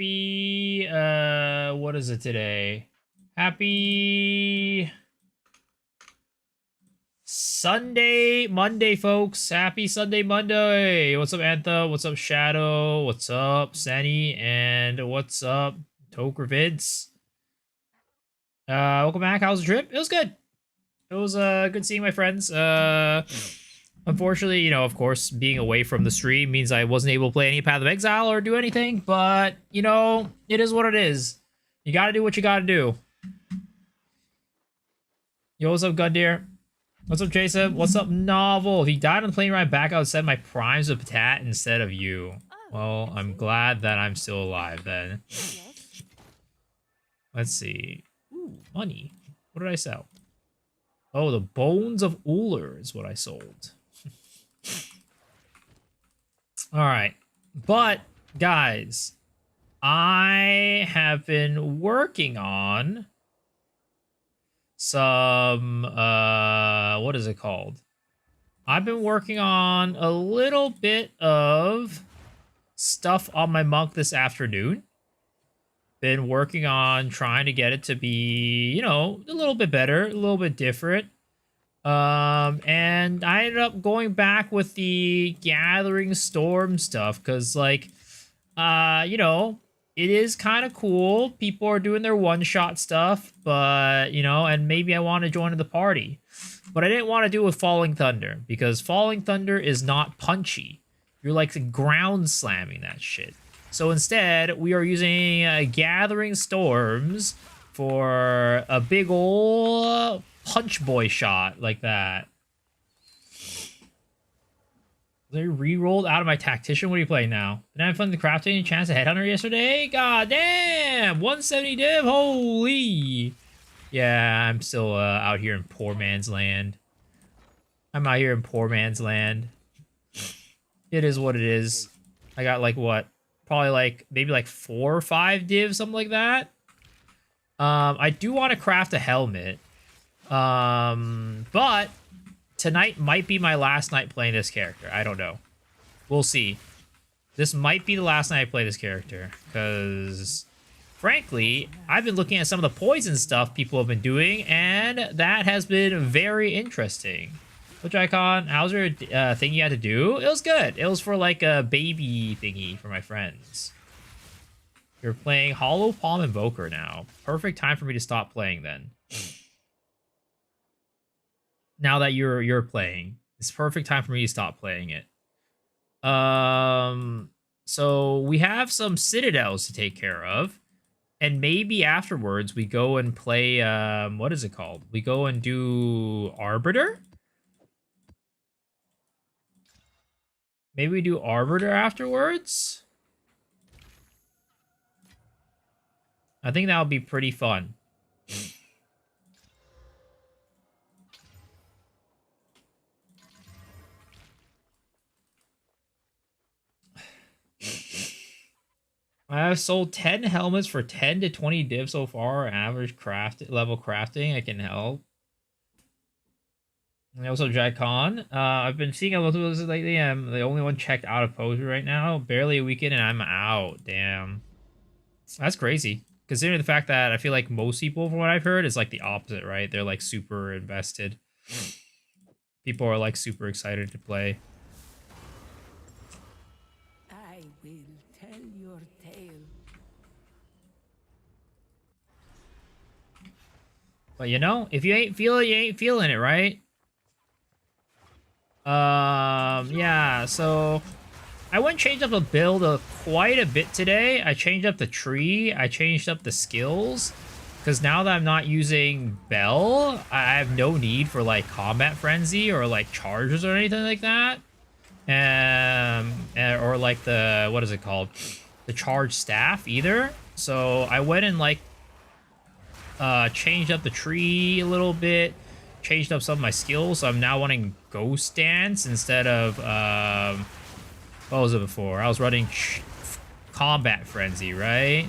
happy, what is it today? Happy Monday, folks. Happy Sunday, Monday. What's up, Antha? What's up, Shadow? What's up, Sani? And what's up, Toker Vids? Welcome back. How's the trip? It was good. It was, good seeing my friends. Unfortunately, you know, of course, being away from the stream means I wasn't able to play any Path of Exile or do anything, but, you know, it is what it is. You gotta do what you gotta do. Yo, what's up, Gundeer? What's up, Jason? What's up, Novel? If you died on the plane ride back, I would send my primes with Patat instead of you. Well, I'm glad that I'm still alive, then. Let's see. Ooh, money. What did I sell? Oh, the Bones of Uller is what I sold. Alright. But, guys, I have been working on some, what is it called? I've been working on a little bit of stuff on my monk this afternoon. Been working on trying to get it to be, you know, a little bit better, a little bit different. And I ended up going back with the Gathering Storm stuff, because, like, you know, it is kind of cool. People are doing their one-shot stuff, but, you know, and maybe I want to join the party. But I didn't want to do it with Falling Thunder, because Falling Thunder is not punchy. You're, like, ground slamming that shit. So instead, we are using Gathering Storms for a big ol' punch boy shot like that. I re-rolled out of my Tactician. What are you playing now? Did I have fun with the crafting and chance of Headhunter yesterday? God damn! 170 div! Holy! Yeah, I'm still out here in poor man's land. I'm out here in poor man's land. It is what it is. I got, like, what? Probably, like, maybe, like, 4 or 5 divs, something like that. I do want to craft a helmet. But tonight might be my last night playing this character. I don't know. We'll see. This might be the last night I play this character, because, frankly, I've been looking at some of the poison stuff people have been doing, and that has been very interesting. Which icon? How's your thing you had to do? It was good. It was for, like, a baby thingy for my friends. You're playing Hollow Palm Invoker now. Perfect time for me to stop playing then. Now that you're playing, it's perfect time for me to stop playing it. So we have some citadels to take care of, and maybe afterwards we go and play, what is it called? We go and do Arbiter? Maybe we do Arbiter afterwards? I think that would be pretty fun. I have sold 10 helmets for 10 to 20 divs so far. Average level crafting. I can help. And also Jackon. I've been seeing a lot of those lately. I'm the only one checked out of Poser right now. Barely a weekend and I'm out. Damn. That's crazy. Considering the fact that I feel like most people, from what I've heard, is like the opposite, right? They're like super invested. People are like super excited to play. I will tell your tale. But you know, if you ain't feeling it, you ain't feeling it, right? Yeah, so I went and changed up the build quite a bit today. I changed up the tree. I changed up the skills. Because now that I'm not using Bell, I have no need for, like, Combat Frenzy or, like, Charges or anything like that. Or, like, the, what is it called? The Charge Staff either. So I went and, like, changed up the tree a little bit. Changed up some of my skills. So I'm now running Ghost Dance instead of, what was it before? I was running Combat Frenzy, right?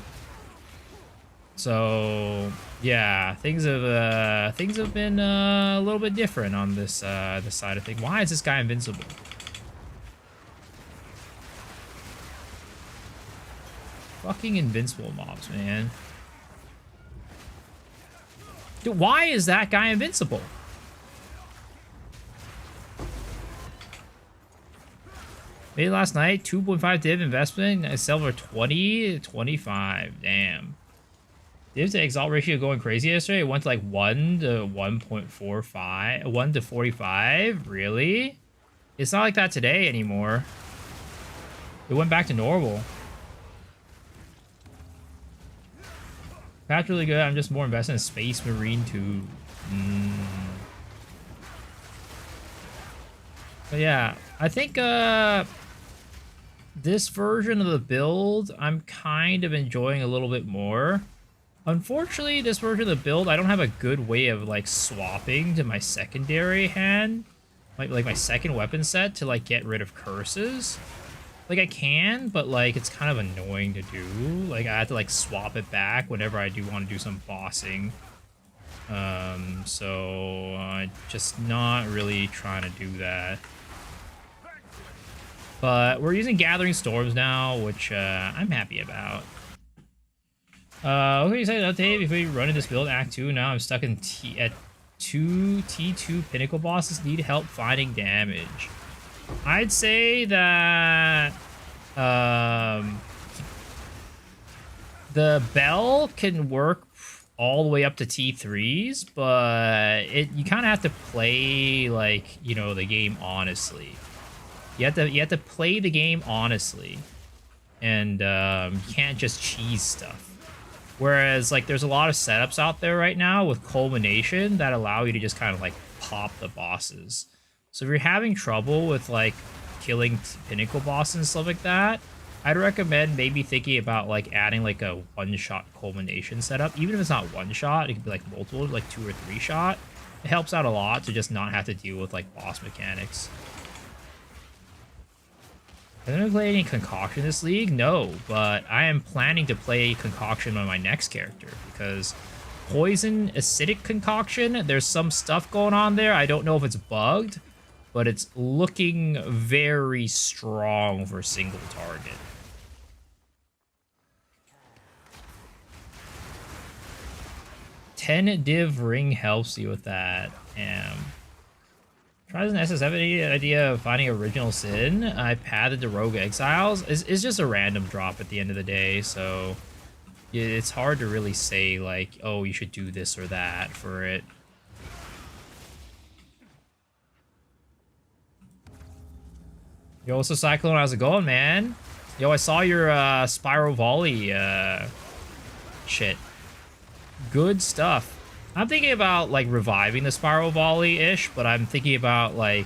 So yeah, things have been a little bit different on this this side of things. Why is this guy invincible? Fucking invincible mobs, man. Dude, why is that guy invincible? Made last night, 2.5 div investment. I sell for 20, 25. Damn. Div to exalt ratio going crazy yesterday. It went to like 1 to 1.45, 1 to 45. Really? It's not like that today anymore. It went back to normal. That's really good. I'm just more invested in Space Marine 2. But yeah, I think this version of the build I'm kind of enjoying a little bit more. Unfortunately, this version of the build, I don't have a good way of like swapping to my secondary hand, like my second weapon set to like get rid of curses. Like I can, but like it's kind of annoying to do. Like I have to like swap it back whenever I do want to do some bossing. So just not really trying to do that. But we're using Gathering Storms now, which I'm happy about. Okay, you said update before you run in this build, Act 2. Now I'm stuck in at 2 T2 Pinnacle bosses. Need help finding damage. I'd say that the bell can work all the way up to T3s, but you kind of have to play like, you know, the game honestly. You have to play the game honestly, and you can't just cheese stuff. Whereas like there's a lot of setups out there right now with culmination that allow you to just kind of like pop the bosses. So if you're having trouble with like killing pinnacle bosses and stuff like that, I'd recommend maybe thinking about like adding like a one-shot culmination setup. Even if it's not one shot, it could be like multiple, like 2 or 3 shot. It helps out a lot to just not have to deal with like boss mechanics. Am I going to play any Concoction this league? No, but I am planning to play Concoction on my next character because Poison Acidic Concoction, there's some stuff going on there. I don't know if it's bugged, but it's looking very strong for single target. $10 div ring helps you with that. Tries an SS7 idea of finding original sin. I padded to Rogue Exiles. It's just a random drop at the end of the day, so it's hard to really say like, oh, you should do this or that for it. Yo, what's up, Cyclone? How's it going, man? Yo, I saw your Spiral Volley shit. Good stuff. I'm thinking about like reviving the Spiral Volley-ish, but I'm thinking about like,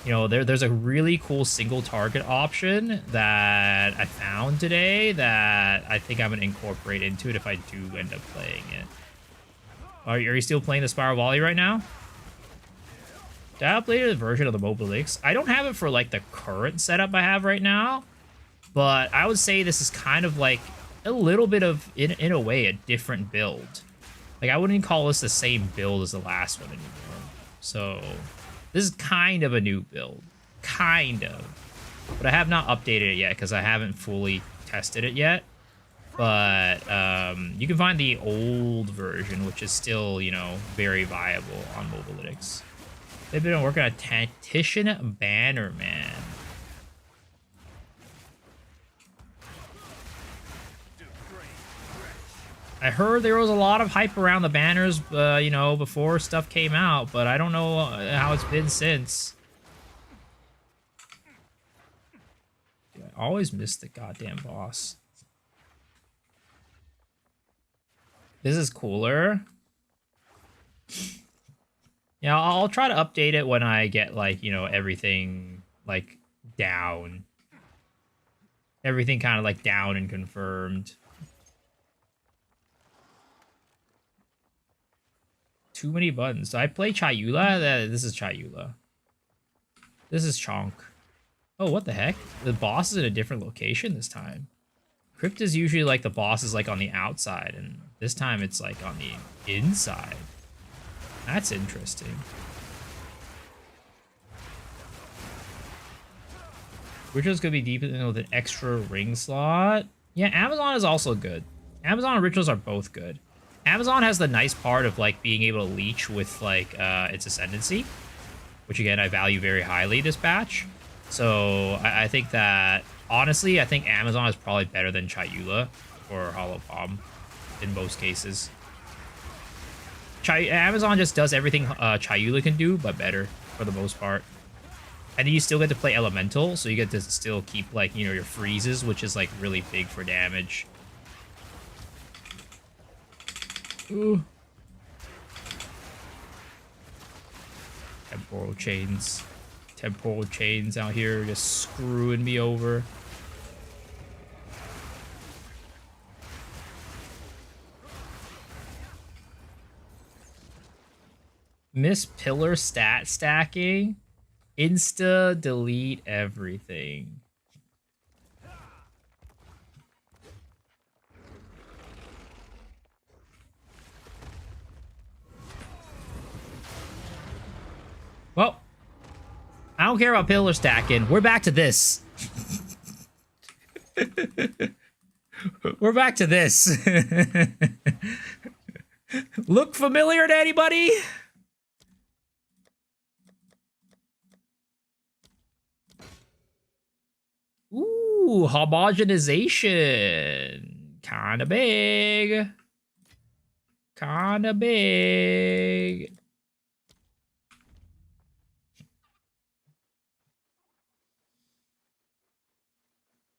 you know, there's a really cool single target option that I found today that I think I'm gonna incorporate into it if I do end up playing it. Are you still playing the Spiral Volley right now? Did I update the version of the Mobile Elix? I don't have it for like the current setup I have right now, but I would say this is kind of like a little bit of, in a way, a different build. Like, I wouldn't call this the same build as the last one anymore. So, this is kind of a new build. Kind of. But I have not updated it yet because I haven't fully tested it yet. But you can find the old version, which is still, you know, very viable on Mobilytics. They've been working on Tactician Bannerman. I heard there was a lot of hype around the banners, you know, before stuff came out, but I don't know how it's been since. Dude, I always miss the goddamn boss. This is cooler. Yeah, I'll try to update it when I get, like, you know, everything, like, down. Everything kind of, like, down and confirmed. Too many buttons. So I play Chayula? This is Chayula. This is Chonk. Oh, what the heck? The boss is in a different location this time. Crypt is usually like the boss is like on the outside, and this time it's like on the inside. That's interesting. Ritual's gonna be deep with an extra ring slot. Yeah, Amazon is also good. Amazon and Rituals are both good. Amazon has the nice part of like being able to leech with like its ascendancy, which again I value very highly this batch. So I think that honestly, I think Amazon is probably better than Chayula or Hollow Palm in most cases. Amazon just does everything Chayula can do, but better for the most part. And then you still get to play Elemental, so you get to still keep, like, you know, your freezes, which is, like, really big for damage. Ooh. Temporal chains. Temporal chains out here just screwing me over. Miss Pillar stat stacking. Insta delete everything. Well, I don't care about pillar stacking. We're back to this. We're back to this. Look familiar to anybody? Ooh, homogenization. Kinda big. Kinda big.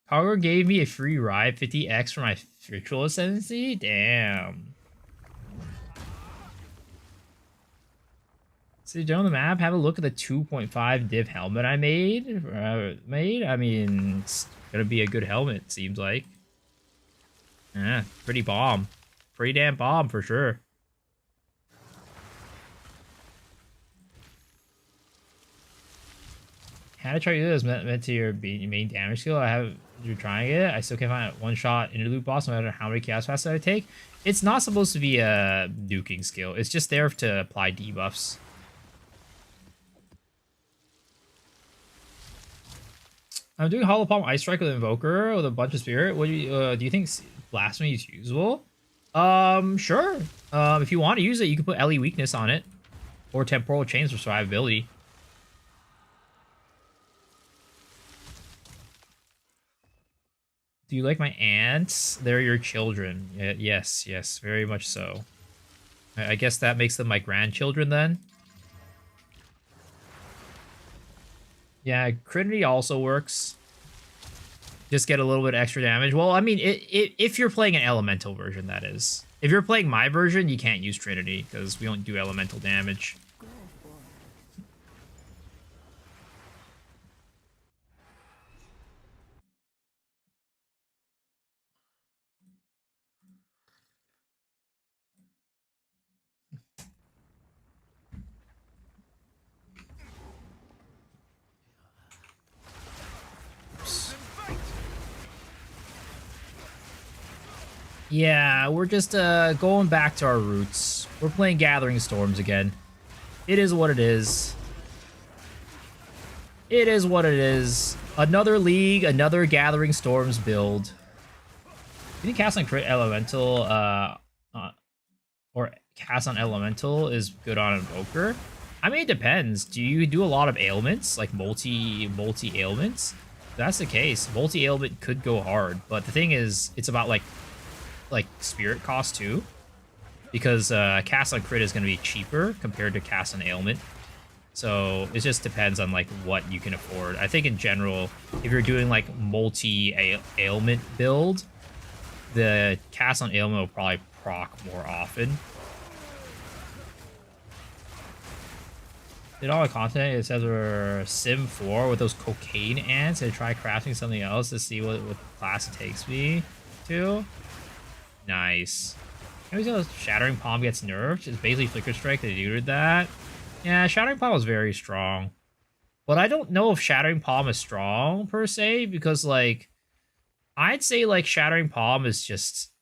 Power gave me a free ride, 50x for my ritual ascendancy? Damn. So down the map, have a look at the 2.5 div helmet I made. I mean, it's gonna be a good helmet, seems like. Yeah, pretty bomb. Pretty damn bomb for sure. How to try to do this meant to your main damage skill. You're trying it. I still can't find a one-shot interlude boss no matter how many chaos passes I take. It's not supposed to be a nuking skill. It's just there to apply debuffs. I'm doing Hollow Palm Ice Strike with Invoker with a bunch of Spirit. What do you think Blasphemy is usable? Sure. If you want to use it, you can put LE Weakness on it. Or Temporal Chains for survivability. Do you like my ants? They're your children. Yes, yes, very much so. I guess that makes them my grandchildren then. Yeah, Critity also works. Just get a little bit extra damage. Well, I mean, if you're playing an elemental version, that is. If you're playing my version, you can't use Trinity because we don't do elemental damage. Yeah, we're just going back to our roots. We're playing Gathering Storms again. It is what it is. It is what it is. Another league, another Gathering Storms build. You think cast on crit elemental or cast on elemental is good on Invoker? I mean, it depends. Do you do a lot of ailments, like multi ailments? If that's the case, multi ailment could go hard, but the thing is, it's about like spirit cost too, because cast on crit is going to be cheaper compared to cast on ailment. So it just depends on like what you can afford. I think in general, if you're doing like multi ailment build, the cast on ailment will probably proc more often. Did all the content, it says we're Sim 4 with those cocaine ants and try crafting something else to see what class it takes me to. Nice. Shattering Palm gets nerfed. It's basically Flicker Strike that neutered that. Yeah, Shattering Palm was very strong. But I don't know if Shattering Palm is strong, per se, because, like, I'd say, like, Shattering Palm is just...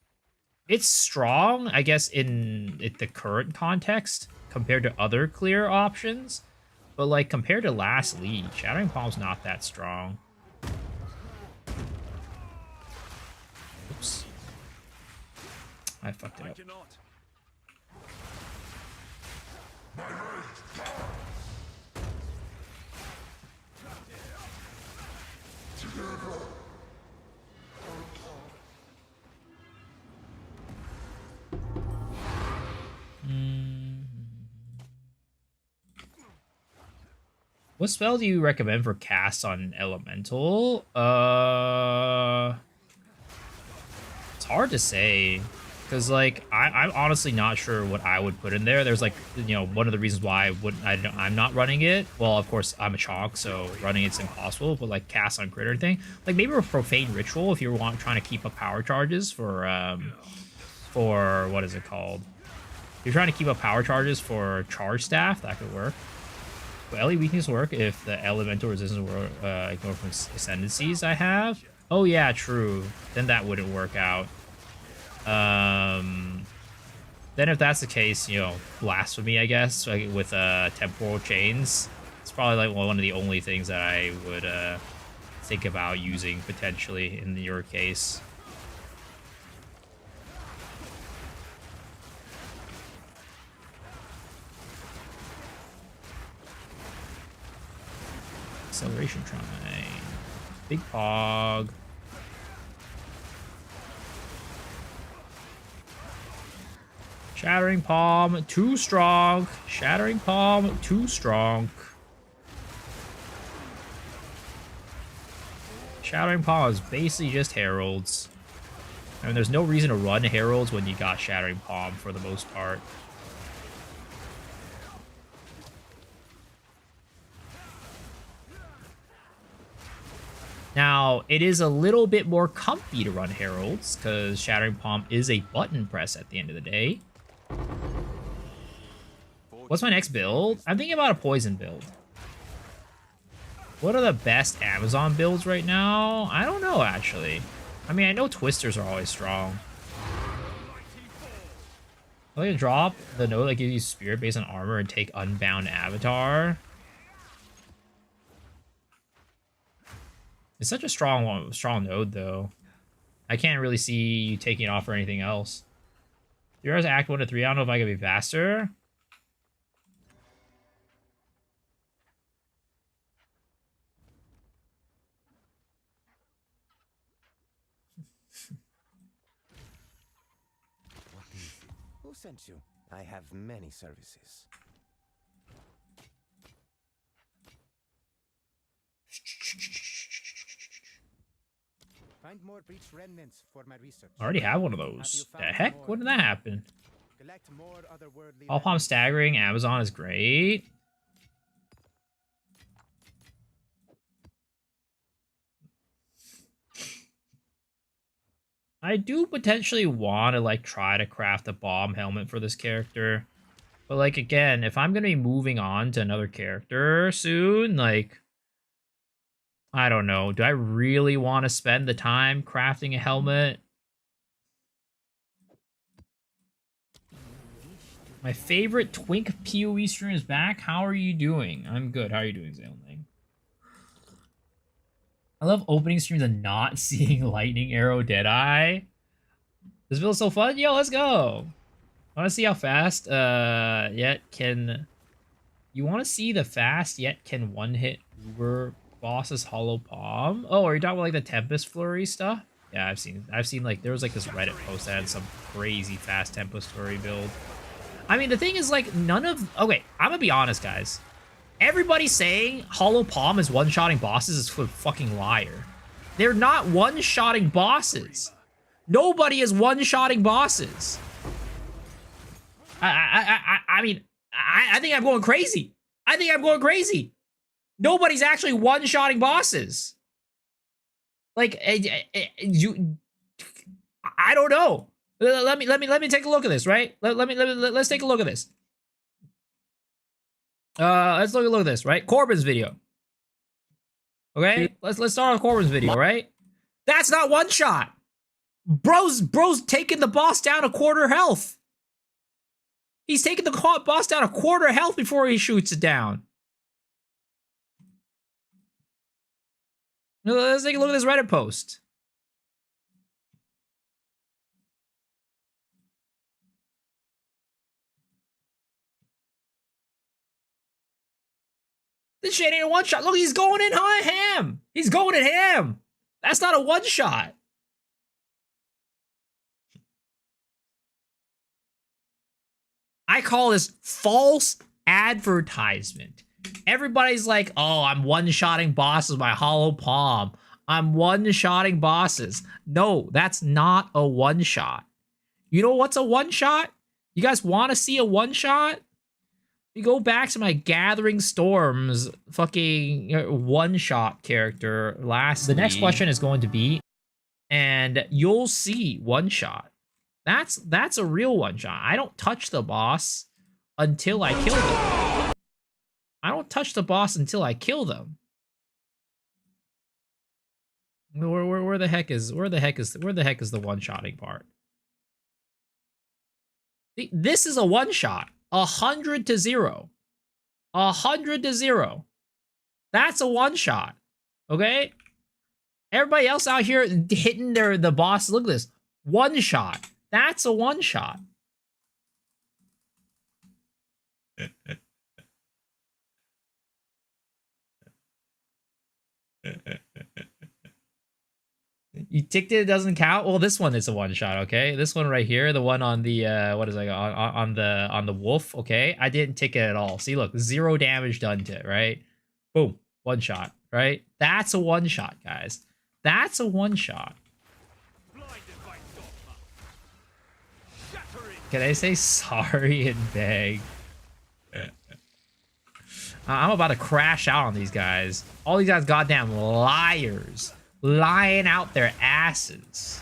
It's strong, I guess, in the current context, compared to other clear options. But, like, compared to last league, Shattering Palm's not that strong. Oops. I fucked it up. What spell do you recommend for cast on elemental? It's hard to say, because like I'm honestly not sure what I would put in there. There's like, you know, one of the reasons why I'm not running it. Well, of course I'm a chalk, so running it's impossible. But like cast on crit or anything, like maybe a profane ritual if you're trying to keep up power charges for what is it called? If you're trying to keep up power charges for charge staff, that could work. Will LE weakness work if the elemental resistance were ignored from ascendancies I have? Oh yeah, true. Then that wouldn't work out. Then if that's the case, you know, blasphemy, I guess, like with temporal chains. It's probably like one of the only things that I would think about using potentially in your case. Acceleration Trine. Big Pog. Shattering Palm, too strong. Shattering Palm, too strong. Shattering Palm is basically just Heralds. I mean, there's no reason to run Heralds when you got Shattering Palm for the most part. Now, it is a little bit more comfy to run Heralds, because Shattering Palm is a button press at the end of the day. What's my next build? I'm thinking about a poison build. What are the best Amazon builds right now? I don't know, actually. I mean, I know Twisters are always strong. I'm going to drop the node that gives you spirit based on armor and take Unbound Avatar. It's such a strong node, though. I can't really see you taking it off or anything else. Yours Act 1 to 3. I don't know if I could be faster. Who sent you? I have many services. Find more breach remnants for my research. I already have one of those. The heck? More? When did that happen? Collect more otherworldly All Palm Staggering, Amazon is great. I do potentially want to like try to craft a bomb helmet for this character. But like again, if I'm gonna be moving on to another character soon, like I don't know. Do I really want to spend the time crafting a helmet? My favorite Twink PoE stream is back. How are you doing? I'm good. How are you doing, Zailning? I love opening streams and not seeing Lightning Arrow Deadeye. This build is so fun. Yo, let's go. I want to see how fast yet can... You want to see the fast yet can one-hit Uber boss's Hollow Palm? Oh, are you talking about like the Tempest Flurry stuff? Yeah, I've seen like there was like this Reddit post that had some crazy fast Tempest Flurry build. I mean, the thing is like none of... Okay, I'm gonna be honest, guys. Everybody saying Hollow Palm is one-shotting bosses is a fucking liar. They're not one-shotting bosses. Nobody is one-shotting bosses. I mean, I think I'm going crazy. I think I'm going crazy. Nobody's actually one-shotting bosses. Like, I don't know. Let me take a look at this, right? Let's take a look at this. Let's look at this, right? Corbin's video. Okay, let's start with Corbin's video, right? That's not one shot. Bro's taking the boss down a quarter health. He's taking the boss down a quarter health before he shoots it down. Let's take a look at this Reddit post. This shit ain't a one-shot. Look, he's going in ham. He's going in ham. That's not a one-shot. I call this false advertisement. Everybody's like, oh, I'm one-shotting bosses with my hollow palm. I'm one-shotting bosses. No, that's not a one-shot. You know what's a one-shot? You guys want to see a one-shot? You go back to my Gathering Storms fucking one-shot character last. The next question is going to be, and you'll see one-shot. That's a real one-shot. I don't touch the boss until I kill them. I don't touch the boss until I kill them. Where the heck is the one-shotting part? This is a one-shot. 100 to 0. 100 to 0. That's a one-shot. Okay? Everybody else out here hitting the boss. Look at this. One-shot. That's a one-shot. You ticked it doesn't count. Well, this one is a one shot. Okay, this one right here, the one on the what is it on the wolf? Okay, I didn't tick it at all. See, look, 0 damage done to it. Right, boom, one shot. Right, that's a one shot, guys. That's a one shot. Can I say sorry and beg? I'm about to crash out on these guys. All these guys, goddamn liars. Lying out their asses.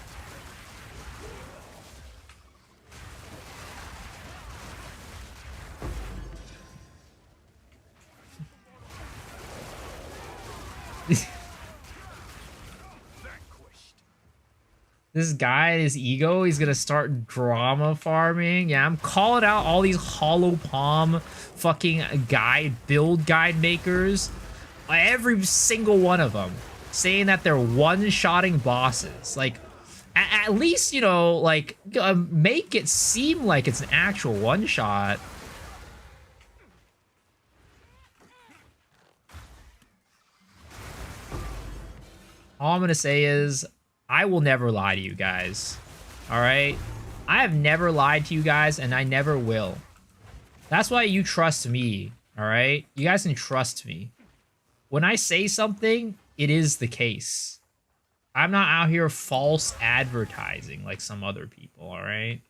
This guy, his ego, he's gonna start drama farming. Yeah, I'm calling out all these hollow palm fucking build guide makers. Every single one of them. Saying that they're one-shotting bosses. Like, at least, you know, like, make it seem like it's an actual one-shot. All I'm gonna say is, I will never lie to you guys. Alright? I have never lied to you guys, and I never will. That's why you trust me. Alright? You guys can trust me. When I say something, it is the case. I'm not out here false advertising like some other people, all right?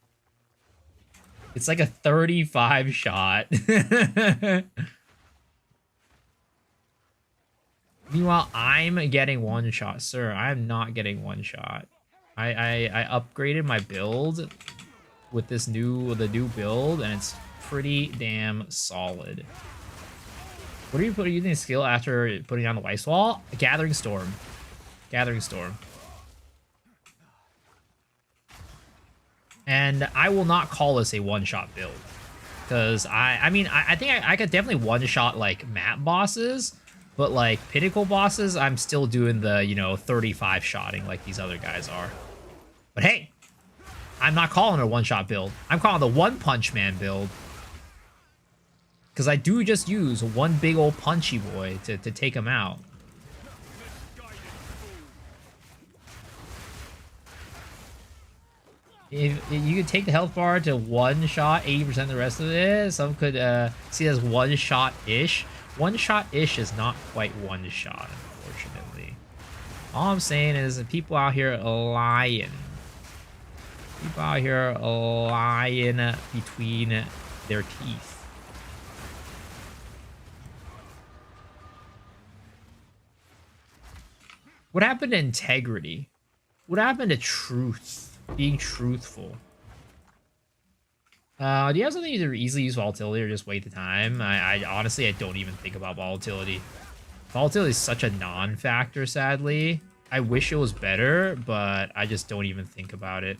It's like a 35 shot. Meanwhile, I'm getting one shot. Sir, I'm not getting one shot. I upgraded my build with the new build, and it's pretty damn solid. What are you using skill after putting on the Ice Wall? Gathering Storm. Gathering Storm. And I will not call this a one-shot build. Because, I mean, I think I could definitely one-shot, like, map bosses. But, like, pinnacle bosses, I'm still doing the, you know, 35 shotting like these other guys are. But hey, I'm not calling it a one-shot build. I'm calling it the One Punch Man build. Because I do just use one big old punchy boy to take him out. If you could take the health bar to one shot, 80% the rest of it. Some could see it as one shot-ish. One shot-ish is not quite one shot, unfortunately. All I'm saying is that people out here lying. People out here lying between their teeth. What happened to integrity? What happened to truth? Being truthful? Do you have something you either easily use volatility or just wait the time? I honestly, I don't even think about volatility. Volatility is such a non-factor, sadly. I wish it was better, but I just don't even think about it.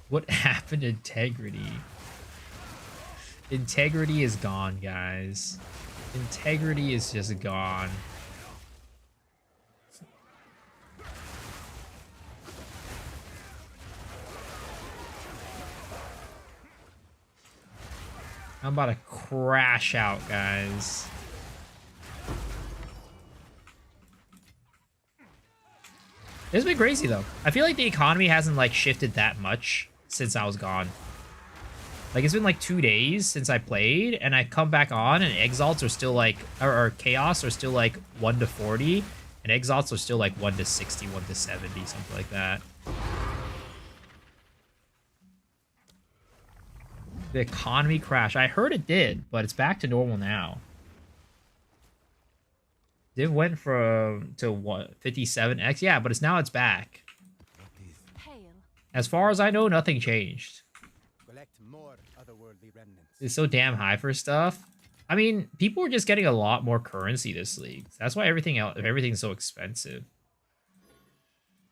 What happened to integrity? Integrity is gone, guys. Integrity is just gone. I'm about to crash out, guys. It's been crazy, though. I feel like the economy hasn't, like, shifted that much since I was gone. Like, it's been, like, 2 days since I played, and I come back on, and Exalts are still, like... Or Chaos are still, like, 1 to 40, and Exalts are still, like, 1 to 60, 1 to 70, something like that. The economy crash. I heard it did, but it's back to normal now. It went from to what 57x, yeah, but it's back. As far as I know, nothing changed. Collect more otherworldly remnants. It's so damn high for stuff. I mean, people are just getting a lot more currency this league. That's why everything's so expensive.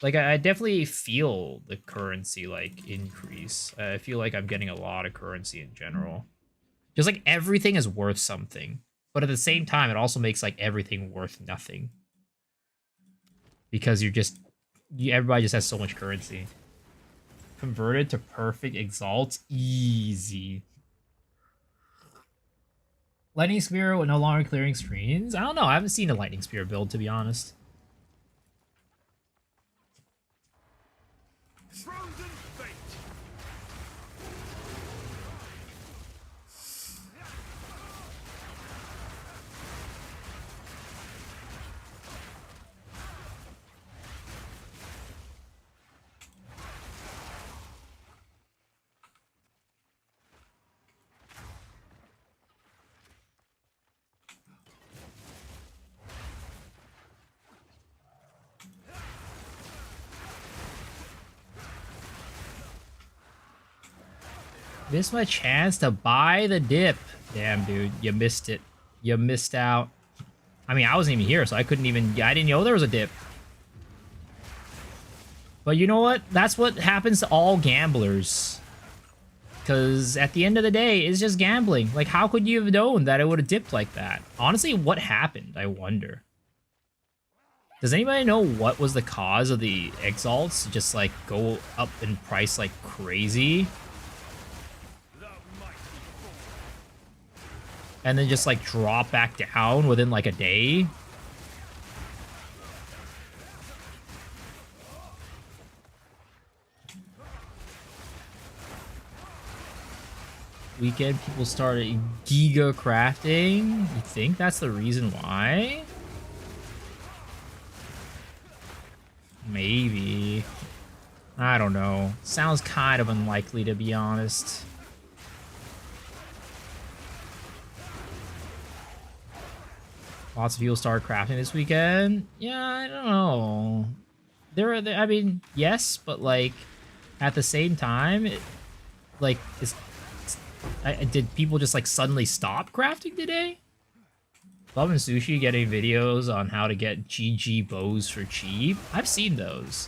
Like, I definitely feel the currency, like, increase. I feel like I'm getting a lot of currency in general. Just, like, everything is worth something. But at the same time, it also makes, like, everything worth nothing. Because everybody just has so much currency. Converted to perfect exalt. Easy. Lightning Spear with no longer clearing screens? I don't know. I haven't seen a Lightning Spear build, to be honest. Frozen fate. Missed my chance to buy the dip. Damn, dude. You missed it. You missed out. I mean, I wasn't even here, so I couldn't even... I didn't know there was a dip. But you know what? That's what happens to all gamblers. Because at the end of the day, it's just gambling. Like, how could you have known that it would have dipped like that? Honestly, what happened? I wonder. Does anybody know what was the cause of the exalts just, like, go up in price like crazy? And then just, like, drop back down within, like, a day? Weekend, people started giga crafting? You think that's the reason why? Maybe. I don't know. Sounds kind of unlikely, to be honest. Lots of people started crafting this weekend. Yeah, I don't know. I mean, yes, but like at the same time, did people just like suddenly stop crafting today? Love and Sushi getting videos on how to get GG bows for cheap. I've seen those.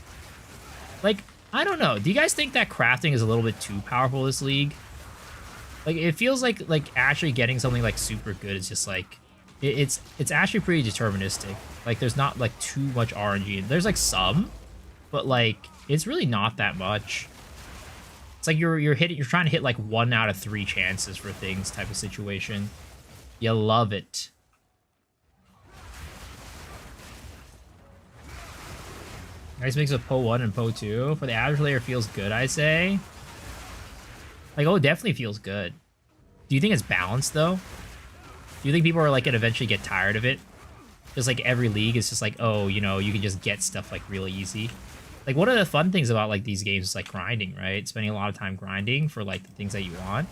Like, I don't know. Do you guys think that crafting is a little bit too powerful this league? Like, it feels like actually getting something like super good is just like it's actually pretty deterministic. Like, there's not like too much RNG. There's like some, but like it's really not that much. It's like you're trying to hit like 1 out of 3 chances for things type of situation. You love it. Nice mix of Po 1 and Po 2. For the average player, feels good, I say. Like, oh, it definitely feels good. Do you think it's balanced, though? Do you think people are, like, gonna eventually get tired of it? Just, like, every league is just like, oh, you know, you can just get stuff, like, really easy. Like, one of the fun things about, like, these games is, like, grinding, right? Spending a lot of time grinding for, like, the things that you want.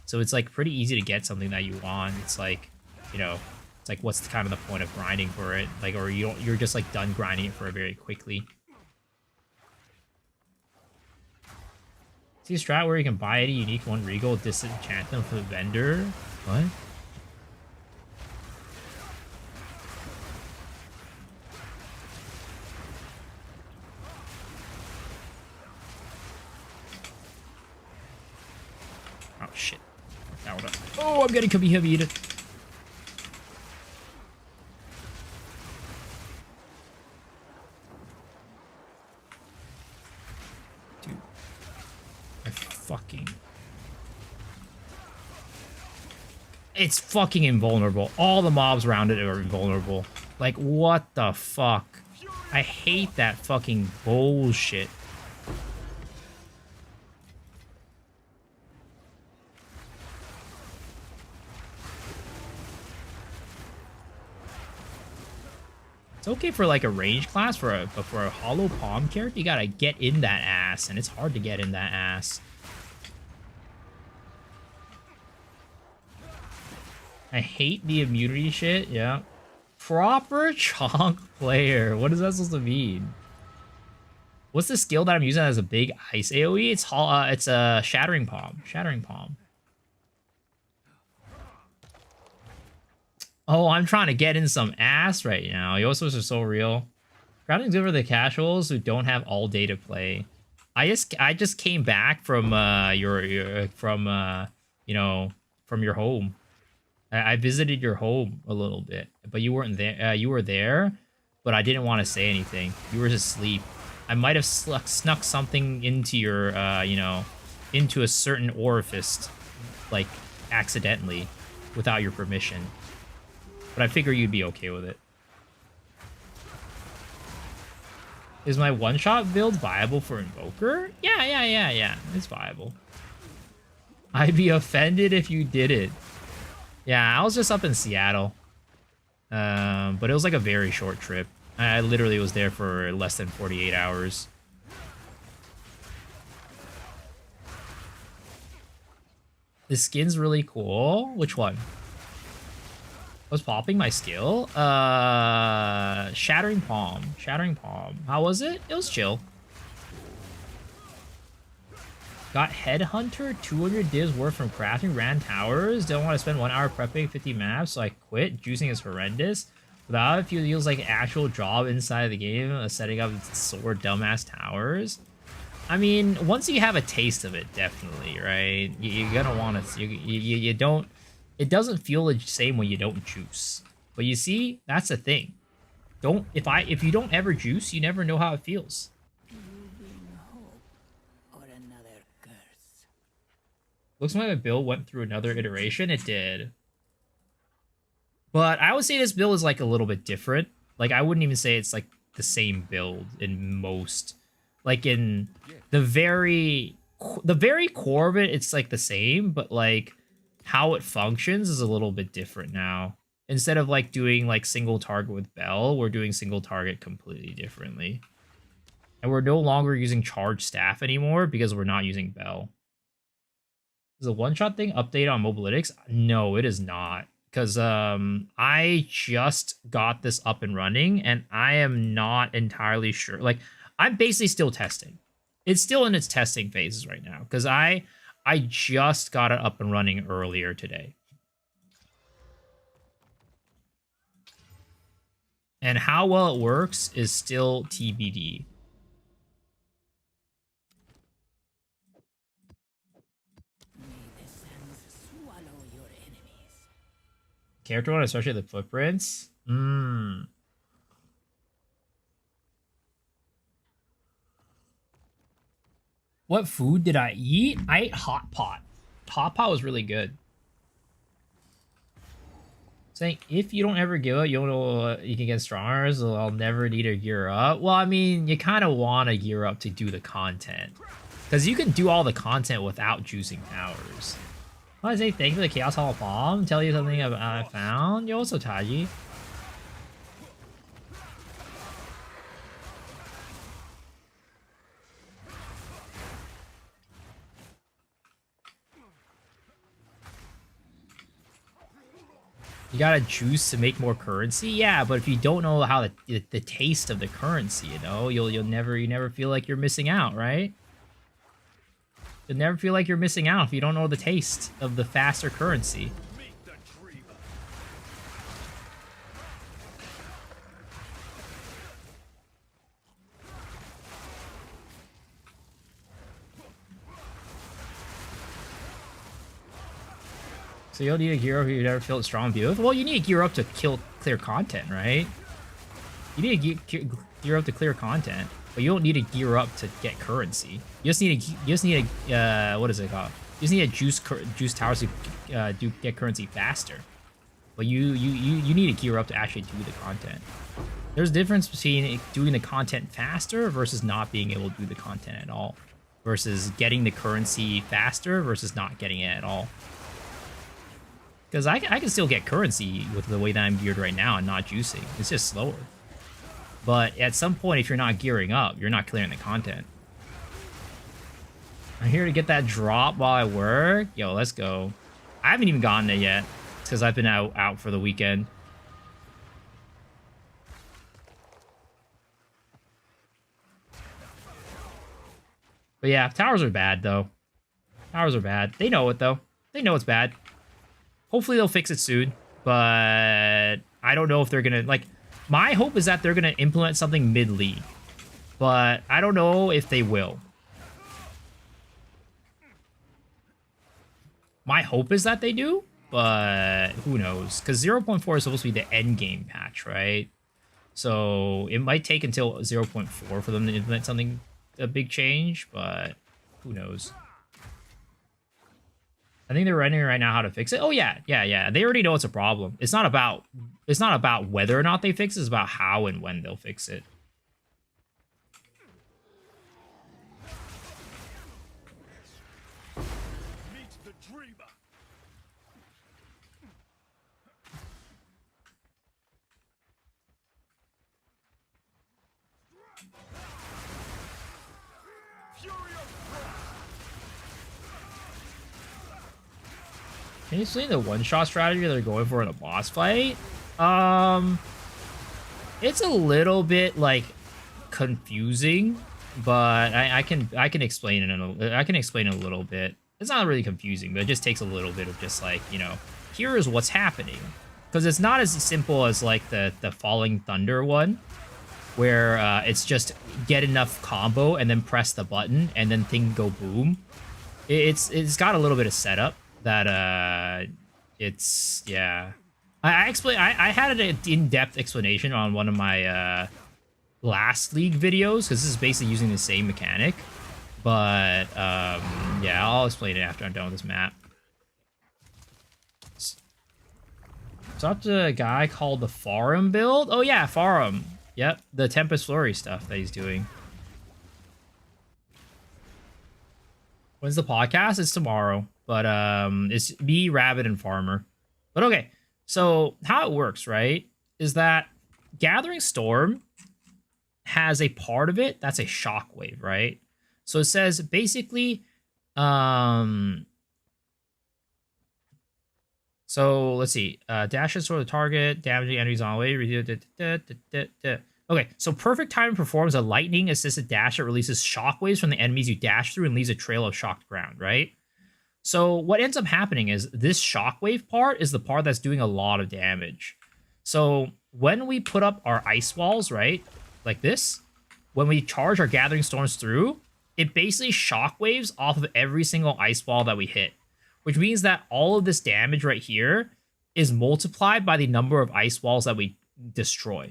So it's, like, pretty easy to get something that you want. It's, like, you know, it's, like, what's kind of the point of grinding for it? Like, or you're just, like, done grinding it for it very quickly. See a strat where you can buy any unique one regal, disenchant them for the vendor? What? Oh shit. Oh, I'm getting heavy. Fucking It's fucking invulnerable. All the mobs around it are invulnerable. Like, what the fuck? I hate that fucking bullshit. It's okay for like a range class, but for a hollow palm character, you gotta get in that ass, and it's hard to get in that ass. I hate the immunity shit, yeah. Proper chonk player. What is that supposed to mean? What's the skill that I'm using as a big ice AoE? It's a Shattering Palm. Shattering Palm. Oh, I'm trying to get in some ass right now. Yosos are so real. Crafting's good for the casuals who don't have all day to play. I just came back from from your home. I visited your home a little bit, but you weren't there. You were there, but I didn't want to say anything. You were asleep. I might have snuck something into your, into a certain orifice, like, accidentally, without your permission. But I figure you'd be okay with it. Is my one-shot build viable for Invoker? Yeah. It's viable. I'd be offended if you did it. Yeah, I was just up in Seattle. But it was like a very short trip. I literally was there for less than 48 hours. The skin's really cool. Which one? Was popping my skill? Shattering Palm. Shattering Palm. How was it? It was chill. Got Headhunter, 200 divs worth from crafting, ran towers. Don't want to spend 1 hour prepping 50 maps, so I quit. Juicing is horrendous. Without it feels like an actual job inside of the game, setting up sword dumbass towers. I mean, once you have a taste of it, definitely, right? You're gonna want to. You don't. It doesn't feel the same when you don't juice. But you see, that's the thing. If you don't ever juice, you never know how it feels. Looks like my build went through another iteration. It did. But I would say this build is like a little bit different. Like, I wouldn't even say it's like the same build in most. Like, in the very core of it, it's like the same, but like how it functions is a little bit different now. Instead of like doing like single target with Bell, we're doing single target completely differently. And we're no longer using charge staff anymore because we're not using Bell. Is the one-shot thing update on Mobalytics? No, it is not. Because I just got this up and running, and I am not entirely sure. Like, I'm basically still testing. It's still in its testing phases right now, because I just got it up and running earlier today. And how well it works is still TBD. Character one, especially the footprints. What food did I eat? I ate hot pot. Hot pot was really good. Saying if you don't ever give up, you'll know you can get stronger. So I'll never need to gear up. Well, I mean, you kind of want to gear up to do the content, because you can do all the content without juicing powers. I say thank you for the Chaos Hall Bomb. Tell you something I found. Yo, also Taji. You gotta juice to make more currency. Yeah, but if you don't know how the taste of the currency, you know, you never feel like you're missing out, right? You'll never feel like you're missing out if you don't know the taste of the faster currency. So you don't need to gear up if you never felt strong build. Well, you need to gear up to clear content, right? You need to gear up to clear content. But you don't need to gear up to get currency. You just need to what is it called? You just need to juice towers to get currency faster. But you need to gear up to actually do the content. There's a difference between doing the content faster versus not being able to do the content at all. Versus getting the currency faster versus not getting it at all. Because I can still get currency with the way that I'm geared right now and not juicing. It's just slower. But at some point, if you're not gearing up, you're not clearing the content. I'm here to get that drop while I work. Yo, let's go. I haven't even gotten it yet. It's because I've been out for the weekend. But yeah, towers are bad, though. Towers are bad. They know it, though. They know it's bad. Hopefully they'll fix it soon. But I don't know if they're going to... Like, my hope is that they're going to implement something mid-league. But I don't know if they will. My hope is that they do, but who knows? Because 0.4 is supposed to be the end game patch, right? So it might take until 0.4 for them to implement something, a big change, but who knows? I think they're writing right now how to fix it. Oh yeah. They already know it's a problem. It's not about whether or not they fix it, it's about how and when they'll fix it. Can you see the one-shot strategy they're going for in a boss fight? It's a little bit like confusing, but I can explain it a little bit. It's not really confusing, but it just takes a little bit of just like, you know, here is what's happening. Because it's not as simple as like the Falling Thunder one, where it's just get enough combo and then press the button and then thing go boom. It's got a little bit of setup that it's yeah. I had an in-depth explanation on one of my last league videos because this is basically using the same mechanic. But yeah, I'll explain it after I'm done with this map. It's up to a guy called the Farum build. Oh yeah, Farum. Yep, the Tempest Flurry stuff that he's doing. When's the podcast? It's tomorrow. But it's me, Rabbit, and Farmer. But okay, so how it works, right, is that Gathering Storm has a part of it that's a shockwave, right? So it says basically, so let's see, dashes toward the target, damaging enemies on the way. Okay, so Perfect Timing performs a lightning-assisted dash that releases shockwaves from the enemies you dash through and leaves a trail of shocked ground, right? So what ends up happening is this shockwave part is the part that's doing a lot of damage. So when we put up our ice walls, right, like this, when we charge our Gathering Storms through, it basically shockwaves off of every single ice wall that we hit, which means that all of this damage right here is multiplied by the number of ice walls that we destroy.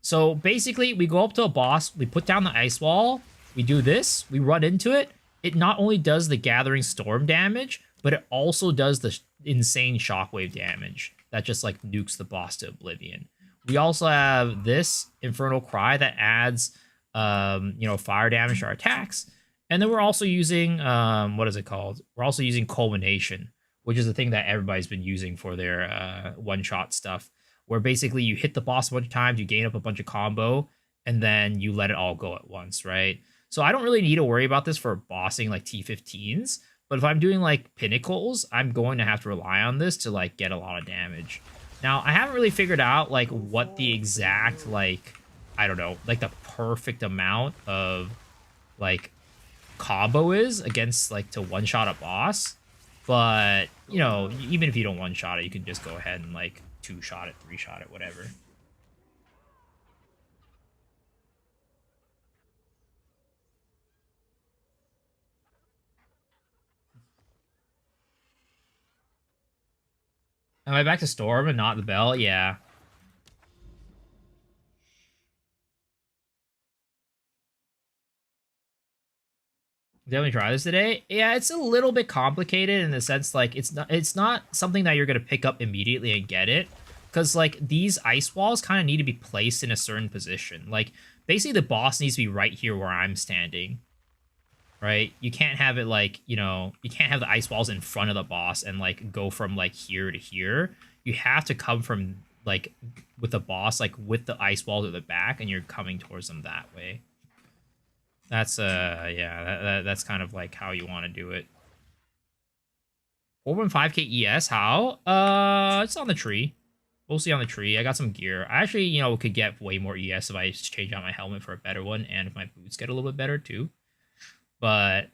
So basically, we go up to a boss, we put down the ice wall, we do this, we run into it. It not only does the Gathering Storm damage, but it also does the insane shockwave damage that just like nukes the boss to oblivion. We also have this Infernal Cry that adds, you know, fire damage to our attacks. And then we're also using, what is it called? We're also using Culmination, which is the thing that everybody's been using for their one-shot stuff, where basically you hit the boss a bunch of times, you gain up a bunch of combo, and then you let it all go at once, right? So I don't really need to worry about this for bossing like T15s, but if I'm doing like Pinnacles, I'm going to have to rely on this to like get a lot of damage. Now, I haven't really figured out like what the exact, like, I don't know, like the perfect amount of like combo is against like to one-shot a boss, but you know, even if you don't one-shot it, you can just go ahead and like two-shot it, three-shot it, whatever. Am I back to Storm and not the Bell? Yeah. Definitely try this today. Yeah, it's a little bit complicated in the sense like it's not something that you're gonna pick up immediately and get it. Cause like these ice walls kind of need to be placed in a certain position. Like basically the boss needs to be right here where I'm standing. Right? You can't have it like, you know, you can't have the ice walls in front of the boss and like go from like here to here. You have to come from like with the boss, like with the ice walls at the back, and you're coming towards them that way. That's yeah, that's kind of like how you want to do it. 4.5k ES, how? It's on the tree. We'll see on the tree. I got some gear. I actually, you know, could get way more ES if I change out my helmet for a better one, and if my boots get a little bit better too. But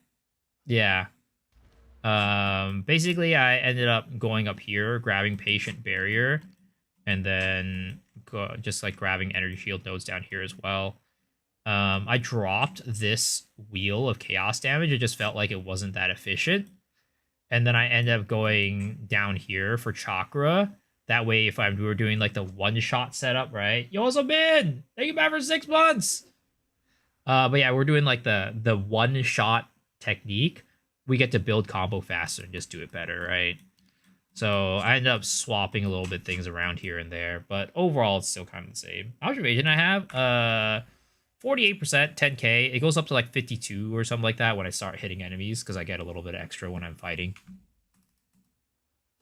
yeah. Basically I ended up going up here, grabbing patient barrier, and then just like grabbing energy shield nodes down here as well. I dropped this wheel of chaos damage. It just felt like it wasn't that efficient. And then I ended up going down here for chakra. That way, if we were doing like the one-shot setup, right? Yo, what's up, man? Thank you back for 6 months. But yeah, we're doing like the one-shot technique. We get to build combo faster and just do it better, right? So I ended up swapping a little bit things around here and there, but overall it's still kind of the same. How much evasion I have? 48%, 10k. It goes up to like 52 or something like that when I start hitting enemies, because I get a little bit extra when I'm fighting.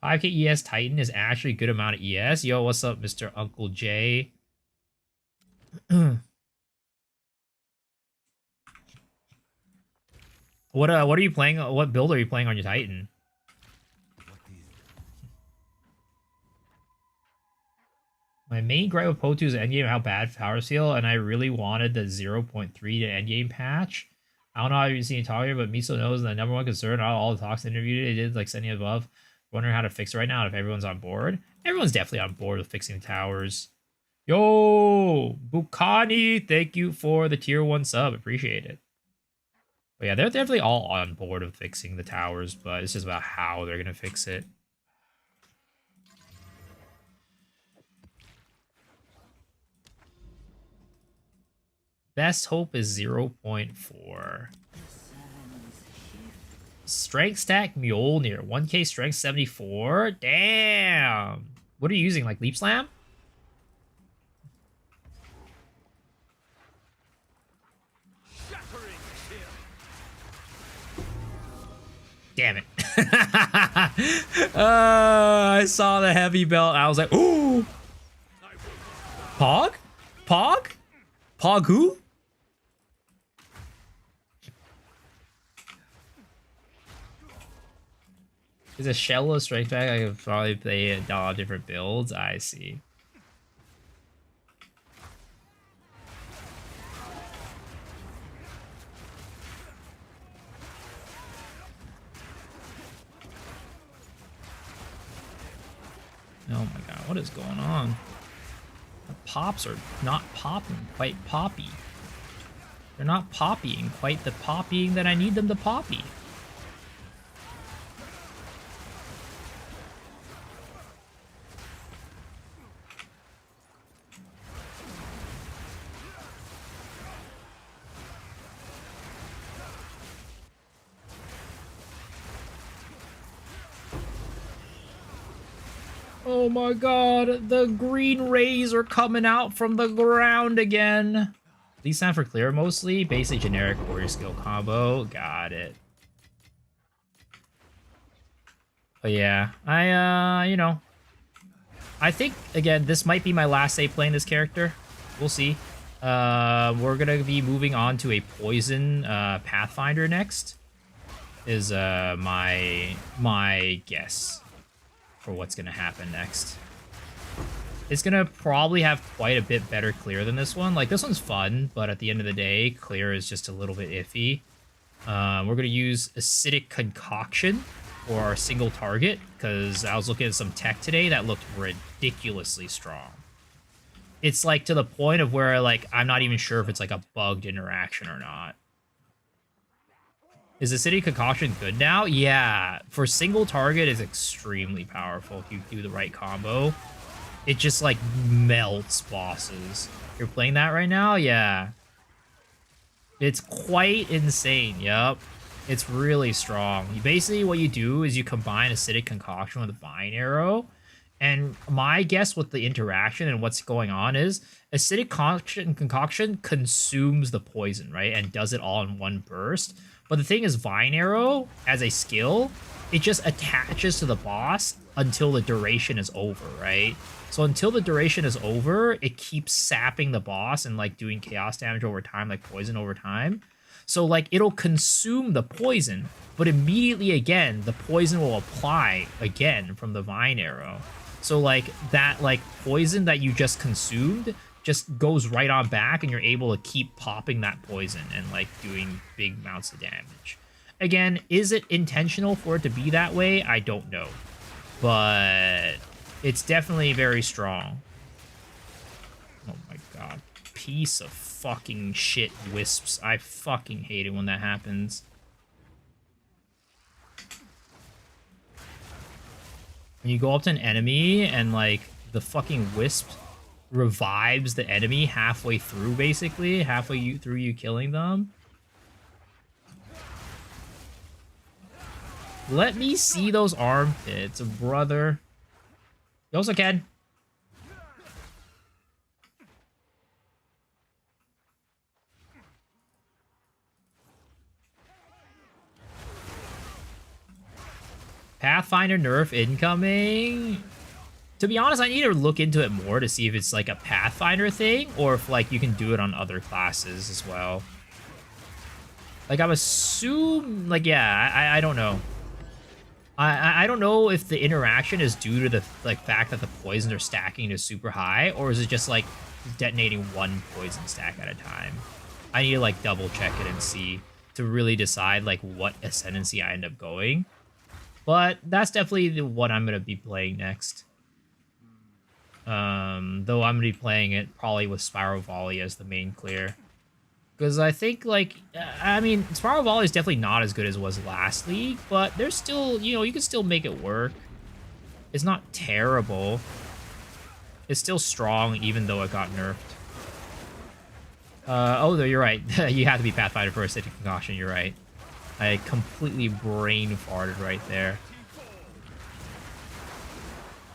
5k ES Titan is actually a good amount of ES. Yo, what's up, Mr. Uncle J? What are you playing? What build are you playing on your Titan? My main gripe with Potu is endgame how bad powers feel, and I really wanted the 0.3 to endgame patch. I don't know how you've seen it talking, but Miso knows the number one concern out of all the talks interviewed they did, like sending above. Wondering how to fix it right now if everyone's on board. Everyone's definitely on board with fixing the towers. Yo, Bukani, thank you for the tier 1 sub. Appreciate it. But yeah, they're definitely all on board with fixing the towers, but it's just about how they're going to fix it. Best hope is 0.4. Strength stack Mjolnir. 1k strength 74. Damn. What are you using? Like Leap Slam? Damn it. I saw the heavy belt. I was like, ooh. Pog? Pog? Pog who? Is a shell of strength back? I could probably play a lot of different builds. I see. Oh my god, what is going on? The pops are not popping quite poppy. They're not poppying quite the poppying that I need them to poppy. Oh my god, the green rays are coming out from the ground again. These sound for clear mostly. Basic generic warrior skill combo. Got it. But yeah, you know, I think, again, this might be my last day playing this character. We'll see. We're gonna be moving on to a poison Pathfinder next. Is my guess for what's gonna happen next. It's gonna probably have quite a bit better clear than this one. Like, this one's fun, but at the end of the day, clear is just a little bit iffy. We're gonna use acidic concoction for our single target, because I was looking at some tech today that looked ridiculously strong. It's like to the point of where like I'm not even sure if it's like a bugged interaction or not. Is acidic concoction good now? Yeah, for single target is extremely powerful if you do the right combo. It just like melts bosses. You're playing that right now? Yeah. It's quite insane, yup. It's really strong. Basically, what you do is you combine Acidic Concoction with Vine Arrow. And my guess with the interaction and what's going on is Acidic Concoction consumes the poison, right? And does it all in one burst. But the thing is, Vine Arrow, as a skill, it just attaches to the boss until the duration is over, right? So until the duration is over, it keeps sapping the boss and like doing chaos damage over time, like poison over time. So like it'll consume the poison, but immediately again, the poison will apply again from the Vine Arrow. So like that like poison that you just consumed just goes right on back and you're able to keep popping that poison and like doing big amounts of damage. Again, is it intentional for it to be that way? I don't know. But it's definitely very strong. Oh my god. Piece of fucking shit wisps. I fucking hate it when that happens. When you go up to an enemy and like the fucking wisp revives the enemy halfway through, basically. Halfway through you killing them. Let me see those armpits, brother. You also can. Pathfinder nerf incoming. To be honest, I need to look into it more to see if it's like a Pathfinder thing or if like you can do it on other classes as well. Like I'm assuming, like yeah, I don't know. I don't know if the interaction is due to the like fact that the poisons are stacking to super high, or is it just like detonating one poison stack at a time? I need to like double check it and see to really decide like what ascendancy I end up going. But that's definitely what I'm gonna be playing next. Though I'm gonna be playing it probably with Spiral Volley as the main clear. Because I think, like, I mean, Spiral Volley is definitely not as good as it was last league, but there's still, you know, you can still make it work. It's not terrible. It's still strong, even though it got nerfed. Oh, no, you're right. You have to be Pathfinder for Acidic Concoction, you're right. I completely brain farted right there.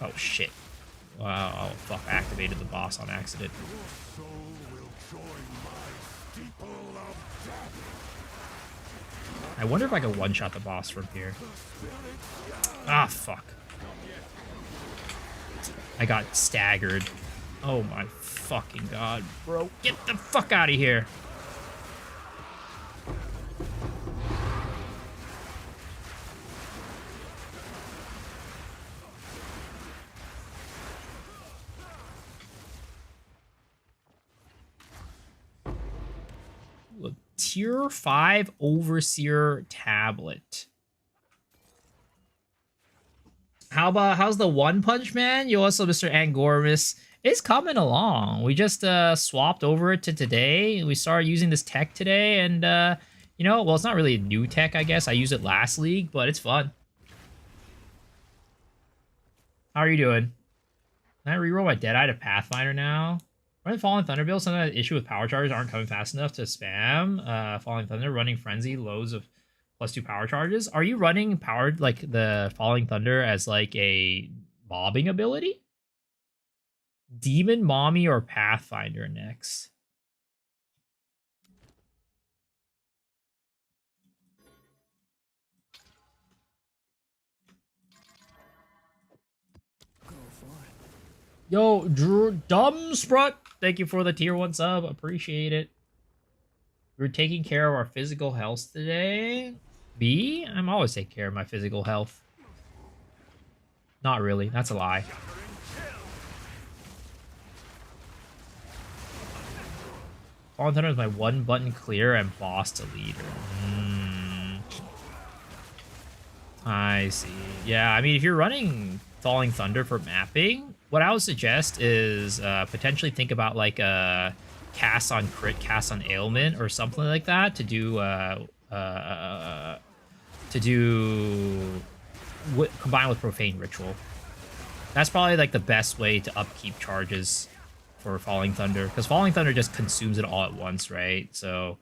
Oh, shit. Wow, oh, fuck, I activated the boss on accident. I wonder if I can one-shot the boss from here. Ah, fuck. I got staggered. Oh my fucking god, bro. Get the fuck out of here. Tier 5 Overseer Tablet. How's the One Punch Man? Yo, also Mr. Angormus. It's coming along. We just swapped over it to today. We started using this tech today, and you know, well, it's not really a new tech, I guess. I used it last league, but it's fun. How are you doing? Can I reroll my Deadeye to Pathfinder now? Running Falling Thunderbolt, sometimes the issue with power charges aren't coming fast enough to spam. Falling Thunder, running Frenzy, loads of +2 power charges. Are you running powered like the Falling Thunder as like a mobbing ability? Demon, Mommy, or Pathfinder next? Go for it. Yo, Drew Dumbsprut, thank you for the tier 1 sub. Appreciate it. We're taking care of our physical health today. B? I'm always taking care of my physical health. Not really. That's a lie. Fallen Thunder is my 1-button clear and boss to leader. I see. Yeah, I mean, if you're running Falling Thunder for mapping, what I would suggest is potentially think about like a cast on crit, cast on ailment, or something like that to do combine with Profane Ritual. That's probably like the best way to upkeep charges for Falling Thunder, because Falling Thunder just consumes it all at once, right? So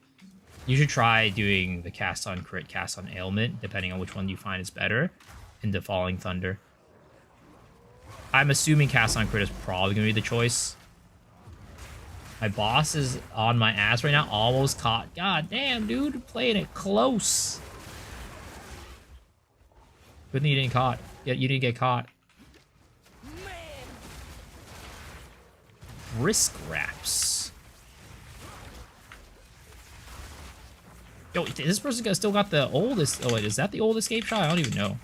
You should try doing the cast on crit, cast on ailment, depending on which one you find is better in the Falling Thunder. I'm assuming cast on crit is probably going to be the choice. My boss is on my ass right now, almost caught. God damn, dude, playing it close. Good thing you didn't caught. Yeah, you didn't get caught. Risk wraps. Yo, this person still got the oldest. Oh wait, is that the old escape shot? I don't even know.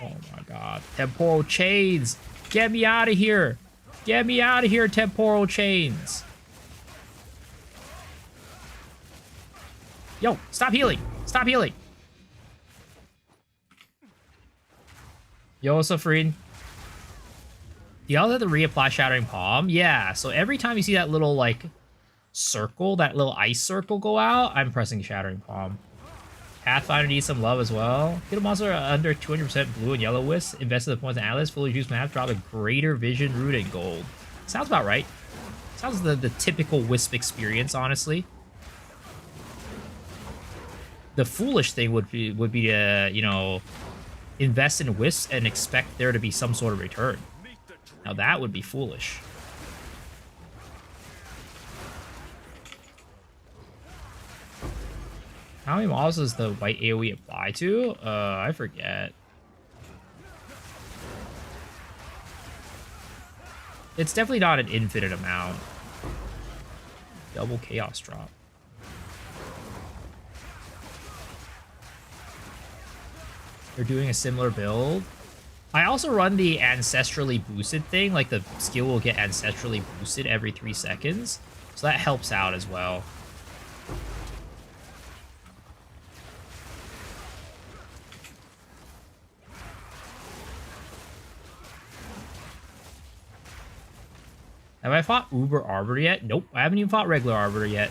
Oh my god. Temporal chains. Get me out of here. Get me out of here, temporal chains. Yo, stop healing. Stop healing. Yo, what's up, Freed? Do y'all have to reapply Shattering Palm? Yeah, so every time you see that little, like, circle, that little ice circle go out, I'm pressing Shattering Palm. Pathfinder needs some love as well. Get a monster under 200% blue and yellow wisp. Invest the points in Atlas. Fully use map. Drop a greater vision root and gold. Sounds about right. Sounds the typical wisp experience, honestly. The foolish thing would be to, you know, invest in wisps and expect there to be some sort of return. Now that would be foolish. How many models does the white AoE apply to? I forget. It's definitely not an infinite amount. Double chaos drop. They're doing a similar build. I also run the ancestrally boosted thing, like the skill will get ancestrally boosted every 3 seconds. So that helps out as well. Have I fought Uber Arbiter yet? Nope, I haven't even fought regular Arbiter yet.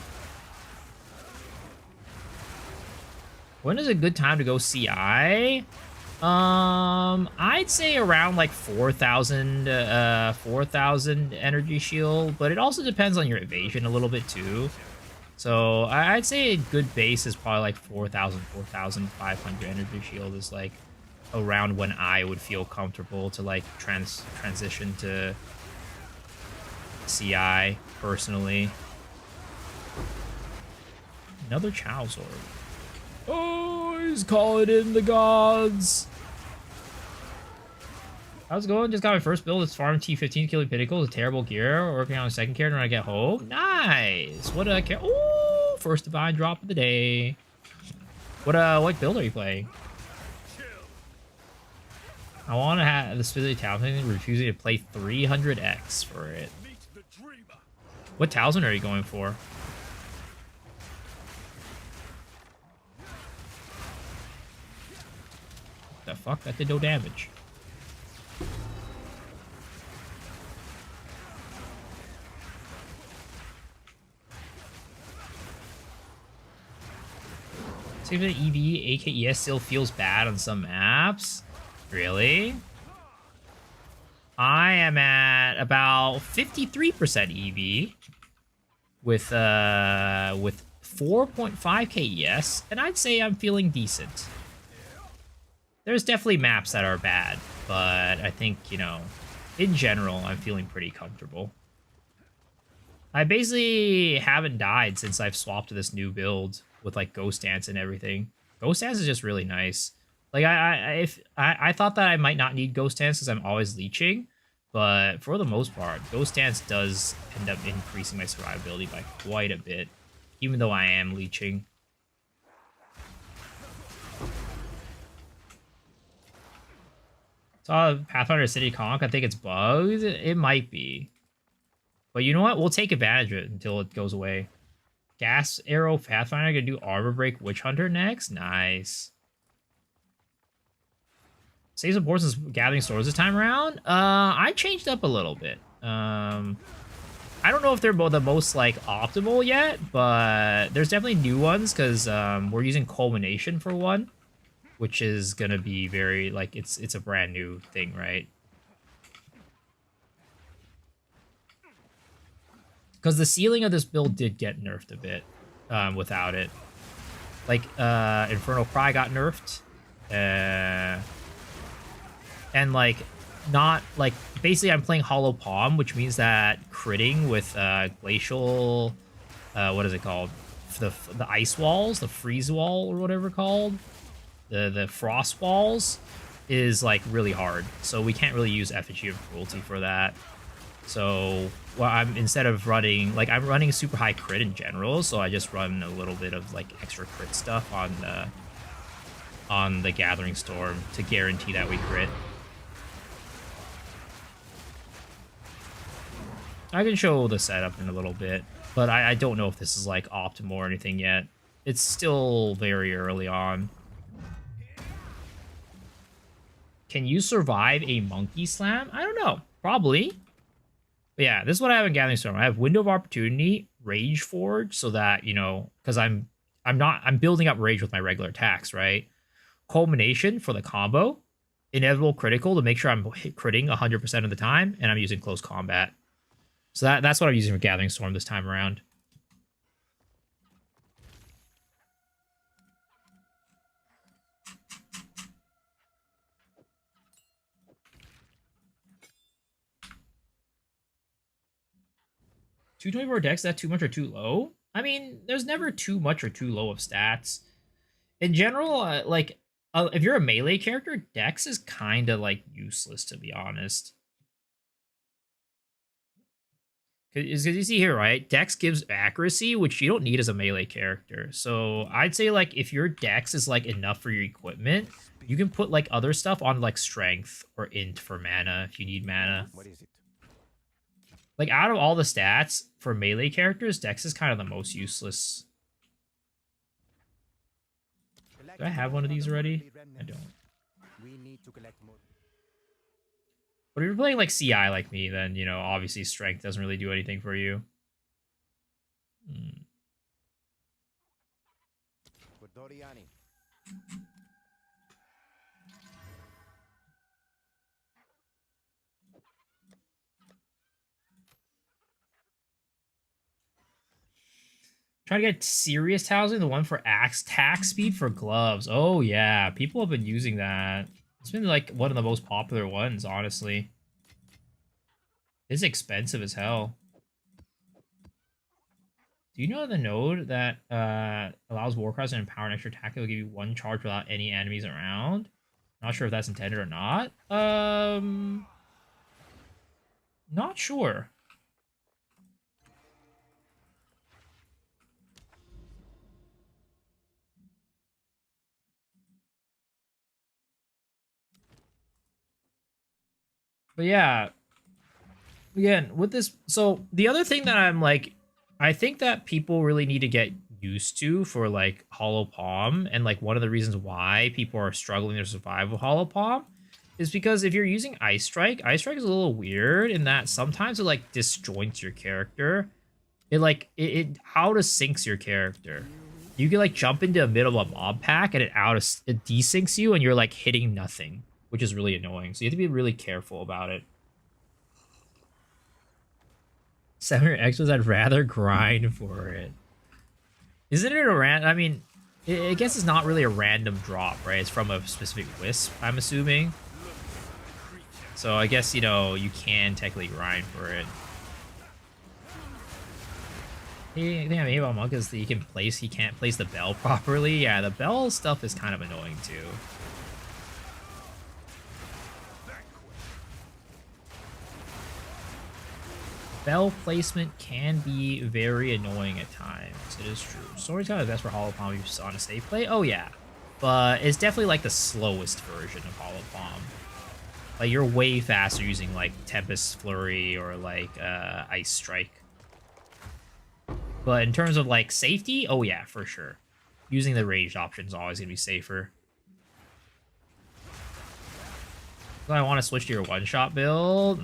When is a good time to go CI? I'd say around like 4,000 energy shield, but it also depends on your evasion a little bit too. So I'd say a good base is probably like 4,000, 4,500 energy shield is like around when I would feel comfortable to like transition to CI personally. Another Chow Sword. Oh, he's calling in the gods. How's it going? Just got my first build. It's farm T15 killing pinnacles. A terrible gear. Working on a second character when I get home. Nice. What did I care? Oh, first divine drop of the day. What build are you playing? I want to have the specific talisman, refusing to play 300x for it. What talisman are you going for? The fuck? That did no damage. Seems that EV AKES still feels bad on some maps. Really? I am at about 53% EV with 4.5 KES, and I'd say I'm feeling decent. There's definitely maps that are bad, but I think, you know, in general, I'm feeling pretty comfortable. I basically haven't died since I've swapped to this new build with, like, Ghost Dance and everything. Ghost Dance is just really nice. Like, I thought that I might not need Ghost Dance because I'm always leeching, but for the most part, Ghost Dance does end up increasing my survivability by quite a bit, even though I am leeching. Saw Pathfinder City Conk. I think it's bugged. It might be. But you know what? We'll take advantage of it until it goes away. Gas Arrow Pathfinder. Gonna do Arbor Break Witch Hunter next. Nice. Save some portions gathering swords this time around. I changed up a little bit. I don't know if they're the most like optimal yet, but there's definitely new ones because we're using Culmination for one, which is gonna be very like it's a brand new thing, right? Because the ceiling of this build did get nerfed a bit without it. Like, Infernal Cry got nerfed. And, like, not, like, basically I'm playing Hollow Palm, which means that critting with Glacial, what is it called? The ice walls, the freeze wall or whatever called. The frost walls is, like, really hard. So we can't really use Effigy of Cruelty for that. So, well, I'm instead of running, like, I'm running super high crit in general, so I just run a little bit of, like, extra crit stuff on the Gathering Storm to guarantee that we crit. I can show the setup in a little bit, but I don't know if this is, like, optimal or anything yet. It's still very early on. Can you survive a Monkey Slam? I don't know. Probably. But yeah, this is what I have in Gathering Storm. I have Window of Opportunity, Rage Forge, so that, you know, because I'm building up Rage with my regular attacks, right? Culmination for the combo. Inevitable Critical to make sure I'm critting 100% of the time, and I'm using Close Combat. So that's what I'm using for Gathering Storm this time around. $224 decks, is that too much or too low? I mean, there's never too much or too low of stats. In general, if you're a melee character, Dex is kind of, like, useless, to be honest. Because you see here, right? Dex gives accuracy, which you don't need as a melee character. So I'd say, like, if your Dex is, like, enough for your equipment, you can put, like, other stuff on, like, Strength or Int for mana if you need mana. What is it? Like, out of all the stats for melee characters, Dex is kind of the most useless. Do I have one of these already? I don't. We need to collect more. But if you're playing, like, CI like me, then, you know, obviously Strength doesn't really do anything for you. Trying to get serious housing, the one for axe tack speed for gloves. Oh yeah, people have been using that. It's been, like, one of the most popular ones, honestly. It's expensive as hell. Do you know the node that allows Warcries to empower an extra attack that will give you one charge without any enemies around? Not sure if that's intended or not. Not sure. But yeah, again, with this, so the other thing that I'm, like, I think that people really need to get used to for, like, Hollow Palm, and, like, one of the reasons why people are struggling to survive with Hollow Palm is because if you're using Ice Strike is a little weird in that sometimes it, like, disjoints your character. It out of syncs your character. You can, like, jump into the middle of a mob pack and it desyncs you and you're, like, hitting nothing, which is really annoying. So you have to be really careful about it. 700 extras, I'd rather grind for it. Isn't it a random? I mean, I guess it's not really a random drop, right? It's from a specific wisp, I'm assuming. So I guess, you know, you can technically grind for it. The thing I mean about Monk is that he can't place the bell properly. Yeah, the bell stuff is kind of annoying too. Bell placement can be very annoying at times. It is true. Story's kind of best for Hollow Palm if you're on a safe play. Oh yeah, but it's definitely, like, the slowest version of Hollow Palm. Like, you're way faster using, like, Tempest Flurry or, like, Ice Strike. But in terms of, like, safety, oh yeah, for sure. Using the ranged option is always gonna be safer. Do I want to switch to your one-shot build?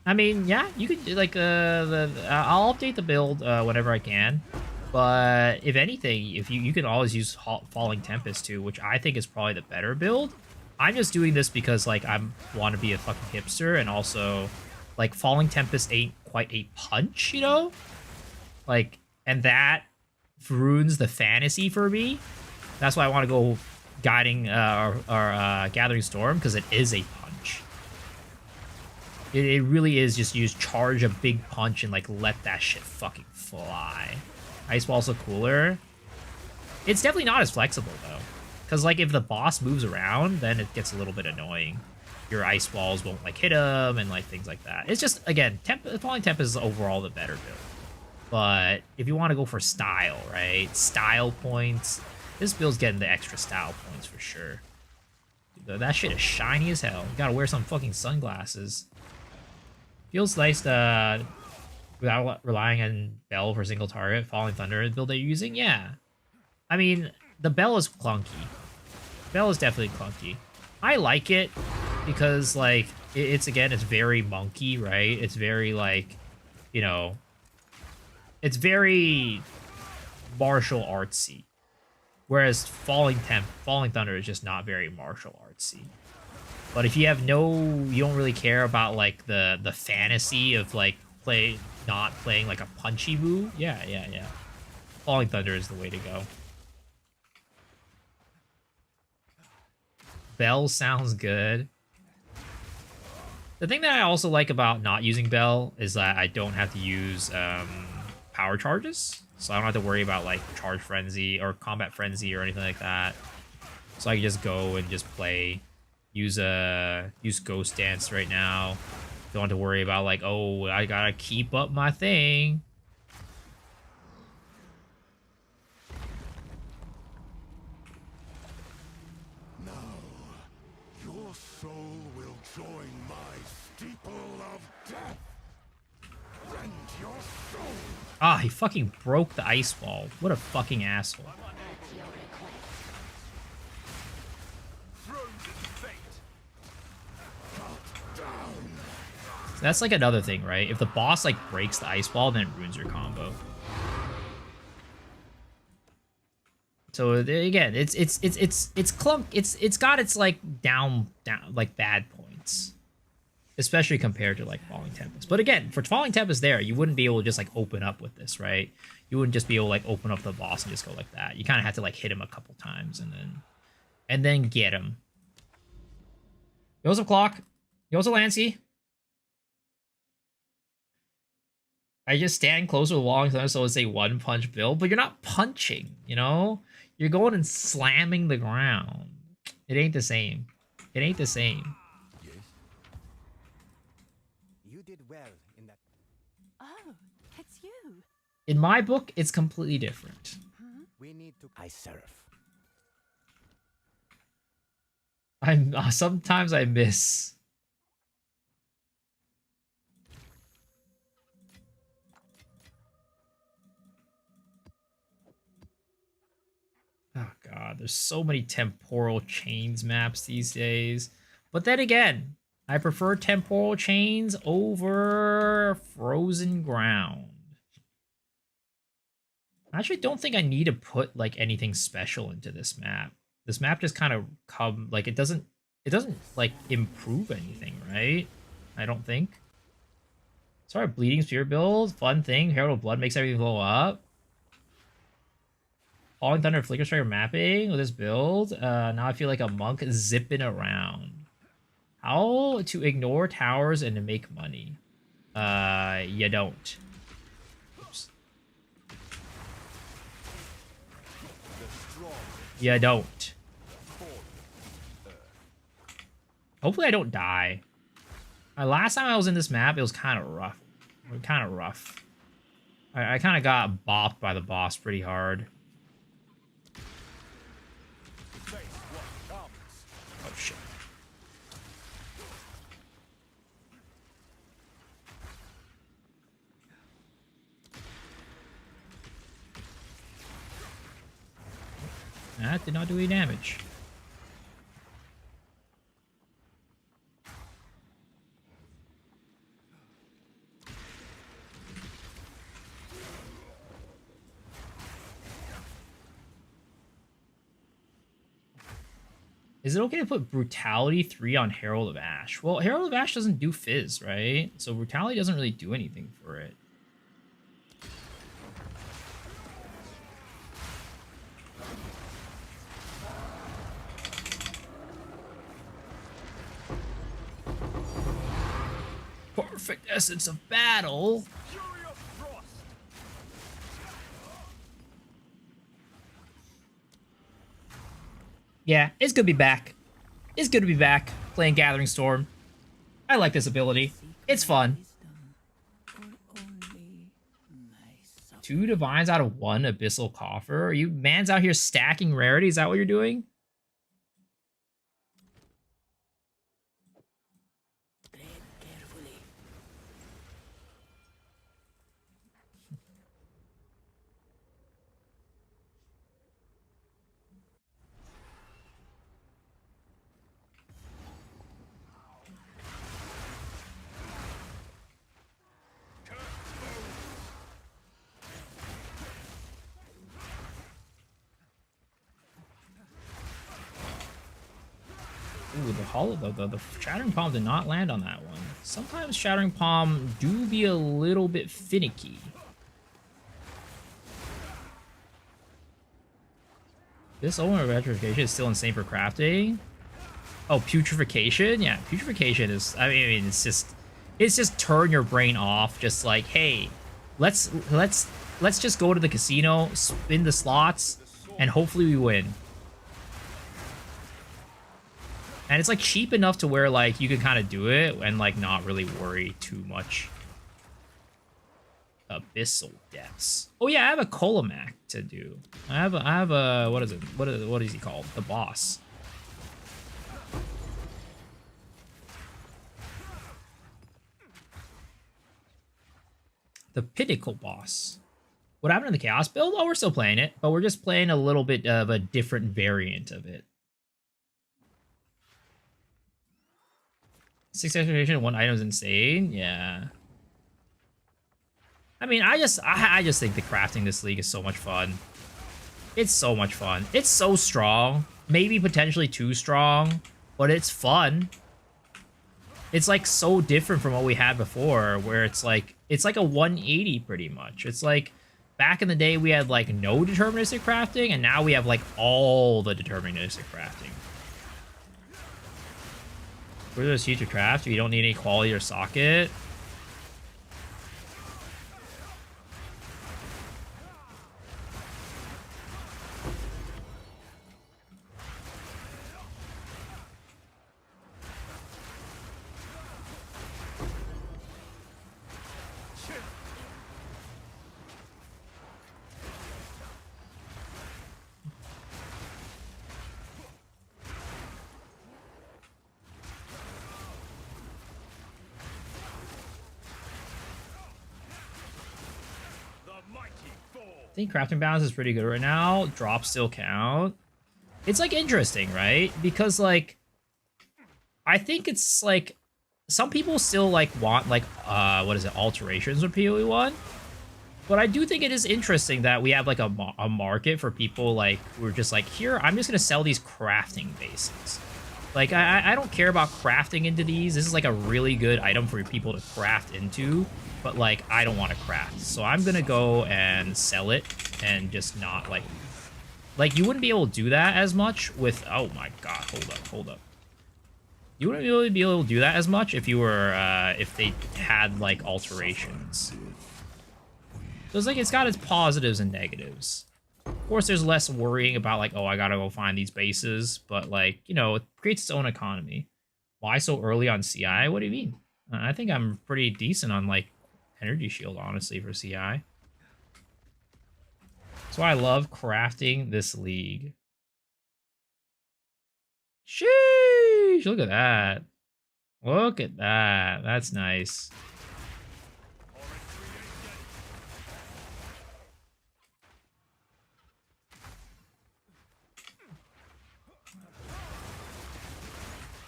I mean, yeah, you could, like, I'll update the build whenever I can. But if anything, if you can always use Falling Tempest too, which I think is probably the better build. I'm just doing this because like I want to be a fucking hipster, and also like Falling Tempest ain't quite a punch, you know? Like, and that ruins the fantasy for me. That's why I want to go guiding or Gathering Storm, because it is a punch. It really is just use charge a big punch and like let that shit fucking fly. Ice Wall's a cooler. It's definitely not as flexible though, because like if the boss moves around, then it gets a little bit annoying. Your ice walls won't like hit him and like things like that. It's just, again, Falling Tempest is overall the better build. But if you want to go for style, right? Style points. This build's getting the extra style points for sure. That shit is shiny as hell. You gotta wear some fucking sunglasses. Feels nice without relying on Bell for single target. Falling Thunder build that you're using? Yeah. I mean, the Bell is clunky. Bell is definitely clunky. I like it because, like, it's very monkey, right? It's very, like, you know, it's very martial artsy. Whereas Falling Thunder is just not very martial artsy. But if you have you don't really care about like the fantasy of like not playing like a punchy move, yeah. Falling Thunder is the way to go. Bell sounds good. The thing that I also like about not using Bell is that I don't have to use power charges. So I don't have to worry about like Charge Frenzy or Combat Frenzy or anything like that. So I can just go and just play. Use Ghost Dance right now. Don't have to worry about like, oh, I gotta keep up my thing. Now, your soul will join my steeple of death. Rend your soul. Ah, he fucking broke the ice wall. What a fucking asshole. That's like another thing, right? If the boss like breaks the ice wall, then it ruins your combo. So again, it's clunk. It's got its like down like bad points, especially compared to like Falling Tempest. But again, for Falling Tempest, you wouldn't be able to just like open up with this, right? You wouldn't just be able to like open up the boss and just go like that. You kind of have to like hit him a couple times and then get him. Joseph Clock, Joseph Lansky. I just stand close to the wall, so it's a one-punch build, but you're not punching, you know? You're going and slamming the ground. It ain't the same. It ain't the same. Yes. You did well in that. Oh, it's you. In my book, it's completely different. We need to. I serve. Sometimes I miss. Oh god, there's so many temporal chains maps these days. But then again, I prefer temporal chains over frozen ground. I actually don't think I need to put like anything special into this map. This map just kind of it doesn't like improve anything, right? I don't think. Sorry, Bleeding Spear build, fun thing. Herald of Blood makes everything blow up. Falling Thunder Flicker Striker mapping with this build. Now I feel like a monk zipping around. How to ignore towers and to make money. You don't. Oops. You don't. Hopefully I don't die. Last time I was in this map, it was kind of rough. I kind of got bopped by the boss pretty hard. Oh shit. That did not do any damage. Is it okay to put Brutality 3 on Herald of Ash? Well, Herald of Ash doesn't do Fizz, right? So Brutality doesn't really do anything for it. Perfect essence of battle. Yeah, it's good to be back. It's good to be back playing Gathering Storm. I like this ability. It's fun. 2 divines out of 1 abyssal coffer. Are you man's out here stacking rarity? Is that what you're doing? Ooh, the Shattering Palm did not land on that one. Sometimes Shattering Palm do be a little bit finicky. This Omen of Petrification is still insane for crafting. Oh, Putrefaction? Yeah, Putrefaction is, I mean, it's just turn your brain off. Just like, hey, let's just go to the casino, spin the slots, and hopefully we win. And it's like cheap enough to where like you can kind of do it and like not really worry too much. Abyssal Depths. Oh yeah, I have a Colomac to do. I have a what is it? What is he called? The boss. The Pinnacle boss. What happened to the Chaos build? Oh, we're still playing it, but we're just playing a little bit of a different variant of it. 6 expectation, 1 item is insane. Yeah. I mean, I just think the crafting this league is so much fun. It's so much fun. It's so strong. Maybe potentially too strong, but it's fun. It's like so different from what we had before, where it's like a 180 pretty much. It's like back in the day we had like no deterministic crafting, and now we have like all the deterministic crafting. Where there's future craft, you don't need any quality or socket. I think crafting balance is pretty good right now. Drops still count. It's like interesting, right? Because like I think it's like some people still like want like what is it, alterations with PoE1. But I do think it is interesting that we have like a market for people like who are just like, here, I'm just gonna sell these crafting bases. Like I don't care about crafting into these. This is like a really good item for people to craft into. But like I don't want to craft, so I'm gonna go and sell it and just not like you wouldn't be able to do that as much with, oh my god, hold up. You wouldn't really be able to do that as much if you were if they had like alterations. So it's like it's got its positives and negatives. Of course, there's less worrying about like, oh, I gotta go find these bases, but like, you know, it creates its own economy. Why so early on CI? What do you mean? I think I'm pretty decent on like Energy Shield, honestly, for CI. That's why I love crafting this league. Sheesh! Look at that. Look at that. That's nice.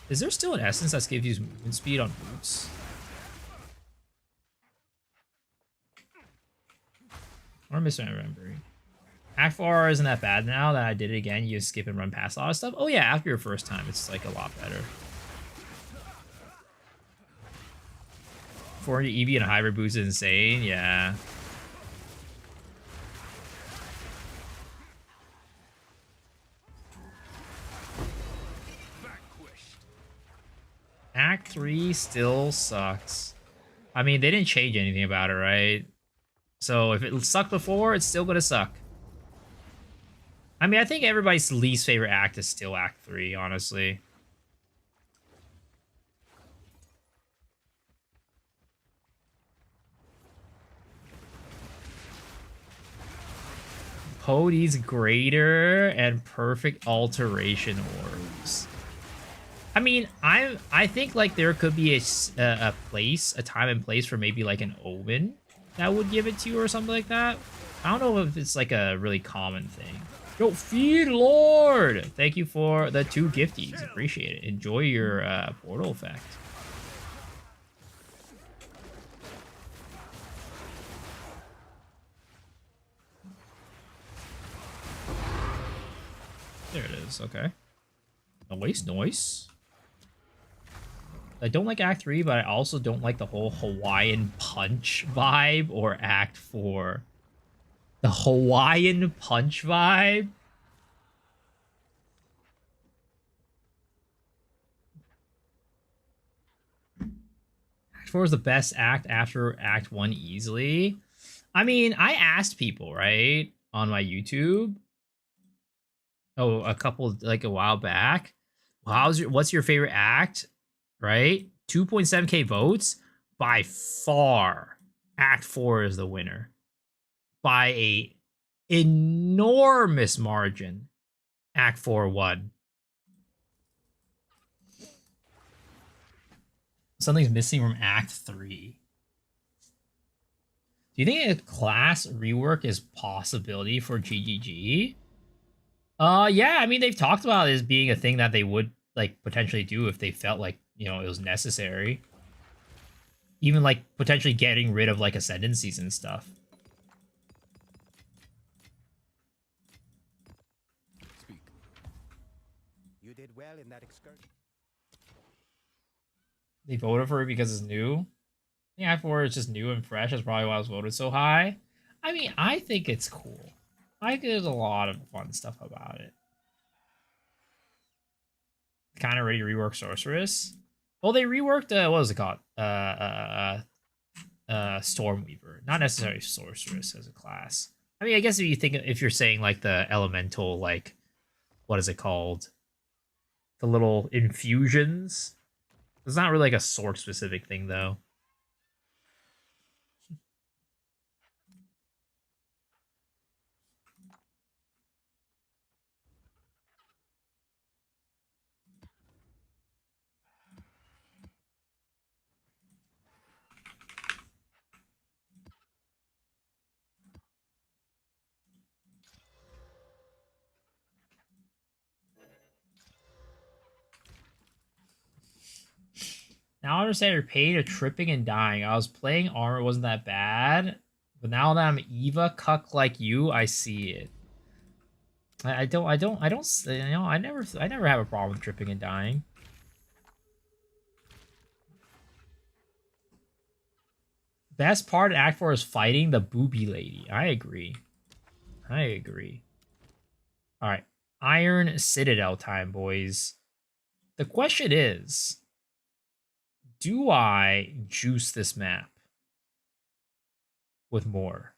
Is there still an essence that gives you movement speed on boots? Or am I misremembering? Act 4 isn't that bad now that I did it again. You just skip and run past a lot of stuff. Oh yeah, after your first time, it's like a lot better. 400 EV and a hybrid boost is insane. Yeah. Act 3 still sucks. I mean, they didn't change anything about it, right? So if it sucked before, it's still gonna suck. I mean, I think everybody's least favorite act is still Act 3, honestly. Pody's greater and perfect alteration orbs. I mean, I think like there could be a place, a time and place for maybe like an omen that would give it to you or something like that. I don't know if it's like a really common thing. Yo, Feed Lord! Thank you for the 2 gifties. Appreciate it. Enjoy your portal effect. There it is. Okay. Noise. I don't like Act 3, but I also don't like the whole Hawaiian Punch vibe or Act 4. The Hawaiian Punch vibe? Act 4 is the best act after Act 1 easily. I mean, I asked people, right, on my YouTube. Oh, a while back. What's your favorite act? Right? 2.7k votes. By far, Act 4 is the winner. By a enormous margin, Act 4 won. Something's missing from Act 3. Do you think a class rework is possibility for GGG? Yeah, I mean, they've talked about it as being a thing that they would like potentially do if they felt like, you know, it was necessary. Even like potentially getting rid of like ascendancies and stuff. Speak. You did well in that excursion. They voted for it because it's new. The Act 4 is just new and fresh. That's probably why it was voted so high. I mean, I think it's cool. I think there's a lot of fun stuff about it. Kind of ready to rework Sorceress. Well, they reworked what was it called? Stormweaver. Not necessarily Sorceress as a class. I mean, I guess if you're saying like the elemental, like what is it called? The little infusions. It's not really like a sword specific thing though. Now I understand your pain of tripping and dying. I was playing armor, it wasn't that bad. But now that I'm Eva cuck like you, I see it. I don't, you know, I never have a problem with tripping and dying. Best part of Act 4 is fighting the booby lady. I agree. Alright. Iron Citadel time, boys. The question is, do I juice this map with more?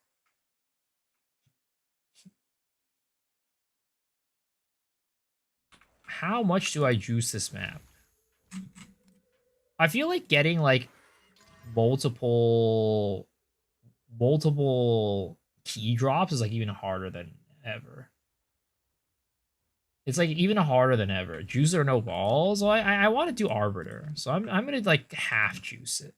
How much do I juice this map? I feel like getting like multiple key drops is like even harder than ever. It's like even harder than ever. Juice or no balls. So I want to do Arbiter, so I'm gonna like half juice it.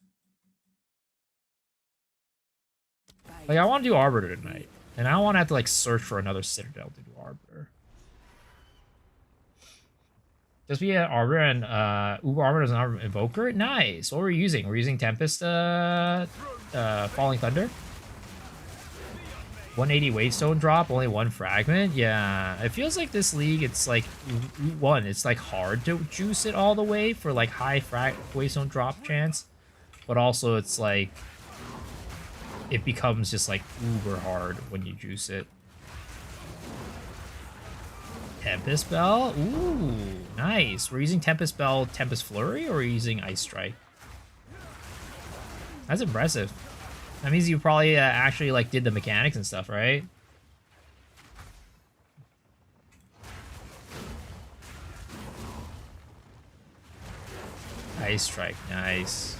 Like I want to do Arbiter tonight, and I don't want to have to like search for another Citadel to do Arbiter. Just be an Arbiter and Uber Arbiter is an Invoker. Nice. What were we using? We're using Tempest, Falling Thunder. 180 Waystone drop, only 1 fragment. Yeah, it feels like this league, it's like, it's like hard to juice it all the way for like high Waystone drop chance, but also it's like it becomes just like uber hard when you juice it. Tempest Bell, ooh, nice. We're using Tempest Bell, Tempest Flurry, or we're using Ice Strike. That's impressive. That means you probably actually like did the mechanics and stuff, right? Ice Strike, nice.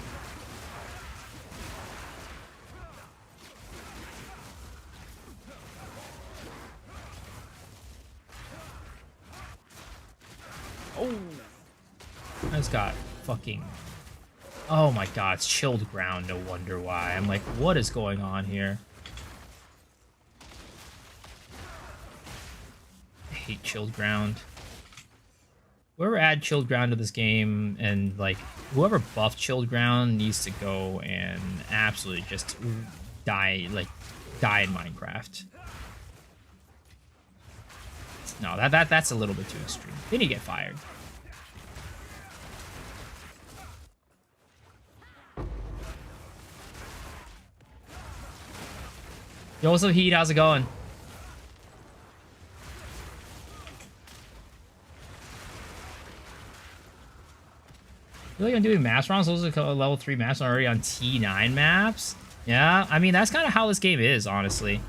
Oh, I just got fucking. Oh my god, it's chilled ground, no wonder why. I'm like, what is going on here? I hate chilled ground. Whoever add chilled ground to this game, and like, whoever buffed chilled ground needs to go and absolutely just die, like, die in Minecraft. No, that's a little bit too extreme. Then you get fired. Yo, what's up, Heat? How's it going? I feel like I'm doing maps wrong. So those are level 3 maps already on T9 maps. Yeah, I mean, that's kind of how this game is, honestly.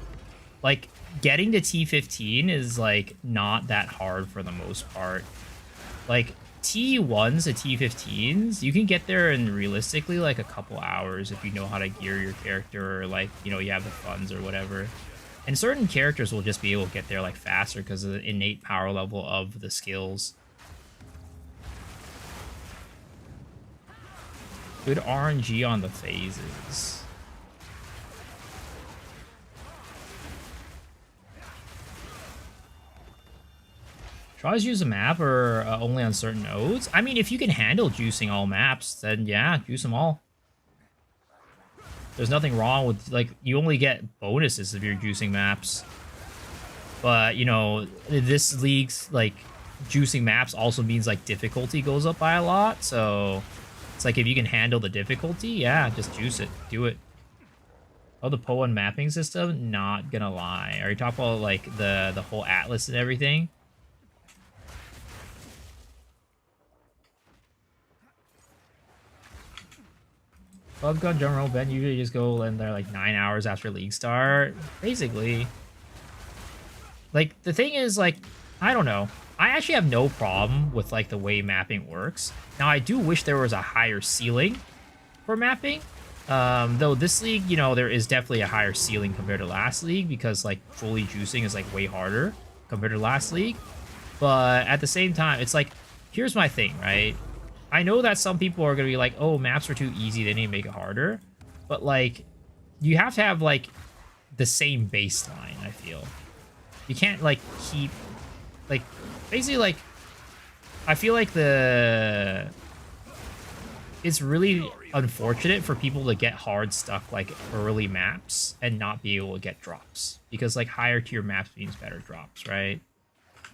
Like, getting to T15 is, like, not that hard for the most part. Like, T1s to T15s, you can get there in realistically, like, a couple hours if you know how to gear your character, or, like, you know, you have the funds or whatever. And certain characters will just be able to get there, like, faster because of the innate power level of the skills. Good RNG on the phases. Should I always use a map, or only on certain nodes? I mean, if you can handle juicing all maps, then yeah, juice them all. There's nothing wrong with, like, you only get bonuses if you're juicing maps. But, you know, this league's, like, juicing maps also means, like, difficulty goes up by a lot. So, it's like, if you can handle the difficulty, yeah, just juice it. Do it. Oh, the PO1 mapping system? Not gonna lie. Are you talking about, like, the whole atlas and everything? Club Gun General Ben usually just go in there like 9 hours after league start. Basically. Like, the thing is, like, I don't know. I actually have no problem with, like, the way mapping works. Now, I do wish there was a higher ceiling for mapping. Though this league, you know, there is definitely a higher ceiling compared to last league because, like, fully juicing is, like, way harder compared to last league. But at the same time, it's like, here's my thing, right? I know that some people are going to be like, oh, maps are too easy, they need to make it harder. But, like, you have to have, like, the same baseline, I feel. You can't, like, keep, like, basically, like, I feel like it's really unfortunate for people to get hard stuck, like, early maps and not be able to get drops. Because, like, higher tier maps means better drops, right?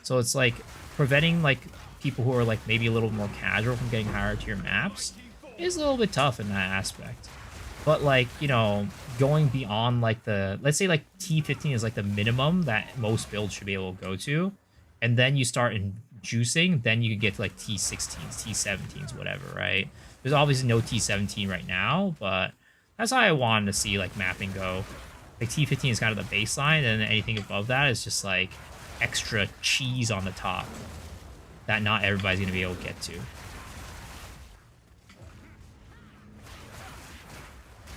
So it's, like, preventing, like, people who are, like, maybe a little more casual from getting higher tier maps is a little bit tough in that aspect. But, like, you know, going beyond, like, let's say, like, T15 is, like, the minimum that most builds should be able to go to. And then you start in juicing, then you can get to, like, T16s, T17s, whatever, right? There's obviously no T17 right now, but that's how I wanted to see, like, mapping go. Like, T15 is kind of the baseline, and anything above that is just, like, extra cheese on the top that not everybody's going to be able to get to.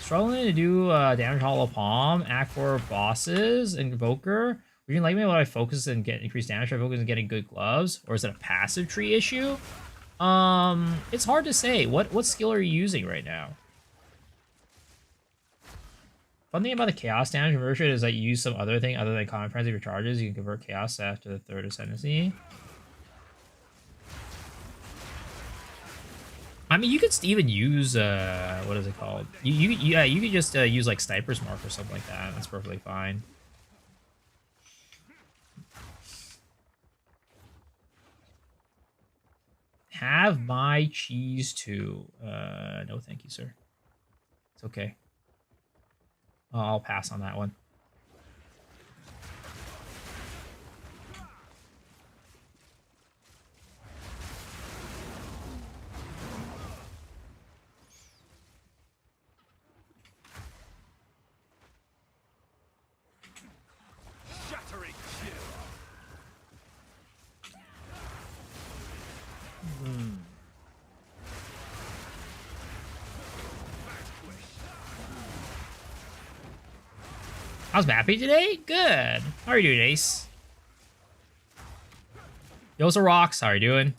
Struggling to do damage Hollow Palm, Act 4 bosses, and Invoker. Would you like me when I focus and get increased damage? Or focus on getting good gloves, or is it a passive tree issue? It's hard to say. What skill are you using right now? Fun thing about the chaos damage conversion is that you use some other thing other than common frenzy for charges. You can convert chaos after the 3rd ascendancy. I mean, you could even use what is it called? You could just use like Sniper's Mark or something like that. That's perfectly fine. Have my cheese too. No, thank you, sir. It's okay. I'll pass on that one. Shattering kill. How's Mappy today? Good. How are you doing, Ace? Yosa Rocks, how are you doing?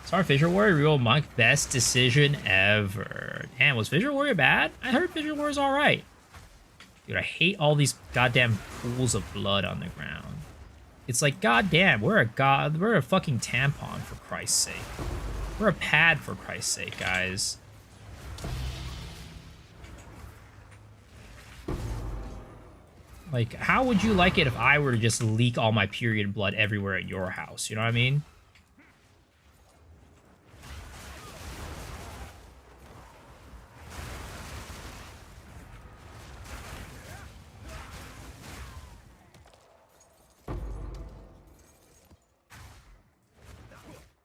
Sorry, Fissure Warrior, Real Monk, best decision ever. Damn, was Fissure Warrior bad? I heard Fissure Warrior's alright. Dude, I hate all these goddamn pools of blood on the ground. It's like, goddamn, we're a fucking tampon, for Christ's sake. We're a pad, for Christ's sake, guys. Like, how would you like it if I were to just leak all my period blood everywhere at your house? You know what I mean?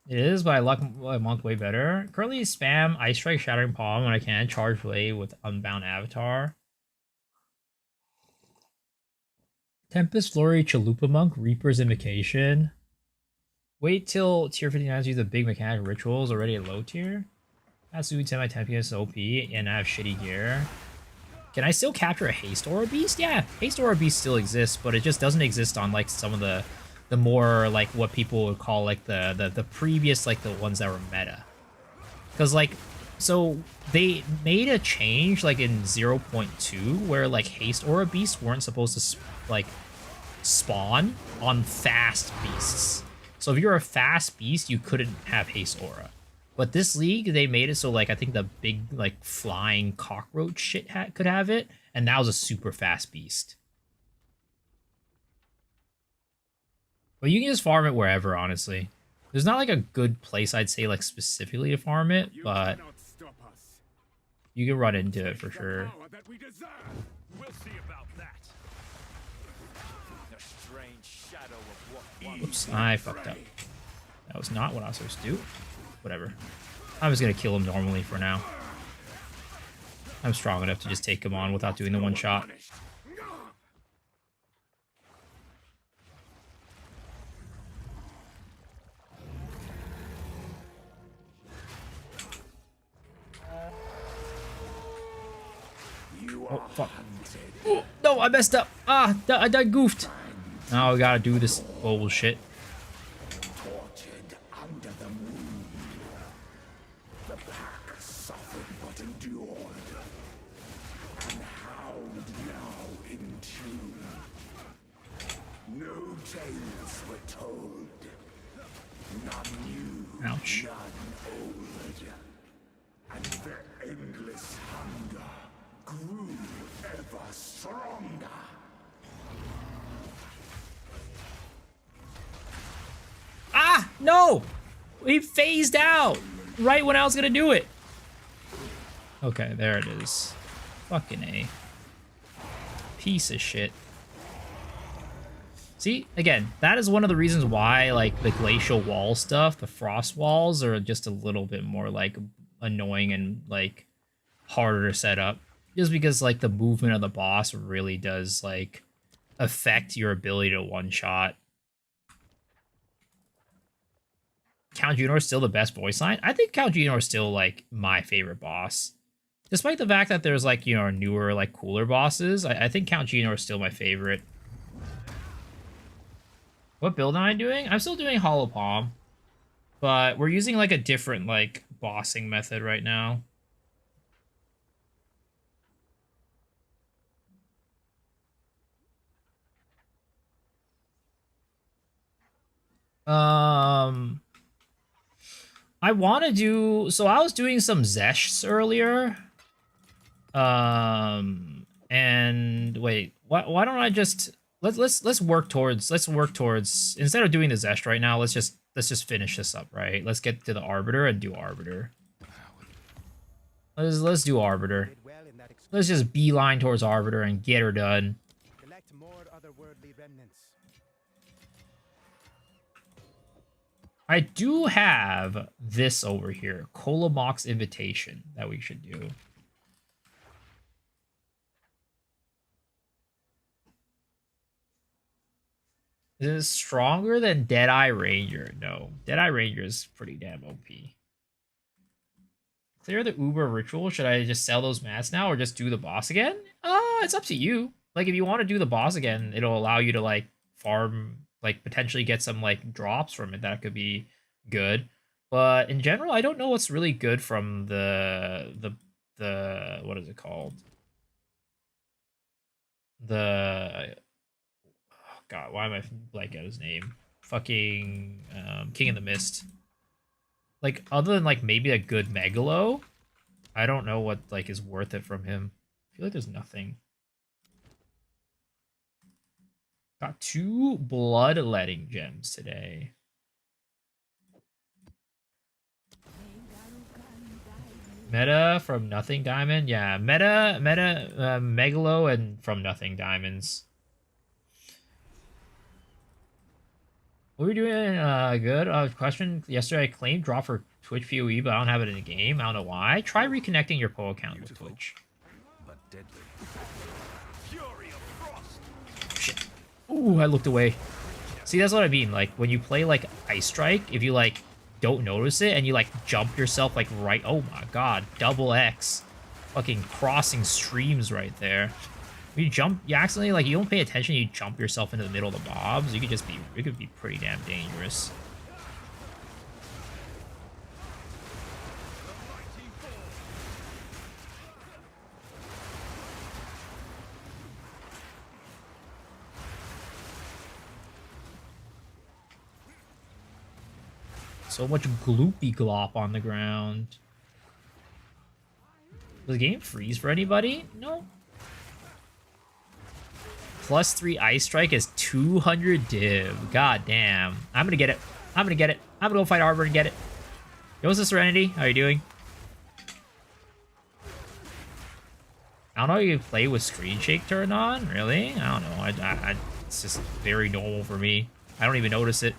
It is, but I luck my monk way better. Currently spam Ice Strike, Shattering Palm when I can. Charge Blade with Unbound Avatar. Tempest Flurry, Chalupa Monk, Reaper's Invocation. Wait till tier 59 to use the big mechanic rituals already at low tier. Absolutely 10 by 10 PS OP and I have shitty gear. Can I still capture a Haste Aura Beast? Yeah, Haste Aura Beast still exists, but it just doesn't exist on like some of the more like what people would call like the previous like the ones that were meta. Because like, so they made a change like in 0.2 where like Haste Aura Beasts weren't supposed to like spawn on fast beasts. So if you're a fast beast, you couldn't have Haste Aura. But this league, they made it so like I think the big like flying cockroach shit could have it, and that was a super fast beast. But you can just farm it wherever, honestly. There's not like a good place I'd say like specifically to farm it, but you can run into it for sure. We'll see about that. The strange shadow of what Oops, I fucked up. That was not what I was supposed to do. Whatever. I'm just gonna kill him normally for now. I'm strong enough to just take him on without doing the one shot. Oh, fuck. Oh, no, I messed up. Ah, I done goofed. Now we gotta do this bullshit. tortured under the moon. The pack suffered but endured. And howled now in tune. No tales were told. None new, Ouch. none old. And their endless hunger grew ever stronger. Ah, no! He phased out right when I was gonna do it. Okay, there it is. Fucking A. Piece of shit. See, again, that is one of the reasons why, like, the glacial wall stuff, the frost walls, are just a little bit more, like, annoying and, like, harder to set up. Just because, like, the movement of the boss really does, like, affect your ability to one-shot. Count Junor is still the best voice line? I think Count Junor is still, like, my favorite boss. Despite the fact that there's, like, you know, newer, like, cooler bosses, I think Count Junor is still my favorite. What build am I doing? I'm still doing Hollow Palm. But we're using, like, a different, like, bossing method right now. I want to do... So I was doing some Zeshts earlier. And... Wait. Why don't I just... Let's work towards... Instead of doing the Zesht right now, let's just let's just finish this up, right? Let's get to the Arbiter and do Arbiter. Let's do Arbiter. Did well in that excursion. Let's just beeline towards Arbiter and get her done. Collect more otherworldly remnants. I do have this over here, Kolomox Invitation, that we should do. Is it stronger than Deadeye Ranger? No. Deadeye Ranger is pretty damn OP. Clear the Uber ritual. Should I just sell those mats now or just do the boss again? It's up to you. Like, if you want to do the boss again, it'll allow you to, like, farm, like, potentially get some, like, drops from it. That could be good. But in general, I don't know what's really good from the what is it called? The... Oh, God, why am I blanking out his name? Fucking King of the Mist. Like, other than, like, maybe a good Megalo, I don't know what, like, is worth it from him. I feel like there's nothing. Got 2 bloodletting gems today. Meta from Nothing Diamond? Yeah, meta, Megalo, and from Nothing Diamonds. What were we doing? Good. Question. Yesterday I claimed drop for Twitch PoE, but I don't have it in the game. I don't know why. Try reconnecting your Poe account with Twitch. But deadly. Fury of frost. Shit. Ooh, I looked away. See, that's what I mean. Like, when you play, like, Ice Strike, if you, like, don't notice it and you, like, jump yourself, like, right... Oh, my God. Double X. Fucking crossing streams right there. You jump, you accidentally, like, you don't pay attention, you jump yourself into the middle of the mobs, you could just be, it could be pretty damn dangerous. So much gloopy glop on the ground. Does the game freeze for anybody? No. +3 Ice Strike is 200 div. God damn. I'm gonna get it. I'm gonna get it. I'm gonna go fight Arbiter and get it. Yo, what's the Serenity? How are you doing? I don't know if you play with screen shake turned on. Really? I don't know. It's just very normal for me. I don't even notice it.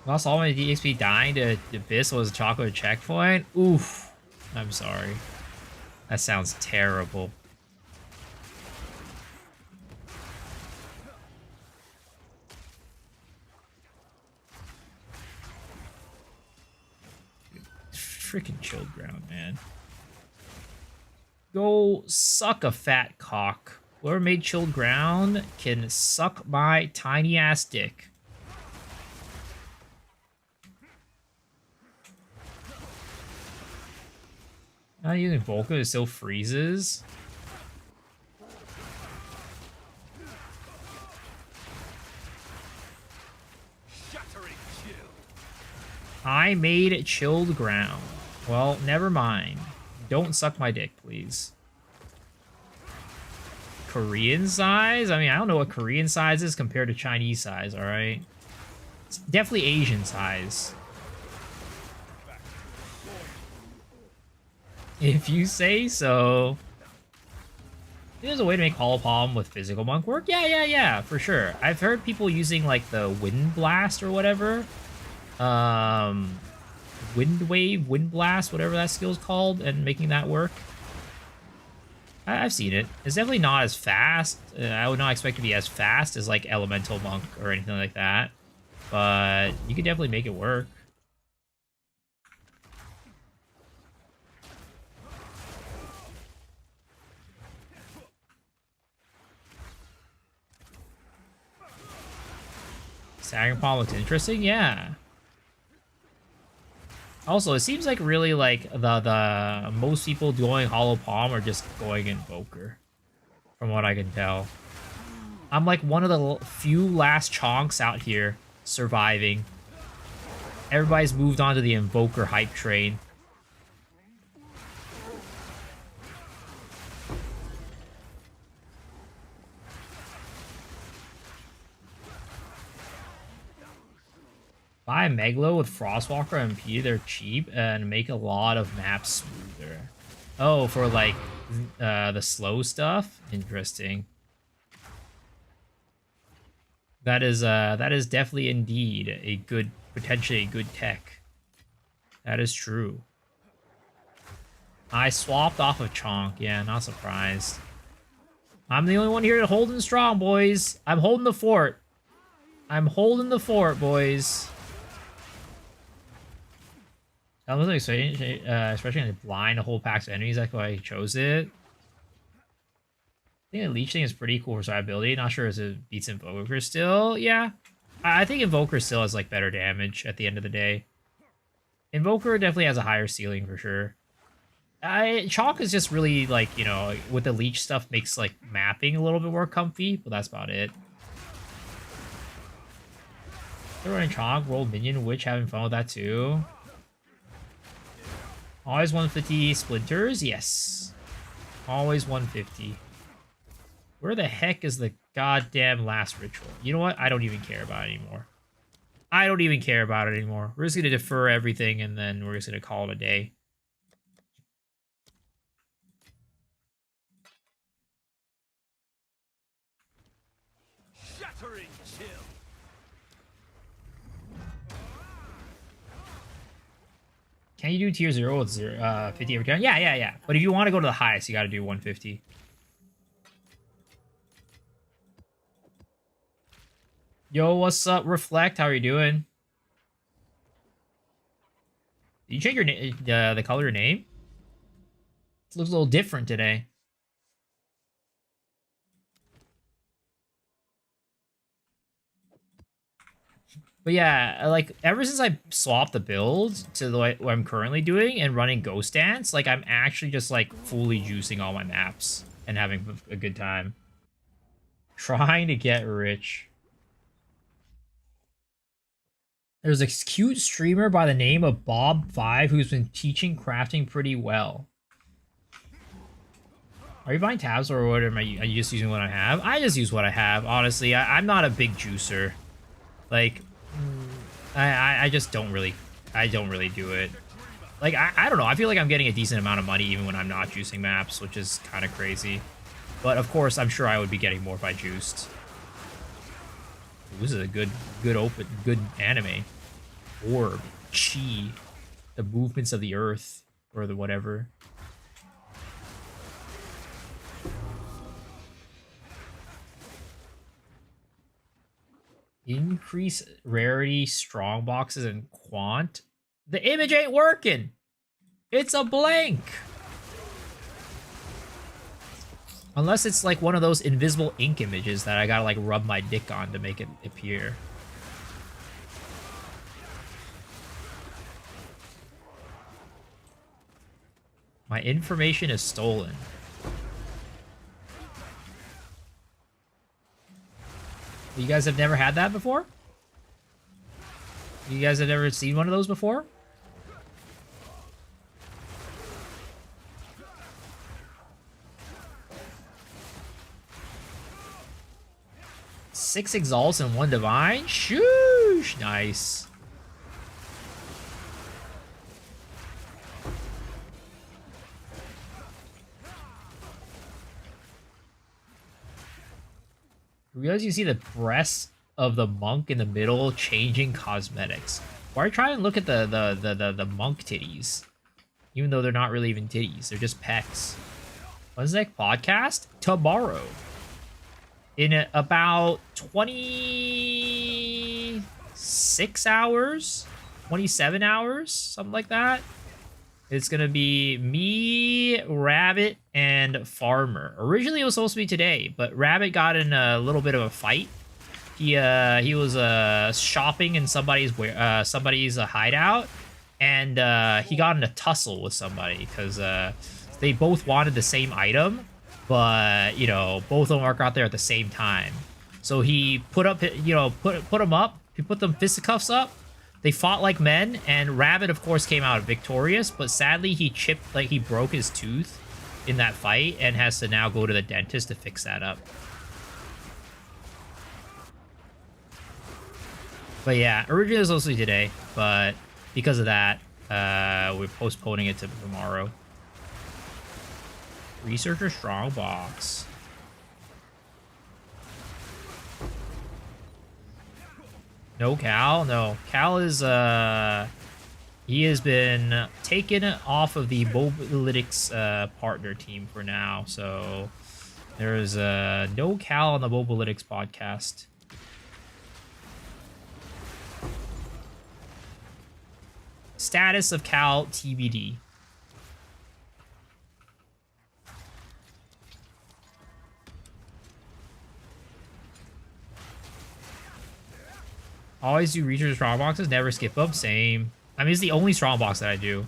Lost all my DXP dying to Abyss was a chocolate checkpoint? Oof. I'm sorry. That sounds terrible. Freaking chilled ground, man. Go suck a fat cock. Whoever made chilled ground can suck my tiny ass dick. Not using Volca, it still freezes. I made chilled ground. Well, never mind. Don't suck my dick, please. Korean size? I mean, I don't know what Korean size is compared to Chinese size, alright? It's definitely Asian size. If you say so. There's a way to make Hollow Palm with Physical Monk work? Yeah, for sure. I've heard people using, like, the Wind Blast or whatever. Wind Wave, Wind Blast, whatever that skill's called, and making that work. I've seen it. It's definitely not as fast. I would not expect it to be as fast as, like, Elemental Monk or anything like that. But you could definitely make it work. Sagging Palm looks interesting, yeah. Also, it seems like really like the most people going Hollow Palm are just going Invoker, from what I can tell. I'm like one of the few last chonks out here surviving. Everybody's moved on to the Invoker hype train. Buy a Megalo with Frostwalker and MP, they're cheap and make a lot of maps smoother. Oh, for like the slow stuff? Interesting. That is definitely indeed a good, potentially a good tech. That is true. I swapped off of Chonk, yeah, not surprised. I'm the only one here holding strong, boys. I'm holding the fort. I'm holding the fort, boys. That was like especially in the blind, a whole pack of enemies. That's why I chose it. I think the leech thing is pretty cool for survivability. Not sure if it beats Invoker still. Yeah, I think Invoker still has like better damage at the end of the day. Invoker definitely has a higher ceiling for sure. Chalk is just really like, you know, with the leech stuff makes like mapping a little bit more comfy, but that's about it. They're running Chalk, roll minion, Witch, having fun with that too. Always 150 splinters, yes. Always 150. Where the heck is the goddamn last ritual? You know what? I don't even care about it anymore. I don't even care about it anymore. We're just gonna defer everything and then we're just gonna call it a day. Shattering chill. Can you do tier 0 with 50 every time? Yeah. But if you want to go to the highest, you got to do 150. Yo, what's up, Reflect? How are you doing? Did you change your the color of your name? It looks a little different today. But yeah, like ever since I swapped the build to the what I'm currently doing and running Ghost Dance, like I'm actually just like fully juicing all my maps and having a good time. Trying to get rich. There's a cute streamer by the name of Bob5 who's been teaching crafting pretty well. Are you buying tabs or what? Are you just using what I have? I just use what I have, honestly. I'm not a big juicer. Like, I just don't really do it. Like, I don't know. I feel like I'm getting a decent amount of money even when I'm not juicing maps, which is kind of crazy. But of course, I'm sure I would be getting more if I juiced. Ooh, this is a good anime. Orb, chi, the movements of the earth, or the whatever. Increase rarity, strong boxes, and quant. The image ain't working. It's a blank. Unless it's like one of those invisible ink images that I gotta like rub my dick on to make it appear. My information is stolen. You guys have never had that before? You guys have never seen one of those before? Six exalts and one divine? Shoosh! Nice. Realize you see the breasts of the monk in the middle changing cosmetics. Why try and look at the monk titties? Even though they're not really even titties, they're just pecs. When's the next podcast? Tomorrow. In about 26 hours? 27 hours? Something like that. It's gonna be me, Rabbit, and Farmer. Originally, it was supposed to be today, but Rabbit got in a little bit of a fight. He was shopping in somebody's hideout, and he got in a tussle with somebody because they both wanted the same item, but you know both of them got there at the same time. So he put them up. He put them fisticuffs up. They fought like men, and Rabbit, of course, came out victorious, but sadly, he broke his tooth in that fight and has to now go to the dentist to fix that up. But yeah, originally it was supposed to be today, but because of that, we're postponing it to tomorrow. Researcher Strongbox. No Cal? No. Cal is, he has been taken off of the Bobalytics partner team for now, so there is no Cal on the Bobalytics podcast. Status of Cal TBD. Always do research strong boxes, never skip up. Same. I mean, it's the only strong box that I do.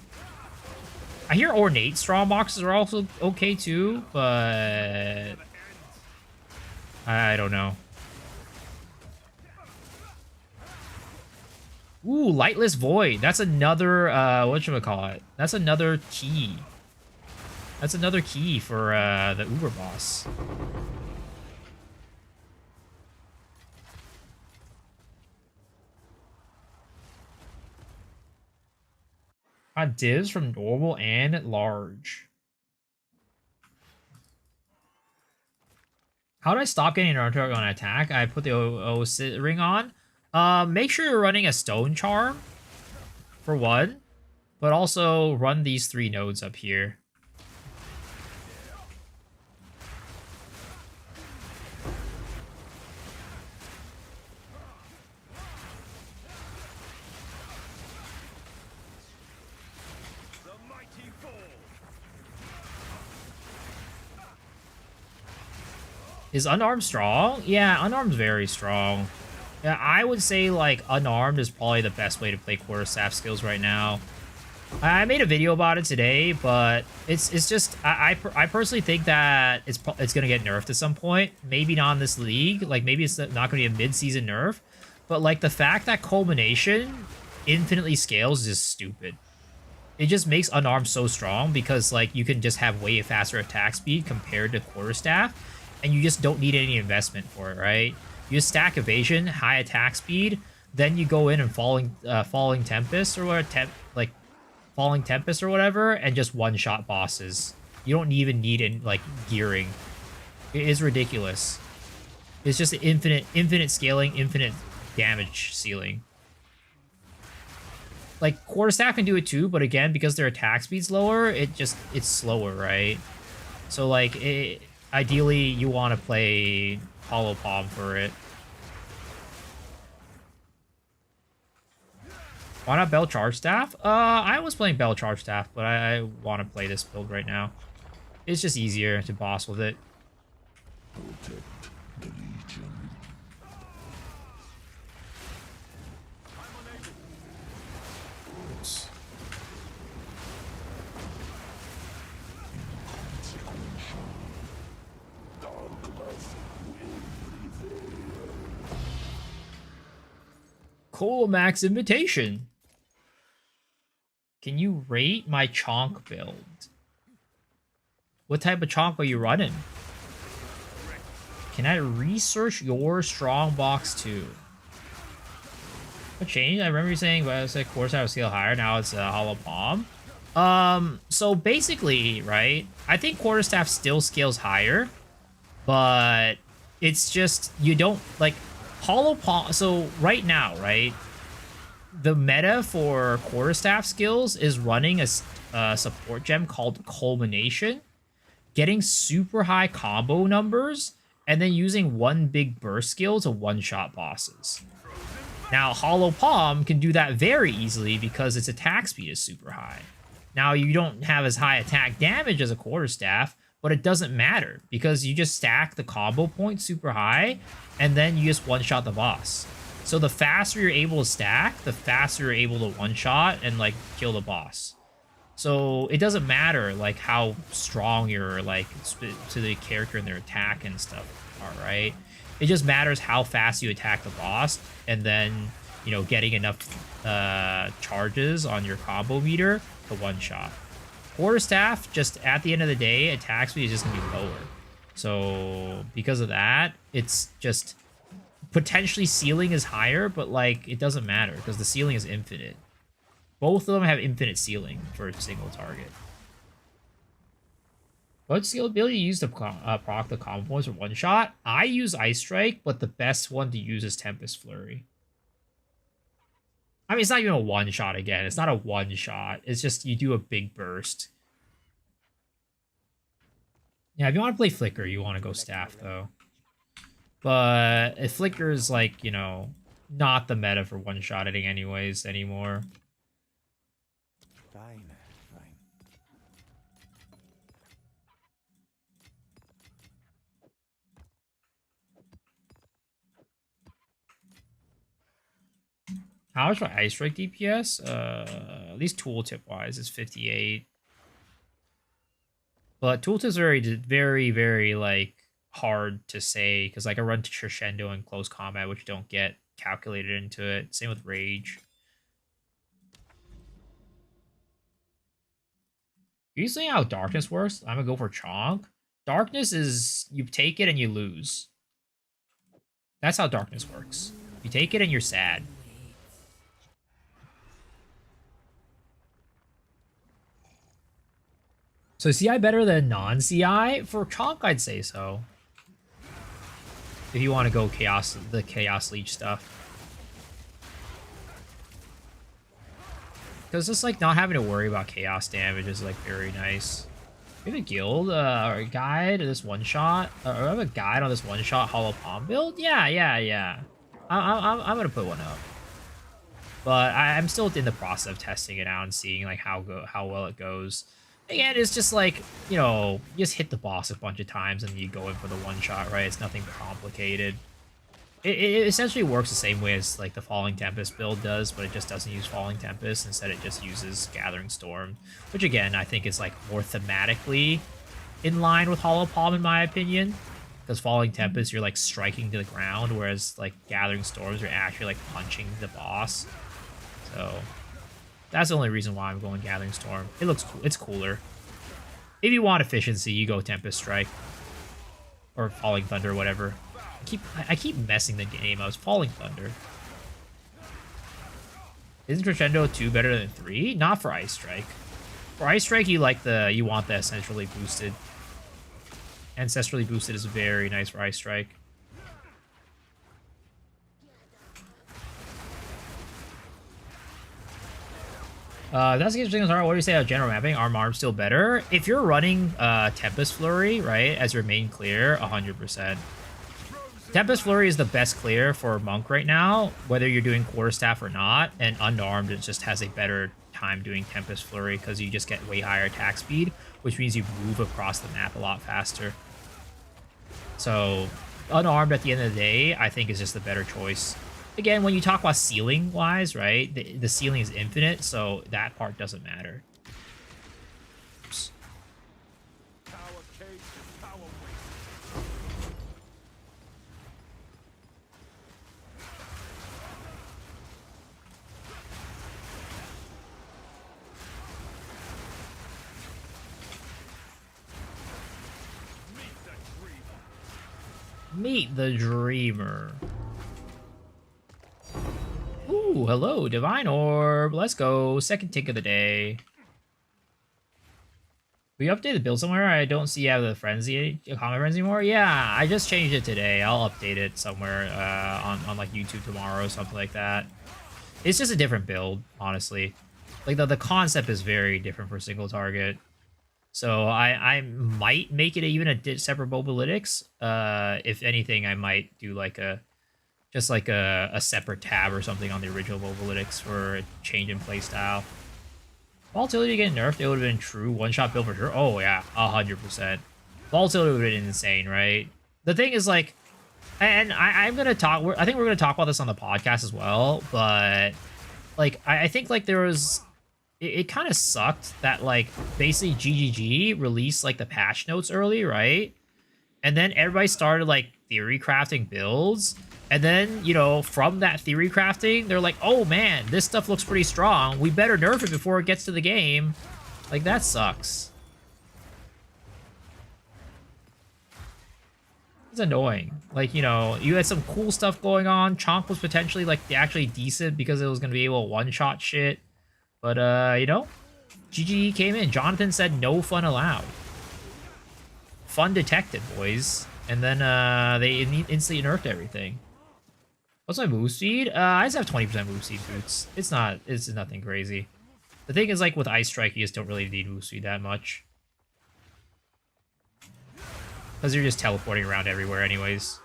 I hear ornate strong boxes are also okay too, but I don't know. Ooh, Lightless Void. That's another, whatchamacallit? That's another key. That's another key for the Uber boss. Divs from normal and large. How do I stop getting an artifact on attack? I put the O ring on. Make sure you're running a stone charm for one, but also run these 3 nodes up here. Is unarmed strong? Yeah, unarmed's very strong. Yeah, I would say, like, unarmed is probably the best way to play quarterstaff skills right now. I made a video about it today, but it's just... I personally think that it's going to get nerfed at some point. Maybe not in this league. Like, maybe it's not going to be a mid-season nerf. But, like, the fact that Culmination infinitely scales is just stupid. It just makes unarmed so strong because, like, you can just have way faster attack speed compared to quarterstaff. And you just don't need any investment for it, right? You just stack evasion, high attack speed, then you go in and falling tempest or whatever, falling tempest or whatever, and just one-shot bosses. You don't even need in like gearing. It is ridiculous. It's just infinite scaling, infinite damage ceiling. Like quarterstaff can do it too, but again, because their attack speed's lower, it's slower, right? So like ideally, you want to play Hollow Palm for it. Why not Bell Charge Staff? I was playing Bell Charge Staff, but I want to play this build right now. It's just easier to boss with it. Protect the Legion. Max Invitation. Can you rate my chonk build? What type of chonk are you running? Can I research your strong box too? What changed? I remember you saying, but I said course I would scale higher. Now it's a Hollow Palm. So basically, right? I think quarterstaff still scales higher, but it's just you don't like Hollow Palm. So right now, right? The meta for quarterstaff skills is running a support gem called Culmination, getting super high combo numbers, and then using one big burst skill to one-shot bosses. Now, Hollow Palm can do that very easily because its attack speed is super high. Now, you don't have as high attack damage as a quarterstaff, but it doesn't matter because you just stack the combo points super high, and then you just one-shot the boss. So the faster you're able to stack, the faster you're able to one-shot and, like, kill the boss. So it doesn't matter, like, how strong your, like, to the character and their attack and stuff are, right? It just matters how fast you attack the boss and then, you know, getting enough charges on your combo meter to one-shot. Quarterstaff, just at the end of the day, attack speed is just going to be lower. So because of that, it's just potentially ceiling is higher, but like it doesn't matter because the ceiling is infinite. Both of them have infinite ceiling for a single target. What skill ability you use to proc the combo points for one shot? I use Ice Strike, but the best one to use is Tempest Flurry. I mean, it's not even a one shot again. It's not a one shot. It's just you do a big burst. Yeah, if you want to play Flicker, you want to go Staff, though. But if Flicker is, like, you know, not the meta for one-shotting anyways anymore. Fine, fine. How much for Ice Strike DPS? At least tooltip-wise, is 58. But tooltips are very, very, like, hard to say, because, like, I run to Crescendo and Close Combat, which don't get calculated into it. Same with Rage. Usually how Darkness works, I'm gonna go for Chonk. Darkness is, you take it and you lose. That's how Darkness works. You take it and you're sad. So CI better than non-CI? For Chonk, I'd say so. If you want to go the Chaos Leech stuff. Because just like not having to worry about Chaos damage is like very nice. We have a guild or a guide to this one shot. Or I have a guide on this one shot Hollow Palm build? Yeah. I'm gonna put one up. But I'm still in the process of testing it out and seeing like how well it goes. Again, it's just like, you know, you just hit the boss a bunch of times and you go in for the one shot, right? It's nothing complicated. It essentially works the same way as like the Falling Tempest build does, but it just doesn't use Falling Tempest. Instead, it just uses Gathering Storm, which again, I think is like more thematically in line with Hollow Palm in my opinion. Because Falling Tempest, you're like striking to the ground, whereas like Gathering Storms, you're actually like punching the boss. So that's the only reason why I'm going Gathering Storm. It looks cool. It's cooler. If you want efficiency, you go Tempest Strike. Or Falling Thunder, whatever. I keep messing the game. I was Falling Thunder. Isn't Crescendo 2 better than 3? Not for Ice Strike. For Ice Strike, you want the Ancestrally Boosted. Ancestrally Boosted is very nice for Ice Strike. That's the thing. What do you say about general mapping? Arm still better? If you're running Tempest Flurry, right, as your main clear, 100%. Tempest Flurry is the best clear for Monk right now, whether you're doing Quarterstaff or not, and Unarmed, it just has a better time doing Tempest Flurry because you just get way higher attack speed, which means you move across the map a lot faster. So, Unarmed at the end of the day, I think is just the better choice. Again, when you talk about ceiling-wise, right, the ceiling is infinite, so that part doesn't matter. Oops. Meet the Dreamer. Ooh, hello, Divine Orb. Let's go. Second tick of the day. We updated the build somewhere. I don't see you have the Frenzy, Comet Frenzy anymore. Yeah, I just changed it today. I'll update it somewhere on like YouTube tomorrow or something like that. It's just a different build, honestly. Like the concept is very different for single target. So I might make it even a separate Mobalytics. If anything, I might do like a separate tab or something on the original Mobalytics for a change in playstyle. Volatility getting nerfed, it would have been true one-shot build for sure. Oh yeah, 100%. Volatility would have been insane, right? The thing is like, and I'm gonna talk. I think we're gonna talk about this on the podcast as well. But like, I think like there was. It kind of sucked that, like, basically GGG released, like, the patch notes early, right? And then everybody started, like, theory crafting builds. And then, you know, from that theory crafting, they're like, oh, man, this stuff looks pretty strong. We better nerf it before it gets to the game. Like, that sucks. It's annoying. Like, you know, you had some cool stuff going on. Chomp was potentially, like, actually decent because it was going to be able to one-shot shit. But, you know, GG came in. Jonathan said no fun allowed. Fun detected, boys. And then, they instantly nerfed everything. What's my move speed? I just have 20% move speed boots. It's nothing crazy. The thing is, like, with Ice Strike, you just don't really need move speed that much. Because you're just teleporting around everywhere anyways.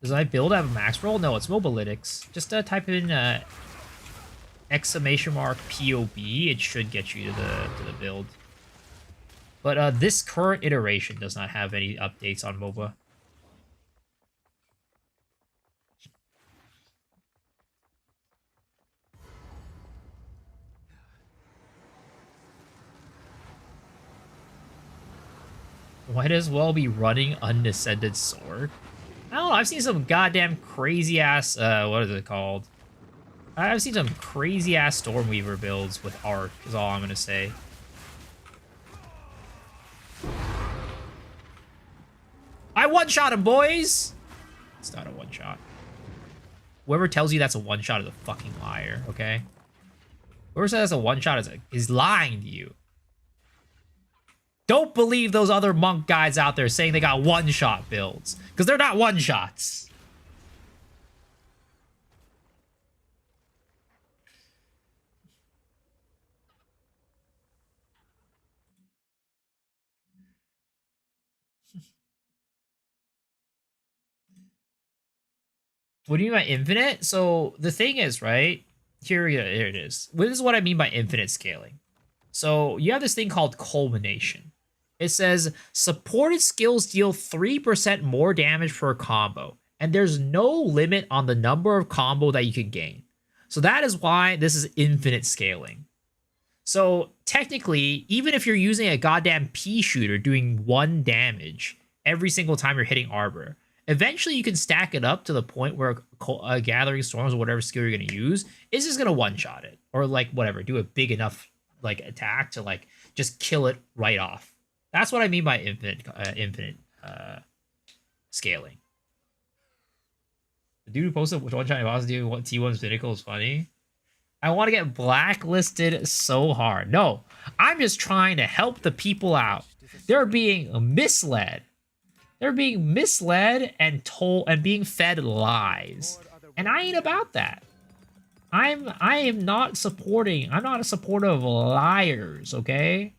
Does my build have a max roll? No, it's Mobalytics. Just type in exclamation mark POB. It should get you to the build. But this current iteration does not have any updates on MOBA. Might as well be running Undescended Sword. I don't know, I've seen some goddamn crazy ass, what is it called? I've seen some crazy ass Stormweaver builds with Arc, is all I'm gonna say. I one-shot him, boys! It's not a one-shot. Whoever tells you that's a one-shot is a fucking liar, okay? Whoever says that's a one-shot is lying to you. Don't believe those other monk guys out there saying they got one-shot builds. Because they're not one-shots. What do you mean by infinite? So the thing is, right? Here it is. This is what I mean by infinite scaling. So you have this thing called culmination. It says supported skills deal 3% more damage per combo, and there's no limit on the number of combo that you can gain. So that is why this is infinite scaling. So technically, even if you're using a goddamn pea shooter doing 1 damage every single time you're hitting Arbiter, eventually you can stack it up to the point where Gathering Storms or whatever skill you're going to use is just going to one-shot it. Or like whatever, do a big enough like attack to like just kill it right off. That's what I mean by infinite scaling. The dude who posted which one-shot boss do what T1's Pinnacle is funny. I want to get blacklisted so hard. No, I'm just trying to help the people out. They're being misled. They're being misled and told and being fed lies. And I ain't about that. I am not supporting. I'm not a supporter of liars, okay?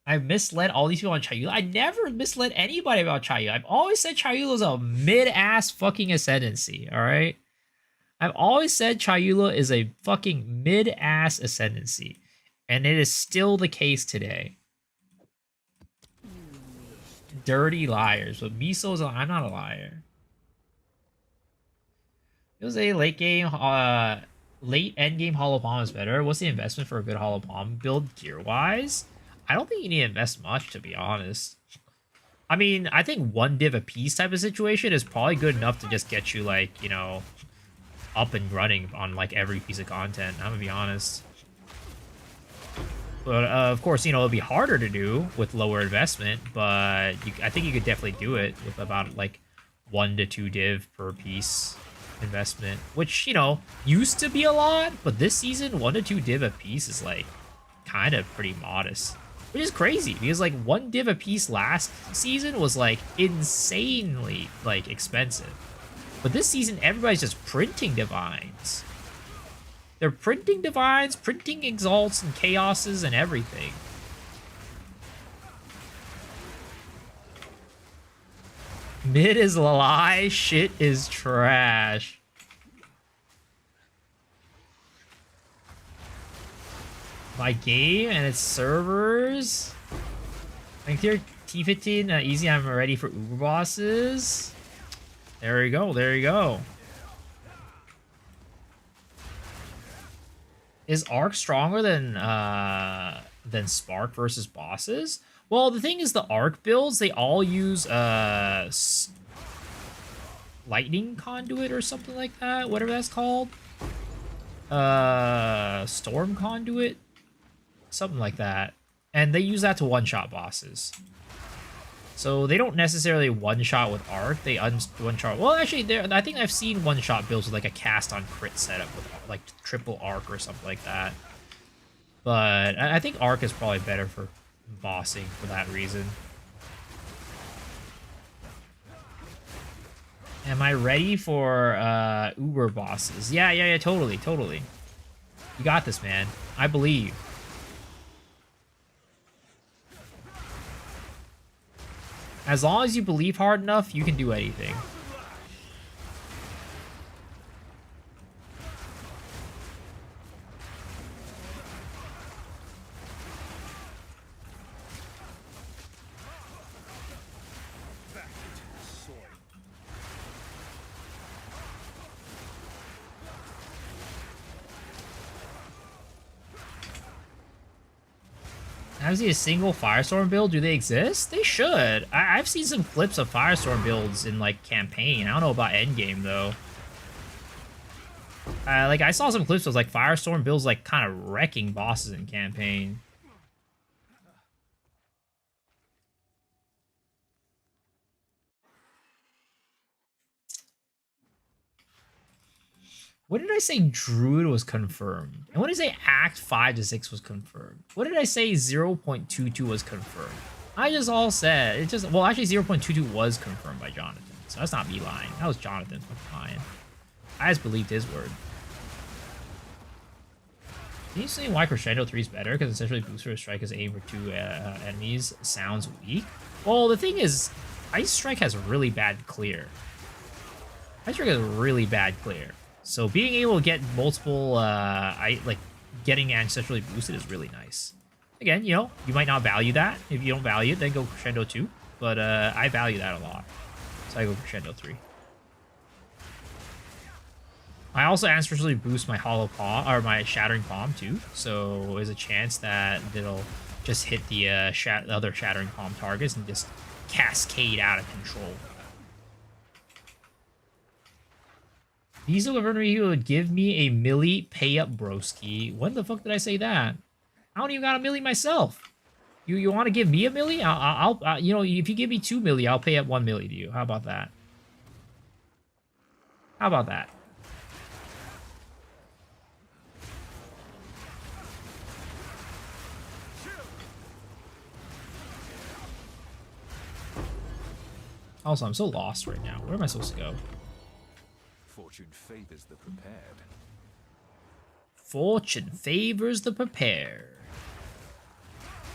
I've misled all these people on Chayula. I never misled anybody about Chayula. I've always said Chayula is a mid-ass fucking ascendancy, alright? I've always said Chayula is a fucking mid-ass ascendancy. And it is still the case today. Dirty liars. But Miso's I'm not a liar. It was a late game, late end game Hollow Palm is better. What's the investment for a good Hollow Palm build gear-wise? I don't think you need to invest much, to be honest. I mean, I think 1 div a piece type of situation is probably good enough to just get you, like, you know, up and running on, like, every piece of content. I'm gonna be honest. But, of course, you know, it'll be harder to do with lower investment, but I think you could definitely do it with about, like, 1 to 2 div per piece investment, which, you know, used to be a lot, but this season, 1 to 2 div a piece is, like, kind of pretty modest. Which is crazy, because, like, 1 div a piece last season was, like, insanely, like, expensive. But this season, everybody's just printing divines. They're printing divines, printing exalts and chaoses and everything. Mid is a lie, shit is trash. My game and its servers. I think T15 easy. I'm ready for Uber bosses. There you go. There you go. Is Arc stronger than Spark versus bosses? Well, the thing is, the Arc builds they all use lightning conduit or something like that, whatever that's called. Storm conduit, something like that. And they use that to one-shot bosses. So they don't necessarily one-shot with arc. They one-shot. Well, actually, I think I've seen one-shot builds with like a cast on crit setup with like triple arc or something like that. But I think arc is probably better for bossing for that reason. Am I ready for Uber bosses? Yeah, totally. You got this, man. I believe. As long as you believe hard enough, you can do anything. Have you seen a single Firestorm build? Do they exist? They should. I've seen some clips of Firestorm builds in, like, campaign. I don't know about endgame, though. Like, I saw some clips of, like, Firestorm builds, like, kind of wrecking bosses in campaign. What did I say Druid was confirmed? And what did I say Act 5 to 6 was confirmed? What did I say 0.22 was confirmed? I just all said, it just, well, actually 0.22 was confirmed by Jonathan. So that's not me lying. That was Jonathan lying. I just believed his word. Can you say why Crescendo 3 is better? Because essentially Booster Strike is aim for 2 enemies sounds weak. Well, the thing is, Ice Strike has really bad clear. Ice Strike has really bad clear. So being able to get multiple, like getting ancestrally boosted is really nice. Again, you know, you might not value that. If you don't value it, then go Crescendo 2. But I value that a lot. So I go Crescendo 3. I also ancestrally boost my Hollow Palm, or my Shattering Palm too. So there's a chance that it'll just hit the other Shattering Palm targets and just cascade out of control. These delivery would give me a milli pay up broski. When the fuck did I say that? I don't even got a milli myself. You want to give me a milli? I'll you know, if you give me 2 milli, I'll pay up 1 milli to you. How about that? How about that? Also, I'm so lost right now. Where am I supposed to go? Fortune favors the prepared. Fortune favors the prepared.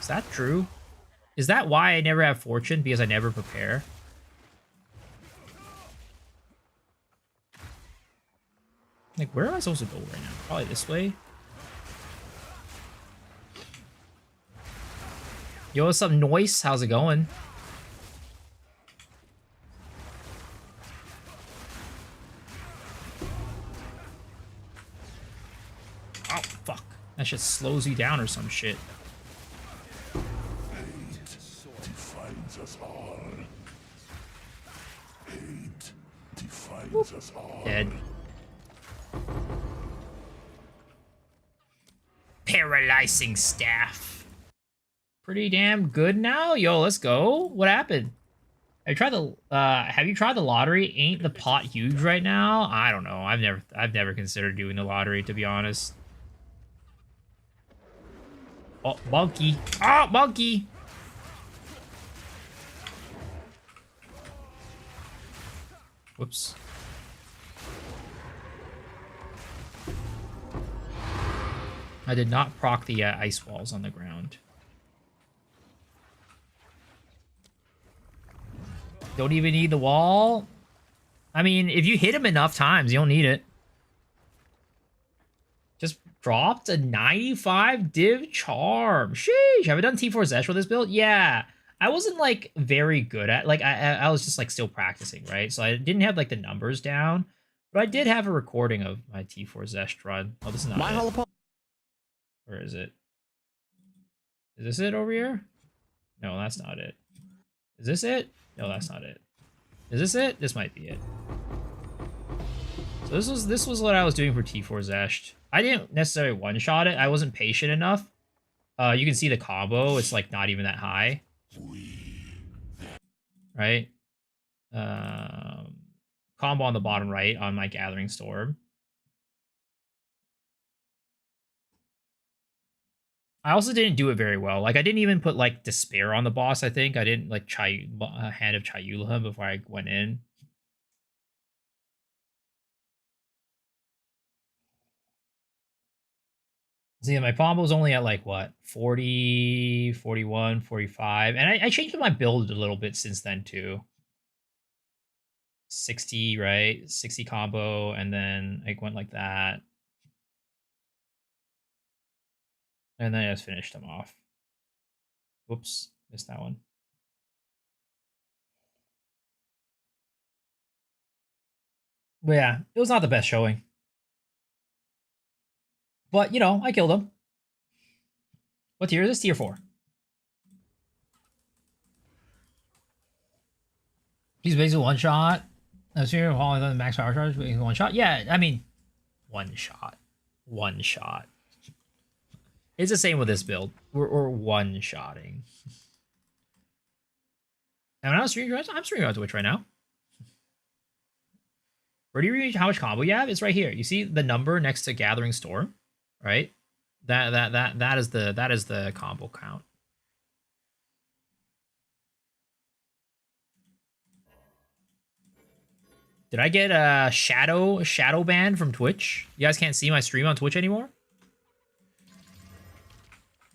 Is that true? Is that why I never have fortune? Because I never prepare? Like, where am I supposed to go right now? Probably this way. Yo, what's up, Noise? How's it going? Oh, fuck. That shit slows you down or some shit. Hate defines us all. Hate defines us all. Dead. Paralyzing staff. Pretty damn good now. Yo, let's go. What happened? Have you tried the lottery? Ain't the pot huge right now? I don't know. I've never considered doing the lottery, to be honest. Oh, monkey. Oh, monkey. Whoops. I did not proc the ice walls on the ground. Don't even need the wall. I mean, if you hit him enough times, you don't need it. Just dropped a 95 div charm. Sheesh. Have I done T4 Zesh with this build? Yeah. I wasn't, like, very good at... Like, I was just, like, still practicing, right? So I didn't have, like, the numbers down. But I did have a recording of my T4 Zesh run. Oh, this is not it. Where is it? Is this it over here? No, that's not it. Is this it? No, that's not it. Is this it? This might be it. So this was what I was doing for T4 Zesht. I didn't necessarily one-shot it. I wasn't patient enough. You can see the combo. It's like not even that high. Right? Combo on the bottom right on my Gathering Storm. I also didn't do it very well. Like, I didn't even put, like, Despair on the boss, I think. I didn't, like, Hand of Chayula him before I went in. See, my combo's only at, like, what? 40, 41, 45. And I changed my build a little bit since then, too. 60, right? 60 combo, and then I went like that. And then I just finished him off. Whoops, missed that one. But yeah, it was not the best showing. But, you know, I killed him. What tier is this? Tier 4. He's basically one shot. That's here, following the max power charge, basically one shot. Yeah, I mean, one shot. One shot. It's the same with this build. We're one-shotting. And when I was streaming, I'm streaming on Twitch right now. Where do you read how much combo you have? It's right here. You see the number next to Gathering Storm, right? That is the combo count. Did I get a shadow ban from Twitch? You guys can't see my stream on Twitch anymore?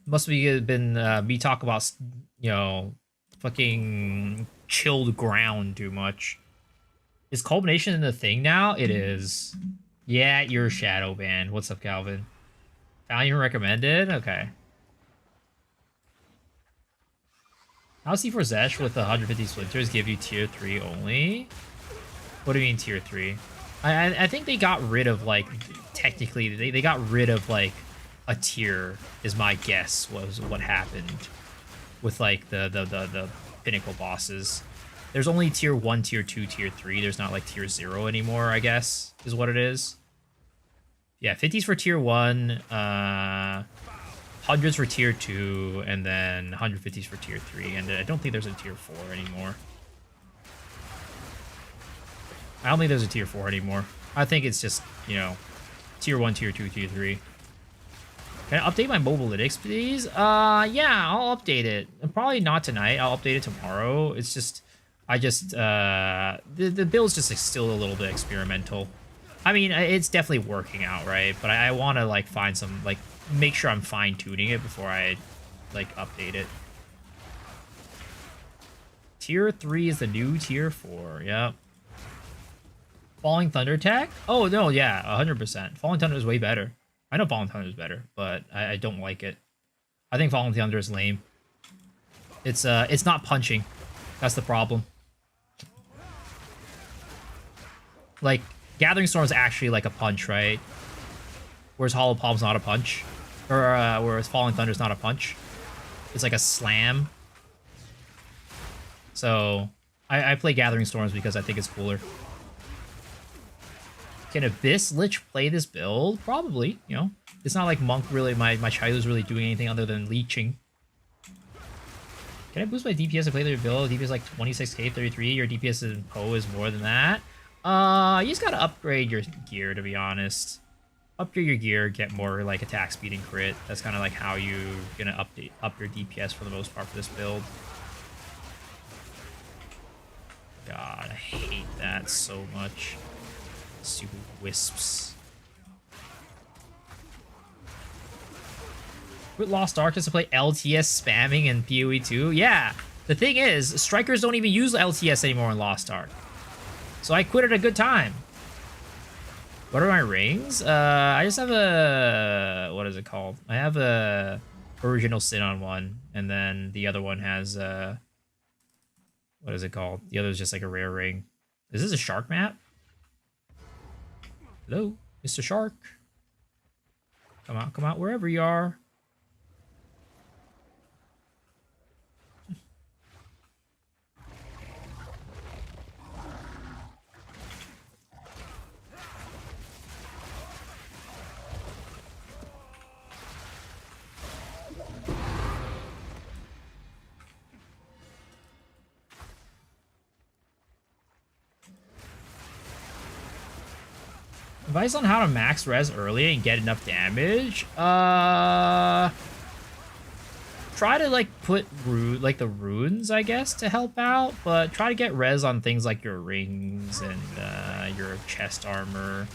Must be been me talk about, you know, fucking chilled ground too much. Is culmination in the thing now? It is. Yeah, you're shadow banned. What's up, Calvin? Found you recommended? Okay. How C4 Zesh with the 150 splinters give you tier 3 only? What do you mean tier 3? I think they got rid of, like, technically, they got rid of, like, a tier, is my guess, was what happened with, like, the pinnacle bosses. There's only tier 1, tier 2, tier 3. There's not, like, tier 0 anymore, I guess, is what it is. Yeah, 50s for tier 1, 100s for tier 2, and then 150s for tier 3. And I don't think there's a tier 4 anymore. I don't think there's a tier 4 anymore. I think it's just, you know, tier 1, tier 2, tier 3. Can I update my mobalytics, please? Yeah, I'll update it. Probably not tonight. I'll update it tomorrow. It's just, the build's just like, still a little bit experimental. I mean, it's definitely working out, right? But I want to, like, find some, like, make sure I'm fine-tuning it before I, like, update it. Tier 3 is the new tier 4. Yep. Falling Thunder attack? Oh, no, yeah, 100%. Falling Thunder is way better. I know Falling Thunder is better, but I don't like it. I think Falling Thunder is lame. It's not punching. That's the problem. Like, Gathering Storm is actually like a punch, right? Whereas Hollow Palm's not a punch. Or, whereas Falling Thunder is not a punch. It's like a slam. So, I play Gathering Storms because I think it's cooler. Can Abyss Lich play this build? Probably, you know. It's not like Monk really, my Chayula's really doing anything other than leeching. Can I boost my DPS to play their build? DPS like 26k, 33. Your DPS in Poe is more than that. You just gotta upgrade your gear, to be honest. Upgrade your gear, get more like attack speed and crit. That's kind of like how you're gonna up your DPS for the most part for this build. God, I hate that so much. Stupid wisps. With Lost Ark just to play LTS spamming and PoE 2? Yeah. The thing is, strikers don't even use LTS anymore in Lost Ark. So I quit at a good time. What are my rings? I just have a... What is it called? I have a Original Sin on one. And then the other one has... What is it called? The other is just like a rare ring. Is this a shark map? Hello, Mr. Shark. Come out wherever you are. Advice on how to max res early and get enough damage. Try to like put the runes, I guess, to help out, but try to get res on things like your rings and your chest armor.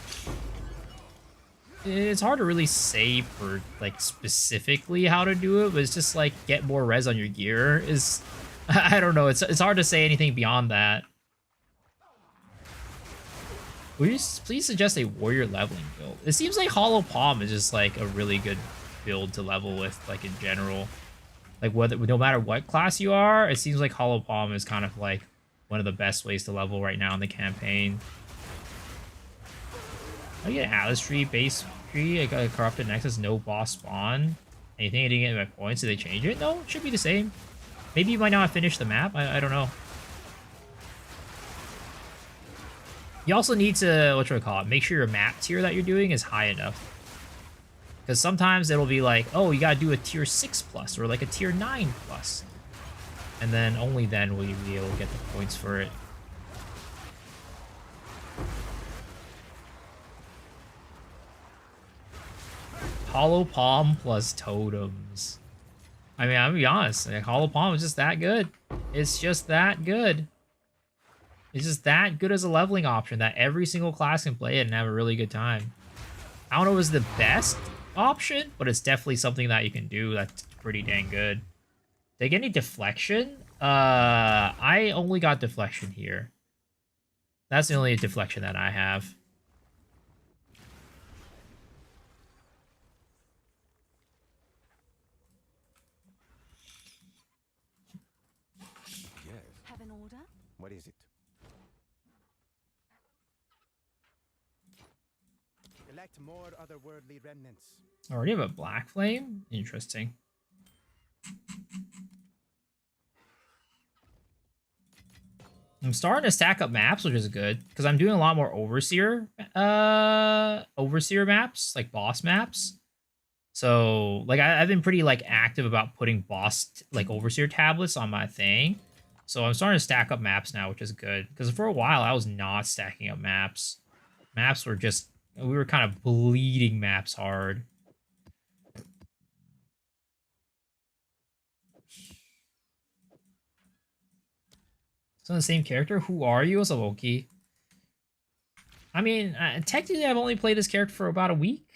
It's hard to really say for like specifically how to do it, but it's just like get more res on your gear is I don't know, it's hard to say anything beyond that. Will you please suggest a warrior leveling build? It seems like Hollow Palm is just like a really good build to level with, like in general. Like no matter what class you are, it seems like Hollow Palm is kind of like one of the best ways to level right now in the campaign. I get an Atlas tree, base tree, I got a corrupted nexus, no boss spawn. Anything I didn't get my points, did they change it? No, it should be the same. Maybe you might not have finished the map, I don't know. You also need to, make sure your map tier that you're doing is high enough. Because sometimes it'll be like, oh, you gotta do a tier 6+ or like a tier 9+. And then only then will you be able to get the points for it. Hollow Palm plus totems. I mean, I'm gonna be honest, like, Hollow Palm is just that good. It's just that good. It's just that good as a leveling option that every single class can play it and have a really good time. I don't know if it's the best option, but it's definitely something that you can do that's pretty dang good. Did I get any deflection? I only got deflection here. That's the only deflection that I have. Yes. Have an order? What is it? Elect more otherworldly remnants. Already have a black flame? Interesting. I'm starting to stack up maps, which is good, because I'm doing a lot more overseer maps, like boss maps. So, like, I've been pretty, like, active about putting overseer tablets on my thing. So I'm starting to stack up maps now, which is good. Because for a while, I was not stacking up maps. Maps were just... We were kind of bleeding maps hard. So the same character? Who are you, Asawoki? I mean, technically I've only played this character for about a week.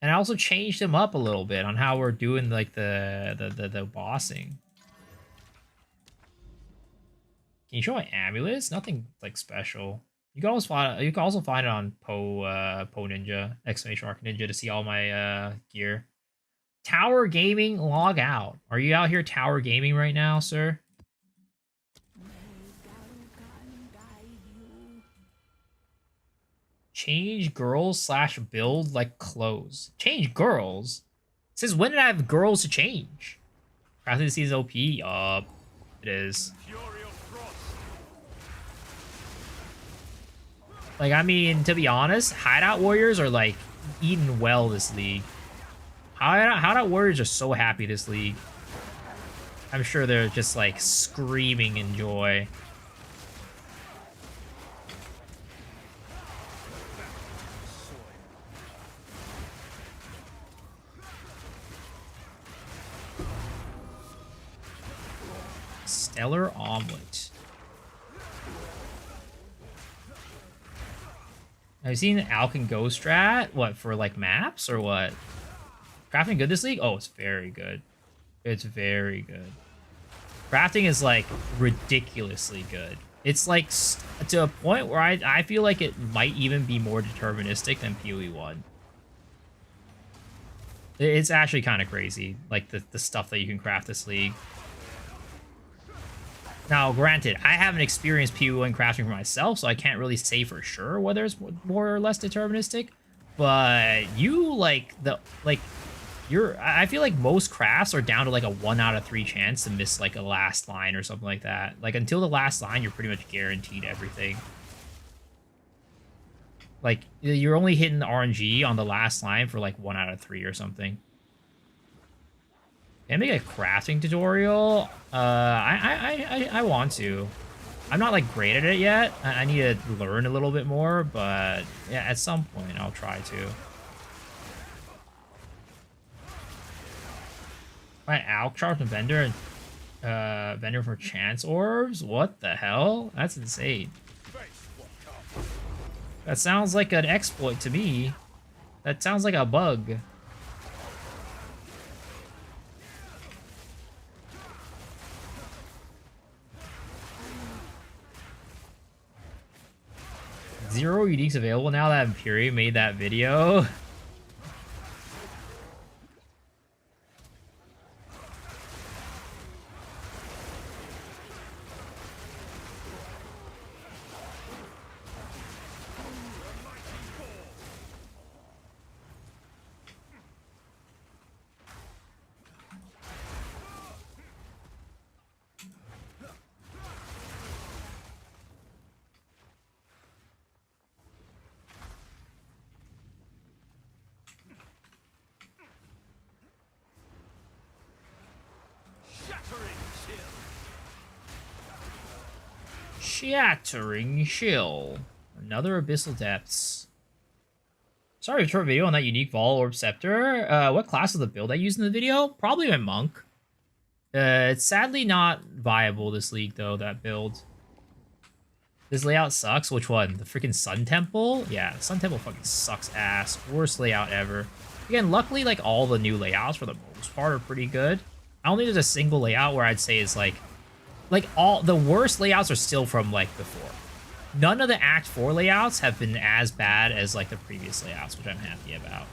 And I also changed him up a little bit on how we're doing like the bossing. Can you show my amulets? Nothing like special. You can also find it on Po Ninja, exclamation mark Ninja, to see all my gear. Tower Gaming, log out. Are you out here Tower Gaming right now, sir? Change girls / build like clothes. Change girls? It says, when did I have girls to change? Crafting season OP? Yup. It is. Like, I mean, to be honest, Hideout Warriors are, like, eating well this league. Hideout Warriors are so happy this league. I'm sure they're just, like, screaming in joy. Stellar Omelet. Have you seen Alkin Go strat? What, for like maps or what? Crafting good this league? Oh, it's very good. It's very good. Crafting is like ridiculously good. It's like to a point where I feel like it might even be more deterministic than PoE 1. It's actually kind of crazy, like the stuff that you can craft this league. Now, granted, I haven't experienced PoE 1 crafting for myself, so I can't really say for sure whether it's more or less deterministic. But I feel like most crafts are down to like a 1 out of 3 chance to miss like a last line or something like that. Like until the last line, you're pretty much guaranteed everything. Like you're only hitting the RNG on the last line for like 1 out of 3 or something. Can I make a crafting tutorial? I want to. I'm not like great at it yet. I need to learn a little bit more, but yeah, at some point I'll try to. Right, Alk Sharp and Vendor and Vendor for Chance Orbs? What the hell? That's insane. That sounds like an exploit to me. That sounds like a bug. Zero uniques available now that Imperium made that video. Shattering Chill. Another Abyssal Depths. Sorry, short video on that unique Vol Orb Scepter. What class of the build I used in the video? Probably my Monk. It's sadly not viable this league, though, that build. This layout sucks. Which one? The freaking Sun Temple? Yeah, Sun Temple fucking sucks ass. Worst layout ever. Again, luckily, like, all the new layouts, for the most part, are pretty good. I don't think there's a single layout where I'd say is, like, all the worst layouts are still from like before. None of the Act 4 layouts have been as bad as like the previous layouts, which I'm happy about.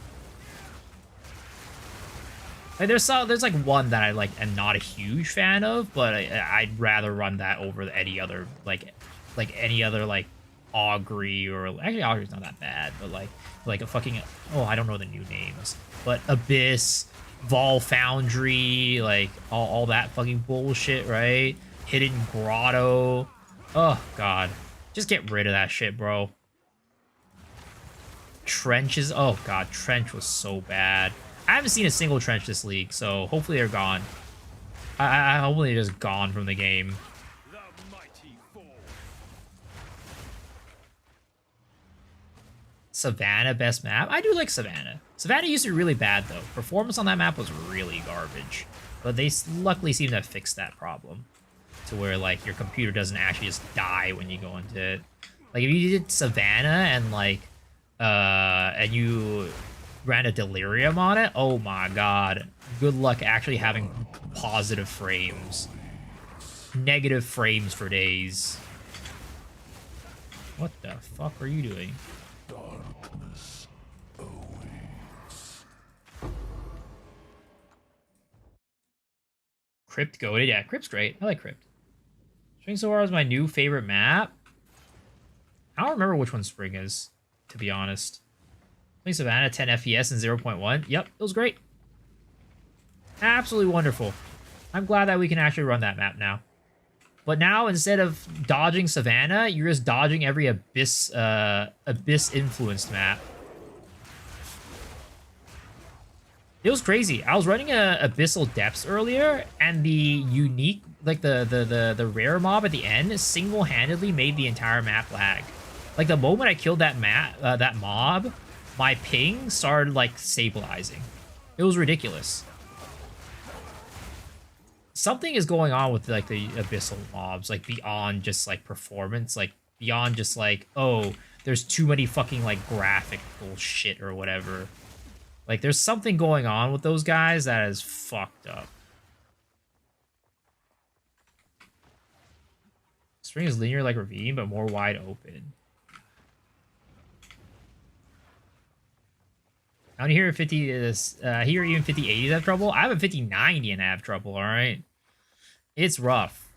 Like there's like one that I like am not a huge fan of, but I'd rather run that over any other like any other like Augury, or actually Augury's not that bad, but like a fucking, oh, I don't know the new names, but Abyss, Vol Foundry, like all that fucking bullshit, right? Hidden Grotto. Oh, God. Just get rid of that shit, bro. Trenches. Oh, God. Trench was so bad. I haven't seen a single trench this league, so hopefully they're gone. I hopefully they're just gone from the game. Savannah, best map? I do like Savannah. Savannah used to be really bad, though. Performance on that map was really garbage. But they luckily seem to have fixed that problem, to where like your computer doesn't actually just die when you go into it. Like if you did Savannah and like and you ran a Delirium on it, oh my god, good luck actually having positive frames. Negative frames for days. What the fuck are you doing? Darkness awaits. Crypt goated? Yeah, Crypt's great. I like Crypt. Spring Solar is my new favorite map. I don't remember which one Spring is, to be honest. Playing Savannah, 10 FPS and 0.1. Yep, it was great. Absolutely wonderful. I'm glad that we can actually run that map now. But now, instead of dodging Savannah, you're just dodging every Abyss, Abyss-influenced map. It was crazy. I was running a Abyssal Depths earlier, and the unique, like the rare mob at the end, single-handedly made the entire map lag. Like the moment I killed that that mob, my ping started like stabilizing. It was ridiculous. Something is going on with like the Abyssal mobs, like beyond just like performance, like beyond just like, oh, there's too many fucking like graphic bullshit or whatever. Like, there's something going on with those guys that is fucked up. Spring is linear like Ravine, but more wide open. I don't hear 50 is here even 5080s have trouble. I have a 5090 and I have trouble, alright? It's rough.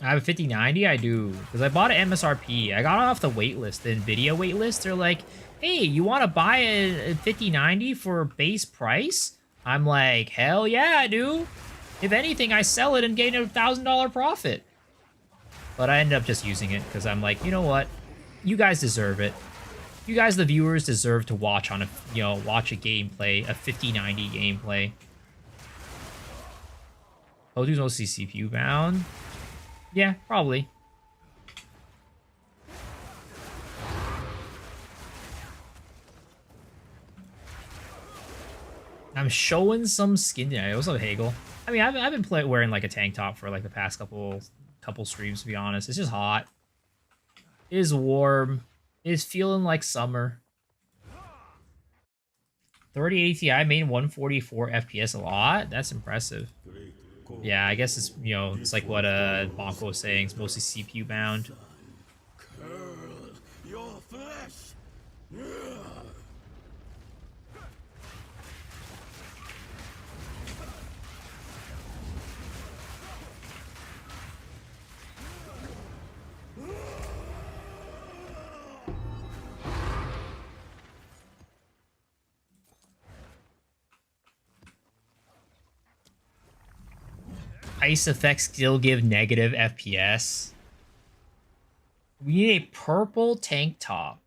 I have a 5090, I do. Because I bought an MSRP. I got it off the waitlist, the NVIDIA waitlist. They're like, hey, you want to buy a 5090 for base price? I'm like, hell yeah, I do. If anything, I sell it and gain a $1,000 profit. But I ended up just using it because I'm like, you know what? You guys deserve it. You guys, the viewers, deserve to watch on a, watch a gameplay, a 5090 gameplay. O2's mostly CPU bound. Yeah, probably. I'm showing some skin. Yeah, what's up, Hagel? I mean, I've been wearing like a tank top for like the past couple streams, to be honest. It's just hot. It is warm. It is feeling like summer. 3080 Ti made 144 FPS a lot. That's impressive. Yeah, I guess it's, it's like what Bonko was saying. It's mostly CPU bound. Curl your flesh. Ice effects still give negative FPS. We need a purple tank top.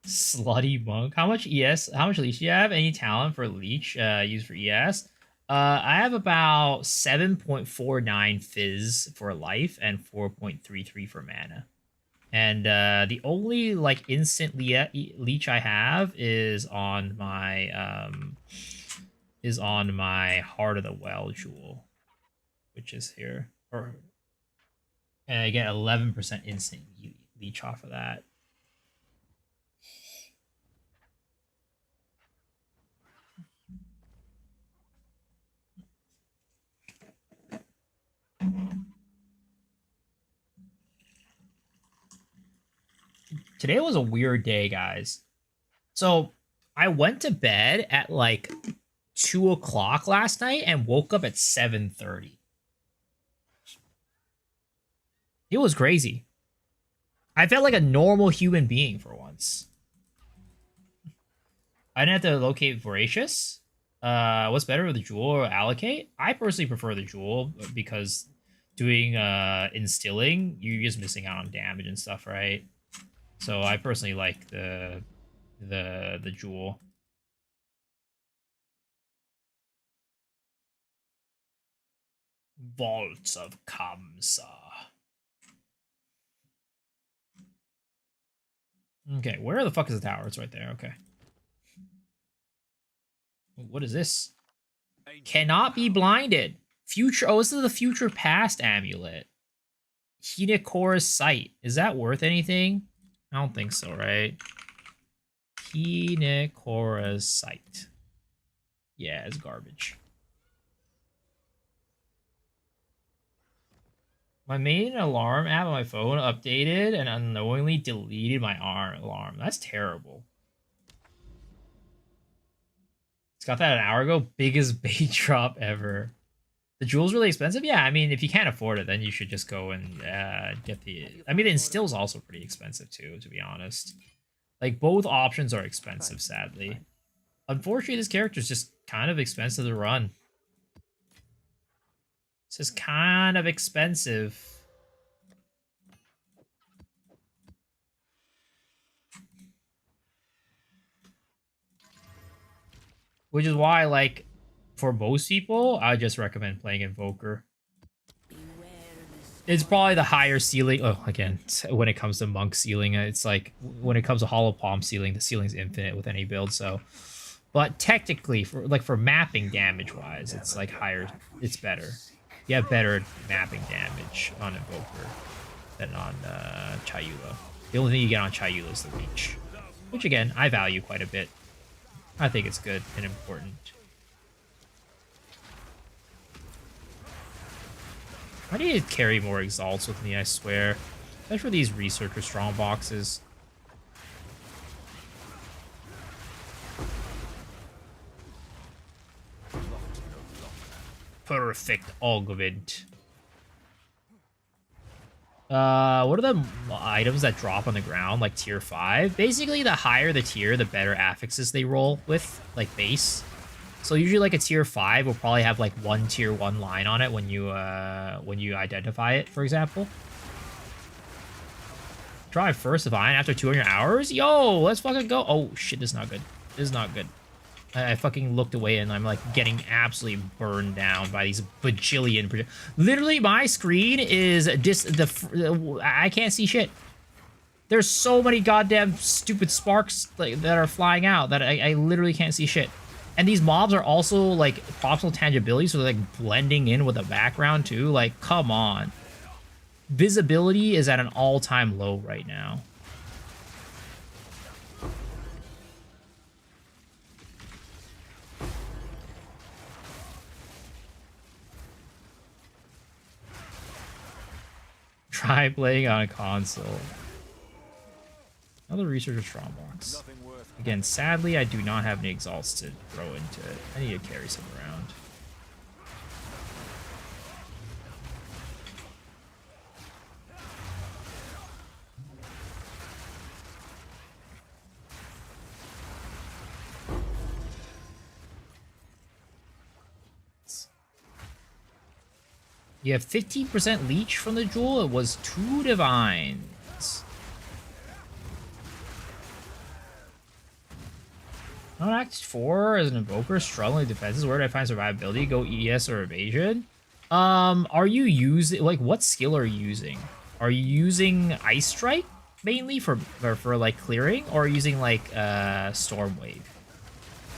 Slutty monk. How much ES? How much leech do you have? Any talent for leech used for ES? I have about 7.49 fizz for life and 4.33 for mana. And the only like instant leech I have is on my Heart of the Well jewel, which is here. And I get 11% instant leech off of that. Today was a weird day, guys. So I went to bed at like 2 o'clock last night and woke up at 7:30. It was crazy. I felt like a normal human being for once. I didn't have to locate Voracious. What's better, the Jewel or Allocate? I personally prefer the Jewel because doing Instilling, you're just missing out on damage and stuff, right? So I personally like the Jewel. Vaults of Kamsa. Okay, where the fuck is the tower? It's right there. Okay. What is this? Cannot be blinded. Future. Oh, this is the future past amulet. Hinakora's sight. Is that worth anything? I don't think so, right? Hinakora's sight. Yeah, it's garbage. My main alarm app on my phone updated and unknowingly deleted my alarm. That's terrible. It's got that an hour ago. Biggest bait drop ever. The jewel's really expensive? Yeah, I mean, if you can't afford it, then you should just go and get the... I mean, the Instill's also pretty expensive, too, to be honest. Like, both options are expensive, sadly. Unfortunately, this character's just kind of expensive to run. It's just kind of expensive. Which is why, like, for most people, I just recommend playing Invoker. It's probably the higher ceiling. Oh, again, when it comes to monk ceiling, it's like when it comes to hollow palm ceiling, the ceiling's infinite with any build. So, but technically, for mapping damage wise, it's like higher. It's better. You have better mapping damage on Invoker than on Chayula. The only thing you get on Chayula is the reach, which again I value quite a bit. I think it's good and important. I need to carry more exalts with me, I swear. Especially for these researcher strong boxes. Perfect augment. What are the items that drop on the ground, like tier 5? Basically, the higher the tier, the better affixes they roll with, like base. So usually like a tier 5 will probably have like one tier 1 line on it when you identify it, for example. Try first divine after 200 hours? Yo, let's fucking go. Oh shit, this is not good. This is not good. I fucking looked away and I'm like getting absolutely burned down by these bajillion. Literally, my screen is just I can't see shit. There's so many goddamn stupid sparks that are flying out that I literally can't see shit. And these mobs are also like proximal tangibility, so they're like blending in with the background too. Like, come on. Visibility is at an all-time low right now. Try playing on a console. Another researcher strongbox. Again, sadly, I do not have any exalts to throw into it. I need to carry some around. You have 15% leech from the jewel. It was 2 divines. Not Act 4 as an invoker, struggling with defenses. Where do I find survivability? Go ES or evasion. Are you using, like, what skill are you using? Are you using Ice Strike mainly for like clearing, or are you using like Storm Wave?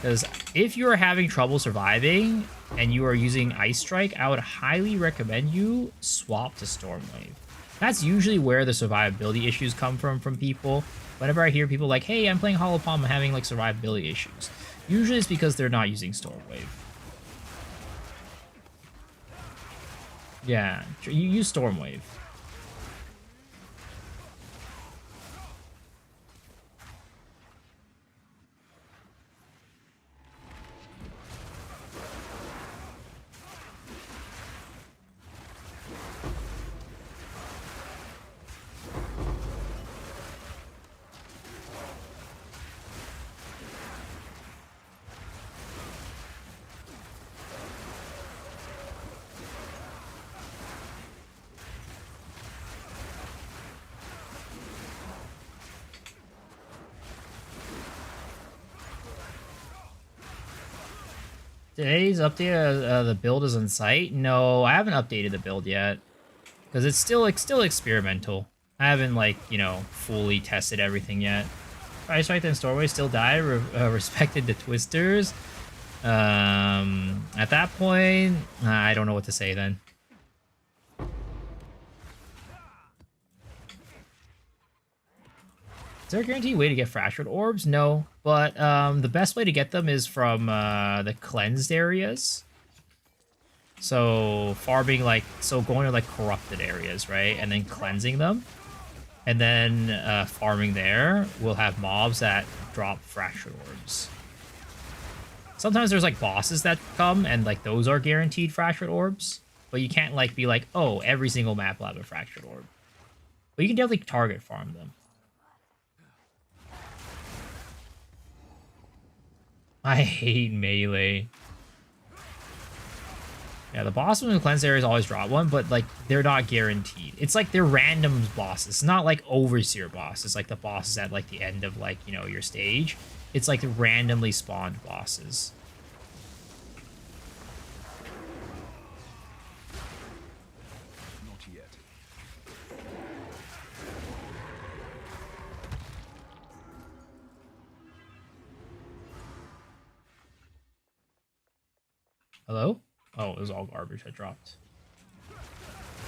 Because if you are having trouble surviving and you are using Ice Strike, I would highly recommend you swap to Storm Wave. That's usually where the survivability issues come from people. Whenever I hear people like, hey, I'm playing Hollow Palm, I'm having like survivability issues. Usually it's because they're not using Storm Wave. Yeah, you use Storm Wave. Today's update, the build is on site. No, I haven't updated the build yet because it's still experimental. I haven't like, you know, fully tested everything yet. Ice Strike and Stormway still died. Respected the Twisters. At that point, I don't know what to say then. Is there a guaranteed way to get fractured orbs? No, but the best way to get them is from the cleansed areas. So farming going to like corrupted areas, right? And then cleansing them. And then farming there will have mobs that drop fractured orbs. Sometimes there's like bosses that come and like those are guaranteed fractured orbs. But you can't like be like, oh, every single map will have a fractured orb. But you can definitely target farm them. I hate melee. Yeah, the boss in the cleanse areas always drop one, but like they're not guaranteed. It's like they're random bosses. It's not like overseer bosses, like the bosses at like the end of like, you know, your stage. It's like randomly spawned bosses. Not yet. Hello? Oh, it was all garbage that dropped.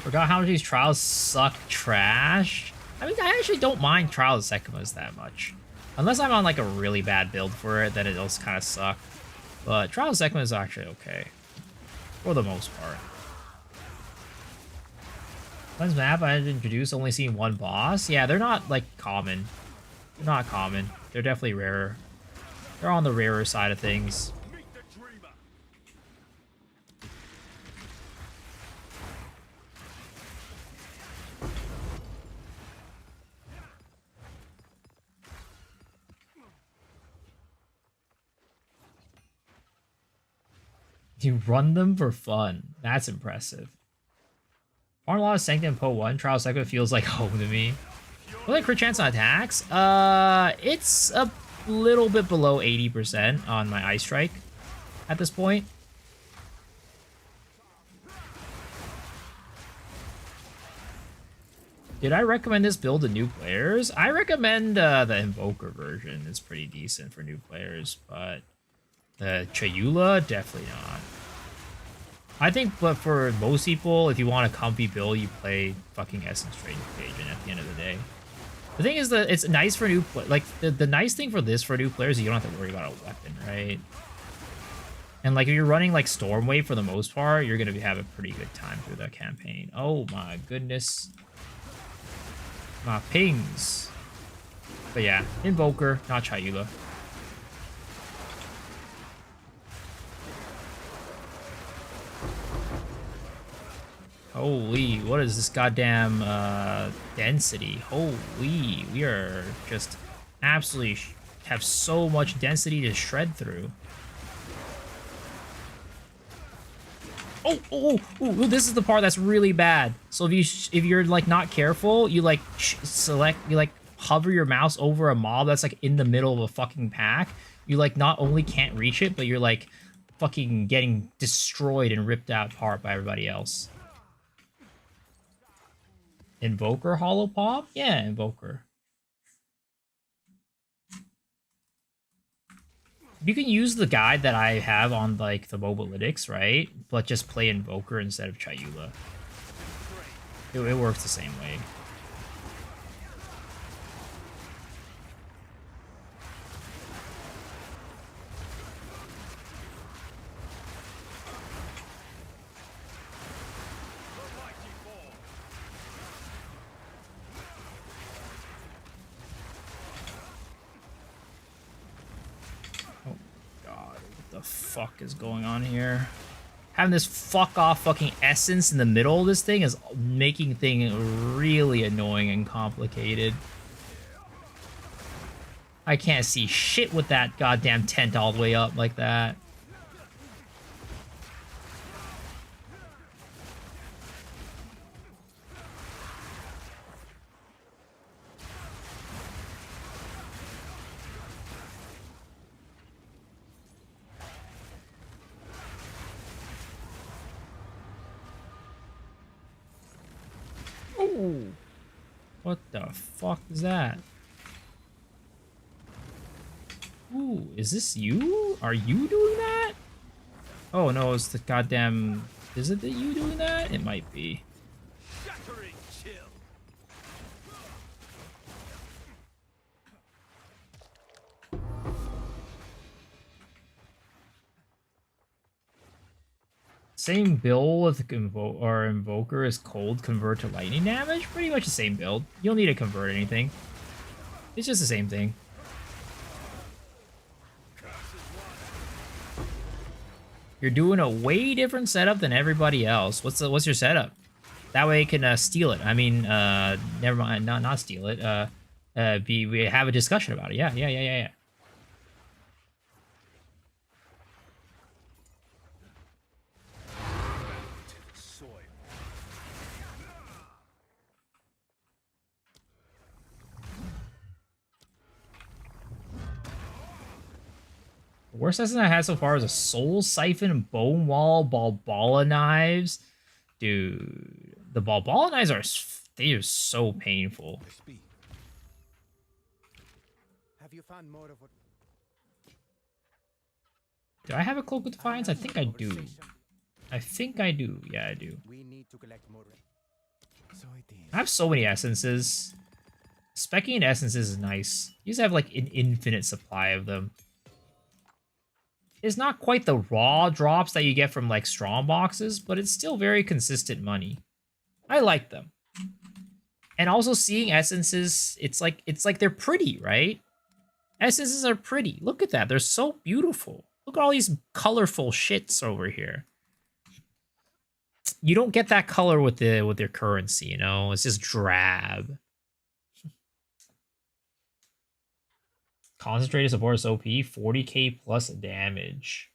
Forgot how much these trials suck trash. I mean, I actually don't mind Trials of Sekimas that much. Unless I'm on like a really bad build for it, then it does kind of suck. But Trials of Sekimas is actually okay. For the most part. Lens map I had introduced, only seen one boss. Yeah, they're not like common. They're not common. They're definitely rarer. They're on the rarer side of things. You run them for fun. That's impressive. Farm a lot of Sanctum Po 1. Trial Cycle feels like home to me. What like crit chance on attacks? It's a little bit below 80% on my Ice Strike at this point. Did I recommend this build to new players? I recommend the Invoker version. It's pretty decent for new players, but the Chayula, definitely not. I think, but for most people, if you want a comfy build, you play fucking Essence Trading Agent at the end of the day. The thing is that it's nice for new like the nice thing for this for new players is you don't have to worry about a weapon, right? And like if you're running like Stormwave for the most part, you're gonna have a pretty good time through the campaign. Oh my goodness. My pings. But yeah, Invoker, not Chayula. Holy, what is this goddamn density? Holy, we are just absolutely have so much density to shred through. Oh, this is the part that's really bad. So if you're like not careful, you like hover your mouse over a mob that's like in the middle of a fucking pack. You like not only can't reach it, but you're like fucking getting destroyed and ripped apart by everybody else. Invoker Hollow Pop? Yeah, Invoker. You can use the guide that I have on like the Mobalytics, right? But just play Invoker instead of Chayula. It works the same way. Fuck is going on here? Having this fuck off fucking essence in the middle of this thing is making things really annoying and complicated. I can't see shit with that goddamn tent all the way up like that. Oh, what the fuck is that? Ooh, is this you? Are you doing that? Oh no, it's the goddamn... Is it that you doing that? It might be. Same build with Invoker is cold convert to lightning damage? Pretty much the same build. You don't need to convert anything. It's just the same thing. You're doing a way different setup than everybody else. What's your setup? That way you can steal it. I mean, never mind, not steal it. We have a discussion about it. Yeah. The worst essence I had so far is a Soul Siphon, Bone Wall, Balbala Knives. Dude, the Balbala Knives they are so painful. Have you found more of what... Do I have a Cloak of Defiance? I think I do. I think I do. Yeah, I do. We need to collect more. I have so many essences. Specking essences is nice. You just have like an infinite supply of them. It's not quite the raw drops that you get from like strong boxes, but it's still very consistent money. I like them. And also seeing essences, it's like they're pretty, right? Essences are pretty. Look at that. They're so beautiful. Look at all these colorful shits over here. You don't get that color with their currency, you know? It's just drab. Concentrated support is OP, 40k plus damage.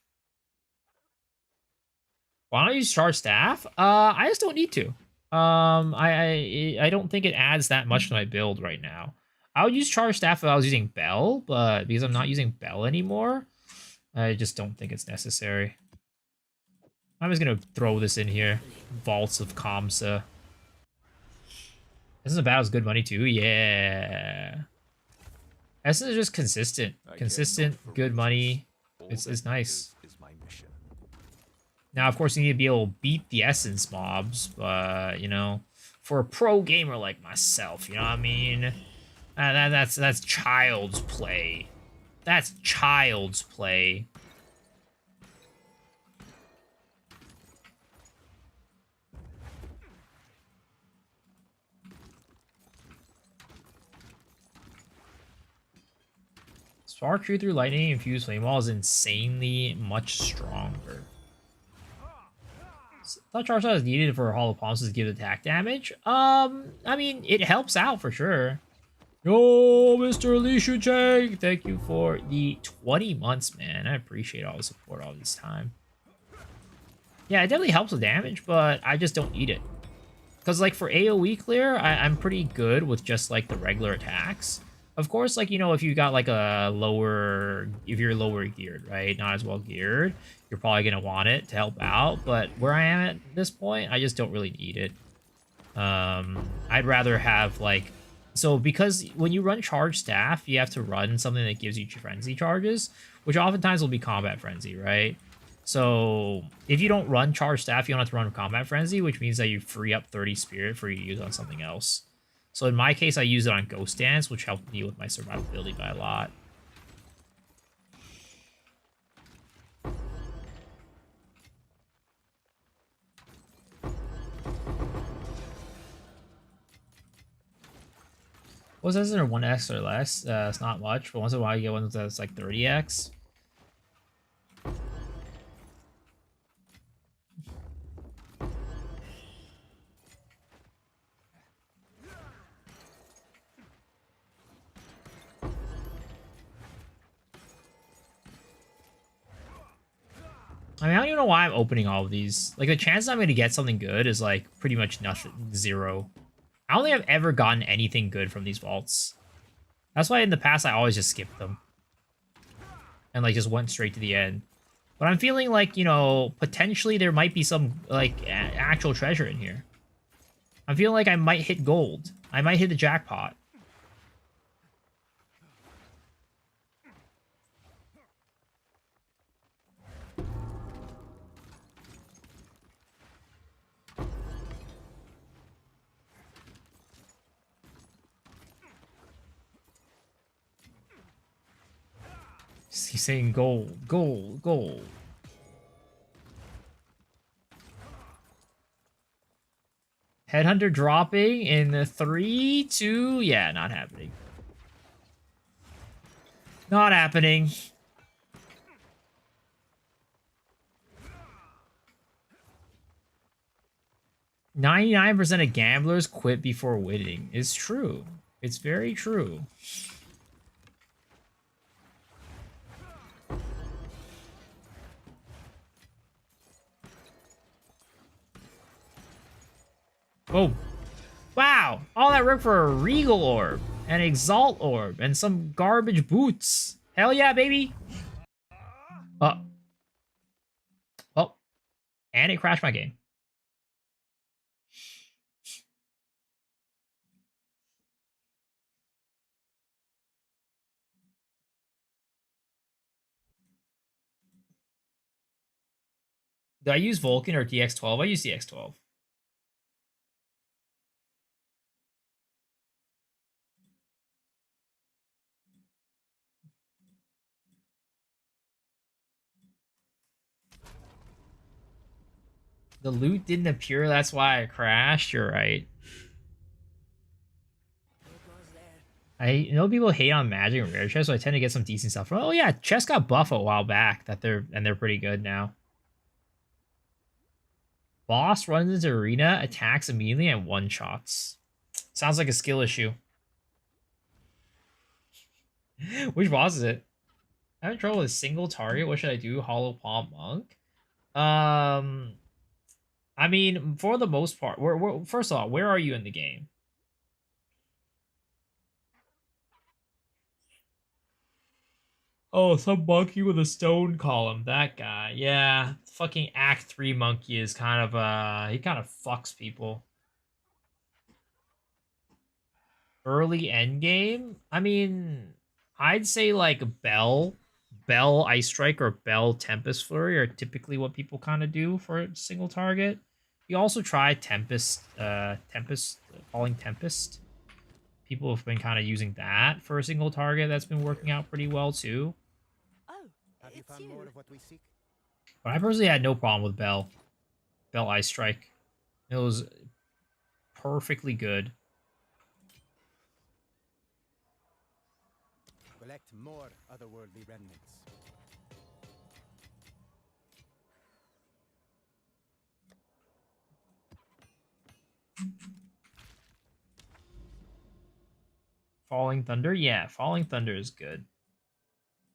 Why don't I use charge staff? I just don't need to. I don't think it adds that much to my build right now. I would use charge staff if I was using Bell, but because I'm not using Bell anymore, I just don't think it's necessary. I'm just gonna throw this in here. Vaults of Kamsa. Essence of Battle is good money too. Yeah. Essence is just consistent. I care Consistent, not for good riches. money. All It's that nice. matters is my mission. Now, of course, you need to be able to beat the Essence mobs, but, you know, for a pro gamer like myself, you know what I mean? That's child's play. That's child's play. Spark True through Lightning Infused Flame Wall is insanely much stronger. I thought Charge Shot is needed for Hollow Palms to give attack damage. I mean, it helps out for sure. Yo, Mr. Li Shucheng, thank you for the 20 months, man. I appreciate all the support all this time. Yeah, it definitely helps with damage, but I just don't need it. Because, like, for AoE clear, I'm pretty good with just, like, the regular attacks. Of course, like, you know, if you got, like, a lower... If you're lower geared, right? Not as well geared, you're probably going to want it to help out. But where I am at this point, I just don't really need it. I'd rather have, like... So, because when you run Charge Staff, you have to run something that gives you Frenzy charges, which oftentimes will be Combat Frenzy, right? So, if you don't run Charge Staff, you don't have to run Combat Frenzy, which means that you free up 30 Spirit for you to use on something else. So, in my case, I use it on Ghost Dance, which helped me with my survivability by a lot. What's this in 1x or less? It's not much, but once in a while you get one that's like 30x. I mean, I don't even know why I'm opening all of these. Like, the chance I'm going to get something good is, like, pretty much nothing. Zero. I don't think I've ever gotten anything good from these vaults. That's why in the past I always just skipped them. And, like, just went straight to the end. But I'm feeling like, you know, potentially there might be some, like, actual treasure in here. I'm feeling like I might hit gold. I might hit the jackpot. He's saying gold, gold, gold. Headhunter dropping in 3, 2... Yeah, not happening. Not happening. "99% of gamblers quit before winning." It's true. It's very true. Oh. Wow. All that work for a Regal Orb, an Exalt Orb, and some garbage boots. Hell yeah, baby. Oh. And it crashed my game. Do I use Vulcan or DX12? I use DX12. The loot didn't appear, that's why I crashed. You're right. I know people hate on magic and rare chests, so I tend to get some decent stuff. Oh yeah, chests got buff a while back they're pretty good now. Boss runs into arena, attacks immediately, and one-shots. Sounds like a skill issue. Which boss is it? I'm having trouble with a single target. What should I do? Hollow Palm Monk? I mean, for the most part, first of all, where are you in the game? Oh, some monkey with a stone column. That guy. Yeah. Fucking Act 3 monkey is kind of, he kind of fucks people. Early end game? I mean, I'd say like Bell Ice Strike or Bell Tempest Flurry are typically what people kind of do for a single target. You also try Falling Tempest. People have been kind of using that for a single target. That's been working out pretty well too. Oh, Have you it's found you. more of what we seek? But I personally had no problem with Bell Ice Strike. It was perfectly good. Collect more otherworldly remnants. Falling Thunder? Yeah, Falling Thunder is good.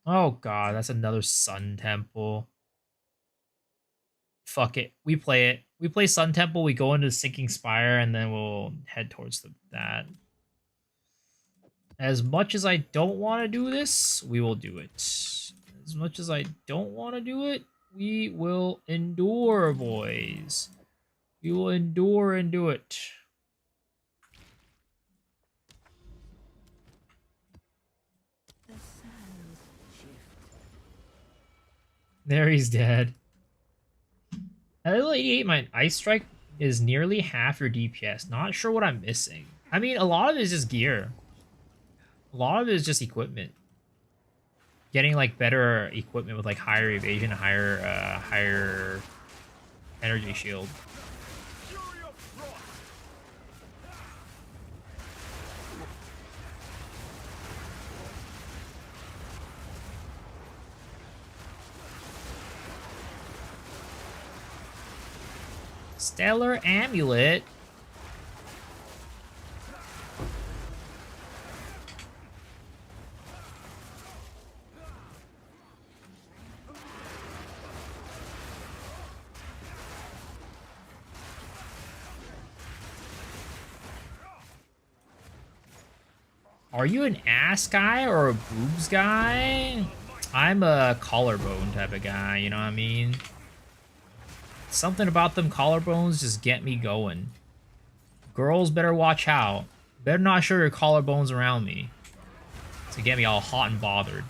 Oh god, that's another Sun Temple. Fuck it. We play it. We play Sun Temple, we go into Sinking Spire, and then we'll head towards that. As much as I don't want to do this, we will do it. As much as I don't want to do it, we will endure, boys. We will endure and do it. The sands shift. There, he's dead. At level 88, my Ice Strike is nearly half your DPS. Not sure what I'm missing. I mean, a lot of it is just gear. A lot of it is just equipment. Getting like better equipment with like higher evasion, higher energy shield. Stellar Amulet. Are you an ass guy or a boobs guy? I'm a collarbone type of guy, you know what I mean? Something about them collarbones just get me going. Girls better watch out. Better not show your collarbones around me to get me all hot and bothered.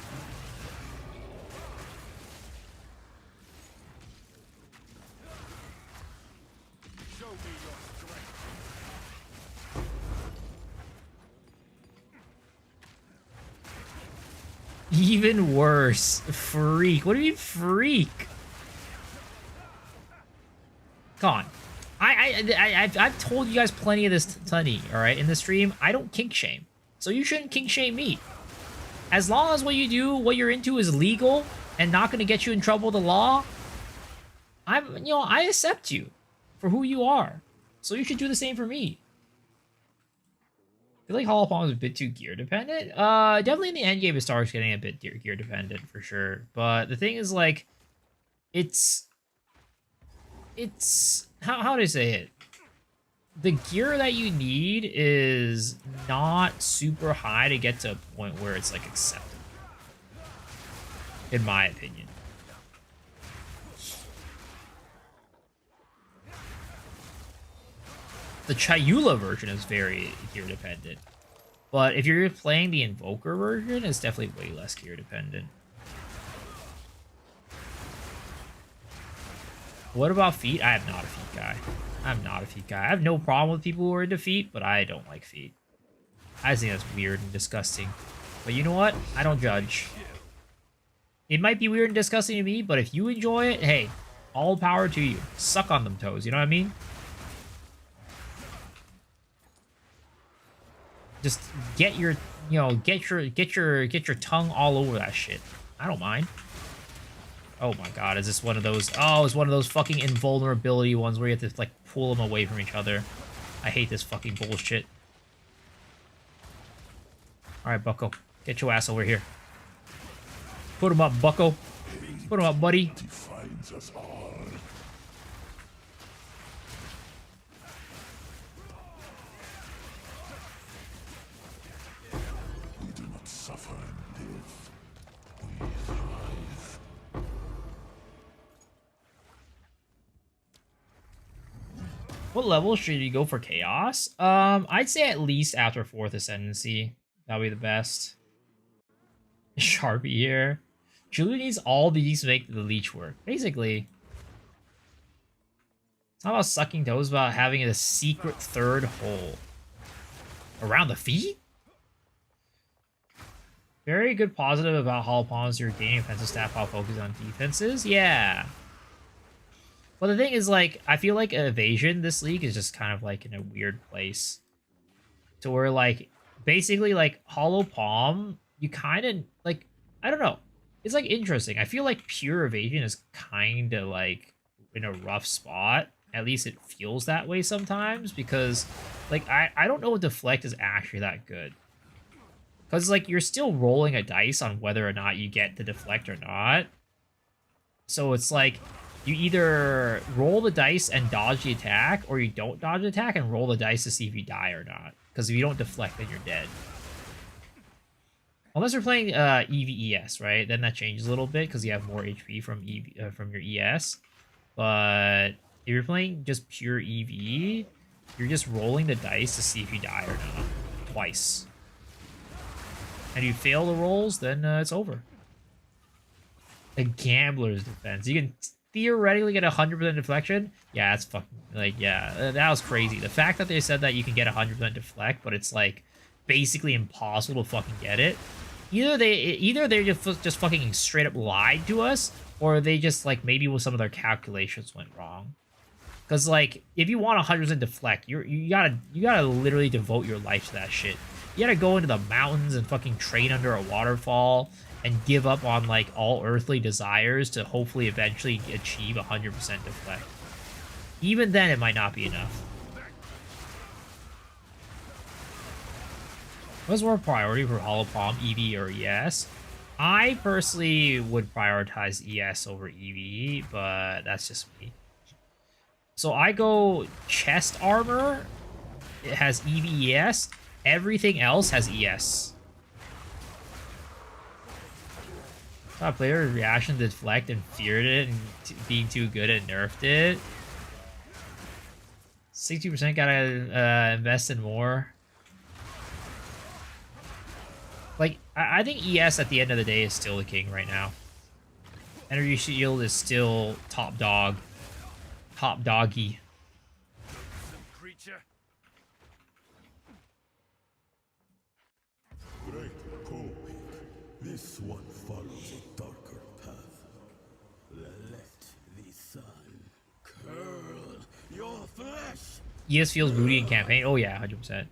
Even worse. Freak. What do you mean freak? Come on. I've told you guys plenty of this, all right, in the stream. I don't kink shame. So you shouldn't kink shame me. As long as what you do, what you're into is legal and not going to get you in trouble with the law, I accept you for who you are. So you should do the same for me. I feel like Hollow Palm is a bit too gear dependent. Definitely in the end game it starts getting a bit gear dependent for sure. But the thing is, like, it's how do I say it? The gear that you need is not super high to get to a point where it's like acceptable, in my opinion. The Chayula version is very gear dependent, but if you're playing the Invoker version, it's definitely way less gear dependent. What about feet? I am not a feet guy. I'm not a feet guy. I have no problem with people who are into feet, but I don't like feet. I think that's weird and disgusting. But you know what? I don't judge. It might be weird and disgusting to me, but if you enjoy it, hey, all power to you. Suck on them toes, you know what I mean? Just get your, get your tongue all over that shit. I don't mind. Oh my god, is this one of those? Oh, it's one of those fucking invulnerability ones where you have to, like, pull them away from each other. I hate this fucking bullshit. Alright, Bucko. Get your ass over here. Put him up, Bucko. Put him up, buddy. What level should you go for chaos? I'd say at least after 4th ascendancy. That would be the best. Sharpie here. Chayula needs all these to make the leech work. Basically, it's not about sucking toes, about having a secret third hole. Around the feet? Very good positive about hollow palms. You're gaining offensive stat while focusing on defenses. Yeah. But the thing is, like, I feel like evasion this league is just kind of like in a weird place. To where, like, basically, like, hollow palm, you kind of, like, I don't know. It's, like, interesting. I feel like pure evasion is kind of, like, in a rough spot. At least it feels that way sometimes. Because, like, I don't know if deflect is actually that good. Because, like, you're still rolling a dice on whether or not you get the deflect or not. So it's like, you either roll the dice and dodge the attack, or you don't dodge the attack and roll the dice to see if you die or not. Because if you don't deflect, then you're dead. Unless you're playing EVES, right? Then that changes a little bit, because you have more HP from from your ES. But if you're playing just pure EV, you're just rolling the dice to see if you die or not. Twice. And you fail the rolls, then it's over. A gambler's defense. You can theoretically get 100% deflection. Yeah, that's fucking, like, yeah, that was crazy. The fact that they said that you can get 100% deflect, but it's, like, basically impossible to fucking get it. Either they just fucking straight up lied to us, or they just, like, maybe some of their calculations went wrong. Because, like, if you want 100% deflect, you gotta literally devote your life to that shit. You gotta go into the mountains and fucking train under a waterfall and give up on, like, all earthly desires to hopefully eventually achieve 100% deflect. Even then, it might not be enough. What's more priority for hollow palm, EV or ES? I personally would prioritize ES over EV, but that's just me. So I go chest armor. It has EV, ES. Everything else has ES. Top player reaction to deflect and feared it, and being too good and nerfed it. 60% gotta invest in more. Like, I think ES at the end of the day is still the king right now. Energy shield is still top dog. Top doggy. Creature. Great Copic, this one follows a darker path. Let the sun curl your flesh. ES feels booty in campaign. Oh yeah, 100%.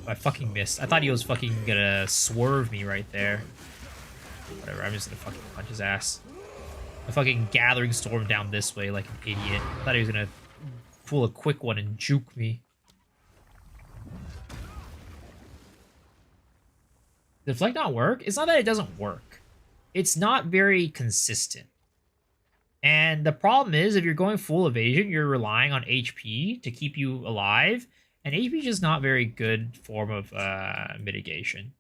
I fucking missed. I thought he was fucking gonna swerve me right there. Whatever, I'm just gonna fucking punch his ass. A fucking gathering storm down this way like an idiot. I thought he was gonna pull a quick one and juke me. Did deflect not work? It's not that it doesn't work. It's not very consistent. And the problem is, if you're going full evasion, you're relying on HP to keep you alive. And HP is just not very good form of mitigation.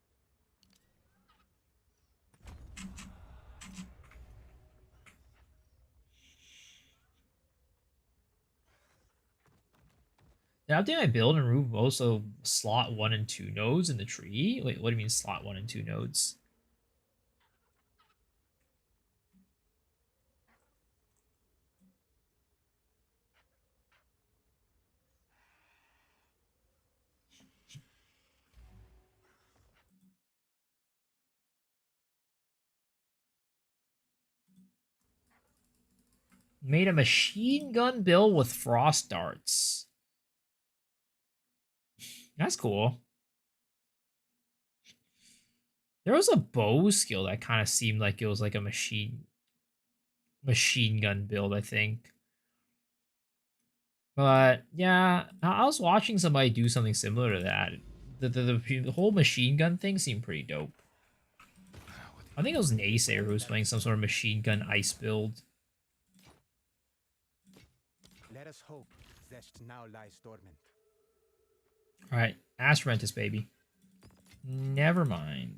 Did I update my build and remove also slot 1 and 2 nodes in the tree? Wait, what do you mean slot 1 and 2 nodes? Made a machine gun build with frost darts. That's cool. There was a bow skill that kind of seemed like it was like a machine gun build, I think. But yeah, I was watching somebody do something similar to that. The whole machine gun thing seemed pretty dope. I think it was Naysayer who was playing some sort of machine gun ice build. Let us hope Zest now lies dormant. Alright, Ascendancy, baby. Never mind.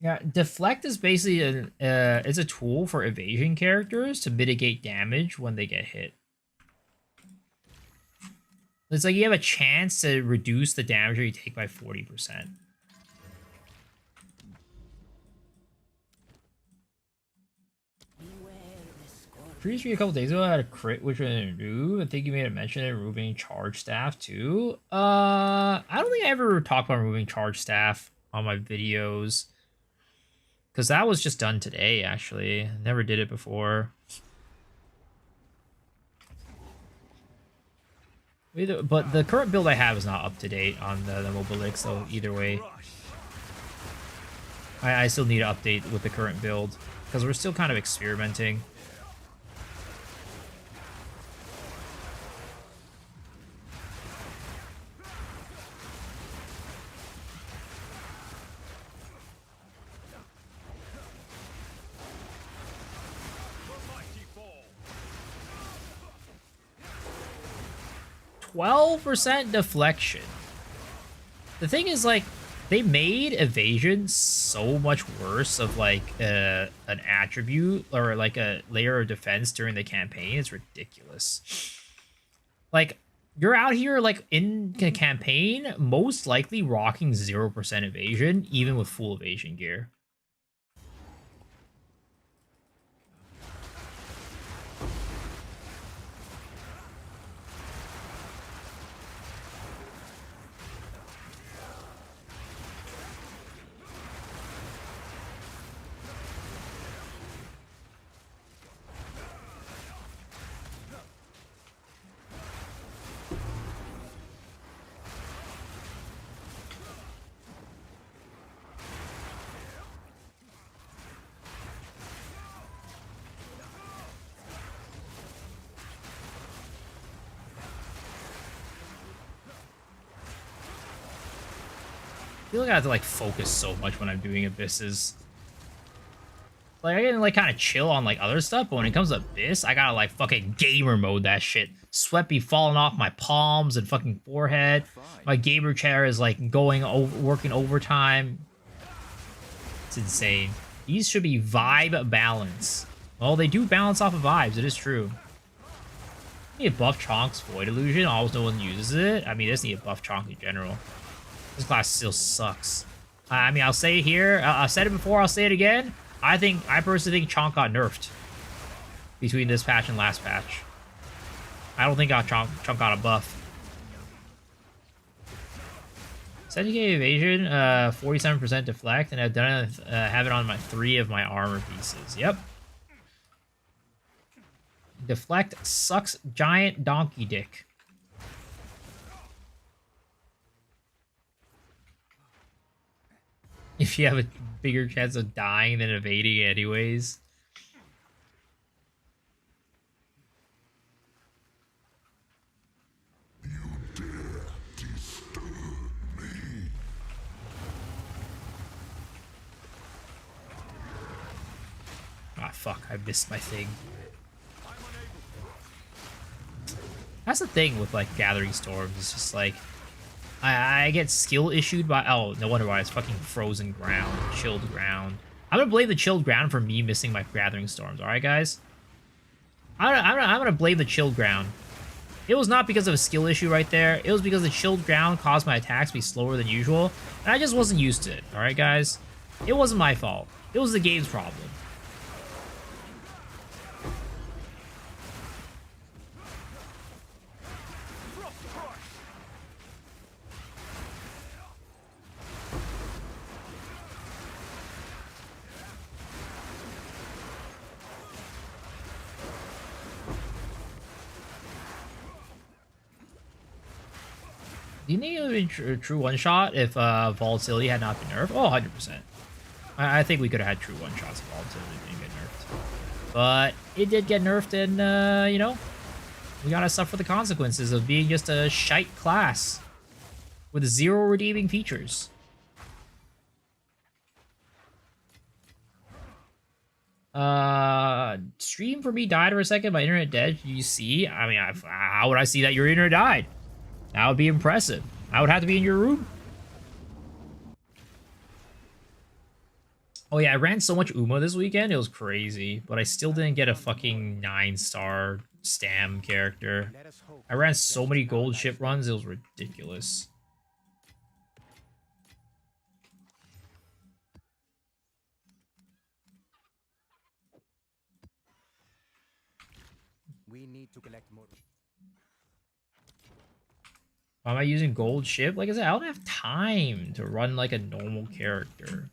Yeah, deflect is basically it's a tool for evasion characters to mitigate damage when they get hit. It's like you have a chance to reduce the damage you take by 40%. Previously, a couple days ago, I had a crit which was new. I think you made a mention of removing charge staff too. I don't think I ever talked about removing charge staff on my videos. Because that was just done today, actually. Never did it before. But the current build I have is not up to date on the Mobilix, so either way. I still need to update with the current build, because we're still kind of experimenting. %, deflection. The thing is, like, they made evasion so much worse of like an attribute or like a layer of defense during the campaign. It's ridiculous. Like, you're out here like in the campaign, most likely rocking 0% evasion, even with full evasion gear. I feel like I have to like focus so much when I'm doing abysses. Like I can like kind of chill on like other stuff, but when it comes to abyss, I gotta like fucking gamer mode that shit. Sweat be falling off my palms and fucking forehead. My gamer chair is like working overtime. It's insane. These should be vibe balance. Well, they do balance off of vibes. It is true. I need a buff Chonk's Void Illusion. Almost no one uses it. I mean, I just need a buff Chonk in general. This class still sucks. I mean, I'll say it here. I've said it before. I'll say it again. I personally think Chonk got nerfed between this patch and last patch. I don't think Chonk got a buff. 70k evasion, 47% deflect, and I've done it. Have it on my 3 of my armor pieces. Yep. Deflect sucks giant donkey dick. If you have a bigger chance of dying than evading anyways. You dare disturb me? Ah, fuck, I missed my thing. That's the thing with, like, Gathering Storms. It's just, like, I get skill issued by... Oh, no wonder why it's fucking frozen ground, chilled ground. I'm gonna blame the chilled ground for me missing my Gathering Storms, alright, guys? I'm gonna blame the chilled ground. It was not because of a skill issue right there. It was because the chilled ground caused my attacks to be slower than usual, and I just wasn't used to it, alright, guys? It wasn't my fault. It was the game's problem. Do you think it would be a true one-shot if volatility had not been nerfed? Oh, 100%. I think we could have had true one-shots if volatility didn't get nerfed. But it did get nerfed, and, you know, we gotta suffer the consequences of being just a shite class with 0 redeeming features. Stream for me died for a second. My internet dead. You see? I mean, how would I see that your internet died? That would be impressive. I would have to be in your room. Oh yeah, I ran so much Uma this weekend, it was crazy. But I still didn't get a fucking 9-star Stam character. Let us hope I ran that so destiny many now gold lies ship there. runs, it was ridiculous. We need to collect more. Why am I using gold ship? Like I said, I don't have time to run like a normal character.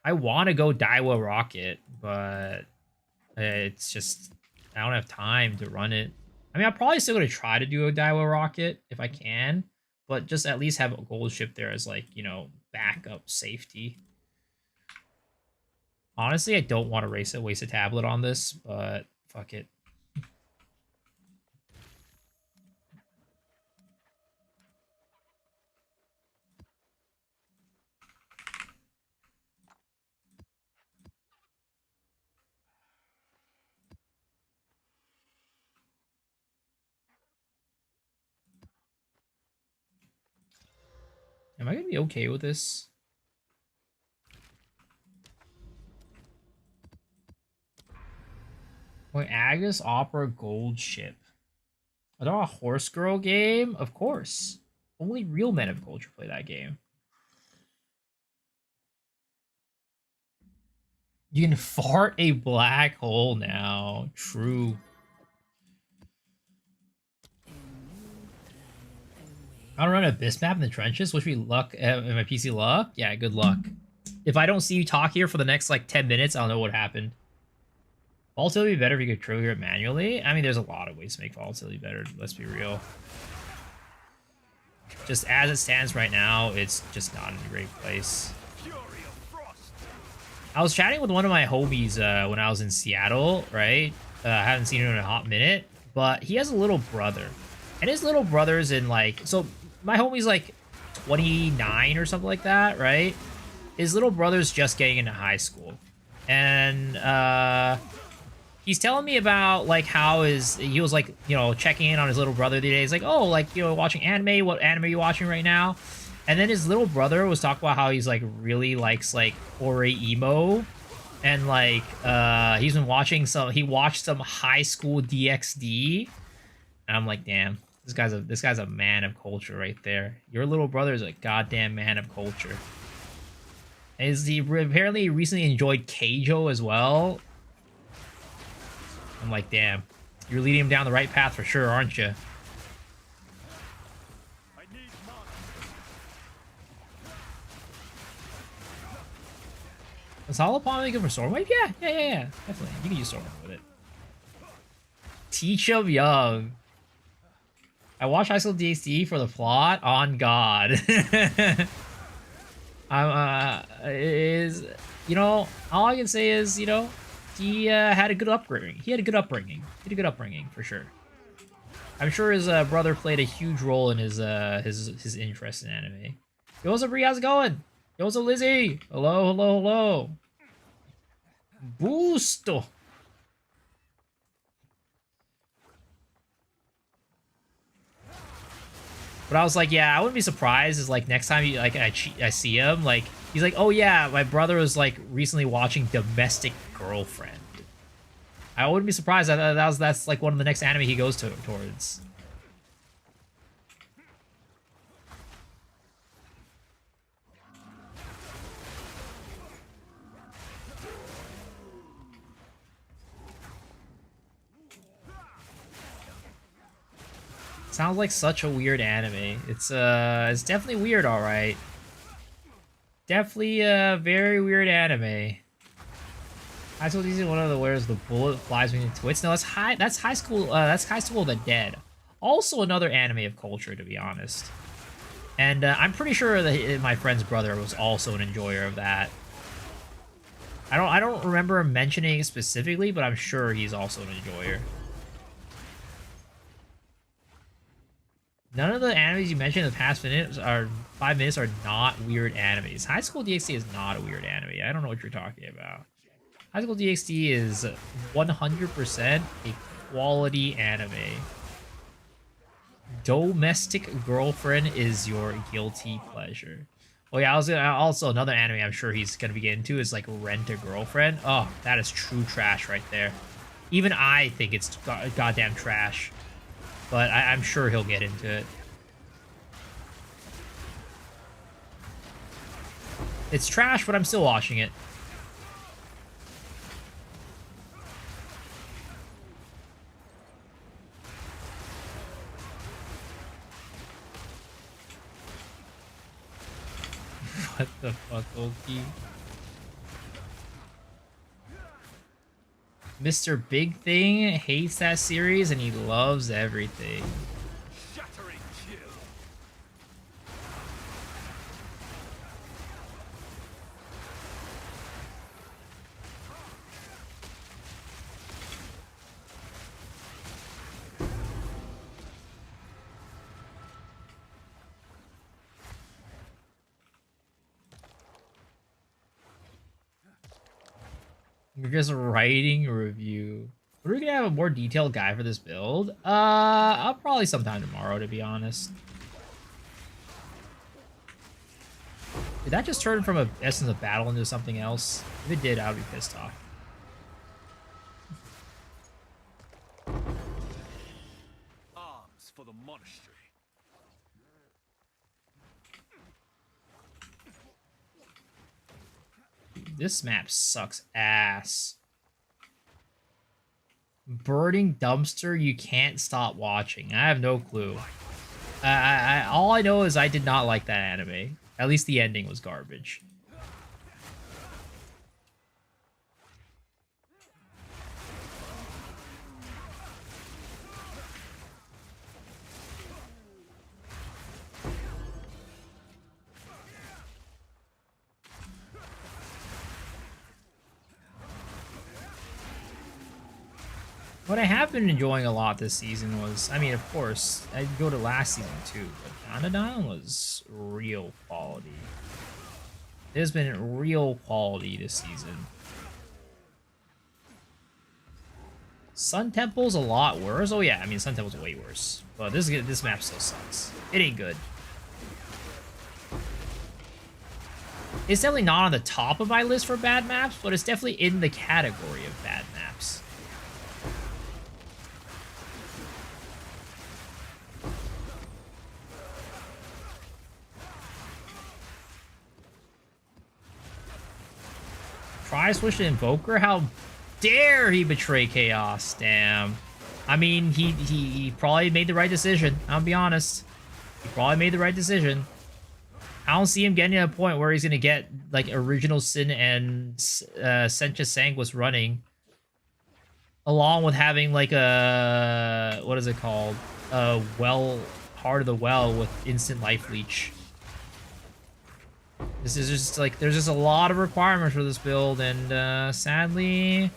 I want to go Daiwa Rocket, but it's just I don't have time to run it. I mean, I'm probably still gonna try to do a Daiwa Rocket if I can, but just at least have a gold ship there as like, you know, backup safety. Honestly, I don't want to waste a tablet on this, but fuck it. Am I gonna be okay with this? Wait, Agnes Opera Gold Ship. Are there a Horse Girl game? Of course. Only real men of culture play that game. You can fart a black hole now. True. I don't run Abyss map in the trenches. Wish me luck in my PC luck. Yeah, good luck. If I don't see you talk here for the next like 10 minutes, I'll know what happened. Volatility would be better if you could trigger it manually. I mean, there's a lot of ways to make volatility better. Let's be real. Just as it stands right now, it's just not in a great place. I was chatting with one of my homies when I was in Seattle, right? I haven't seen him in a hot minute, but he has a little brother. And his little brother's in like... So, my homie's like 29 or something like that, right? His little brother's just getting into high school. And, he's telling me about, like, how he was, like, you know, checking in on his little brother the other day. He's like, oh, like, you know, watching anime. What anime are you watching right now? And then his little brother was talking about how he's, like, really likes, like, Ore Emo. And, like, he's been watching he watched some high school DxD. And I'm like, damn, this guy's a man of culture right there. Your little brother is a goddamn man of culture. And he apparently recently enjoyed Keijo as well. I'm like, damn, you're leading him down the right path for sure, aren't you? Is Holopon good for Stormwave? Yeah. Definitely. You can use Stormwave with it. Teach him young. I watched High School DxD for the plot. On God. You know, all I can say is, you know, he had a good upbringing. He had a good upbringing. For sure. I'm sure his brother played a huge role in his interest in anime. Yo, what's up, Bree? How's it going? Yo, what's up, Lizzie? Hello. Boosto. But I was like, yeah, I wouldn't be surprised. Is like next time I see him, like he's like, oh yeah, my brother was like recently watching Domestic Girlfriend. I wouldn't be surprised. That's like one of the next anime he goes towards. Sounds like such a weird anime. It's definitely weird, all right. Definitely a very weird anime. High School DxD, one of the where's the bullet flies between the twits. No, that's high school. That's High School of the Dead. Also another anime of culture, to be honest. And I'm pretty sure that my friend's brother was also an enjoyer of that. I don't remember mentioning it specifically, but I'm sure he's also an enjoyer. None of the animes you mentioned in the past 5 minutes are not weird animes. High School DxD is not a weird anime. I don't know what you're talking about. High School DxD is 100% a quality anime. Domestic Girlfriend is your guilty pleasure. Oh yeah, I was gonna, also another anime I'm sure he's gonna be getting into is like Rent a Girlfriend. Oh, that is true trash right there. Even I think it's goddamn trash, but I'm sure he'll get into it. It's trash, but I'm still watching it. What the fuck, Oki? Mr. Big Thing hates that series and he loves everything. Shattering kill. You're just writing a review. Are we gonna have a more detailed guide for this build? I'll probably sometime tomorrow, to be honest. Did that just turn from a Essence of Battle into something else? If it did, I would be pissed off. Arms for the monastery. This map sucks ass. Burning Dumpster, you can't stop watching. I have no clue. All I know is I did not like that anime. At least the ending was garbage. What I have been enjoying a lot this season was, I mean, of course, I'd go to last season too, but Dandadan was real quality. There's been real quality this season. Sun Temple's a lot worse. Oh yeah, I mean, Sun Temple's way worse. But this map still sucks. It ain't good. It's definitely not on the top of my list for bad maps, but it's definitely in the category of bad maps. Tri-switch to Invoker? How dare he betray Chaos? Damn. I mean, he probably made the right decision. I'll be honest. He probably made the right decision. I don't see him getting to a point where he's going to get, like, Original Sin and Sencha Sang was running. Along with having, like, a... What is it called? A well... Heart of the Well with instant life leech. This is just like, there's just a lot of requirements for this build, and sadly,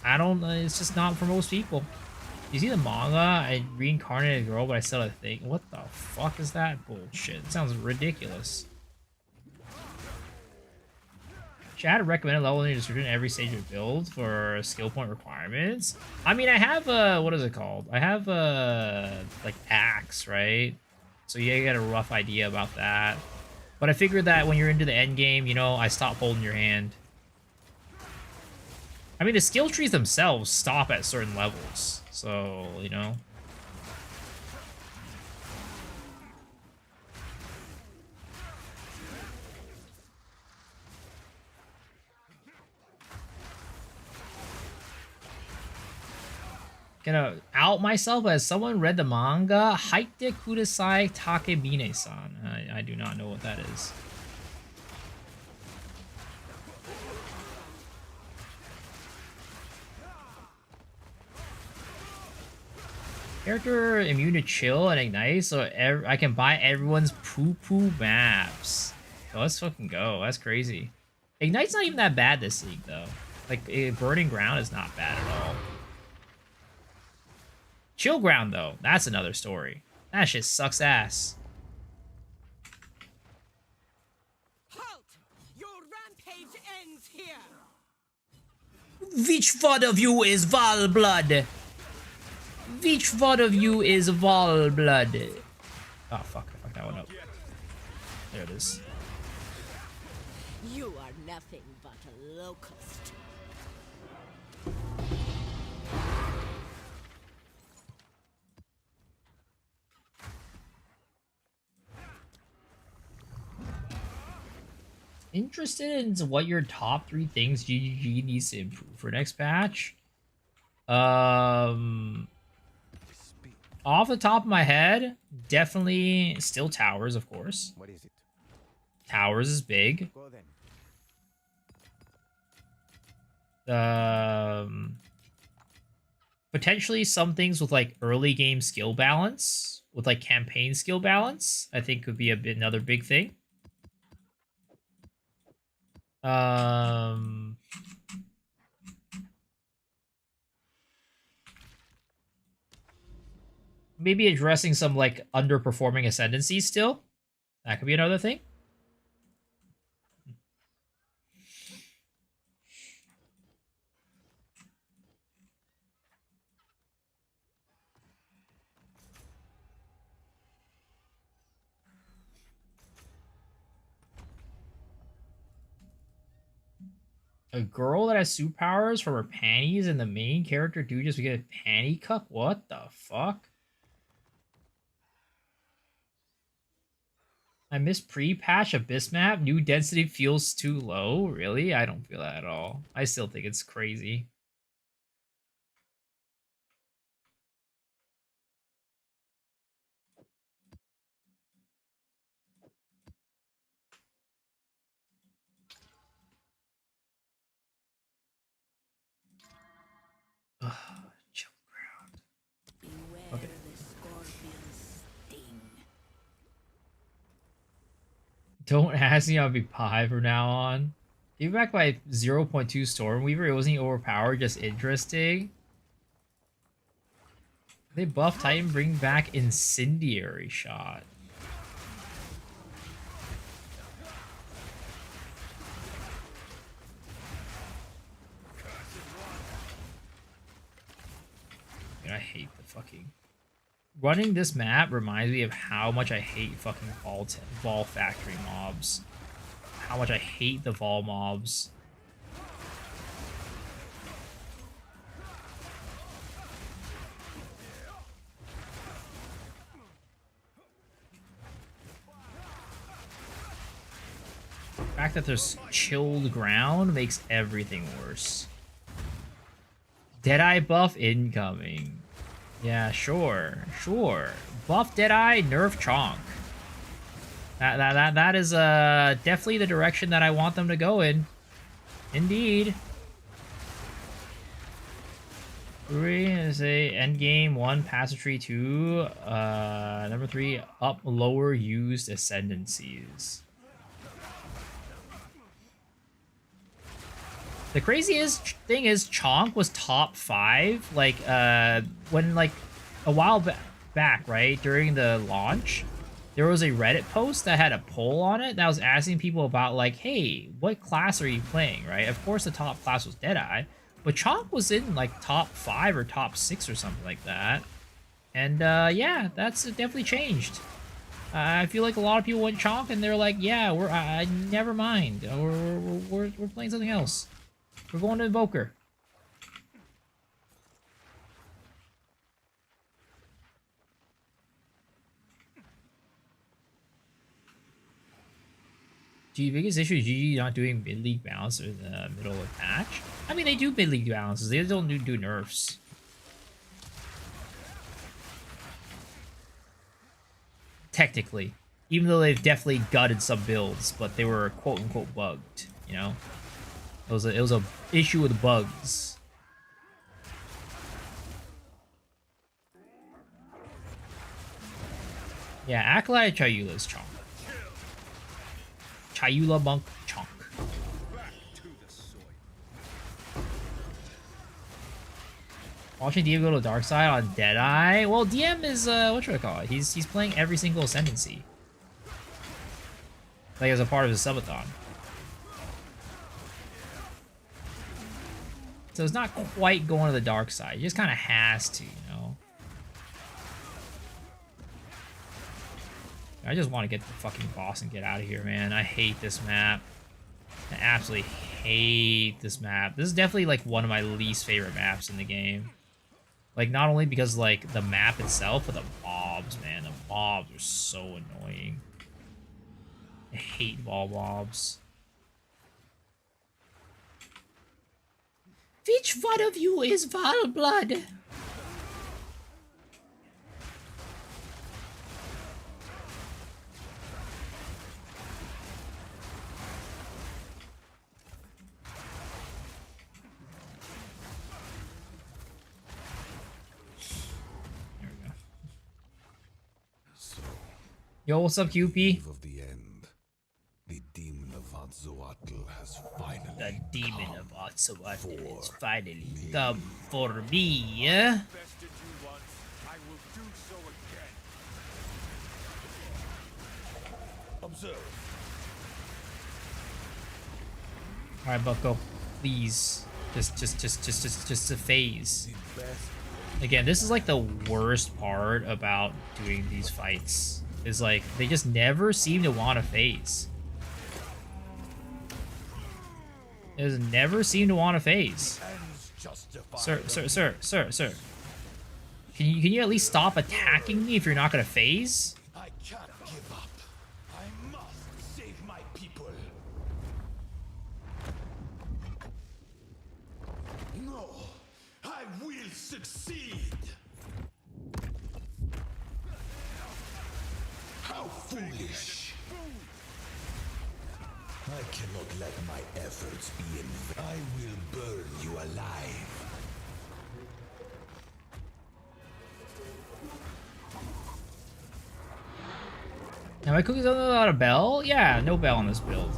it's just not for most people. You see the manga? I reincarnated a girl, but I still have to think, what the fuck is that bullshit? It sounds ridiculous. Chad recommended level in your description every stage of build for skill point requirements. I mean, I have what is it called? I have like axe, right? So you get a rough idea about that. But I figured that when you're into the end game, you know, I stop holding your hand. I mean, the skill trees themselves stop at certain levels, so, you know. Gonna out myself as someone read the manga. Haite Kudasai Takebine-san. I do not know what that is. Character immune to chill and ignite, so I can buy everyone's poo-poo maps. So let's fucking go. That's crazy. Ignite's not even that bad this league, though. Like, Burning Ground is not bad at all. Chill Ground, though, that's another story. That shit sucks ass. Halt! Your rampage ends here! Which one of you is Valblood? Which one of you is Valblood? Oh, fuck. I fucked that one up. There it is. You are nothing but a locust. Interested in what your top 3 things GGG needs to improve for next patch. Off the top of my head, definitely still towers, of course. What is it? Towers is big. Go then. Potentially some things with like early game skill balance, with like campaign skill balance, I think could be another big thing. Maybe addressing some like underperforming ascendancy still. That could be another thing. A girl that has superpowers from her panties and the main character dude just get a panty cuck? What the fuck? I miss pre-patch Abyss map. New density feels too low. Really? I don't feel that at all. I still think it's crazy. Chill ground. Beware Okay. the scorpion's sting. Don't ask me, I'll be pie from now on. Even back by 0.2 Stormweaver, it wasn't overpowered, just interesting. They buff Titan, bring back Incendiary Shot. And I hate the fucking... Running this map reminds me of how much I hate fucking Vol Factory mobs. How much I hate the Vol mobs. The fact that there's chilled ground makes everything worse. Deadeye buff incoming. Yeah, sure. Buff Deadeye, nerf Chonk. That is definitely the direction that I want them to go in. Indeed. 3 is a endgame, 1 passageway, 2 number 3 up lower used ascendancies. The craziest thing is Chonk was top 5, like, when, like, a while back, right, during the launch, there was a Reddit post that had a poll on it that was asking people about, like, hey, what class are you playing, right? Of course, the top class was Deadeye, but Chonk was in, like, top 5 or top 6 or something like that. And, yeah, that's definitely changed. I feel like a lot of people went Chonk, and they're like, yeah, never mind. We're playing something else. We're going to Invoker. The biggest issue is GG not doing mid-league balance in the middle of the patch. I mean, they do mid-league balances. They don't do nerfs. Technically. Even though they've definitely gutted some builds, but they were quote-unquote bugged, you know? It was a issue with bugs. Yeah, Acolyte Chayula's Chonk. Chayula Monk Chonk. Watching DM go to the dark side on Deadeye. Well, DM is what should I call it? He's playing every single ascendancy. Like as a part of his subathon. So it's not quite going to the dark side. He just kind of has to, you know? I just want to get to the fucking boss and get out of here, man. I hate this map. I absolutely hate this map. This is definitely like one of my least favorite maps in the game. Like, not only because like the map itself, but the mobs, man. The mobs are so annoying. I hate wall mobs. Which one of you is Val Blood? There we go. So, Yo, what's up, QP? eve of the end, the demon of Atzoatl has finally The demon come of Otsawatl for is finally me. come for me. Bested you once, I will do so again. Observe. All right, Bucko, please, just a phase. The best Again, this is like the worst part about doing these fights. Is like they just never seem to want to phase. They just never seem to want to phase. ends justify Sir. Can you at least stop attacking me if you're not gonna phase? I can't give up. I must save my people. No, I will succeed. How foolish. I cannot let my efforts be in vain. I will burn you alive. Am I cooking something without a bell? Yeah, no bell on this build.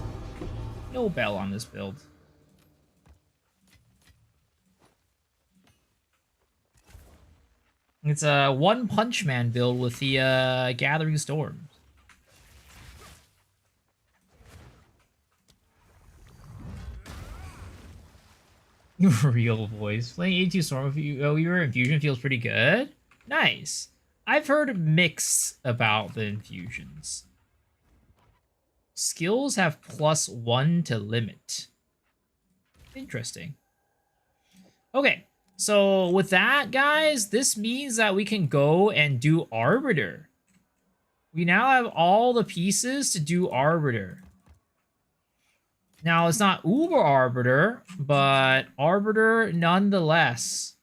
No bell on this build. It's a One Punch Man build with the Gathering Storms. Real voice. Playing 82 Storm if you your infusion feels pretty good. Nice. I've heard mixed about the infusions. Skills have +1 to limit. Interesting. Okay, so with that, guys, this means that we can go and do Arbiter. We now have all the pieces to do Arbiter. Now, it's not Uber Arbiter, but Arbiter nonetheless.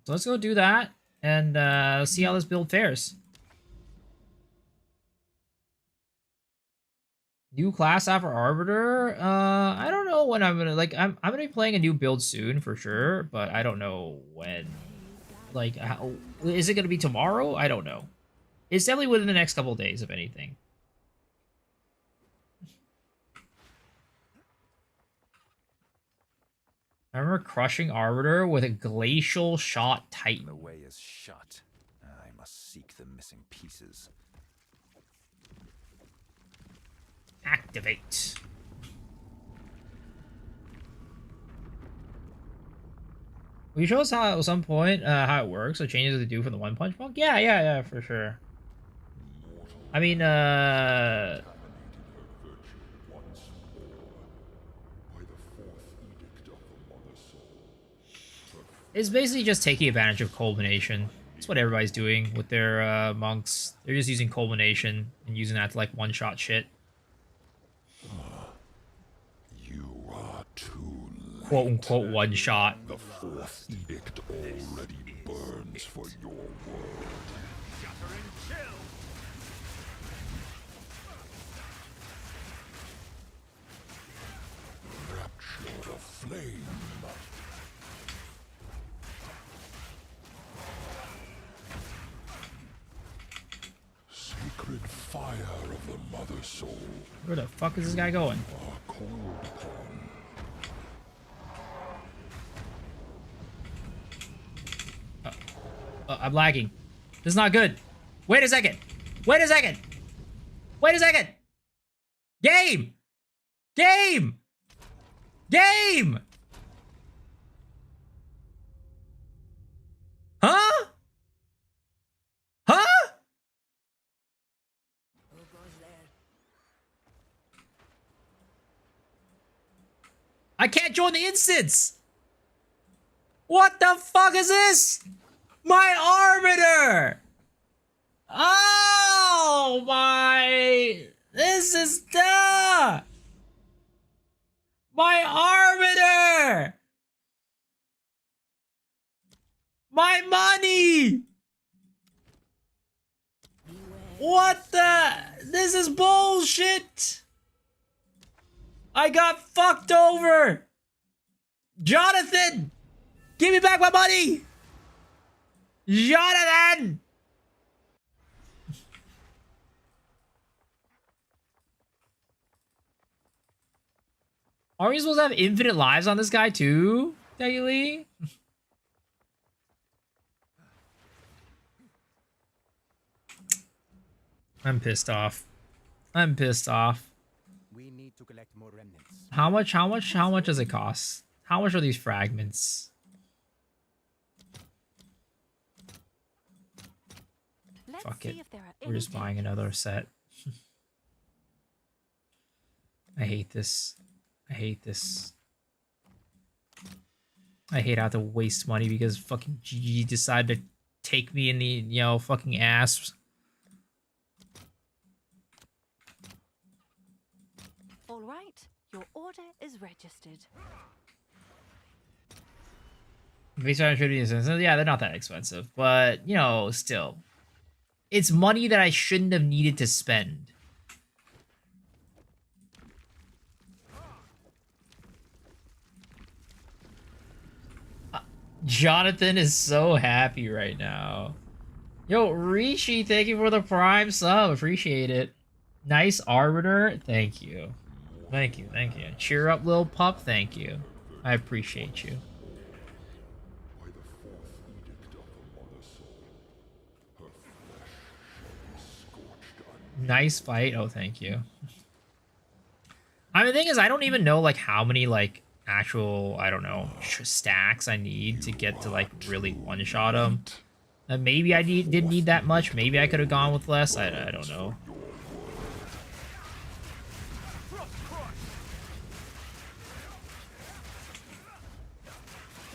So let's go do that and see how this build fares. New class after Arbiter? I don't know when I'm gonna I'm gonna be playing a new build soon for sure, but I don't know when. Like, how, is it gonna be tomorrow? I don't know. It's definitely within the next couple of days, if anything. I remember crushing Arbiter with a glacial shot Titan. The way is shut. I must seek the missing pieces. Activate. Will you show us how at some point how it works, or changes they do for the One Punch Monk? Yeah, for sure. I mean, it's basically just taking advantage of culmination. That's what everybody's doing with their monks. They're just using culmination and using that to like one-shot shit. You are too late. Quote unquote one shot. The fourth edict already burns for your world. Shatter and kill! Rapture of flame. Sacred fire of the mother soul Where the fuck is this guy going? are called upon. I'm lagging. This is not good. Wait a second. Wait a second. Wait a second. Game. Game. Game. Huh? Huh? I can't join the instance. What the fuck is this? My Arbiter. Oh my. This is duh. My Arbiter. My money. What the? This is bullshit. I got fucked over. Jonathan, give me back my money. Jonathan. Are we supposed to have infinite lives on this guy too, technically? I'm pissed off. I'm pissed off. We need to collect more remnants. How much does it cost? How much are these fragments? Fuck it. We're just buying another set. I hate this. I hate this. I hate how to waste money because fucking GG decided to take me in the, you know, fucking ass. All right, your order is registered. Yeah, they're not that expensive, but you know, still, it's money that I shouldn't have needed to spend. Jonathan is so happy right now. Yo, Rishi, thank you for the prime sub. Appreciate it. Nice Arbiter. Thank you. Thank you. Thank you. Cheer up, little pup. Thank you. I appreciate you. By the fourth edict of the Mother Soul, her flesh shall be scorched. Nice fight. Oh, thank you. I mean, the thing is, I don't even know, like, how many, like, actual, I don't know, stacks I need to get to, like, really one-shot him. Maybe I didn't need that much. Maybe I could have gone with less. I don't know.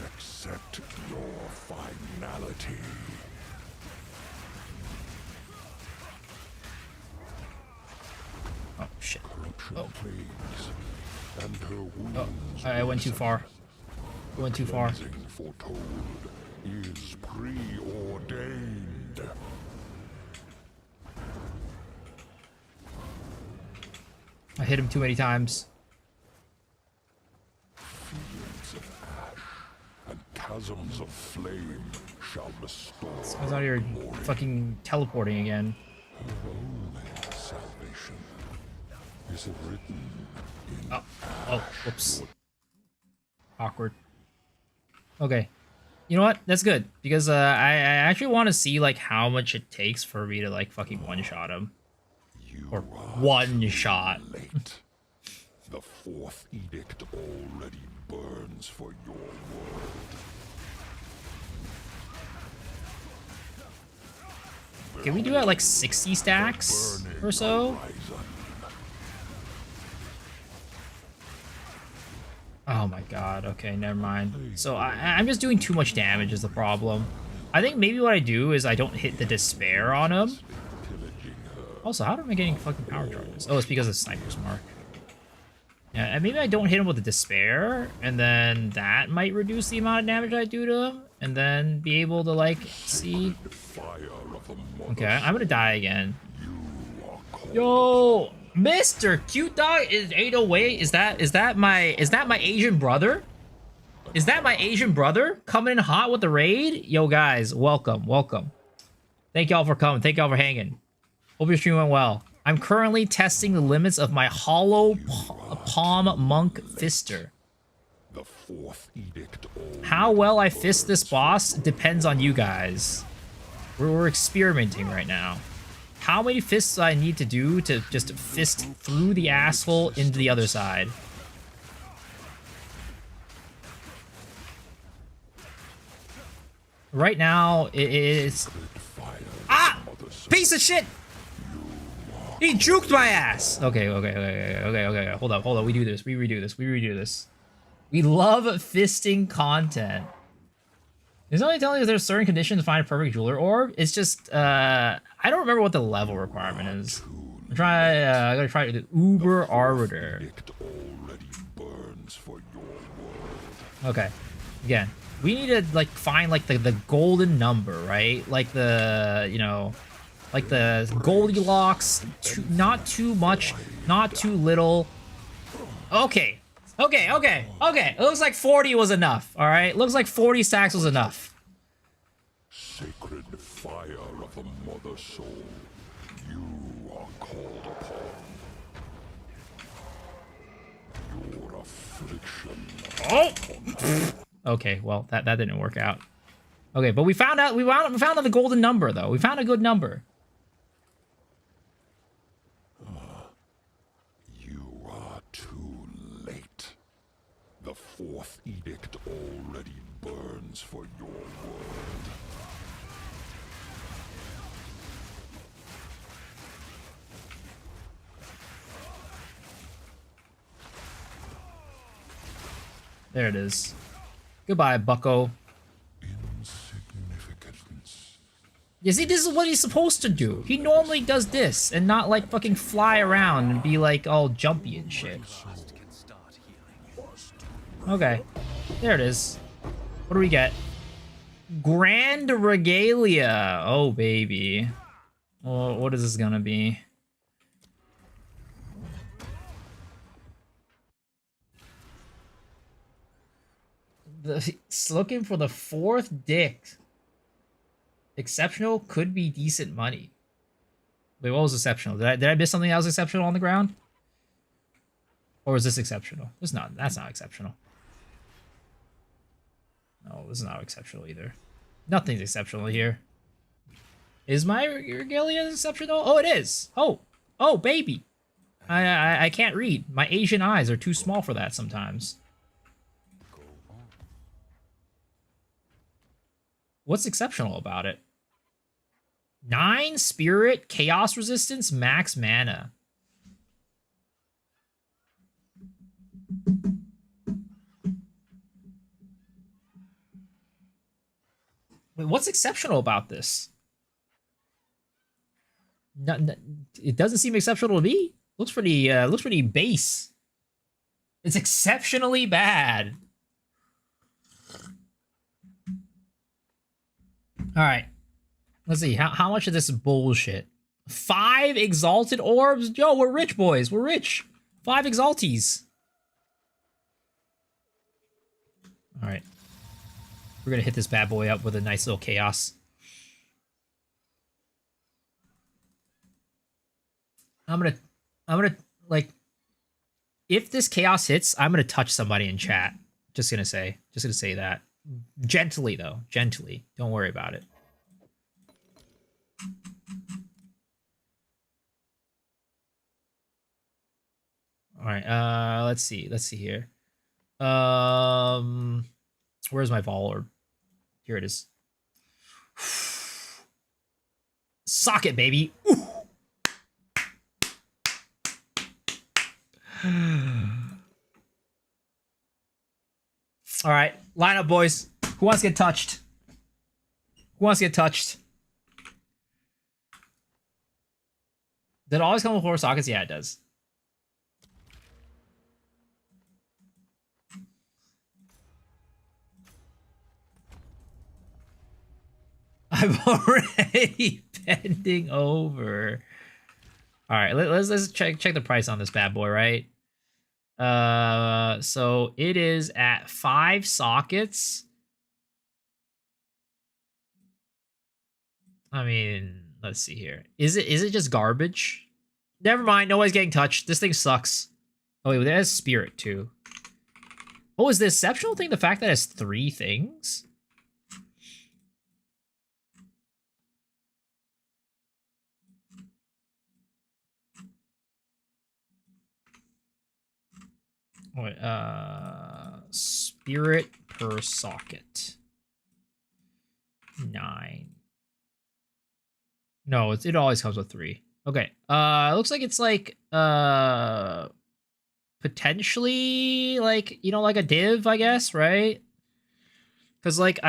Accept your finality. Oh, shit. Corruption Oh. plagues, and her wounds I went too far. I went too far. cleansing foretold is preordained. I hit him too many times. Fields of ash and chasms of flame shall restore I was out here fucking teleporting again. only salvation. Is it written in Oh, whoops. Awkward. Okay. You know what? That's good. Because I actually want to see, like, how much it takes for me to, like, fucking one-shot him. you Or are one shot. late. The fourth edict already burns for your world. Can we do it, like, 60 stacks or so? Horizon. Oh my god, okay, never mind. So I'm just doing too much damage is the problem. I think maybe what I do is I don't hit the despair on him. Also, how am I getting fucking power charges? Oh, it's because of Sniper's Mark. Yeah, and maybe I don't hit him with the despair, and then that might reduce the amount of damage I do to him, and then be able to, like, see. Fire of the Mother Okay, I'm gonna die again. You are called Yo, Mr. Cute Dog is 808. Is that my Asian brother? Is that my Asian brother coming in hot with the raid? Yo, guys, welcome, welcome. Thank y'all for coming. Thank y'all for hanging. Hope your stream went well. I'm currently testing the limits of my hollow palm monk fister. the fourth edict already. How well I fist this boss depends on you guys. We're experimenting right now. How many fists do I need to do to just fist through the asshole into the other side? Right now, it's... Ah! Piece of shit! He juked my ass! Okay. Hold up. We do this. We redo this. We love fisting content. Is only telling us there's certain conditions to find a perfect jeweler orb. It's just I don't remember what the level requirement is. I gotta try the Uber Arbiter. Edict already burns for your world. Okay. Again, we need to like find like the golden number, right? Like the, you know, like the Goldilocks, not too much, not too little. Okay. It looks like 40 was enough, all right? Looks like 40 stacks was enough. Sacred fire of the Mother Soul, you are called upon. Your affliction. Oh! Okay, well, that didn't work out. Okay, but we found out the golden number, though. We found a good number. You are too late. The fourth edict already burns for your world. There it is. Goodbye, bucko. Insignificance. You see, this is what he's supposed to do. He normally does this and not like fucking fly around and be like all jumpy and shit. Okay, there it is. What do we get? Grand Regalia. Oh, baby. Well, what is this gonna be? It's looking for the fourth dick. Exceptional could be decent money. Wait, what was exceptional? Did I miss something else exceptional on the ground? Or is this exceptional? That's not exceptional. No, this is not exceptional either. Nothing's exceptional here. Is my regalia exceptional? Oh, it is. Oh, baby. I can't read. My Asian eyes are too small for that sometimes. What's exceptional about it? 9 spirit, chaos resistance, max mana. Wait, what's exceptional about this? It doesn't seem exceptional to me. Looks pretty base. It's exceptionally bad. All right, let's see. How much of this is bullshit? 5 exalted orbs? Yo, we're rich, boys. We're rich. 5 exalties. All right, we're gonna hit this bad boy up with a nice little chaos. I'm gonna like, if this chaos hits, I'm gonna touch somebody in chat. Just gonna say that. Gently, though. Gently. Don't worry about it. All right. Let's see here. Where's my Vol Orb? Here it is. Socket, baby. Ooh. All right, line up, boys. Who wants to get touched? Who wants to get touched? Did it always come with 4 sockets? Yeah, it does. I'm already bending over. All right, let's check the price on this bad boy, right? So it is at 5 sockets. I mean, let's see here. Is it just garbage? Never mind, nobody's getting touched. This thing sucks. Oh wait, that has spirit too. Oh, is the exceptional thing the fact that it has 3 things? Wait, spirit per socket. 9. No, it always comes with 3. Okay. It looks like it's like potentially like, you know, like a div, I guess, right? Because like,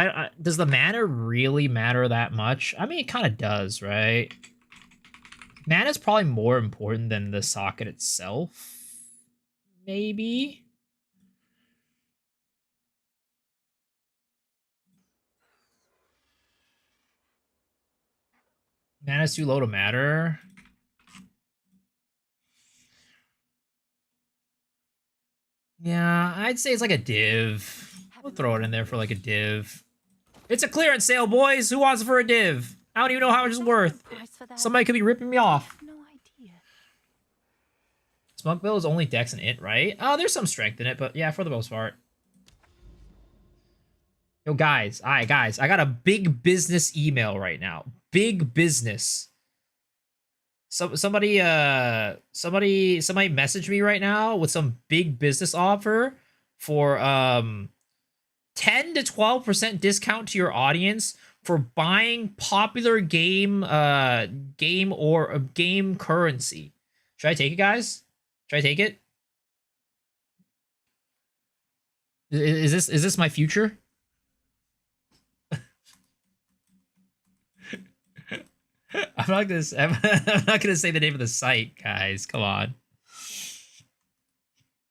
does the mana really matter that much? I mean, it kind of does, right? Mana is probably more important than the socket itself, maybe. Mana's too low to matter. Yeah, I'd say it's like a div. We'll throw it in there for like a div. It's a clearance sale, boys. Who wants it for a div? I don't even know how much it's worth. Somebody could be ripping me off. No idea. Smug Bill is only Dex and Int, right? Oh, there's some strength in it, but yeah, for the most part. Yo, guys. All right, guys. I got a big business email right now. Big business. Somebody messaged me right now with some big business offer for 10 to 12% discount to your audience for buying popular game game currency. Should I take it, guys? Should I take it? Is this my future? I'm not gonna say the name of the site, guys. Come on.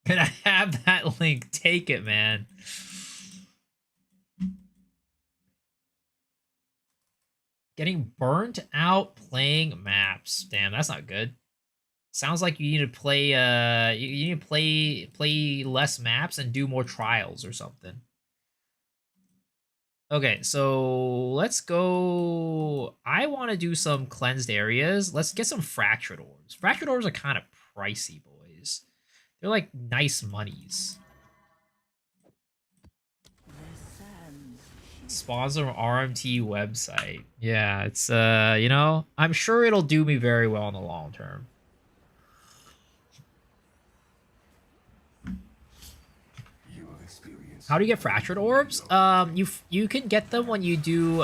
Can I have that link? Take it, man. Getting burnt out playing maps. Damn, that's not good. Sounds like you need to play you need to play less maps and do more trials or something. Okay, so let's go. I want to do some cleansed areas. Let's get some fractured orbs. Fractured orbs are kind of pricey, boys. They're like nice monies. Sponsor RMT website. Yeah, it's you know, I'm sure it'll do me very well in the long term. How do you get fractured orbs? You can get them when you do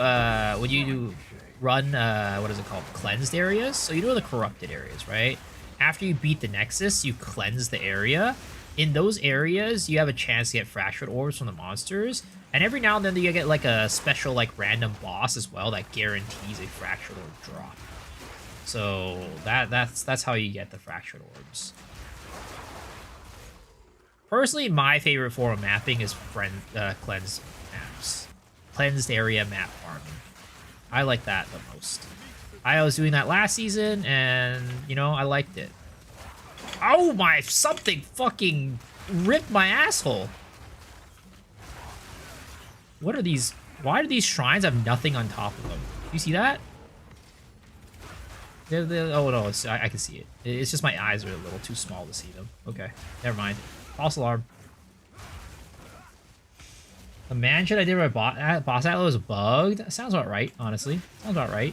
run what is it called? Cleansed areas. So you know the corrupted areas, right? After you beat the Nexus, you cleanse the area. In those areas, you have a chance to get fractured orbs from the monsters. And every now and then you get like a special like random boss as well that guarantees a fractured orb drop. So that's how you get the fractured orbs. Personally, my favorite form of mapping is cleansed maps. Cleansed area map farming. I like that the most. I was doing that last season, and, you know, I liked it. Oh my, something fucking ripped my asshole. What are these? Why do these shrines have nothing on top of them? You see that? Oh no, I can see it. It's just my eyes are a little too small to see them. Okay, never mind. False alarm. The mansion I did my boss atlas was bugged. That sounds about right, honestly. Sounds about right.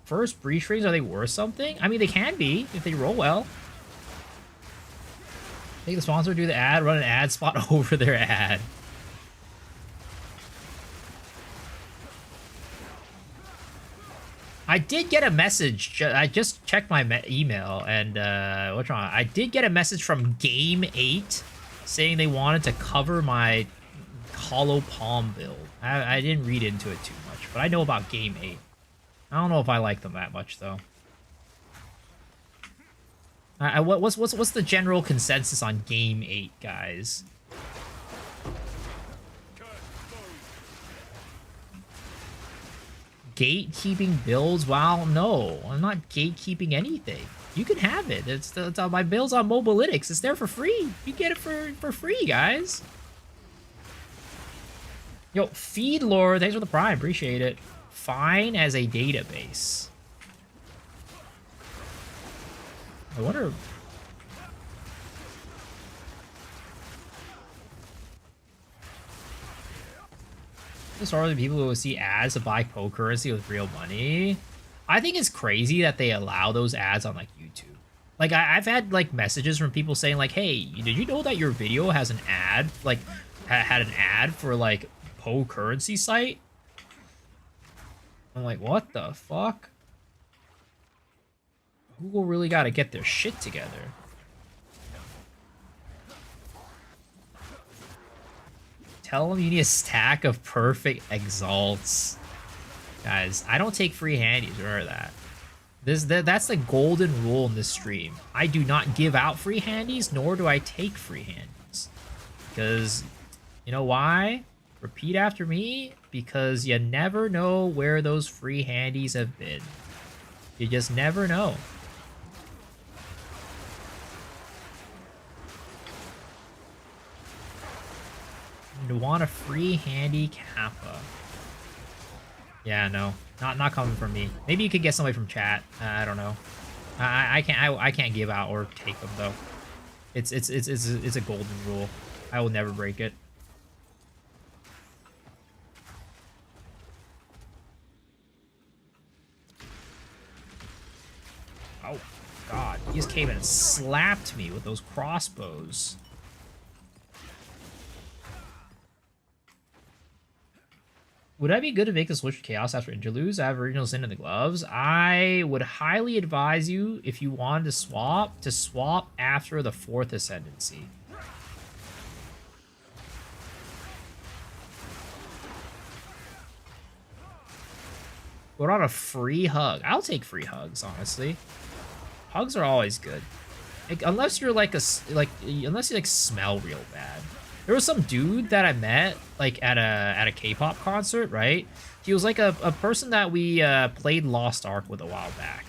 First breach rings, are they worth something? I mean, they can be if they roll well. Make the sponsor do the ad, run an ad spot over their ad. I did get a message. I just checked my email, and what's wrong? I did get a message from Game 8 saying they wanted to cover my Hollow Palm build. I didn't read into it too much, but I know about Game 8. I don't know if I like them that much, though. What's the general consensus on Game 8, guys? Gatekeeping builds? Wow, no. I'm not gatekeeping anything. You can have it. It's my build's on Mobalytics. It's there for free. You get it for free, guys. Yo, Feed Lord, thanks for the prime. Appreciate it. Fine as a database. I wonder... Are the people who will see ads to buy currency with real money. I think it's crazy that they allow those ads on like YouTube. Like I've had like messages from people saying like, "Hey, did you know that your video has an ad? Like had an ad for like currency site?" I'm like, what the fuck? Google really got to get their shit together. Tell him you need a stack of perfect exalts. Guys, I don't take free handies, remember that. That's the golden rule in this stream. I do not give out free handies, nor do I take free handies. Because, you know why? Repeat after me. Because you never know where those free handies have been. You just never know. You want a free handy Kappa. Yeah, no. Not coming from me. Maybe you could get somebody from chat. I don't know. I can't give out or take them though. It's a golden rule. I will never break it. Oh god, he just came in and slapped me with those crossbows. Would I be good to make the switch to Chaos after Interludes? I have Original Sin in the gloves. I would highly advise you, if you wanted to swap after the 4th Ascendancy. What on a free hug? I'll take free hugs, honestly. Hugs are always good. Like, unless you're like unless you like smell real bad. There was some dude that I met like at a K-pop concert, right? He was like a person that we played Lost Ark with a while back,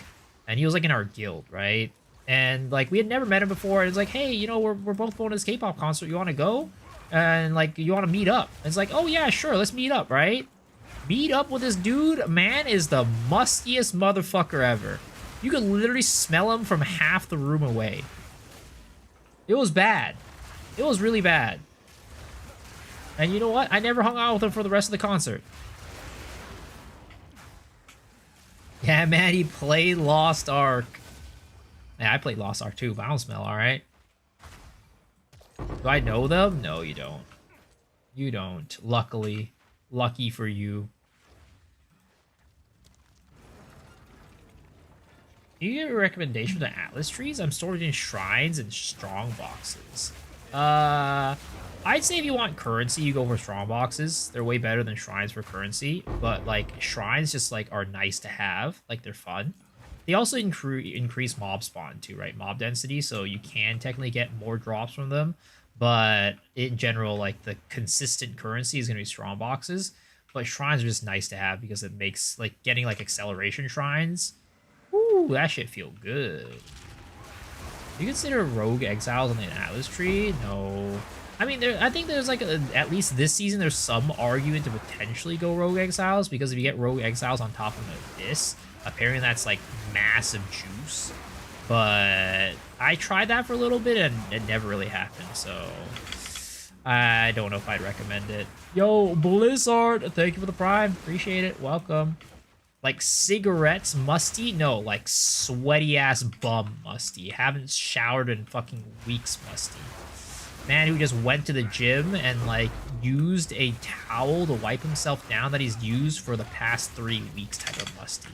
and he was like in our guild, right? And like we had never met him before. And it's like, hey, you know, we're both going to this K-pop concert. You want to go? And like, you want to meet up? And it's like, oh yeah, sure, let's meet up, right? Meet up with this dude. Man is the mustiest motherfucker ever. You could literally smell him from half the room away. It was bad. It was really bad. And you know what? I never hung out with him for the rest of the concert. Yeah, man, he played Lost Ark. Yeah, I played Lost Ark too, but I don't smell alright. Do I know them? No, you don't. You don't. Luckily. Lucky for you. Do you give a recommendation for the Atlas trees? I'm stored in shrines and strong boxes. I'd say if you want currency, you go for strong boxes. They're way better than shrines for currency, but like shrines just like are nice to have. Like they're fun. They also increase mob spawn too, right? Mob density, so you can technically get more drops from them. But in general, like the consistent currency is gonna be strong boxes. But shrines are just nice to have because it makes like getting like acceleration shrines. Ooh, that shit feel good. Do you consider rogue exiles on the Atlas tree? No. I mean, I think there's like, at least this season, there's some argument to potentially go rogue exiles, because if you get rogue exiles on top of this, apparently that's like massive juice. But I tried that for a little bit and it never really happened, so I don't know if I'd recommend it. Yo, Blizzard, thank you for the prime. Appreciate it. Welcome. Like cigarettes musty? No, like sweaty ass bum musty. Haven't showered in fucking weeks musty. Man who just went to the gym and like used a towel to wipe himself down that he's used for the past 3 weeks type of musty.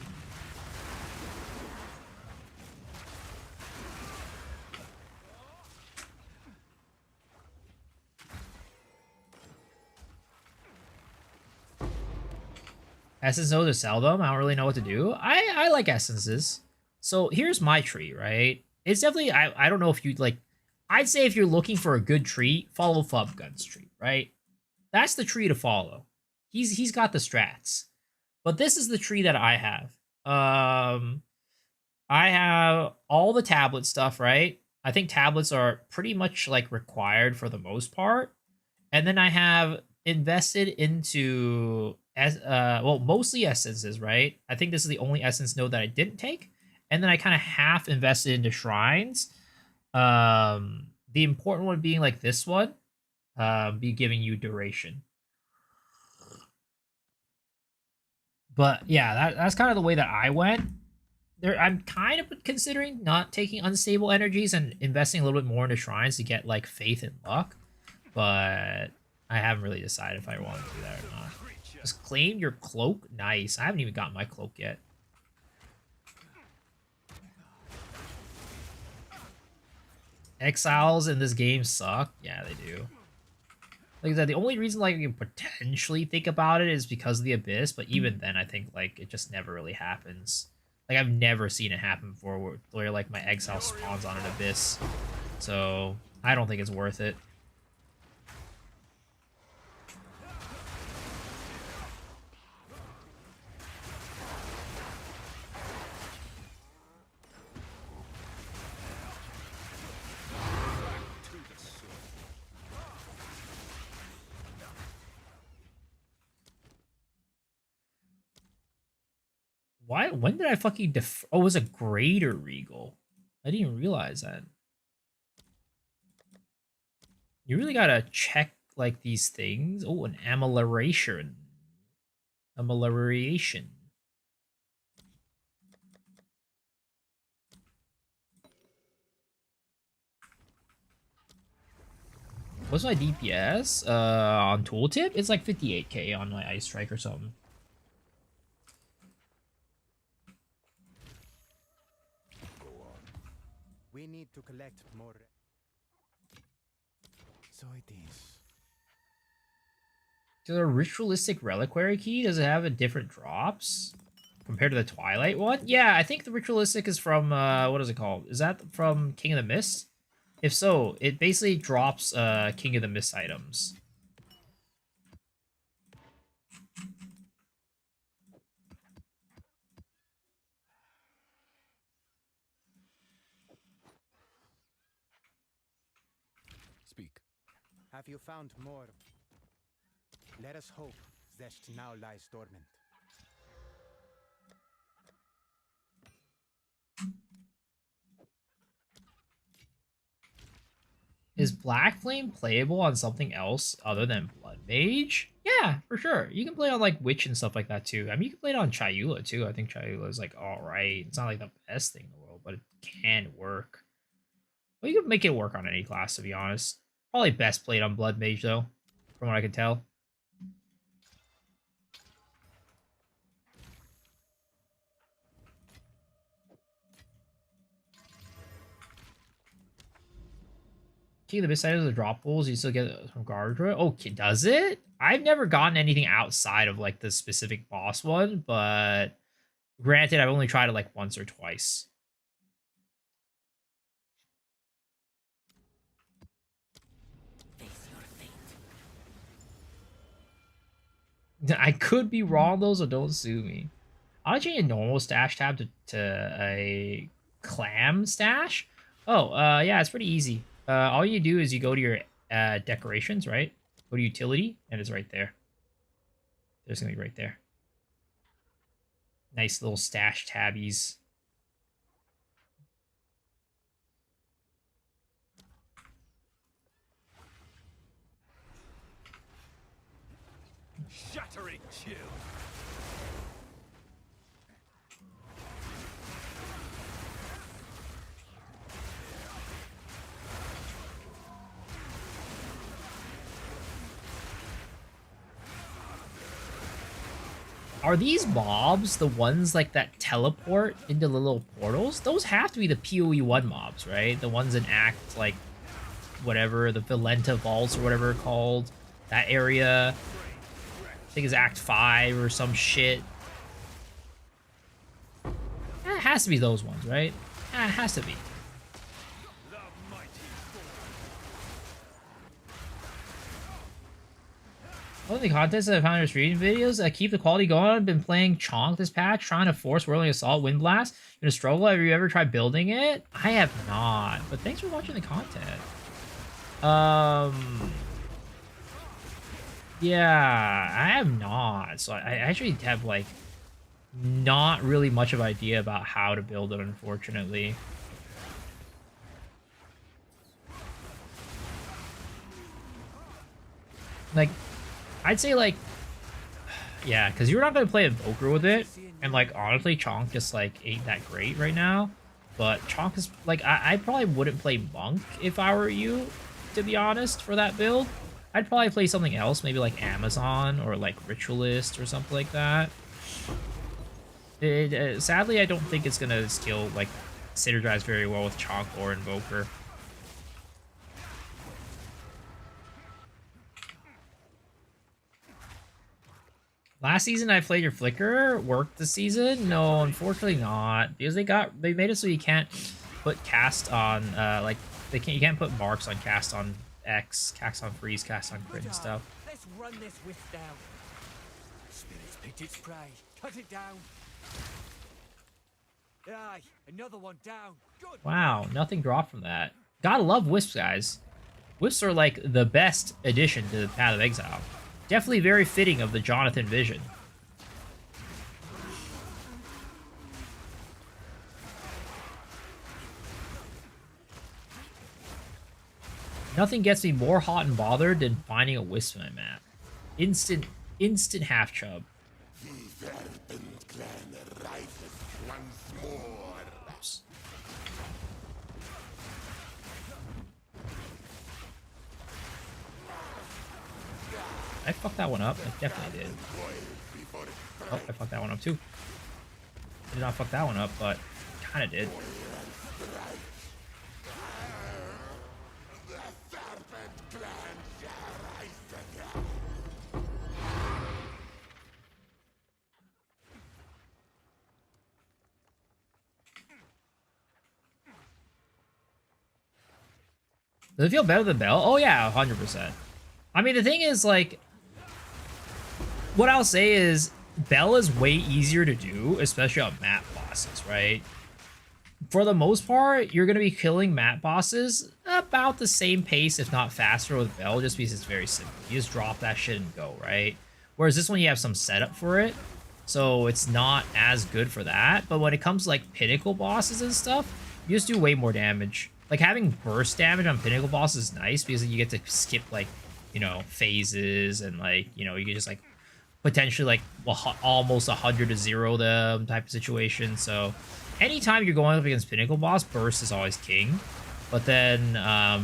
Essence to sell them. I don't really know what to do. I like essences. So here's my tree, right? It's definitely, I don't know if you'd like, I'd say if you're looking for a good tree, follow Fubgun's tree, right? That's the tree to follow. He's got the strats. But this is the tree that I have. I have all the tablet stuff, right? I think tablets are pretty much like required for the most part. And then I have invested into well, mostly essences, right? I think this is the only essence node that I didn't take. And then I kind of half invested into shrines. The important one being like this one, be giving you duration. But yeah, that's kind of the way that I went. I'm kind of considering not taking unstable energies and investing a little bit more into shrines to get like faith and luck. But I haven't really decided if I want to do that or not. Just claim your cloak. Nice. I haven't even gotten my cloak yet. Exiles in this game suck. Yeah, they do. Like I said, the only reason like you can potentially think about it is because of the abyss, but even then I think like it just never really happens. Like I've never seen it happen before where like my exile spawns on an abyss. So I don't think it's worth it. To the sword. Why? When did I fucking Oh, it was a greater regal. I didn't even realize that. You really gotta check like these things. Oh, an amelioration. Amelioration. What's my DPS? On tooltip? It's like 58k on my ice strike or something. We need to collect more. So it is. The ritualistic reliquary key, does it have a different drops compared to the Twilight one? Yeah, I think the ritualistic is from what is it called? Is that from King of the Mist? If so, it basically drops King of the Mist items. Speak. Have you found more? Let us hope Zest now lies dormant. Is Black Flame playable on something else other than Blood Mage? Yeah, for sure. You can play on like Witch and stuff like that too. I mean, you can play it on Chayula too. I think Chayula is like alright. It's not like the best thing in the world, but it can work. Well, you can make it work on any class, to be honest. Probably best played on Blood Mage though, from what I can tell. King of the Mist items are drop pools. You still get it from Gardra. Okay, does it? I've never gotten anything outside of like the specific boss one, but granted, I've only tried it like once or twice. Face your fate. I could be wrong though, so don't sue me. I'll change a normal stash tab to a clam stash. Oh, yeah, it's pretty easy. All you do is you go to your decorations, right? Go to utility, and it's right there. There's gonna be right there. Nice little stash tabbies. Shattering chill. Are these mobs the ones like that teleport into the little portals? Those have to be the PoE1 mobs, right? The ones in Act, like, whatever, the Valenta Vaults or whatever they're called. That area. I think it's Act 5 or some shit. It has to be those ones, right? It has to be. The mighty One of the contests that I found in your streaming videos keep the quality going. I've been playing Chonk this patch, trying to force Whirling Assault Wind Blast. You gonna struggle? Have you ever tried building it? I have not, but thanks for watching the content. Yeah, I have not. So I actually have like not really much of an idea about how to build it, unfortunately. Like, I'd say like, yeah, because you're not gonna play Invoker with it, and like honestly, Chonk just like ain't that great right now. But Chonk is like, I probably wouldn't play Monk if I were you, to be honest, for that build. I'd probably play something else, maybe like Amazon or like Ritualist or something like that. Sadly, I don't think it's gonna skill like synergize very well with Chonk or Invoker. Last season I played your Flicker worked this season. No, unfortunately not, because they made it so you can't put cast on like you can't put marks on cast on X, cast on freeze, cast on crit and stuff. Let's run this wisp down. Spirit's picked its prey. Cut it down. Aye, another one down. Good. Wow, nothing dropped from that. Gotta love wisps, guys. Wisps are like the best addition to the Path of Exile. Definitely very fitting of the Jonathan vision. Nothing gets me more hot and bothered than finding a wisp in my map. Instant half chub. Oops. I fucked that one up. I definitely did. Oh, I fucked that one up too. I did not fuck that one up, but kind of did. Does it feel better than Bell? Oh yeah, 100%. I mean, the thing is, like, what I'll say is Bell is way easier to do, especially on map bosses, right? For the most part, you're going to be killing map bosses about the same pace, if not faster, with Bell, just because it's very simple. You just drop that shit and go, right? Whereas this one, you have some setup for it, so it's not as good for that. But when it comes to, like, pinnacle bosses and stuff, you just do way more damage. Like, having burst damage on pinnacle bosses is nice, because you get to skip, like, you know, phases, and, like, you know, you can just, like, potentially, like, well, almost 100 to 0 them type of situation. So anytime you're going up against pinnacle boss, burst is always king. But then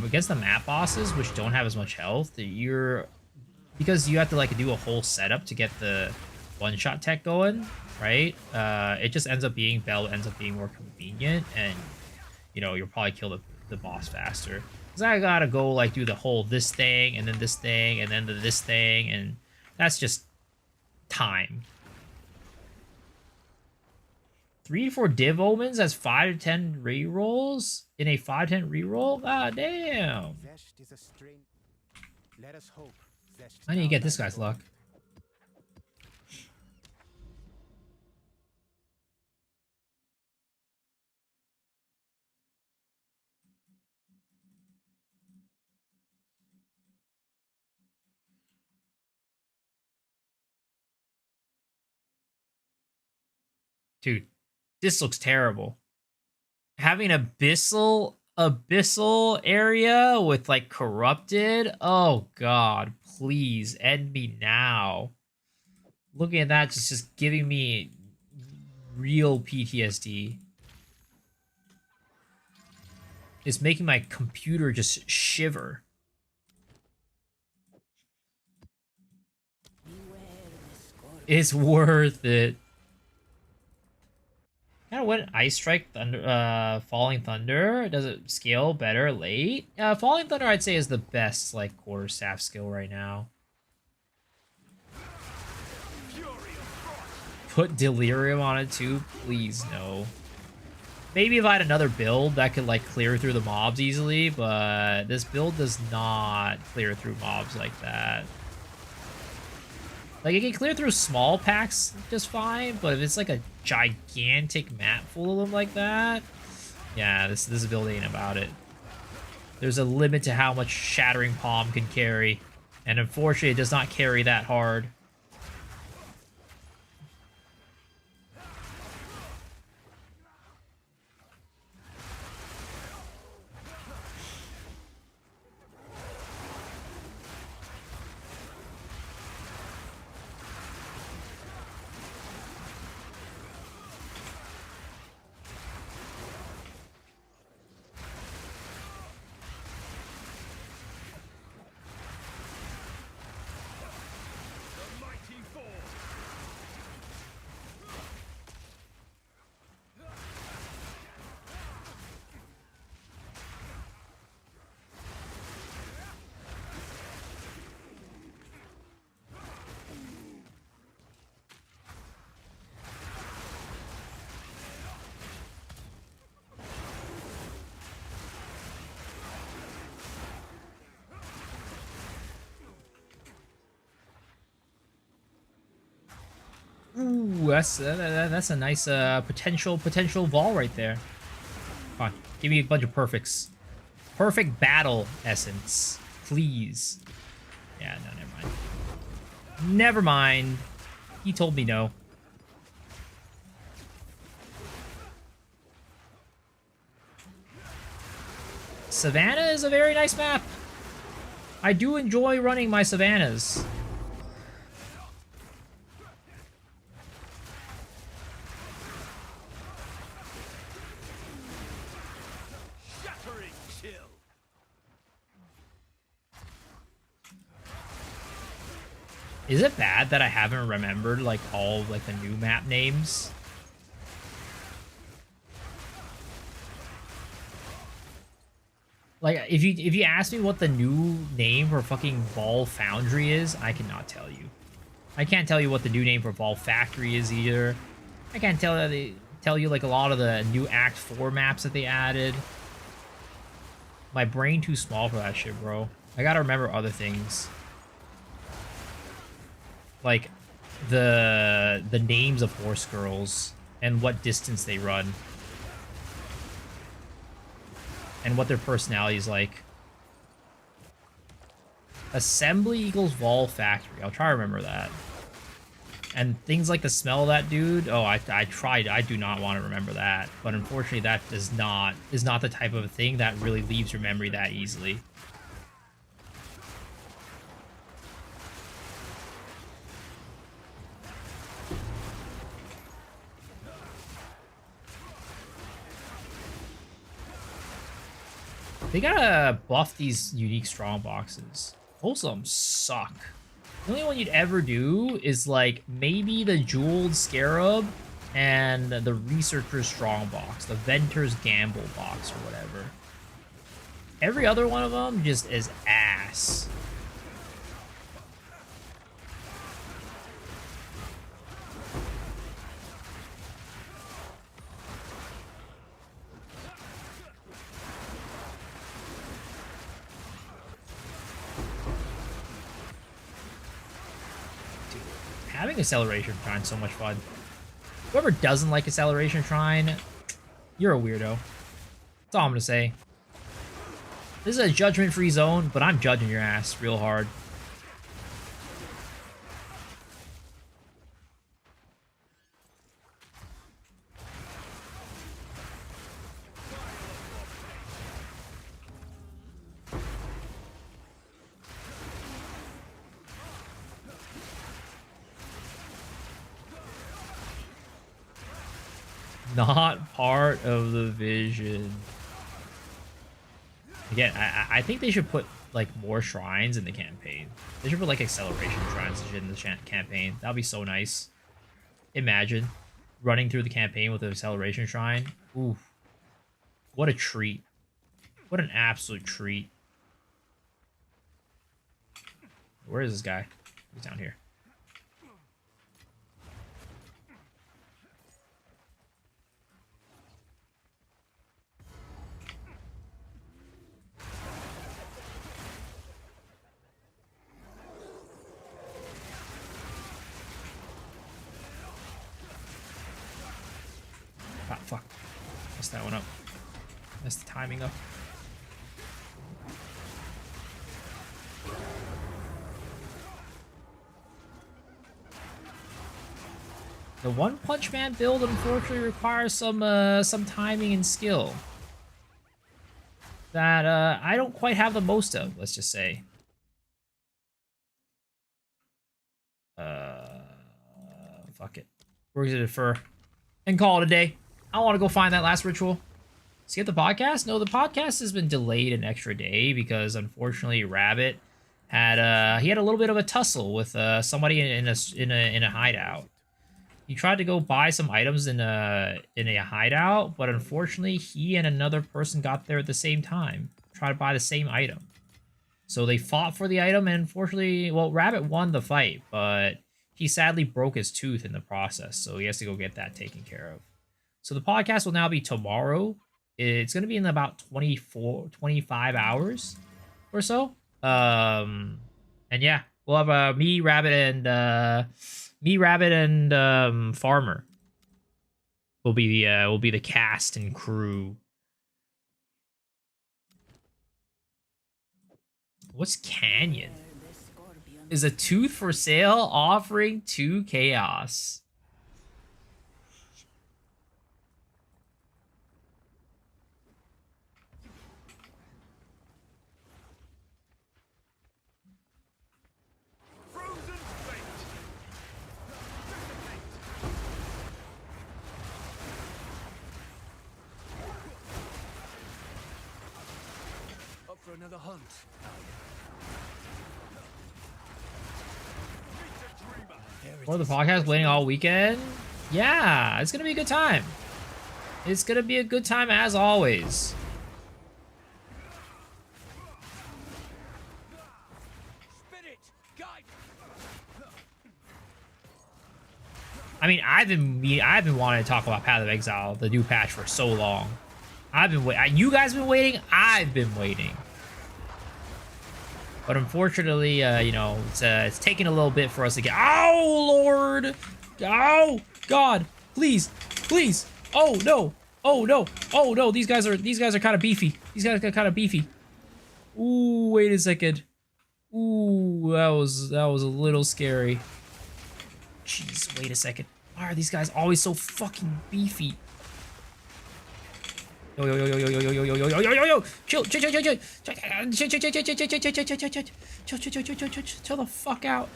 against the map bosses, which don't have as much health, because you have to, like, do a whole setup to get the one-shot tech going, right? It just ends up being, Bell ends up being more convenient, and, you know, you'll probably kill the boss faster. Because I gotta go, like, do the whole this thing, and then this thing, and then this thing, and that's just time. 3 to 4 div omens as 5 to 10 rerolls in a 5-10 reroll? Ah, damn. Zest is a strain. Let us hope. Zest I need to now get this lies guy's luck. Dude, this looks terrible. Having abyssal area with, like, corrupted. Oh god, please end me now. Looking at that, just giving me real PTSD. It's making my computer just shiver. It's worth it. Kind of went Ice Strike, Thunder, Falling Thunder. Does it scale better late? Falling Thunder, I'd say, is the best, like, quarterstaff skill right now. Put Delirium on it too? Please, no. Maybe if I had another build that could, like, clear through the mobs easily, but this build does not clear through mobs like that. Like, it can clear through small packs just fine, but if it's, like, a gigantic map full of them like that, yeah, this build ain't about it. There's a limit to how much Shattering Palm can carry, and unfortunately, it does not carry that hard. Ooh, that's a nice potential vol right there. Come on, give me a bunch of perfects. Perfect battle essence, please. Yeah, no, never mind. Never mind. He told me no. Savannah is a very nice map. I do enjoy running my savannas. Shattering chill. Is it bad that I haven't remembered like all like the new map names? Like if you ask me what the new name for fucking Vol Foundry is, I cannot tell you. I can't tell you what the new name for Vol Factory is either. I can't tell you like a lot of the new Act 4 maps that they added. My brain too small for that shit, bro. I gotta remember other things. Like the names of horse girls and what distance they run. And what their personality is like. Assembly equals Vol Factory. I'll try to remember that. And things like the smell of that dude. Oh, I tried. I do not want to remember that. But unfortunately, that is not the type of thing that really leaves your memory that easily. They gotta buff these unique strong boxes. Most of them suck. The only one you'd ever do is like maybe the Jeweled Scarab and the Researcher's Strong box, the Venter's Gamble box or whatever. Every other one of them just is ass. Having Acceleration Shrine is so much fun. Whoever doesn't like Acceleration Shrine, you're a weirdo. That's all I'm gonna say. This is a judgment-free zone, but I'm judging your ass real hard. Not part of the vision. Again, I think they should put like more shrines in the campaign. They should put like acceleration shrines and shit in the campaign. That'd be so nice. Imagine running through the campaign with an acceleration shrine. Ooh, what a treat! What an absolute treat. Where is this guy? He's down here. Ah, fuck. Messed that one up. Messed the timing up. The One Punch Man build unfortunately requires some timing and skill that I don't quite have the most of, let's just say. Fuck it. We're gonna defer and call it a day. I want to go find that last ritual. Skip the podcast? No, the podcast has been delayed an extra day because unfortunately Rabbit had he had a little bit of a tussle with somebody in a hideout. He tried to go buy some items in a hideout, but unfortunately he and another person got there at the same time. Tried to buy the same item. So they fought for the item, and unfortunately, well, Rabbit won the fight, but he sadly broke his tooth in the process, so he has to go get that taken care of. So the podcast will now be tomorrow. It's going to be in about 25 hours or so. And yeah, we'll have me, Rabbit, and Me, Rabbit, and Farmer will be the cast and crew. What's Canyon? Is a tooth for sale, offering 2 chaos. Up for another hunt. Or the podcast waiting all weekend? Yeah, it's gonna be a good time. It's gonna be a good time as always. Spin it! Guide! I mean, I've been wanting to talk about Path of Exile, the new patch, for so long. You guys been waiting. I've been waiting. But unfortunately, you know, it's taking a little bit for us to get. Oh Lord! Oh God! Please, please! Oh no! Oh no! Oh no! These guys are kind of beefy. These guys are kind of beefy. Ooh, wait a second. Ooh, that was a little scary. Jeez, wait a second. Why are these guys always so fucking beefy? Yo yo yo yo yo yo yo yo yo yo yo yo yo! Chill the fuck out!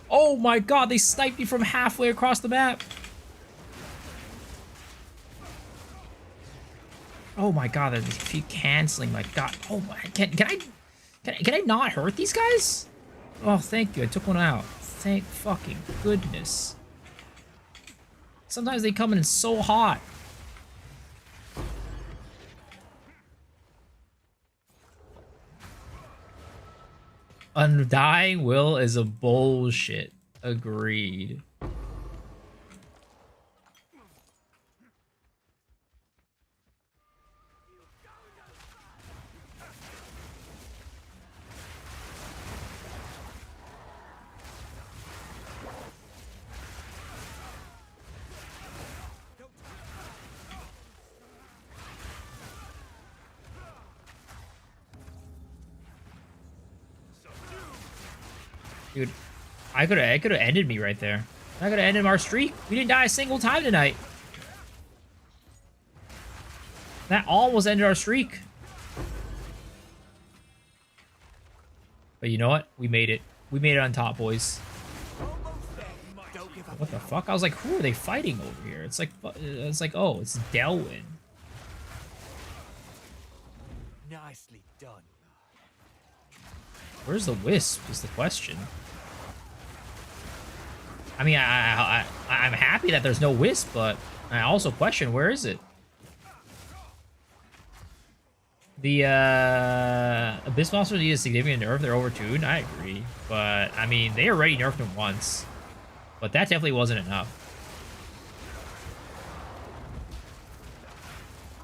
Oh my God, they sniped me from halfway across the map. Oh my God, they're keep canceling. My God, oh my, can I not hurt these guys? Oh, thank you, I took one out. Thank fucking goodness. Sometimes they come in so hot. Undying Will is a bullshit. Agreed. Dude, I could have ended me right there. I could have ended our streak. We didn't die a single time tonight. That almost ended our streak. But you know what? We made it. We made it on top, boys. What the fuck? I was like, who are they fighting over here? It's like, oh, it's Delwyn. Nicely done. Where's the Wisp is the question. I mean, I'm happy that there's no Wisp, but I also question, where is it? The Abyss monsters need a significant nerf. They're overtuned. I agree, but I mean, they already nerfed them once, but that definitely wasn't enough.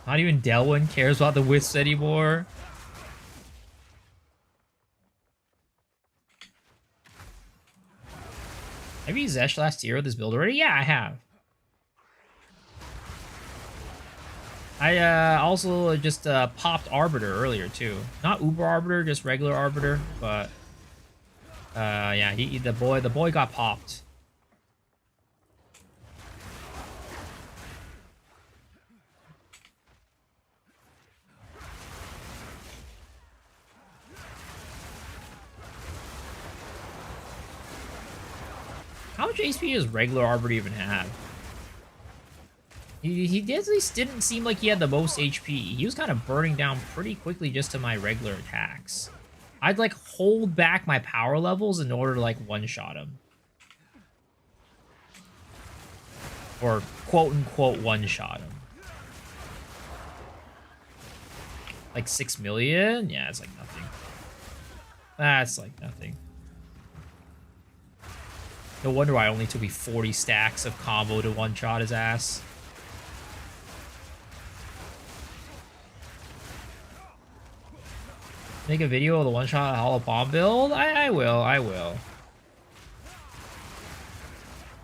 Not even Delwyn cares about the Wisps anymore. Have you used Zesh last year with this build already? Yeah, I have. I also just popped Arbiter earlier too. Not Uber Arbiter, just regular Arbiter, but yeah, the boy got popped. How much HP does regular Arbiter even have? He at least didn't seem like he had the most HP. He was kind of burning down pretty quickly just to my regular attacks. I'd like hold back my power levels in order to like one-shot him. Or quote-unquote one-shot him. Like 6 million? Yeah, it's like nothing. That's like nothing. No wonder why it only took me 40 stacks of combo to one-shot his ass. Make a video of the one-shot hollow bomb build? I will.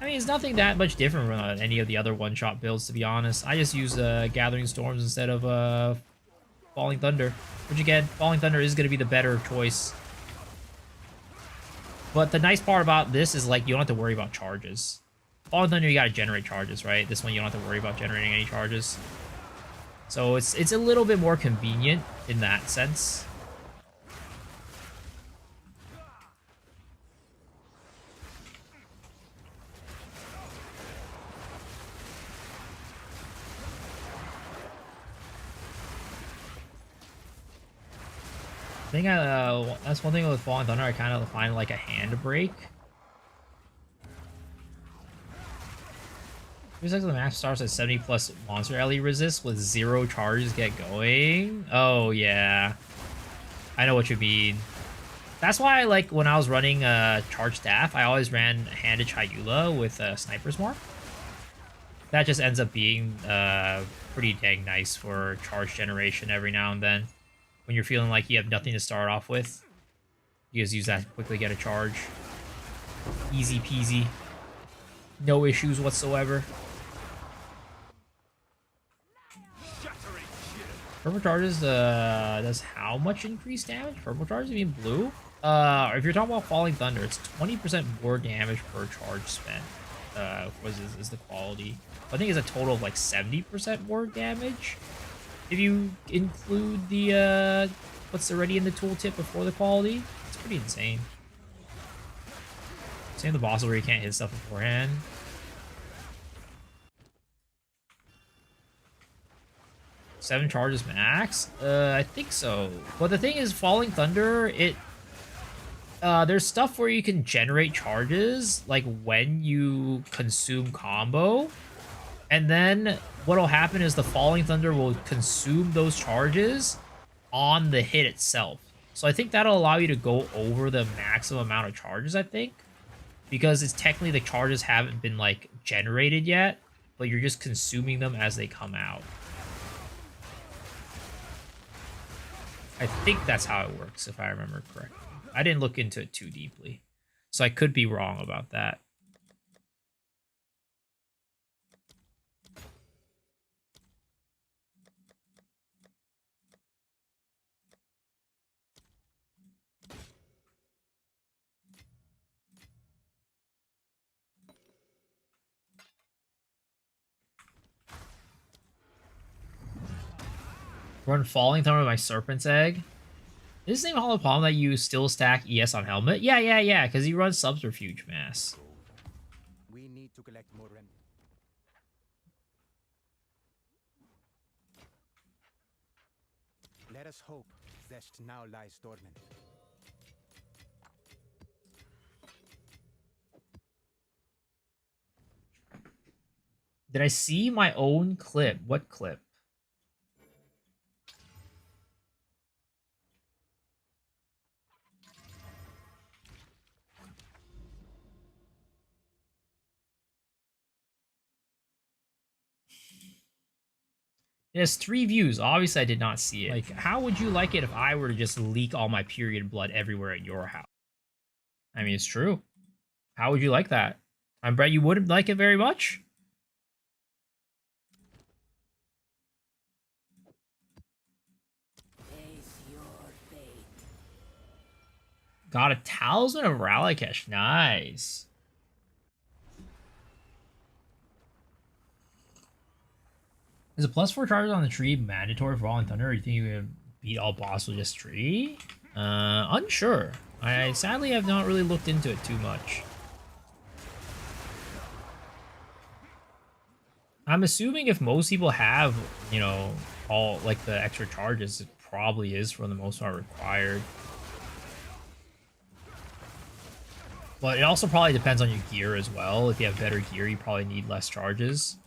I mean, it's nothing that much different from any of the other one-shot builds, to be honest. I just use Gathering Storms instead of Falling Thunder. Which again, Falling Thunder is going to be the better choice. But the nice part about this is, like, you don't have to worry about charges. Falling Thunder, you got to generate charges, right? This one, you don't have to worry about generating any charges. So it's a little bit more convenient in that sense. I think that's one thing with Falling Thunder. I kind of find like a handbrake. Feels like the match starts at 70 plus monster LE resist with 0 charges get going. Oh yeah, I know what you mean. That's why I like when I was running charge staff, I always ran handed Chayula with Sniper's Mark. That just ends up being pretty dang nice for charge generation every now and then. When you're feeling like you have nothing to start off with, you just use that to quickly get a charge. Easy peasy. No issues whatsoever. Purple charges does how much increased damage? Purple charges, you mean blue? If you're talking about Falling Thunder, it's 20% more damage per charge spent. Is the quality. I think it's a total of like 70% more damage. If you include the what's already in the tooltip before the quality, it's pretty insane. Same with the boss where you can't hit stuff beforehand. Seven charges max? I think so. But the thing is, Falling Thunder, there's stuff where you can generate charges, like when you consume combo. And then what'll happen is the Falling Thunder will consume those charges on the hit itself. So I think that'll allow you to go over the maximum amount of charges, I think. Because it's technically the charges haven't been, like, generated yet, but you're just consuming them as they come out. I think that's how it works, if I remember correctly. I didn't look into it too deeply, so I could be wrong about that. Run Falling Thunder with my Serpent's Egg. Is this name Hollow Palm that you still stack ES on Helmet? Yeah, because he runs Subterfuge Mass. We need to collect more rent. Let us hope Zest now lies dormant. Did I see my own clip? What clip? It has 3 views. Obviously, I did not see it. Like, how would you like it if I were to just leak all my period blood everywhere at your house? I mean, it's true. How would you like that? I bet you wouldn't like it very much. Face your fate. Got a Talisman of Ralakesh. Nice. Is a +4 charges on the tree mandatory for Falling Thunder, or you think you can beat all bosses with just tree? Unsure. I sadly have not really looked into it too much. I'm assuming if most people have, you know, all like the extra charges, it probably is for the most part required. But it also probably depends on your gear as well. If you have better gear, you probably need less charges.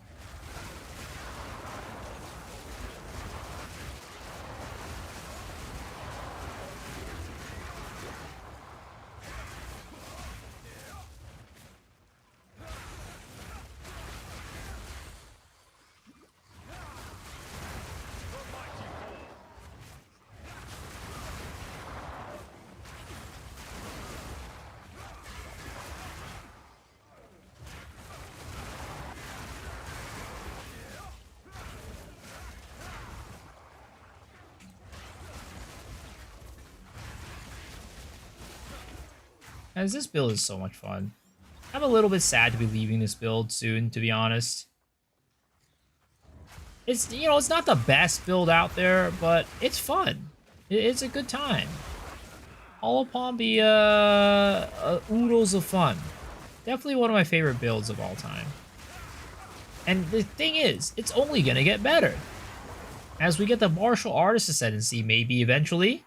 As this build is so much fun. I'm a little bit sad to be leaving this build soon, to be honest. It's, you know, it's not the best build out there, but it's fun. It's a good time. Holopalm be oodles of fun. Definitely one of my favorite builds of all time. And the thing is, it's only gonna get better. As we get the martial artist ascendancy, maybe eventually,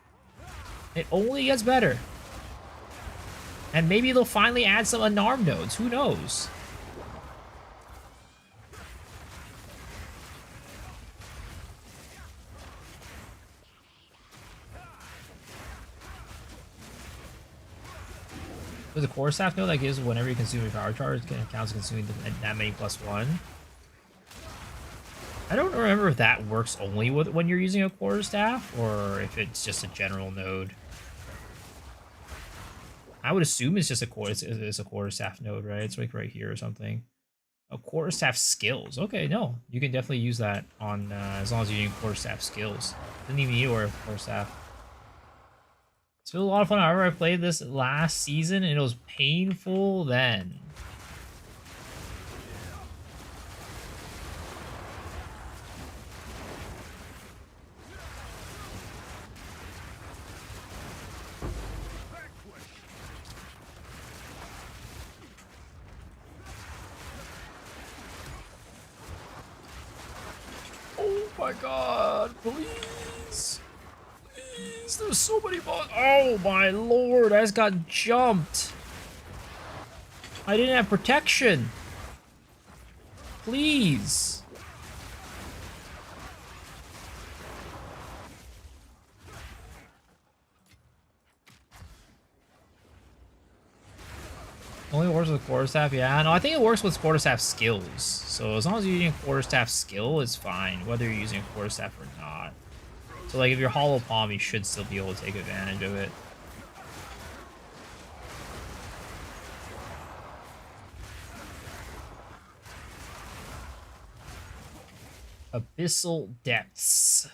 it only gets better. And maybe they'll finally add some unarmed nodes. Who knows? There's a core staff node that gives whenever you consume a power charge, it counts consuming that many +1. I don't remember if that works only with when you're using a quarter staff or if it's just a general node. I would assume it's just a quarter staff node, right? It's like right here or something. A quarter staff skills. Okay, no, you can definitely use that on as long as you're using quarter staff skills. Doesn't even need to wear a quarter staff. It's been a lot of fun. However, I played this last season and it was painful then. Oh my god, please. Please, there's so many balls. Oh my lord, I just got jumped. I didn't have protection. Please. Only works with quarterstaff? Yeah, no, I think it works with quarterstaff skills. So as long as you're using a quarterstaff skill, it's fine, whether you're using a quarterstaff or not. So like if you're hollow palm, you should still be able to take advantage of it. Abyssal Depths.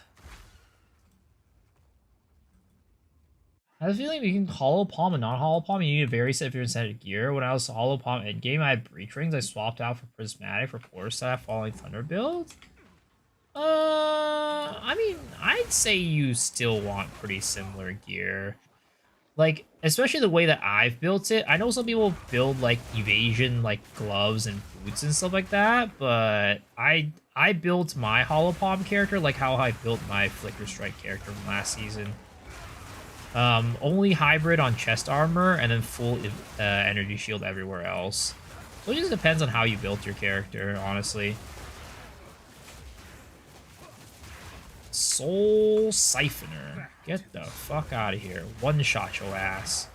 I have a feeling you can hollow palm and not hollow palm. You need a very different set of gear. When I was hollow palm endgame, I had breach rings. I swapped out for prismatic for quarterstaff falling thunder build. I mean, I'd say you still want pretty similar gear. Like, especially the way that I've built it. I know some people build like evasion, like gloves and boots and stuff like that, but I built my hollow palm character like how I built my flicker strike character from last season. Only hybrid on chest armor and then full energy shield everywhere else. So it just depends on how you built your character, honestly. Soul Siphoner. Get the fuck out of here. One shot your ass.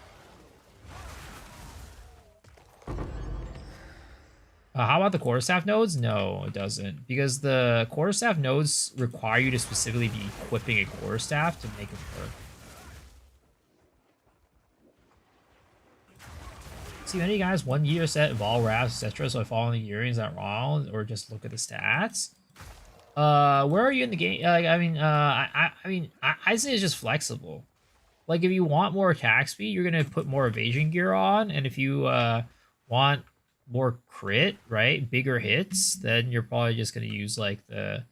How about the quarterstaff nodes? No, it doesn't. Because the quarterstaff nodes require you to specifically be equipping a quarterstaff to make it work. See many guys 1 year set of all wraps, etc. So I fall in the gearing, is that wrong? Or just look at the stats? Where are you in the game? I'd say it's just flexible. Like if you want more attack speed, you're gonna put more evasion gear on, and if you want more crit, right, bigger hits, then you're probably just gonna use like the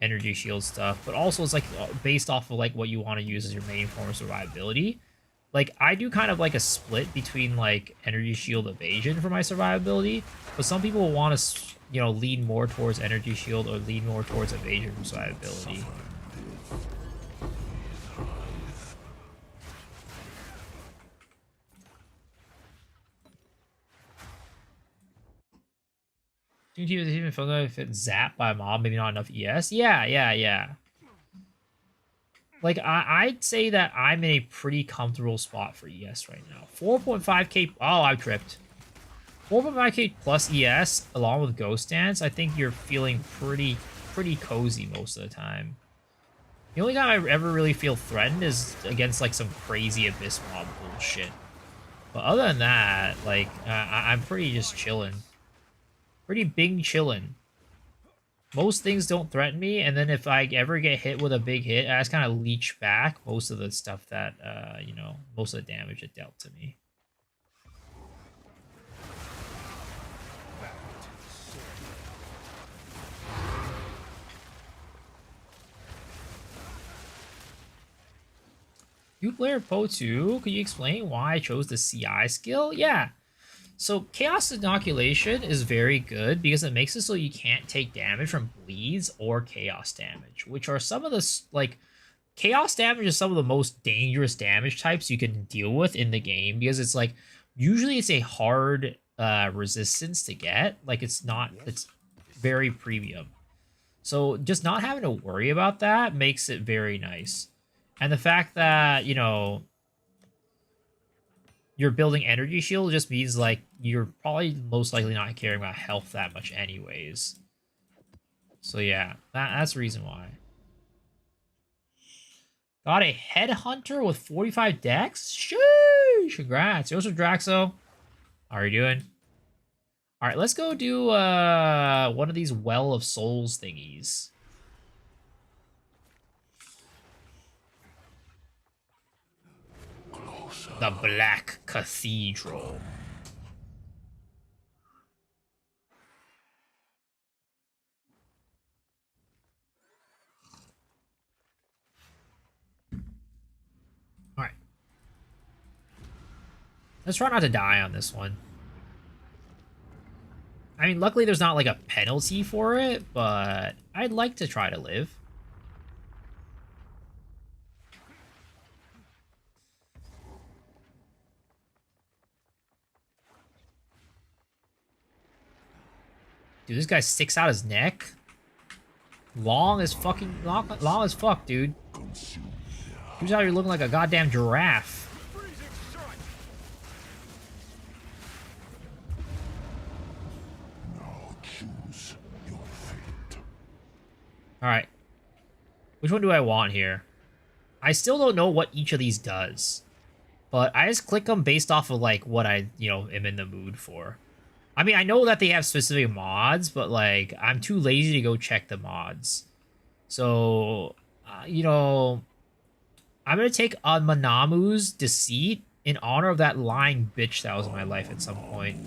energy shield stuff. But also it's like based off of like what you want to use as your main form of survivability. Like, I do kind of like a split between, like, energy shield evasion for my survivability, but some people want to, you know, lean more towards energy shield or lean more towards evasion for survivability. Do you even feel like if it's zapped by a mob, maybe not enough ES? Yeah. Like, I'd say that I'm in a pretty comfortable spot for ES right now. 4.5k... Oh, I tripped. 4.5k plus ES, along with Ghost Dance, I think you're feeling pretty cozy most of the time. The only time I ever really feel threatened is against, like, some crazy Abyss mob bullshit. But other than that, like, I'm pretty just chilling. Pretty big chilling. Most things don't threaten me, and then if I ever get hit with a big hit, I just kind of leech back most of the stuff that, you know, most of the damage it dealt to me. Two-player Po2, could you explain why I chose the CI skill? Yeah. So Chaos Inoculation is very good because it makes it so you can't take damage from bleeds or chaos damage, which are some of the, like, chaos damage is some of the most dangerous damage types you can deal with in the game because it's like, usually it's a hard resistance to get. Like, it's not, it's very premium. So just not having to worry about that makes it very nice. And the fact that, you know, you're building energy shield just means like you're probably most likely not caring about health that much anyways. So yeah, that's the reason why. Got a headhunter with 45 dex? Sheesh! Congrats. Yo, Draxo. How are you doing? Alright, let's go do one of these Well of Souls thingies. The Black Cathedral. Alright. Let's try not to die on this one. I mean, luckily there's not like a penalty for it, but I'd like to try to live. Dude, this guy sticks out his neck. Long as fuck, dude. Who's out here looking like a goddamn giraffe? Now choose your fate. Alright. Which one do I want here? I still don't know what each of these does. But I just click them based off of, like, what I, you know, am in the mood for. I mean, I know that they have specific mods, but, like, I'm too lazy to go check the mods. So, you know, I'm going to take on Manamu's Deceit in honor of that lying bitch that was in my life at some point.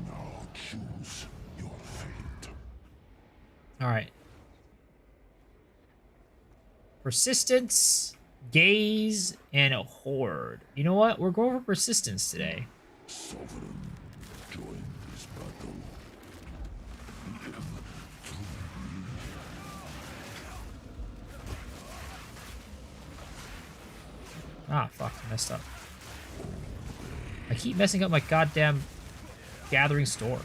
Now choose your fate. All right. Persistence, Gaze, and a Horde. You know what? We're going for Persistence today. Sovereign, join this battle. Live through me. Ah, fuck. I messed up. I keep messing up my goddamn Gathering Storm.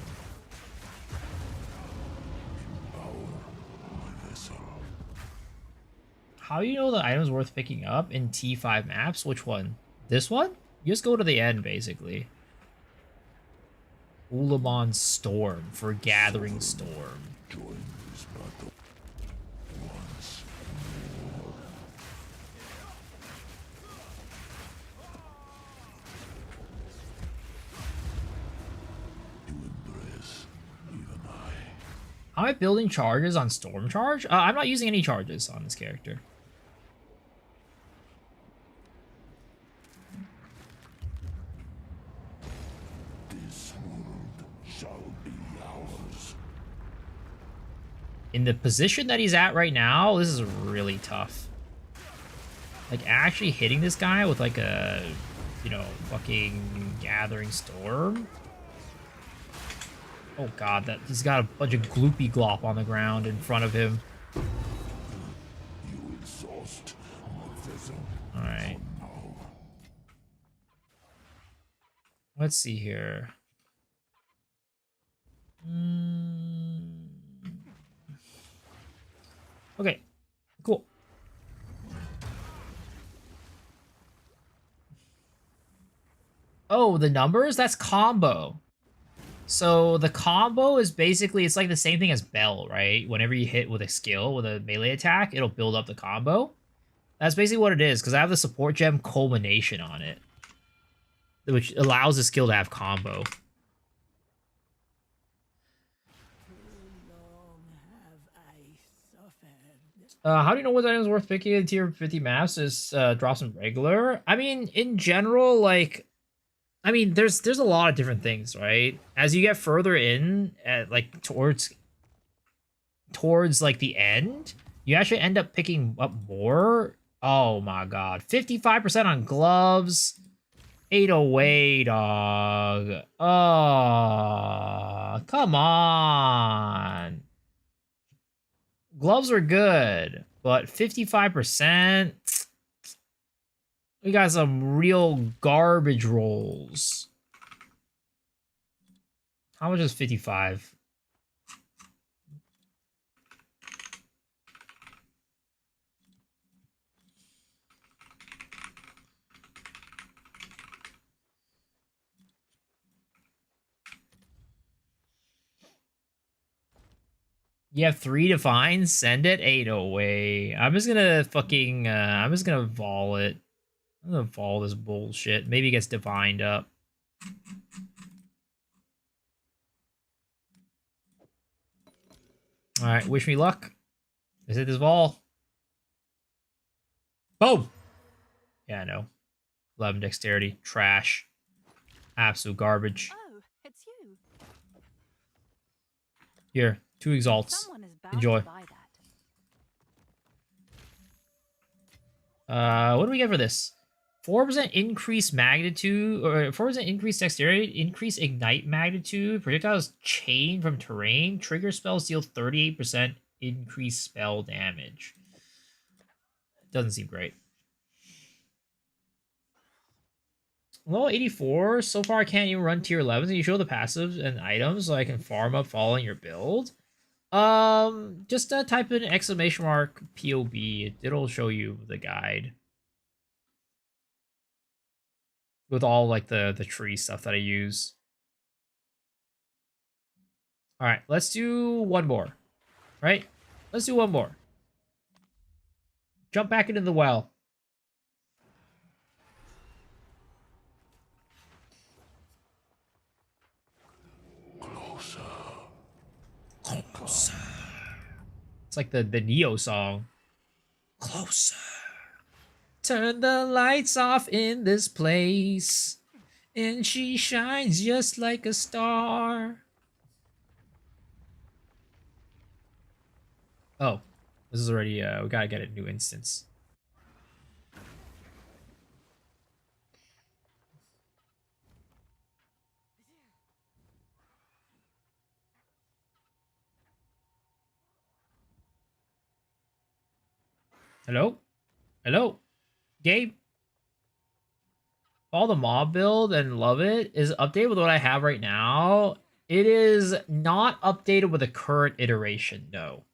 How do you know the item's worth picking up in T5 maps? Which one? This one? You just go to the end, basically. Ulamon Storm for Gathering Storm. Join this battle once more. You embrace even I. Am I building charges on Storm Charge? I'm not using any charges on this character. This world shall be ours. In the position that he's at right now, this is really tough. Like, actually hitting this guy with, like, a, you know, fucking Gathering Storm. Oh god, that he's got a bunch of gloopy glop on the ground in front of him. You exhaust my vessel. Alright. Now, Let's see here. Okay, cool. Oh, the numbers? That's combo. So the combo is basically, it's like the same thing as Bell, right? Whenever you hit with a skill, with a melee attack, it'll build up the combo. That's basically what it is, because I have the support gem Culmination on it, which allows the skill to have combo. How do you know what item is worth picking in tier 50 maps? Is drop some regular? I mean, in general, like, I mean, there's a lot of different things, right? As you get further in, like towards like the end, you actually end up picking up more. Oh my god, 55% on gloves. 8 away, dog. Oh, come on. Gloves are good, but 55%. We got some real garbage rolls. How much is 55? You have 3 to find? Send it? 8 away. I'm just gonna fucking, I'm just gonna vol it. I'm gonna vol this bullshit. Maybe it gets divined up. Alright, wish me luck. Let's hit this vol. Boom! Yeah, I know. 11 dexterity. Trash. Absolute garbage. Oh, it's you. Here, 2 exalts. Someone is bound Enjoy. to buy that. What do we get for this? 4% increased magnitude, or 4% increased dexterity, increase ignite magnitude, projectiles chain from terrain, trigger spells deal 38% increased spell damage. Doesn't seem great. Level 84, so far I can't even run tier 11s, and you show the passives and items so I can farm up following your build. Just type in exclamation mark POB, it'll show you the guide. With all like the tree stuff that I use. All right, let's do one more. Right? Let's do one more. Jump back into the well. Closer. It's like the Neo song. Closer. Turn the lights off in this place, and she shines just like a star. Oh, this is already, we gotta get a new instance. Hello? Hello? Gabe? All the mob build and love it is updated with what I have right now. It is not updated with the current iteration, no.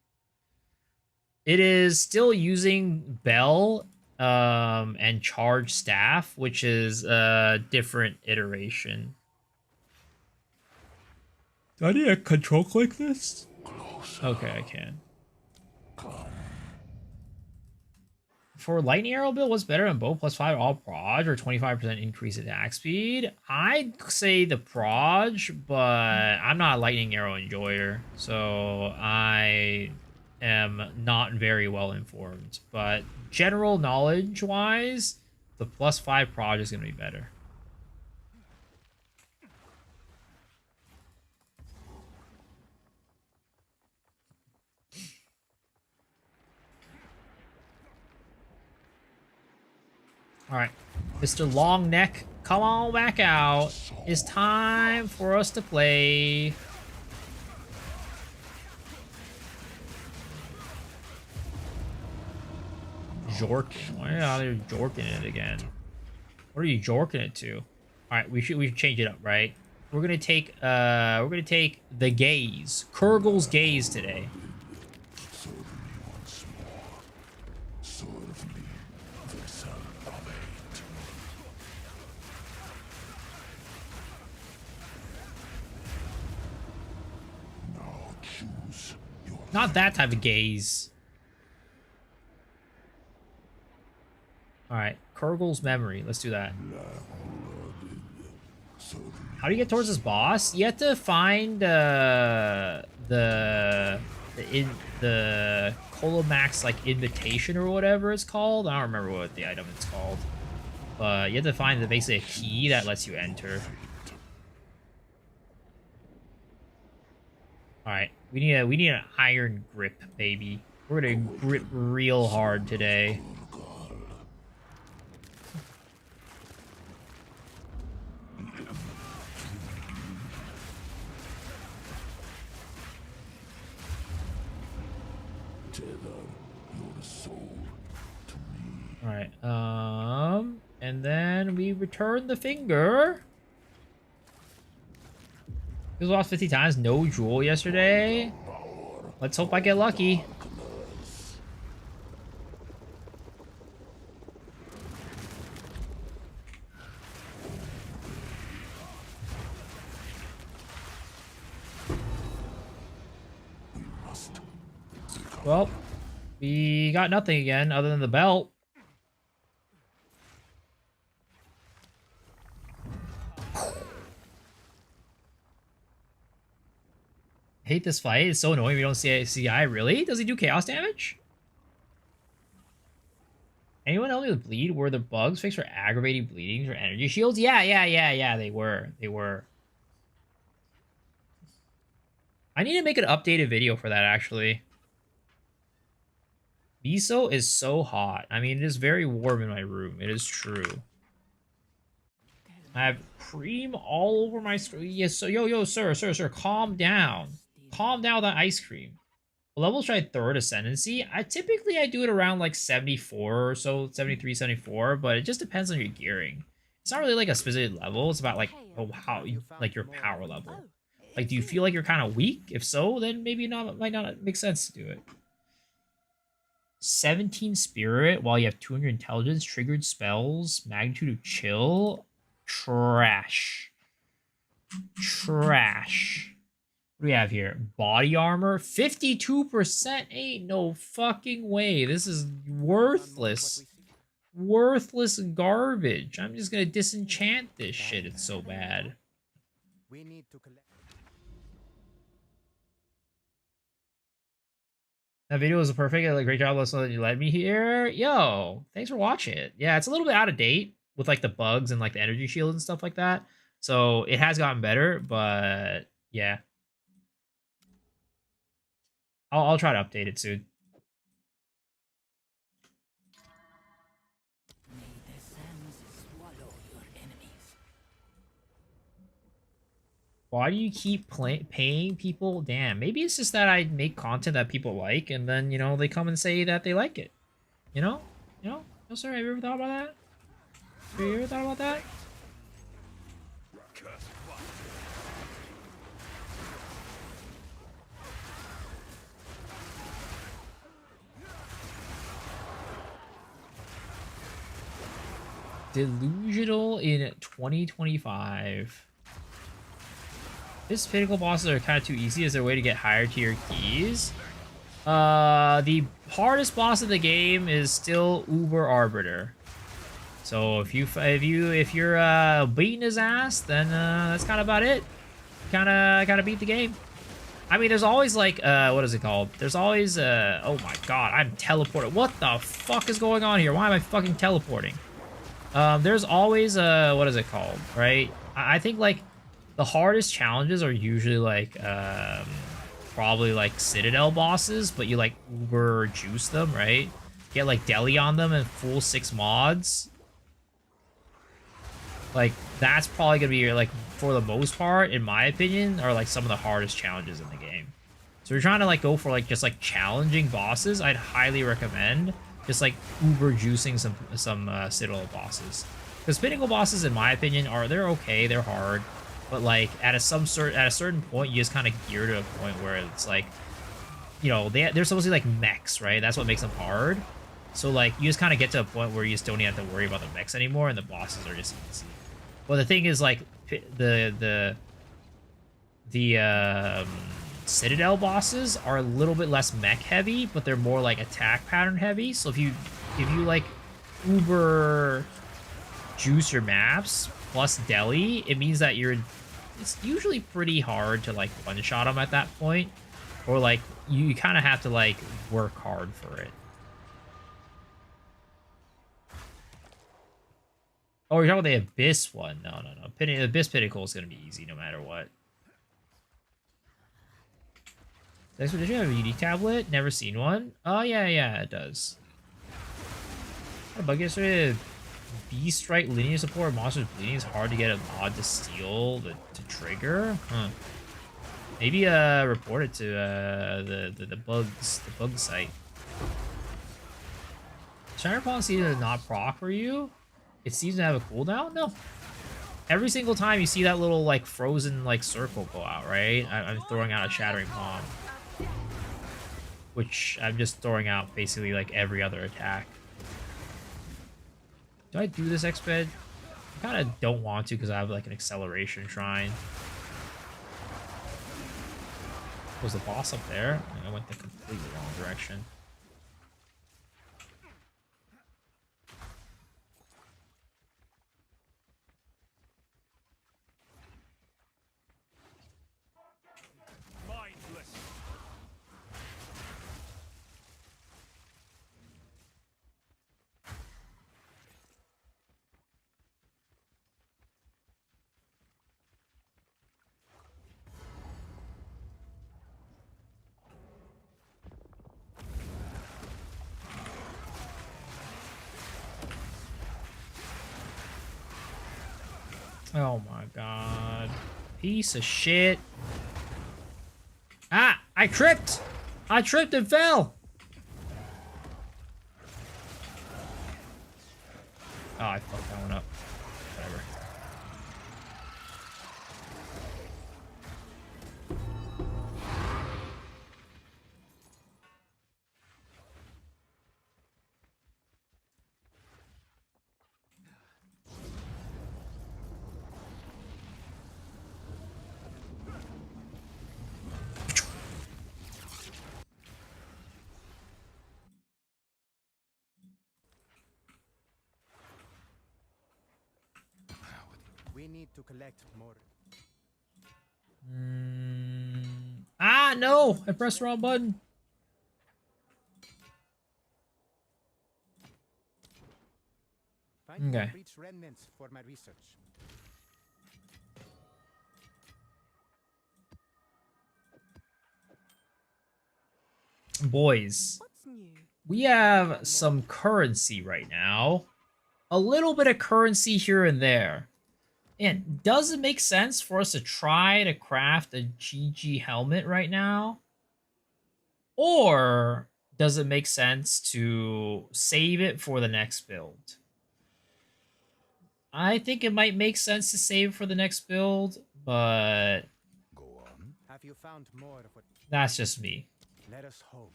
It is still using Bell and Charge Staff, which is a different iteration. Do I need a control click this? Okay, I can. For lightning arrow build, what's better than both? +5 all proj or 25% increase attack speed? I'd say the proj, but I'm not a lightning arrow enjoyer, so I am not very well informed. But general knowledge wise, the +5 proj is gonna be better. All right, Mr. Long Neck, come on back out. It's time for us to play. Jorking. Why are you jorking it again? What are you jorking it to? All right, we should change it up, right? We're gonna take the gaze, Kurgel's gaze today. Not that type of gaze. Alright, Kurgel's memory. Let's do that. How do you get towards this boss? You have to find the Colomax like invitation or whatever it's called. I don't remember what the item is called. but you have to find basically a key that lets you enter. All right, we need an iron grip, baby. We're gonna grip real hard today. All right, and then we return the finger. He was lost 50 times, no jewel yesterday. Let's hope I get lucky. Well, we got nothing again other than the belt. Hate this fight. It's so annoying we don't see CI. Really? Does he do chaos damage? Anyone help me with bleed? Were the bugs fixed for aggravating bleedings or energy shields? Yeah, they were. They were. I need to make an updated video for that, actually. Miso is so hot. I mean, it is very warm in my room. It is true. I have cream all over my screen. Yes, so yo, sir, calm down. Calm down with that ice cream. Levels tried 3rd ascendancy. I do it around like 74 or so, 73, 74, but it just depends on your gearing. It's not really like a specific level. It's about like how you, like your power level. Like, do you feel like you're kind of weak? If so, then maybe might not make sense to do it. 17 spirit while you have 200 intelligence, triggered spells, magnitude of chill. Trash. What do we have here? Body armor, 52%. Ain't no fucking way. This is worthless. Worthless garbage. I'm just gonna disenchant this shit. It's so bad. We need to collect. That video was perfect. Like, great job, Leslie, that you led me here. Yo, thanks for watching it. Yeah, it's a little bit out of date with like the bugs and like the energy shield and stuff like that. So it has gotten better, but yeah. I'll try to update it soon. May the sands swallow your enemies. Why do you keep paying people? Damn, maybe it's just that I make content that people like, and then, you know, they come and say that they like it. You know? No, sir, have you ever thought about that? Have you ever thought about that? Delusional in 2025. This pinnacle bosses are kind of too easy. Is there a way to get higher tier keys? The hardest boss of the game is still Uber Arbiter. So if you're beating his ass, then that's kind of about it. Kind of beat the game. I mean, there's always like what is it called? There's always oh my god, I'm teleported. What the fuck is going on here? Why am I fucking teleporting? There's always what is it called, right? I think like the hardest challenges are usually like probably like Citadel bosses, but you like uber juice them, right? Get like deli on them and full 6 mods. Like that's probably gonna be like, for the most part, in my opinion, are like some of the hardest challenges in the game. So if you're trying to like go for like just like challenging bosses, I'd highly recommend just like uber juicing some Citadel bosses. Because pinnacle bosses, in my opinion, they're okay, they're hard, but like at a certain point, you just kind of gear to a point where it's like, you know, they're supposed to be like mechs, right? That's what makes them hard. So like you just kind of get to a point where you just don't even have to worry about the mechs anymore, and the bosses are just easy. Well, the thing is like the Citadel bosses are a little bit less mech heavy, but they're more like attack pattern heavy. So if you like uber juice your maps plus deli, it means that it's usually pretty hard to like one shot them at that point, or like you kind of have to like work hard for it. Oh, you're talking about the Abyss one. No, no, no. Abyss Pinnacle is going to be easy no matter what. Did you have a unique tablet? Never seen one. Oh, yeah, yeah, it does. I had a bug yesterday. Beast right lineage support monsters bleeding is hard to get a mod to steal to trigger. Huh. Maybe report it to the bug site. Shiner Pawn seems to not proc for you. It seems to have a cooldown. No. Every single time you see that little like frozen like circle go out, right? I'm throwing out a Shattering Palm, which I'm just throwing out basically like every other attack. Do I do this exped? I kind of don't want to because I have like an acceleration shrine. Was the boss up there? I went the completely wrong direction. Mindless. Oh my god. Piece of shit. Ah! I tripped! I tripped and fell! Oh, I fucked that one up. Whatever. We need to collect more. Ah, no! I pressed the wrong button. Find Okay. more breach remnants for my research. Boys, What's new? we have some currency right now. A little bit of currency here and there. And does it make sense for us to try to craft a GG helmet right now? Or does it make sense to save it for the next build? I think it might make sense to save for the next build, but Go on. Have you found more of what? that's just me. Let us hope.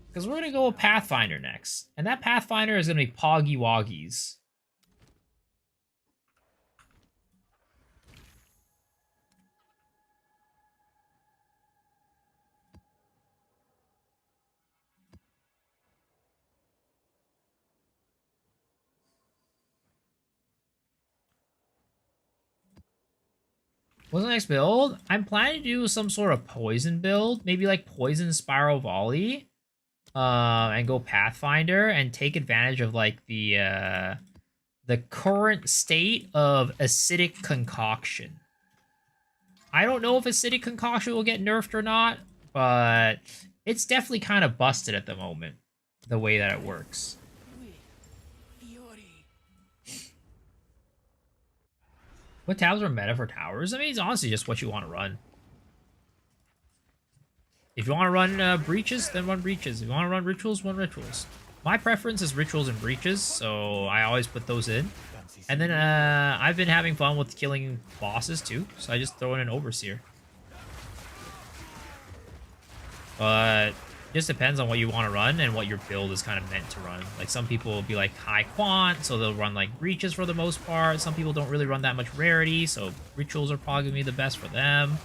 Because we're going to go with Pathfinder next. And that Pathfinder is going to be Poggy Woggies. What's the next build? I'm planning to do some sort of poison build. Maybe like Poison Spiral Volley. And go Pathfinder and take advantage of like the current state of Acidic Concoction. I don't know if Acidic Concoction will get nerfed or not, but it's definitely kind of busted at the moment, the way that it works. Fury. What tabs are meta for towers? I mean, it's honestly just what you want to run. If you want to run breaches, then run breaches. If you want to run rituals, run rituals. My preference is rituals and breaches, so I always put those in. And then I've been having fun with killing bosses too, so I just throw in an overseer. But just depends on what you want to run and what your build is kind of meant to run. Like some people will be like high quant, so they'll run like breaches for the most part. Some people don't really run that much rarity, so rituals are probably gonna be the best for them.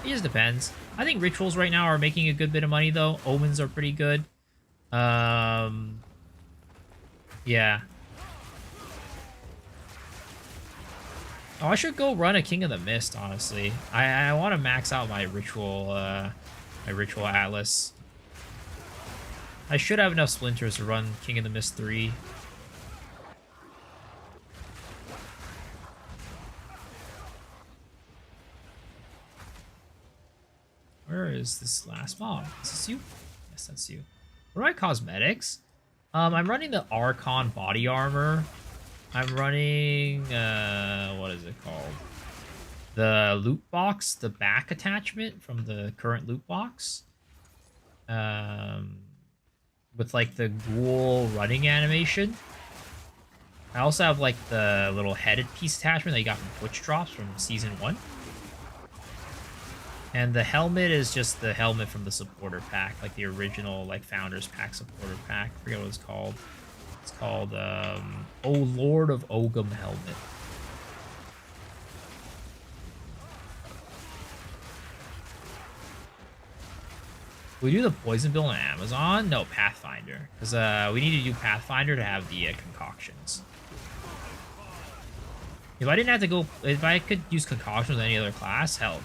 It just depends. I think rituals right now are making a good bit of money though. Omens are pretty good. Yeah. Oh, I should go run a King of the Mist, honestly. I want to max out my ritual atlas. I should have enough splinters to run King of the Mist 3. is this last mob? Is this you? Yes, that's you. What are my cosmetics? I'm running the Archon body armor. I'm running, what is it called? The loot box, the back attachment from the current loot box. With like the ghoul running animation. I also have like the little headed piece attachment that you got from Twitch drops from season 1. And the helmet is just the helmet from the supporter pack, like the original like founders pack supporter pack. I forget what it's called. It's called Oh Lord of Ogum helmet. We do the poison build on Amazon? No, Pathfinder. Because we need to do Pathfinder to have the concoctions. If I didn't have to go, if I could use concoctions with any other class, hell,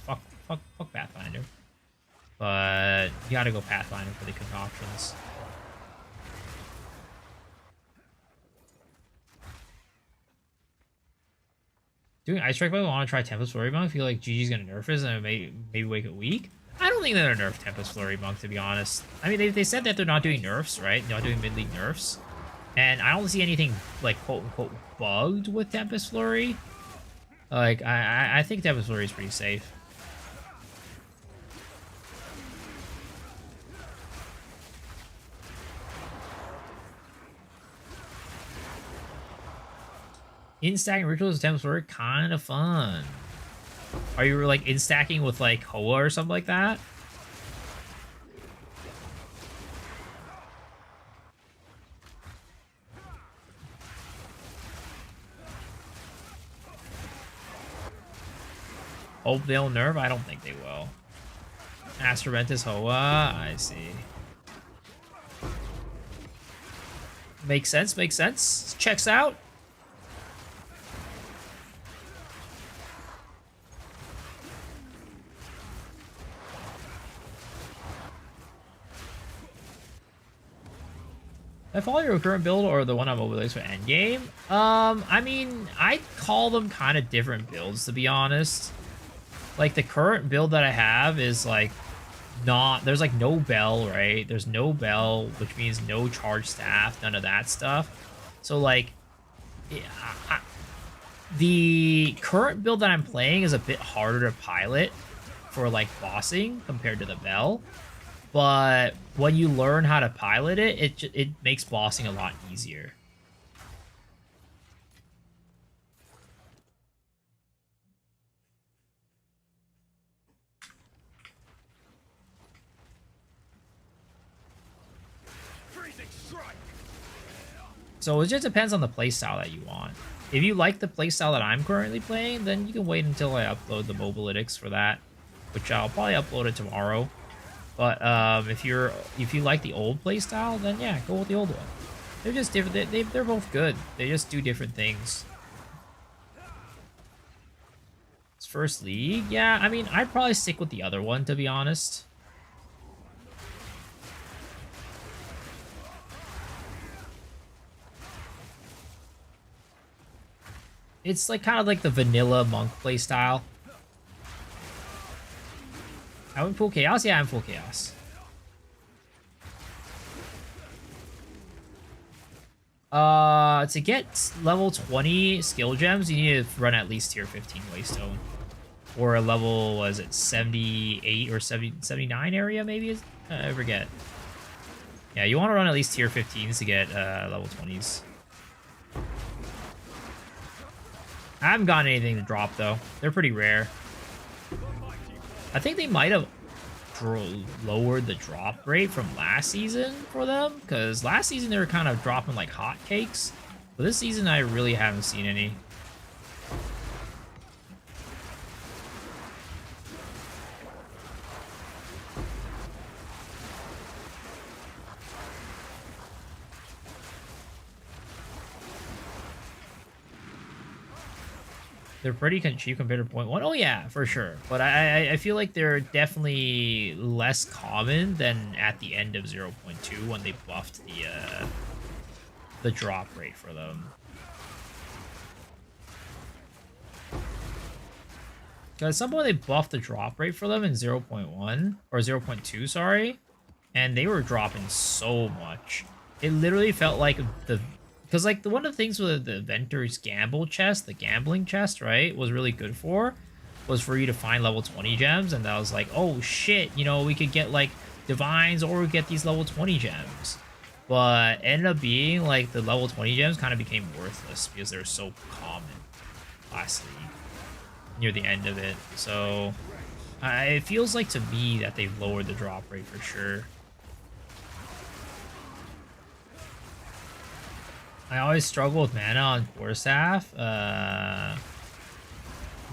fuck Pathfinder. But you gotta go Pathfinder for the concoctions. Doing Ice Strike, but I want to try Tempest Flurry Monk. I feel like GG's gonna nerf this and maybe make it weak. I don't think they're gonna nerf Tempest Flurry Monk, to be honest. I mean, they said that they're not doing nerfs, right? They're not doing mid-league nerfs. And I don't see anything, like, quote-unquote, bugged with Tempest Flurry. Like, I think Tempest Flurry is pretty safe. In-stacking rituals with Tempest Flurry, kind of fun. Are you, like, in-stacking with, like, Hoa or something like that? Hope they'll nerf? I don't think they will. Astroventus Hoa, I see. Makes sense, makes sense. Checks out. I follow your current build or the one I'm over for endgame? I mean, I'd call them kind of different builds, to be honest. Like, the current build that I have is, like, not... There's, like, no bell, right? There's no bell, which means no charge staff, none of that stuff. So, like, the current build that I'm playing is a bit harder to pilot for, like, bossing compared to the bell. But when you learn how to pilot it, it makes bossing a lot easier. So it just depends on the playstyle that you want. If you like the playstyle that I'm currently playing, then you can wait until I upload the mobalytics for that, which I'll probably upload it tomorrow. But if you like the old playstyle, then yeah, go with the old one. They're just different. They're both good. They just do different things. It's first league, yeah. I mean, I'd probably stick with the other one, to be honest. It's like kind of like the vanilla monk playstyle. I'm in full chaos? Yeah, I'm full chaos. To get level 20 skill gems, you need to run at least tier 15 Waystone. Or a level, was it 78 or 79 area, maybe? I forget. Yeah, you want to run at least tier 15s to get level 20s. I haven't gotten anything to drop, though. They're pretty rare. I think they might have lowered the drop rate from last season for them, because last season they were kind of dropping like hotcakes. But this season I really haven't seen any. They're pretty cheap compared to 0.1. Oh yeah, for sure. But I feel like they're definitely less common than at the end of 0.2 when they buffed the drop rate for them. Because at some point they buffed the drop rate for them in 0.1 or 0.2, sorry, and they were dropping so much. It literally felt like because like one of the things with the Venter's Gamble chest, the gambling chest, right, was really good was for you to find level 20 gems, and that was like, oh shit, you know, we could get like divines or we get these level 20 gems. But ended up being like the level 20 gems kind of became worthless because they're so common lastly near the end of it. So it feels like to me that they've lowered the drop rate for sure. I always struggle with mana on Quarterstaff,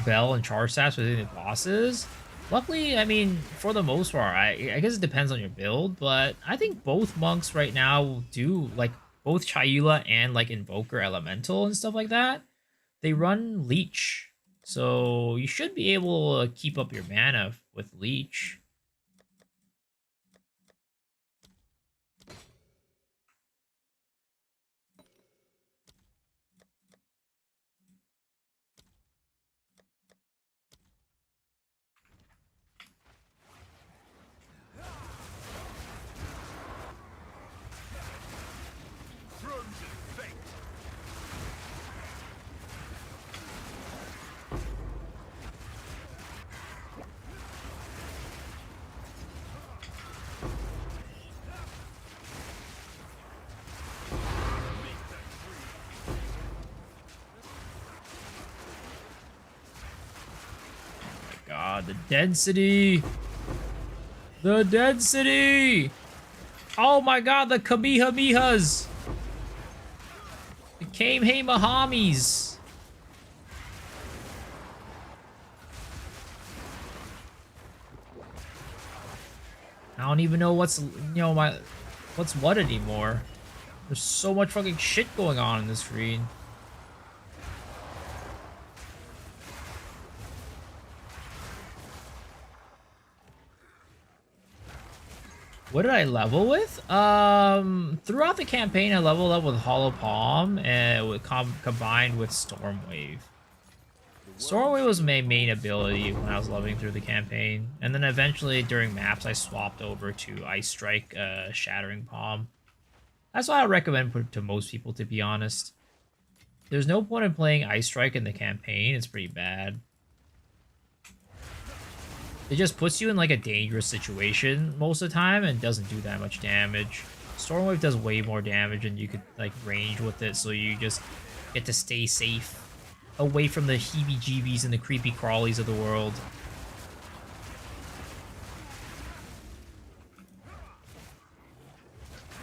Bell and Charge Staffs within the bosses. Luckily, I mean, for the most part, I guess it depends on your build, but I think both monks right now do, like, both Chayula and, like, Invoker Elemental and stuff like that, they run Leech. So you should be able to keep up your mana with Leech. God, the density! The density! Oh my god, the Kamehamehas! The Kamehamehas! I don't even know what's, you know, what's what anymore. There's so much fucking shit going on in this screen. What did I level with? Throughout the campaign, I leveled up with Hollow Palm and combined with Stormwave. Stormwave was my main ability when I was leveling through the campaign, and then eventually during maps I swapped over to Ice Strike, Shattering Palm. That's what I recommend to most people, to be honest. There's no point in playing Ice Strike in the campaign; it's pretty bad. It just puts you in like a dangerous situation most of the time and doesn't do that much damage. Stormwave does way more damage and you could like range with it, so you just get to stay safe away from the heebie-jeebies and the creepy crawlies of the world.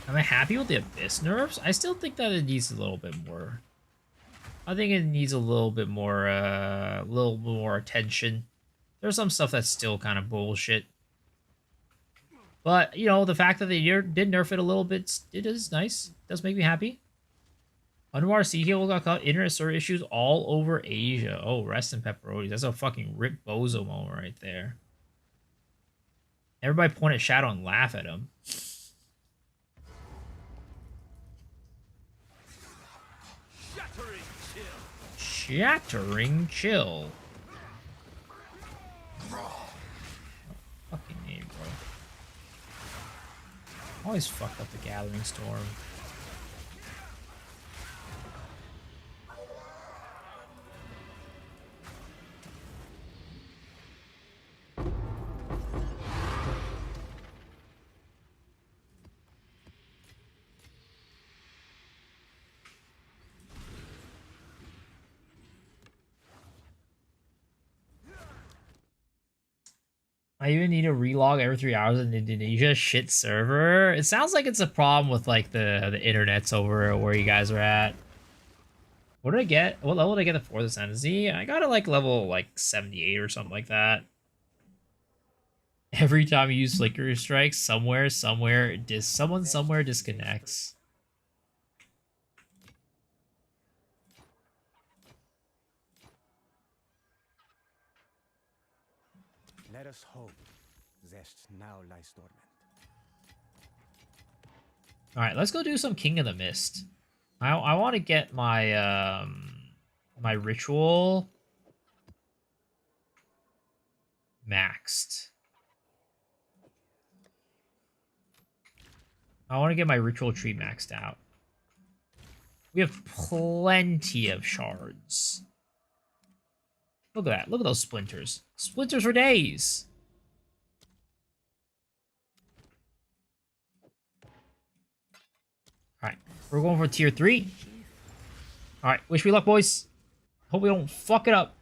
Am I happy with the Abyss nerfs? I still think that it needs a little bit more. I think it needs a little bit more, attention. There's some stuff that's still kind of bullshit. But, you know, the fact that they did nerf it a little bit, it is nice. It does make me happy. Underwater Sea Cable got caught internet server issues all over Asia. Oh, rest in pepperonis. That's a fucking Rip Bozo moment right there. Everybody point at Shadow and laugh at him. Shattering chill. Fucking name, bro. Always fucked up the Gathering Storm. I even need to relog every 3 hours in Indonesia. Shit server. It sounds like it's a problem with like the internets over where you guys are at. What did I get? What level did I get the fourth ascendancy? I got it like level like 78 or something like that. Every time you use Flicker Strike, someone somewhere disconnects. Let us hope Zest now lies dormant. Alright, let's go do some King of the Mist. I want to get my my ritual maxed. I want to get my ritual tree maxed out. We have plenty of shards. Look at that. Look at those splinters. Splinters for days. Alright. We're going for tier 3. Alright. Wish me luck, boys. Hope we don't fuck it up.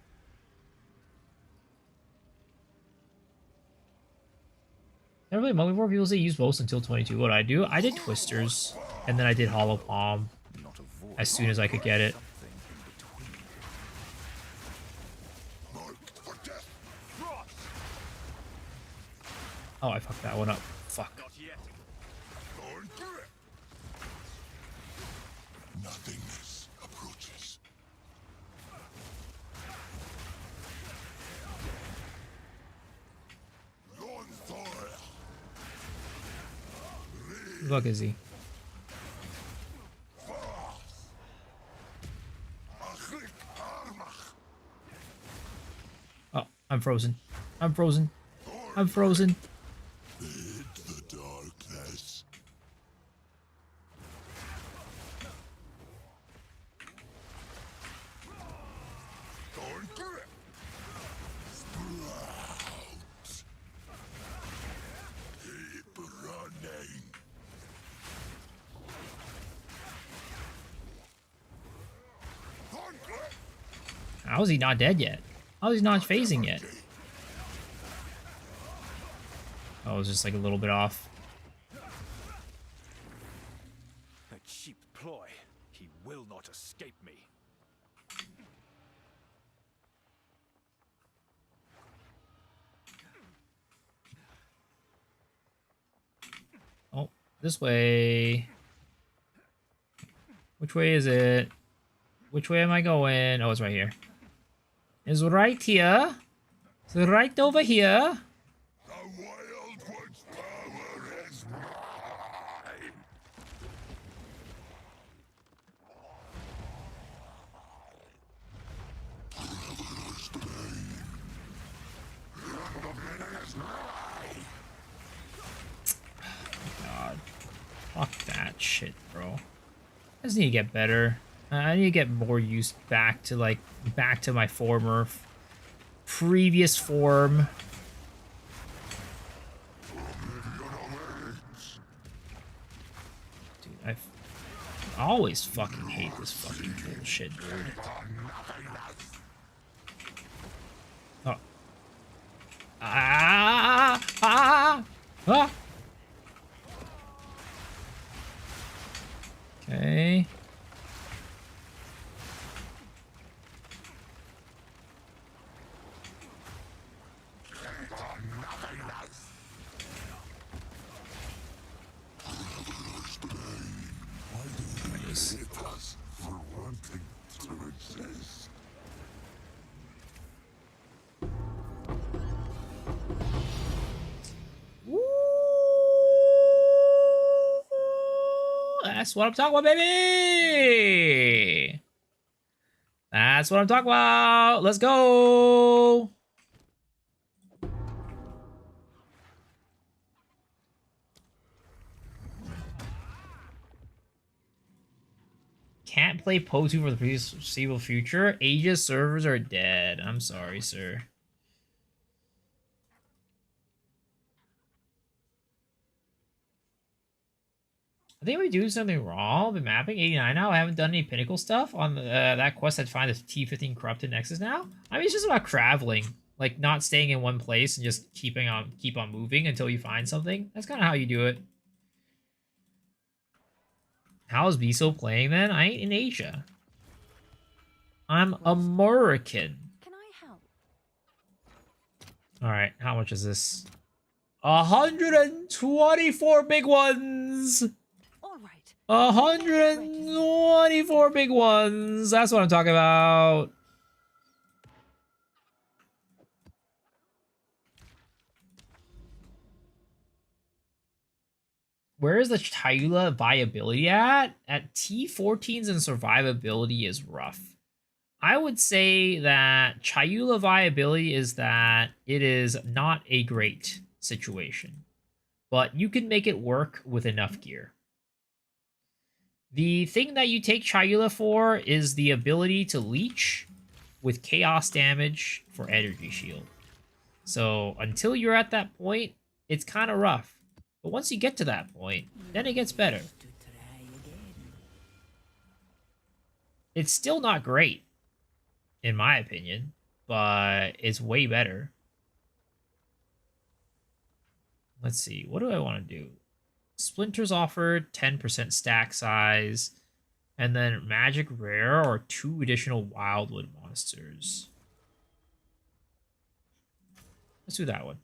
Never really mummy before. People say use most until 22. What did I do? I did twisters. And then I did hollow palm. As soon as I could get it. Oh, I fucked that one up. Fuck. Nothingness approaches. Who the fuck is he? Oh, I'm frozen. I'm frozen. I'm frozen. The darkness. Keep running. How is he not dead yet? How is he not phasing yet? Oh, it was just like a little bit off. A cheap ploy. He will not escape me. Oh, this way. Which way is it? Which way am I going? Oh, it's right here. It's right here. It's right over here. The Wild One's power is mine. God. Fuck that shit, bro. I just need to get better. I need to get more use back to my former previous form. Dude, I always fucking hate this fucking bullshit, dude. Oh. Ah! Okay. For wanting to exist. That's what I'm talking about, baby! That's what I'm talking about! Let's go! Can't play PO2 for the foreseeable future. Aegis servers are dead. I'm sorry, sir. I think we do something wrong. I've been mapping 89 now. I haven't done any pinnacle stuff on that quest. I'd find the T15 corrupted nexus now. I mean, it's just about traveling, like not staying in one place and just keep on moving until you find something. That's kind of how you do it. How is Biso playing then? I ain't in Asia. I'm American. Can I help? All right, how much is this? 124 big ones. All right. 124 big ones. That's what I'm talking about. Where is the Chayula viability at? At T14s and survivability is rough. I would say that Chayula viability is that it is not a great situation, but you can make it work with enough gear. The thing that you take Chayula for is the ability to leech with chaos damage for energy shield. So until you're at that point, it's kind of rough. But once you get to that point, then it gets better. To try again. It's still not great, in my opinion, but it's way better. Let's see, what do I want to do? Splinters offered 10% stack size, and then magic rare or 2 additional wildwood monsters. Let's do that one.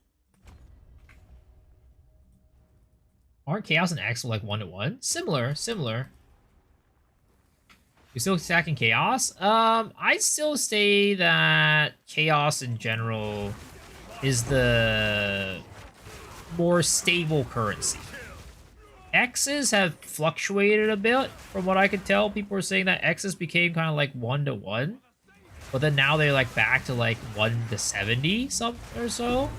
Aren't Chaos and X like 1-to-1? Similar. You're still stacking Chaos? I'd still say that Chaos in general is the more stable currency. X's have fluctuated a bit, from what I could tell. People were saying that X's became kind of like 1-to-1. But then now they're like back to like 1-to-70 something or so.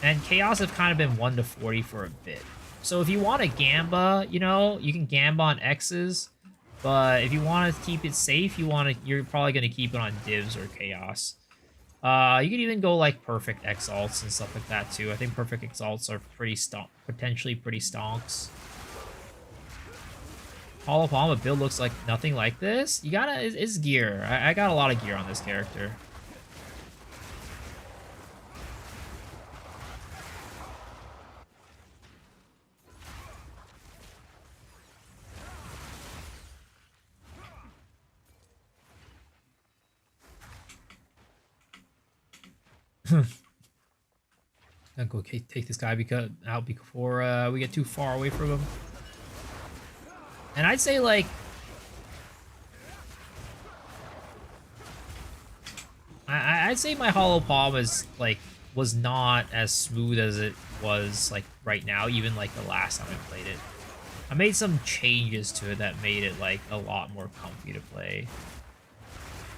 And Chaos have kind of been 1-to-40 for a bit. So if you want to Gamba, you know, you can Gamba on X's. But if you want to keep it safe, you're probably going to keep it on Divs or Chaos. You could even go like Perfect Exalts and stuff like that too. I think Perfect Exalts are pretty potentially pretty stonks. Hollow Palm build looks like nothing like this. You gotta, it's gear. I got a lot of gear on this character. I'll go take this guy out before we get too far away from him. And I'd say like I'd say my Hollow Palm was not as smooth as it was like right now, even like the last time I played it. I made some changes to it that made it like a lot more comfy to play.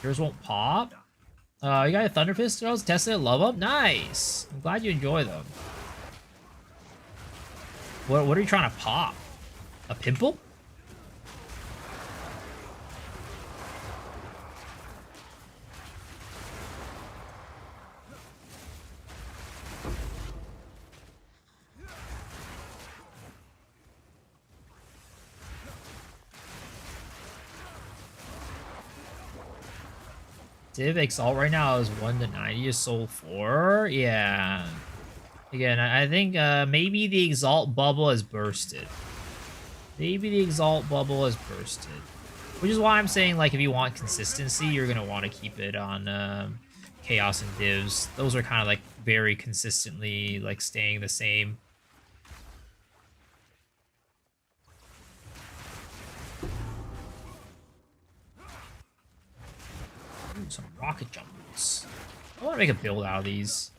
Yours won't pop. You got a Thunder Fist throws, tested it, love up, nice. I'm glad you enjoy them. What are you trying to pop? A pimple? Div Exalt right now is 1-to-90, is soul 4. Yeah. Again, I think maybe the Exalt bubble has bursted. Maybe the Exalt bubble has bursted. Which is why I'm saying, like, if you want consistency, you're going to want to keep it on Chaos and Divs. Those are kind of, like, very consistently, like, staying the same. Ooh, some rocket jump boots. I want to make a build out of these.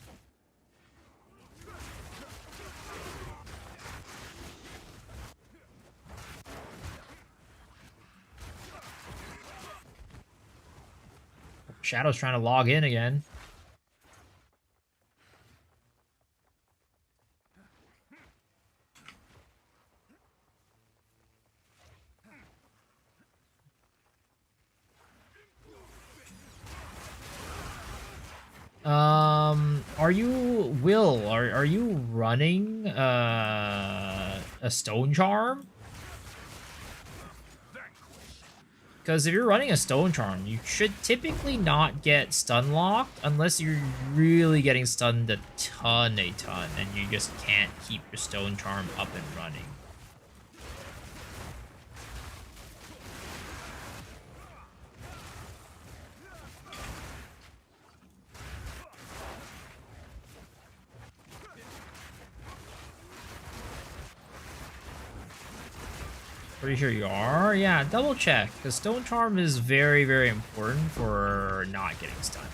Shadow's trying to log in again. Are you running a stone charm? Because if you're running a stone charm, you should typically not get stun locked unless you're really getting stunned a ton, and you just can't keep your stone charm up and running. Pretty sure you are? Yeah, double check, because Stone Charm is very, very important for not getting stunned.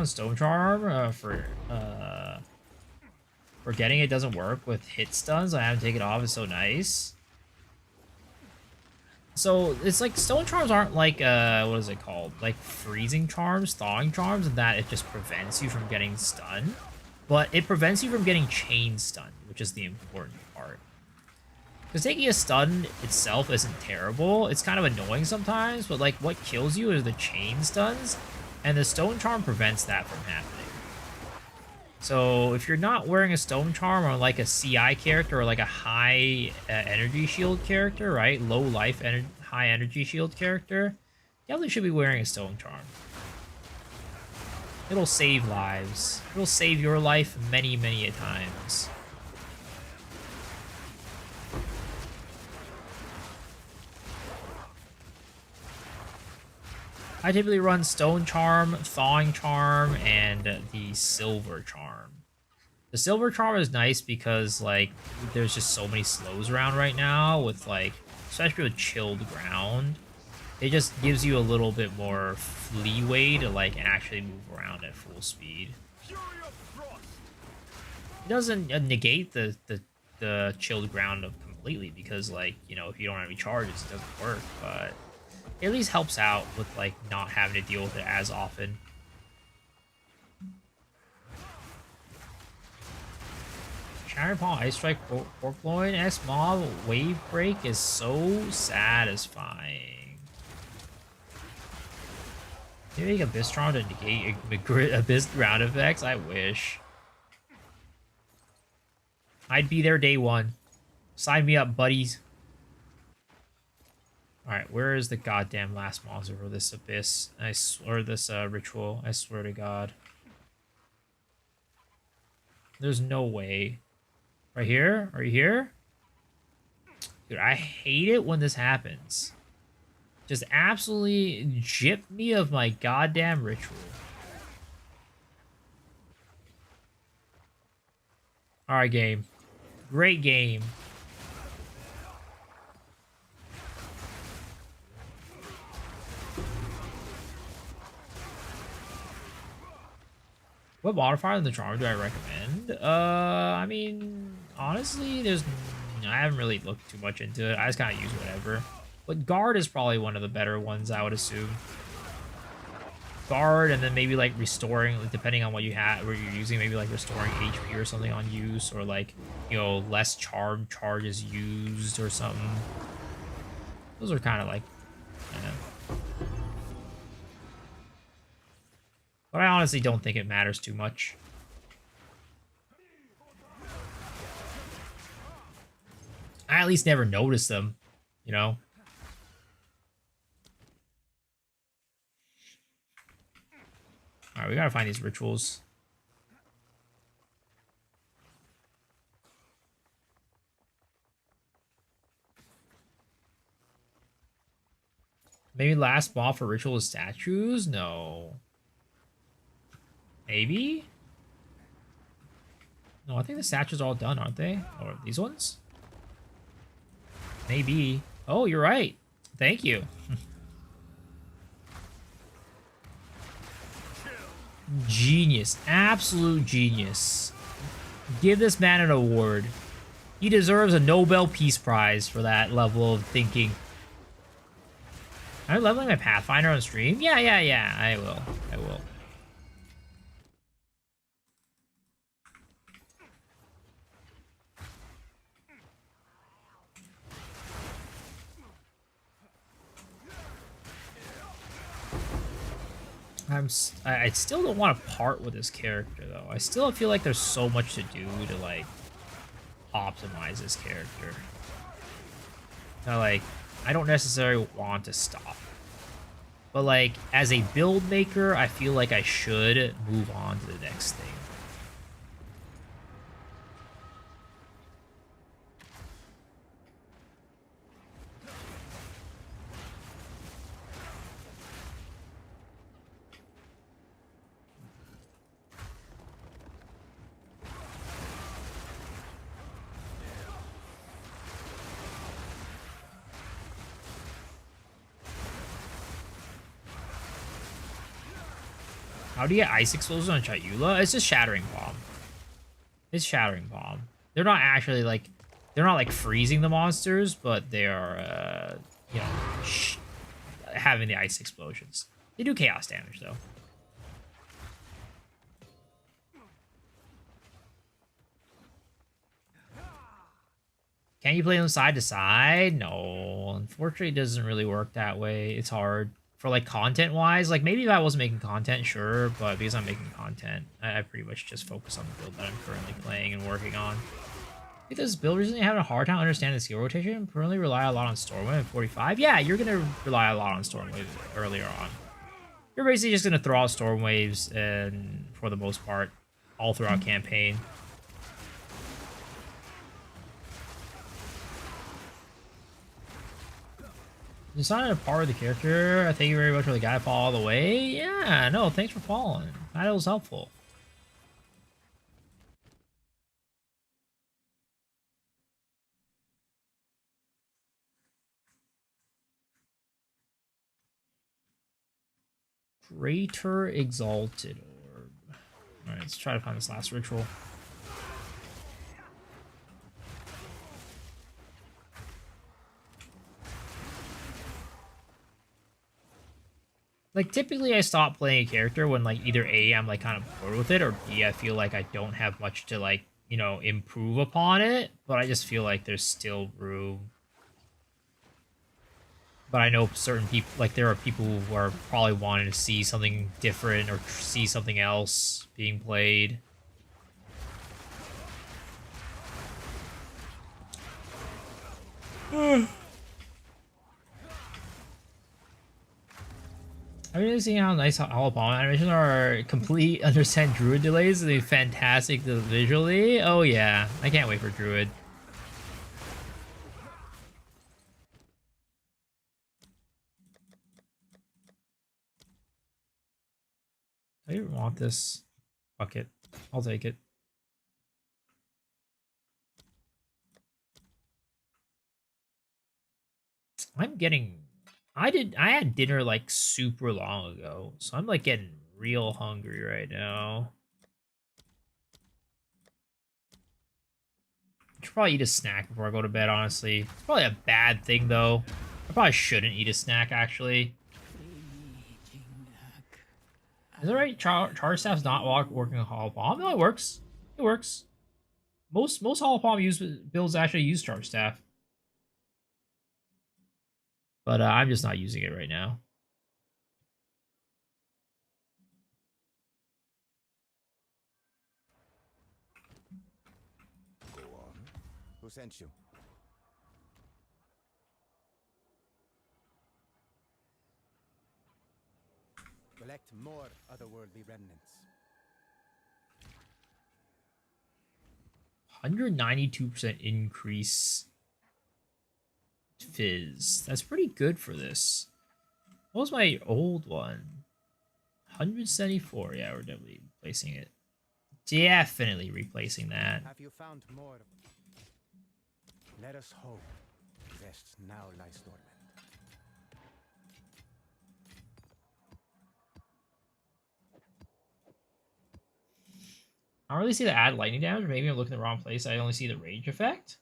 on Stone Charm for getting it doesn't work with hit stuns. I haven't taken it off. It's so nice. So it's like Stone Charms aren't like what is it called? Like freezing charms, thawing charms, and that it just prevents you from getting stunned. But it prevents you from getting chain stunned, which is the important part. Because taking a stun itself isn't terrible. It's kind of annoying sometimes, but like what kills you is the chain stuns, and the Stone Charm prevents that from happening. So if you're not wearing a Stone Charm or like a CI character or like a high energy shield character, right? Low life, high energy shield character, definitely should be wearing a Stone Charm. It'll save lives. It'll save your life many, many a times. I typically run Stone Charm, Thawing Charm, and the Silver Charm. The Silver Charm is nice because, like, there's just so many slows around right now with, like, especially with chilled ground. It just gives you a little bit more leeway to, like, actually move around at full speed. It doesn't negate the chilled ground completely because, like, you know, if you don't have any charges, it doesn't work, but it at least helps out with, like, not having to deal with it as often. Shattering Palm, Ice Strike, Pork Loin, S-Mob, Wave Break is so satisfying. Maybe make Abyss Charm to negate Abyss ground effects? I wish. I'd be there day one. Sign me up, buddies. Alright, where is the goddamn last monster for this Abyss? Or this ritual? I swear to God. There's no way. Right here? Are you here? Dude, I hate it when this happens. Just absolutely gypped me of my goddamn ritual. Alright, game. Great game. What modifier in the charm do I recommend? I mean, honestly, I haven't really looked too much into it. I just kind of use whatever. But guard is probably one of the better ones, I would assume. Guard, and then maybe like restoring, depending on what you have, what you're using, maybe like restoring HP or something on use, or like, you know, less charm charges used or something. Those are kind of like, but I honestly don't think it matters too much. I at least never noticed them, you know? Alright, we gotta find these rituals. Maybe last mob for ritual is statues? No. Maybe? No, I think the statues are all done, aren't they? Or these ones? Maybe. Oh, you're right. Thank you. Genius. Absolute genius. Give this man an award. He deserves a Nobel Peace Prize for that level of thinking. Am I leveling my Pathfinder on stream? Yeah. I will. I still don't want to part with this character, though. I still feel like there's so much to do to, like, optimize this character. Now, like, I don't necessarily want to stop. But, like, as a build maker, I feel like I should move on to the next thing. How do you get ice explosion on Chayula? It's just shattering bomb. It's shattering bomb. They're not actually like, they're not like freezing the monsters, but they are, you know, having the ice explosions. They do chaos damage though. Can you play them side to side? No, unfortunately, it doesn't really work that way. It's hard for like content wise. Like maybe if I wasn't making content, sure, but because I'm making content, I pretty much just focus on the build that I'm currently playing and working on. I think this build recently having a hard time understanding the skill rotation. Currently rely a lot on Stormwave at 45. Yeah, you're gonna rely a lot on Stormwave earlier on. You're basically just gonna throw out Stormwaves and for the most part, all throughout campaign. Decided a part of the character. Thank you very much for the guy fall all the way. Yeah, no, thanks for following. That was helpful. Greater Exalted Orb. Alright, let's try to find this last ritual. Like, typically I stop playing a character when, like, either A, I'm, like, kind of bored with it, or B, I feel like I don't have much to, like, you know, improve upon it, but I just feel like there's still room. But I know certain people, like, there are people who are probably wanting to see something different or see something else being played. I'm really seeing how nice Hollow Palm animations are. Complete understand Druid delays. They're fantastic visually. Oh yeah, I can't wait for Druid. I don't want this. Fuck it. I'll take it. I'm getting... I had dinner like super long ago, so I'm like getting real hungry right now. I should probably eat a snack before I go to bed, honestly. It's probably a bad thing, though. I probably shouldn't eat a snack, actually. Is it right? Charge staff's not working on Hollow Palm? No, it works. It works. Most Hollow Palm builds actually use charge staff. But I'm just not using it right now. Go on. Who sent you? Collect more otherworldly remnants. 192% increase fizz. That's pretty good for this. What was my old one? 174. Yeah, we're definitely replacing it. Definitely replacing that. Have you found more? Let us hope Zest now lies dormant. I don't really see the add lightning damage. Maybe I'm looking in the wrong place. I only see the rage effect.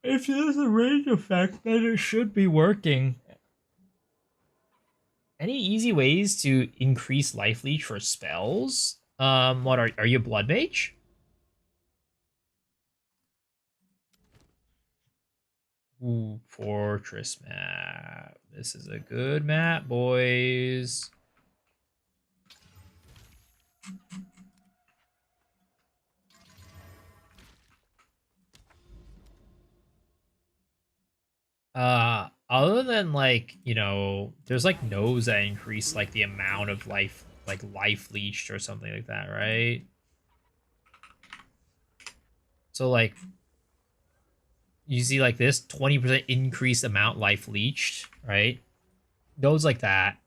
If there's a range effect, then it should be working. Any easy ways to increase life leech for spells? What are you a blood mage? Ooh, fortress map. This is a good map, boys. Other than like, you know, there's like nodes that increase like the amount of life, like life leeched or something like that, right? So like, you see like this 20% increased amount life leeched, right? Nodes like that.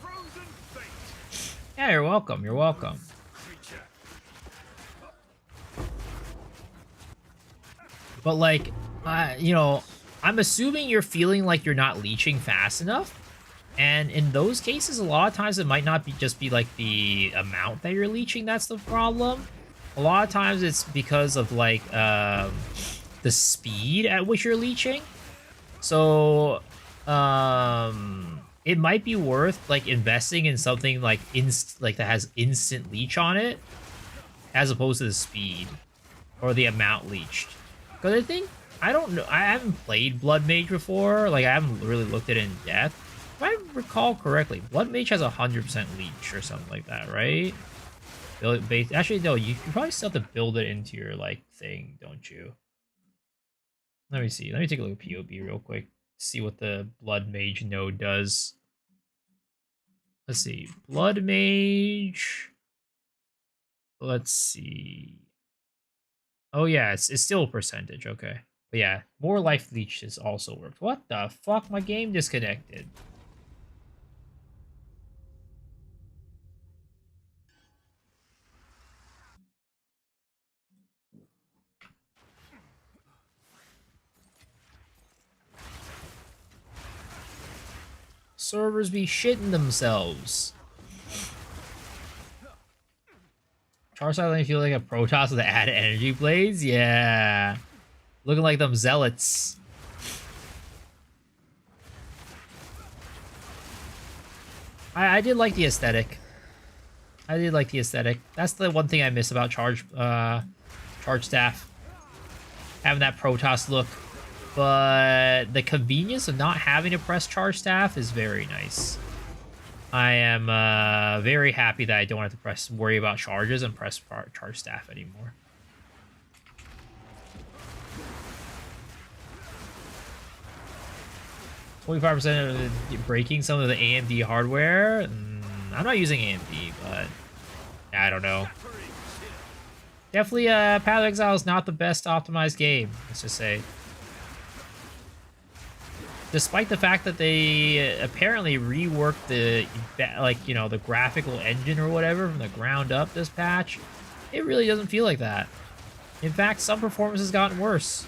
Frozen fate. Yeah, you're welcome. You're welcome. Creature, But like, you know, I'm assuming you're feeling like you're not leeching fast enough. And in those cases, a lot of times it might not be just be like the amount that you're leeching that's the problem. A lot of times it's because of like the speed at which you're leeching. So it might be worth like investing in something like that has instant leech on it, as opposed to the speed or the amount leached. Because I think I don't know, I haven't played Blood Mage before. Like I haven't really looked at it in depth. If I recall correctly, Blood Mage has 100% leech or something like that, right? Build it based. Actually, no. You probably still have to build it into your like thing, don't you? Let me see. Let me take a look at POB real quick. See what the Blood Mage node does. Let's see. Blood Mage. Let's see. Oh yeah, it's still a percentage. Okay. But yeah, more life leeches also worked. What the fuck? My game disconnected. Servers be shitting themselves. Charizard let me feel like a Protoss with added energy blades? Yeah. Looking like them zealots. I did like the aesthetic. I did like the aesthetic. That's the one thing I miss about charge staff. Having that Protoss look. But the convenience of not having to press charge staff is very nice. I am very happy that I don't have to worry about charges and press charge staff anymore. $25% of breaking some of the AMD hardware. I'm not using AMD, but I don't know. Definitely, Path of Exile is not the best optimized game. Let's just say. Despite the fact that they apparently reworked the, like, you know, the graphical engine or whatever from the ground up this patch, it really doesn't feel like that. In fact, some performance has gotten worse.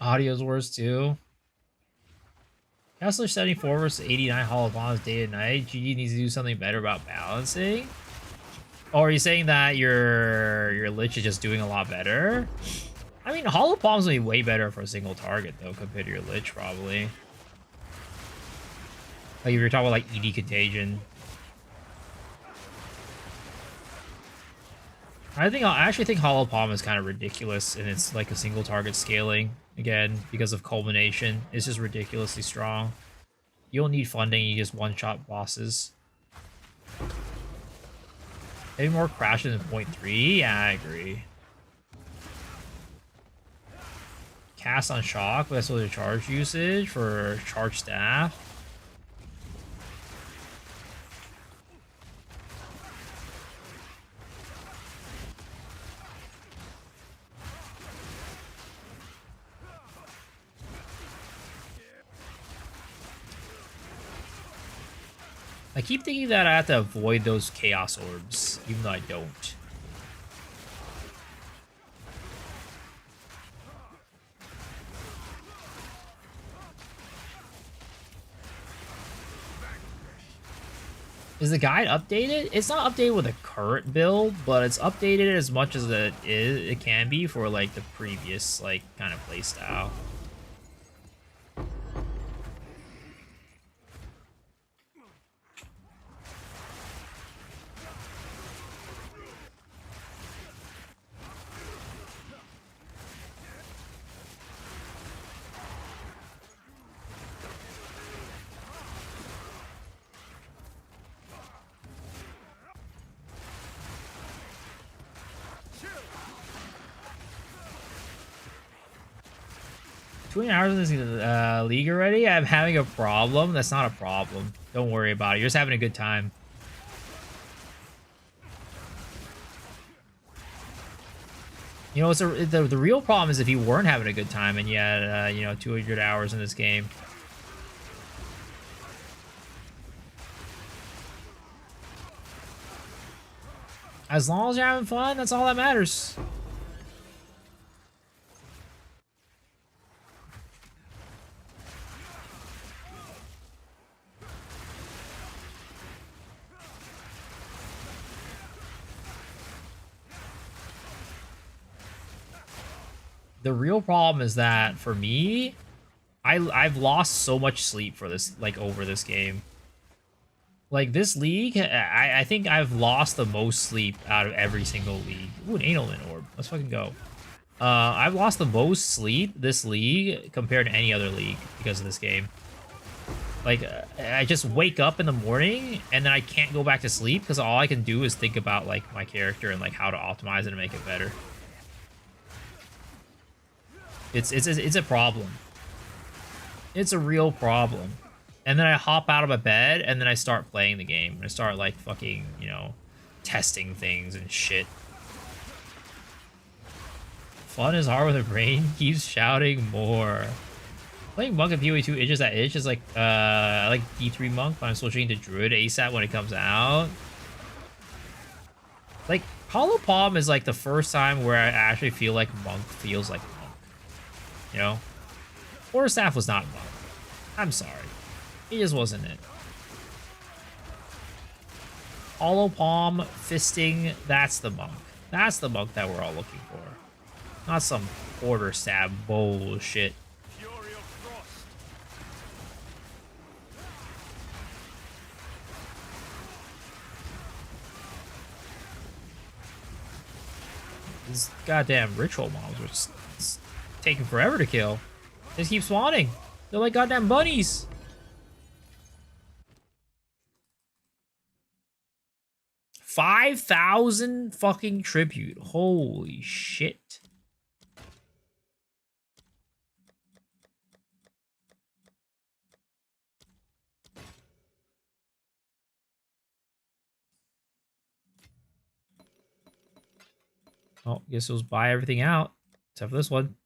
Audio's worse too. Kessler 74 versus 89 Hall of Bombs day and night. GG needs to do something better about balancing. Or are you saying that your Lich is just doing a lot better? I mean, Hall of Bombs would be way better for a single target though compared to your Lich probably. Like if you're talking about like ED Contagion. I actually think Hollow Palm is kind of ridiculous, and it's like a single target scaling again because of culmination. It's just ridiculously strong. You don't need funding; you just one-shot bosses. Maybe more crashes than 0.3. Yeah, I agree. Cast on shock, but that's what the charge usage for charge staff. I keep thinking that I have to avoid those Chaos Orbs, even though I don't. Is the guide updated? It's not updated with a current build, but it's updated as much as it can be for like the previous like kind of playstyle. Hours in this league already? I'm having a problem? That's not a problem. Don't worry about it. You're just having a good time. You know, the real problem is if you weren't having a good time and you had, you know, 200 hours in this game. As long as you're having fun, that's all that matters. The real problem is that for me, I've lost so much sleep for this, like, over this game. Like, this league, I think I've lost the most sleep out of every single league. Ooh, an Analin orb. Let's fucking go. I've lost the most sleep this league compared to any other league because of this game. Like, I just wake up in the morning and then I can't go back to sleep because all I can do is think about, like, my character and, like, how to optimize it and make it better. It's a problem. It's a real problem. And then I hop out of my bed and then I start playing the game. And I start, like, fucking, you know, testing things and shit. Fun is hard when the brain keeps shouting more. Playing Monk and PoE 2 itches that itch is like, I like D3 Monk, but I'm switching to Druid ASAP when it comes out. Like, Hollow Palm is like the first time where I actually feel like Monk feels like Monk. You know? Quarterstaff was not Monk. I'm sorry. It just wasn't it. Hollow Palm, fisting, that's the Monk. That's the Monk that we're all looking for. Not some quarterstaff bullshit. Fury of Frost. These goddamn ritual mobs are just taking forever to kill. They just keep spawning. They're like goddamn bunnies. $5,000 fucking tribute. Holy shit. Oh, guess we'll buy everything out. Except for this one.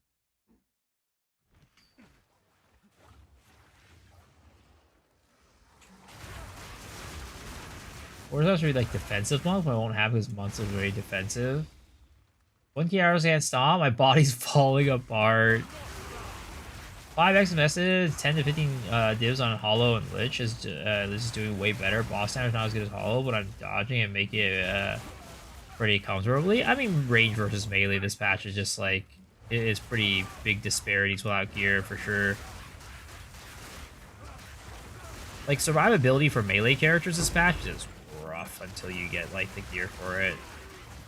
Or is that really like defensive monk, but I won't have his months of very defensive. 1k arrows can't stop. My body's falling apart. 5x invested, 10 to 15 divs on Hollow and Lich. This is doing way better. Boss damage not as good as Hollow, but I'm dodging and making it pretty comfortably. I mean, range versus melee this patch is just like, it is pretty big disparities without gear for sure. Like, survivability for melee characters this patch is rough until you get, like, the gear for it.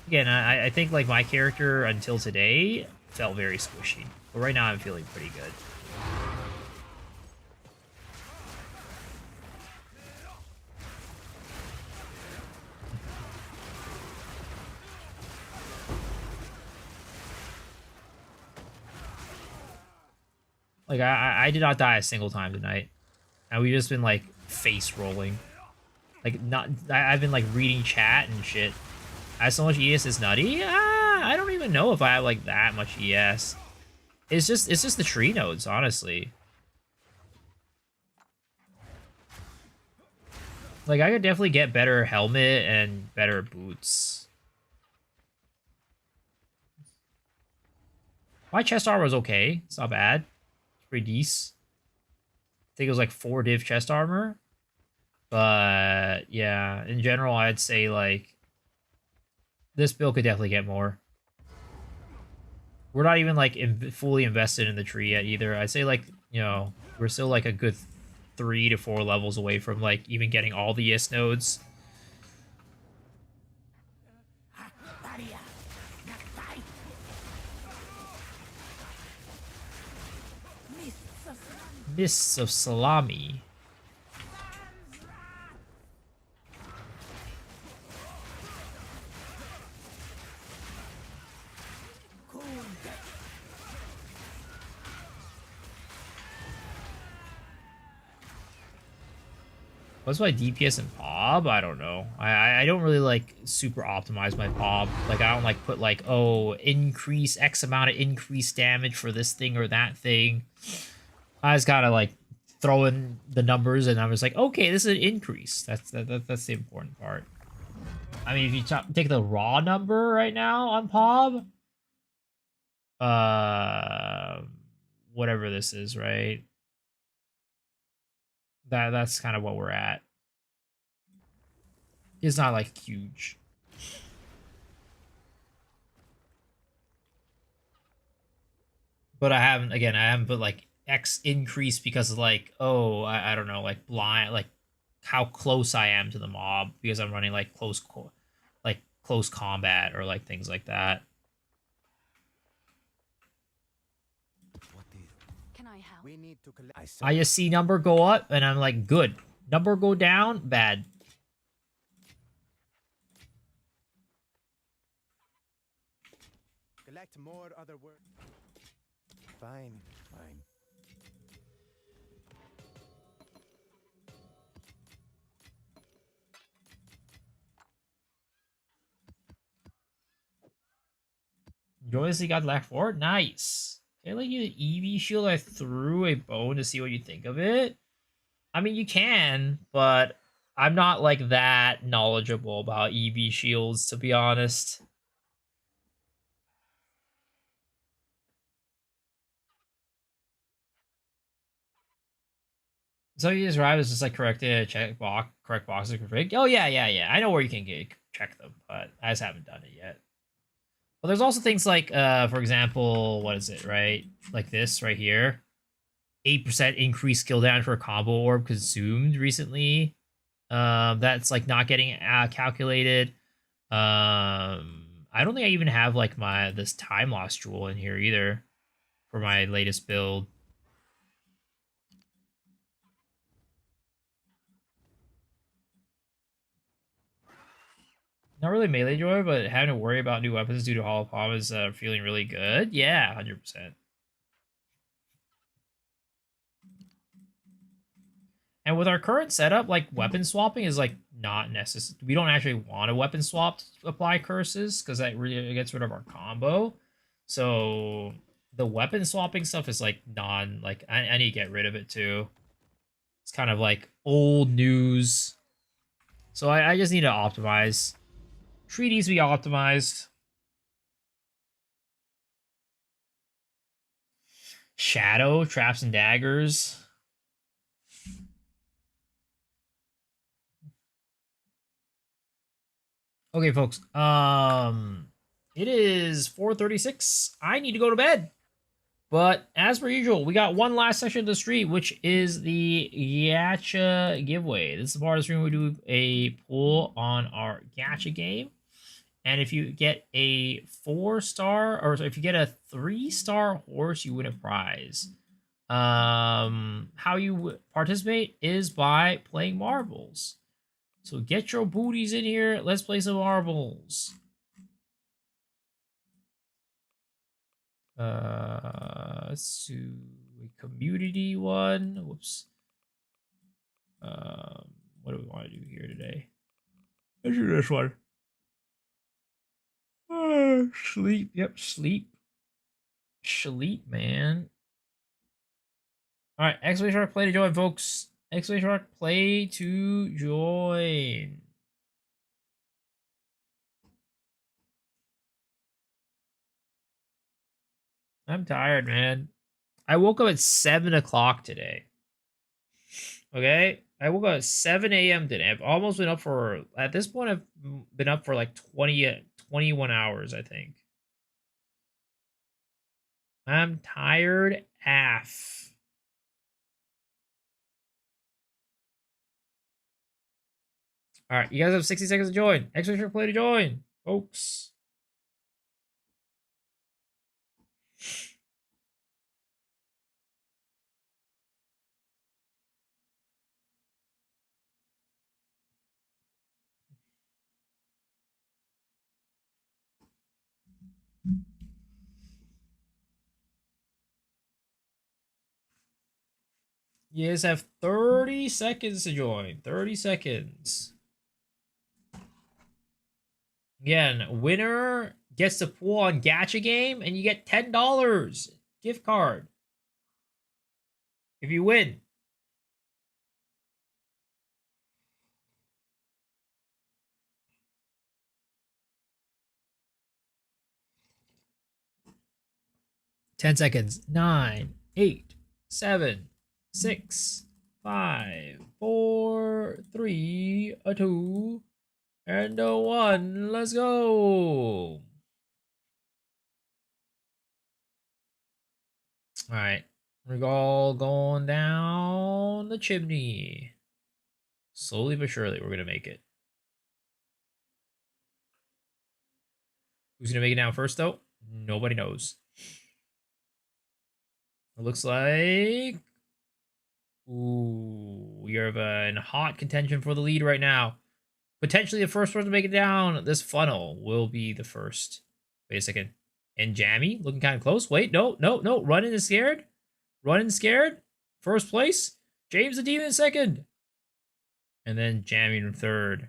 Again, I think, like, my character until today felt very squishy. But right now I'm feeling pretty good. Like, I did not die a single time tonight. And we've just been, like, face rolling. Like, I've been, like, reading chat and shit. I have so much ES is nutty? I don't even know if I have, like, that much ES. It's just the tree nodes, honestly. Like, I could definitely get better helmet and better boots. My chest armor was okay. It's not bad. It's pretty decent. I think it was like 4 div chest armor. But, yeah, in general, I'd say, like, this build could definitely get more. We're not even, like, fully invested in the tree yet, either. I'd say, like, you know, we're still, like, a good 3 to 4 levels away from, like, even getting all the ES nodes. Mists of Salami. What's my DPS and pop? POB, I don't know. I don't really like super optimize my POB. Like I don't like put like, oh, increase X amount of increased damage for this thing or that thing. I just gotta like throw in the numbers and I'm just like, okay, this is an increase. That's the important part. I mean, if you take the raw number right now on POB, whatever this is, right? That's kind of what we're at. It's not like huge. But I haven't put like X increase because of like, oh, I don't know, like blind, like how close I am to the mob because I'm running like close combat or like things like that. Can I help? We need to collect. I just see number go up and I'm like, good. Number go down, bad. Collect more other words. Fine, fine. Joyously got left for nice. Can I let you the EV shield? I threw a bone to see what you think of it. I mean, you can, but I'm not like that knowledgeable about EV shields, to be honest. So you just arrived, is just like corrected a correct box is config. Oh yeah. I know where you can check them, but I just haven't done it yet. Well, there's also things like, for example, what is it, right? Like this right here. 8% increased skill damage for a combo orb consumed recently. That's like not getting calculated. I don't think I even have like this time loss jewel in here either for my latest build. Not really melee joy, but having to worry about new weapons due to Hollow Palm is feeling really good. Yeah, 100%. And with our current setup, like weapon swapping is like not necessary. We don't actually want a weapon swap to apply curses because that really gets rid of our combo. So the weapon swapping stuff is like I need to get rid of it too. It's kind of like old news. So I just need to optimize. Tree needs to be optimized. Shadow, traps and daggers. Okay, folks. It is 4:36. I need to go to bed. But as per usual, we got one last section of the stream, which is the Gacha giveaway. This is the part of the stream where we do a poll on our Gacha game. And if you get a 4-star, or if you get a 3-star horse, you win a prize. How you participate is by playing marbles. So get your booties in here. Let's play some marbles. Let's do a community one. Whoops. What do we want to do here today? Let's do this one. Sleep. Yep, sleep. Sleep, man. All right, exclamation mark play to join, folks. Exclamation mark play to join. I'm tired, man. I woke up at 7 o'clock today. Okay? I woke up at 7 a.m. today. I've almost been up at this point, I've been up for like 21 hours, I think. I'm tired AF. All right, you guys have 60 seconds to join. Extra play to join, folks. You guys have 30 seconds to join. 30 seconds. Again, winner gets to pull on Gacha game, and you get $10 gift card if you win. Ten seconds. 9, 8, 7, 6, 5, 4, 3, 2, and 1. Let's go. All right, we're all going down the chimney. Slowly but surely, we're gonna make it. Who's gonna make it down first, though? Nobody knows. It looks like, ooh, we are in hot contention for the lead right now. Potentially the first person to make it down this funnel will be the first. Wait a second. And Jammy looking kind of close. Wait, no. Running is scared. Running scared. First place. James the Demon in second. And then Jammy in third.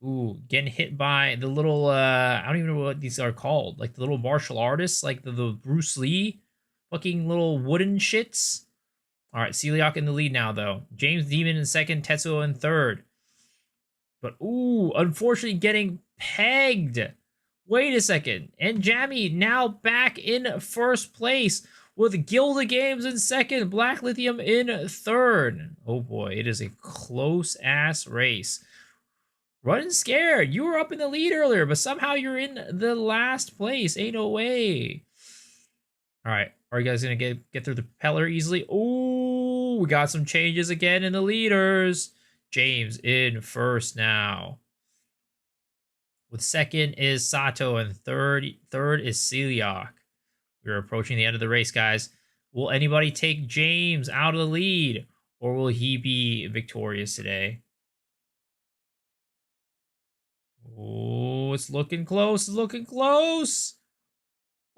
Ooh, getting hit by the little, I don't even know what these are called. Like the little martial artists, like the Bruce Lee fucking little wooden shits. All right, Celiac in the lead now, though. James Demon in second, Tetsuo in third. But, ooh, unfortunately getting pegged. Wait a second. And Jammy now back in first place with Gilda Games in second, Black Lithium in third. Oh, boy, it is a close-ass race. Running scared. You were up in the lead earlier, but somehow you're in the last place. Ain't no way. All right. Are you guys going to get through the propeller easily? Ooh, we got some changes again in the leaders. James in first now. With second is Sato, and third is Celiac. We're approaching the end of the race, guys. Will anybody take James out of the lead, or will he be victorious today? Oh, it's looking close. It's looking close.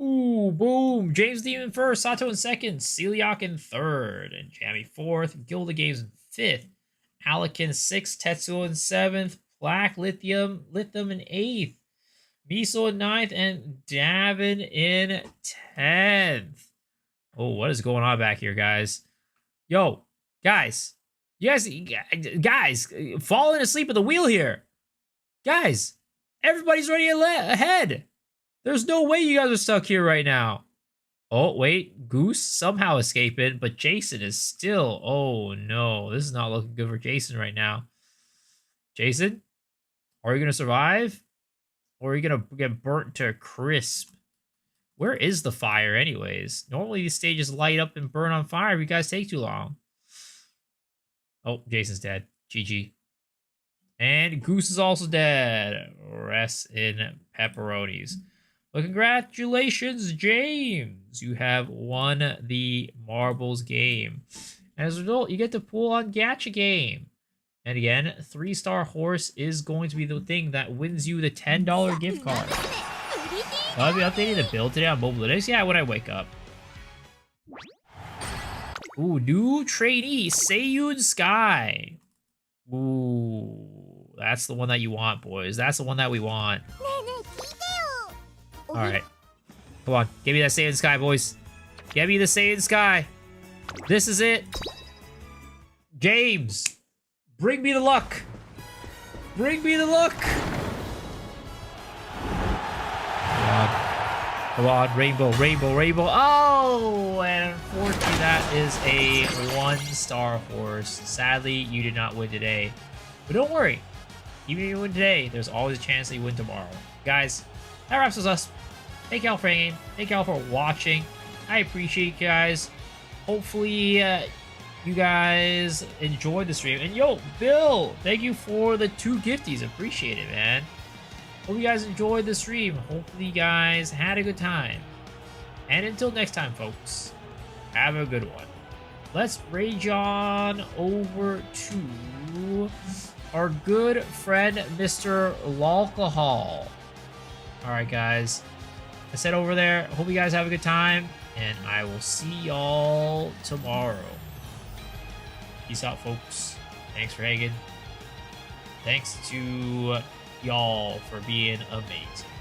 Ooh, boom. James Demon first, Sato in second, Celiac in third, and Jammy fourth, Gilda Games in fifth, Alec in sixth, Tetsuo in seventh, Black Lithium in eighth, Miso in ninth, and Davin in 10th. Oh, what is going on back here, guys? Yo, guys. You guys, falling asleep at the wheel here. Guys, everybody's already ahead. There's no way you guys are stuck here right now. Oh, wait. Goose somehow escaping, but Jason is still... Oh, no. This is not looking good for Jason right now. Jason? Are you going to survive? Or are you going to get burnt to a crisp? Where is the fire anyways? Normally these stages light up and burn on fire if you guys take too long. Oh, Jason's dead. GG. And Goose is also dead. Rest in pepperonis. But congratulations, James. You have won the marbles game. As a result, you get to pull on Gacha game. And again, 3-star horse is going to be the thing that wins you the $10 gift card. I'll be updating the build today on mobile analytics. Yeah, when I wake up. Ooh, new trainee, Seiyun Sky. Ooh, that's the one that you want, boys. That's the one that we want. Alright. Come on. Give me that Saiyan Sky, boys. Give me the Saiyan Sky. This is it. James. Bring me the luck. Bring me the luck. Come on. Rainbow, rainbow, rainbow. Oh, and unfortunately that is a 1-star horse. Sadly, you did not win today. But don't worry. Even if you win today, there's always a chance that you win tomorrow. Guys, that wraps us. Thank y'all for hanging. Thank y'all for watching. I appreciate you guys. Hopefully, you guys enjoyed the stream. And yo, Bill, thank you for the 2 gifties. Appreciate it, man. Hope you guys enjoyed the stream. Hopefully, you guys had a good time. And until next time, folks, have a good one. Let's rage on over to our good friend, Mr. Lalcohol. Alright, guys. I said over there, hope you guys have a good time, and I will see y'all tomorrow. Peace out, folks. Thanks for hanging. Thanks to y'all for being amazing.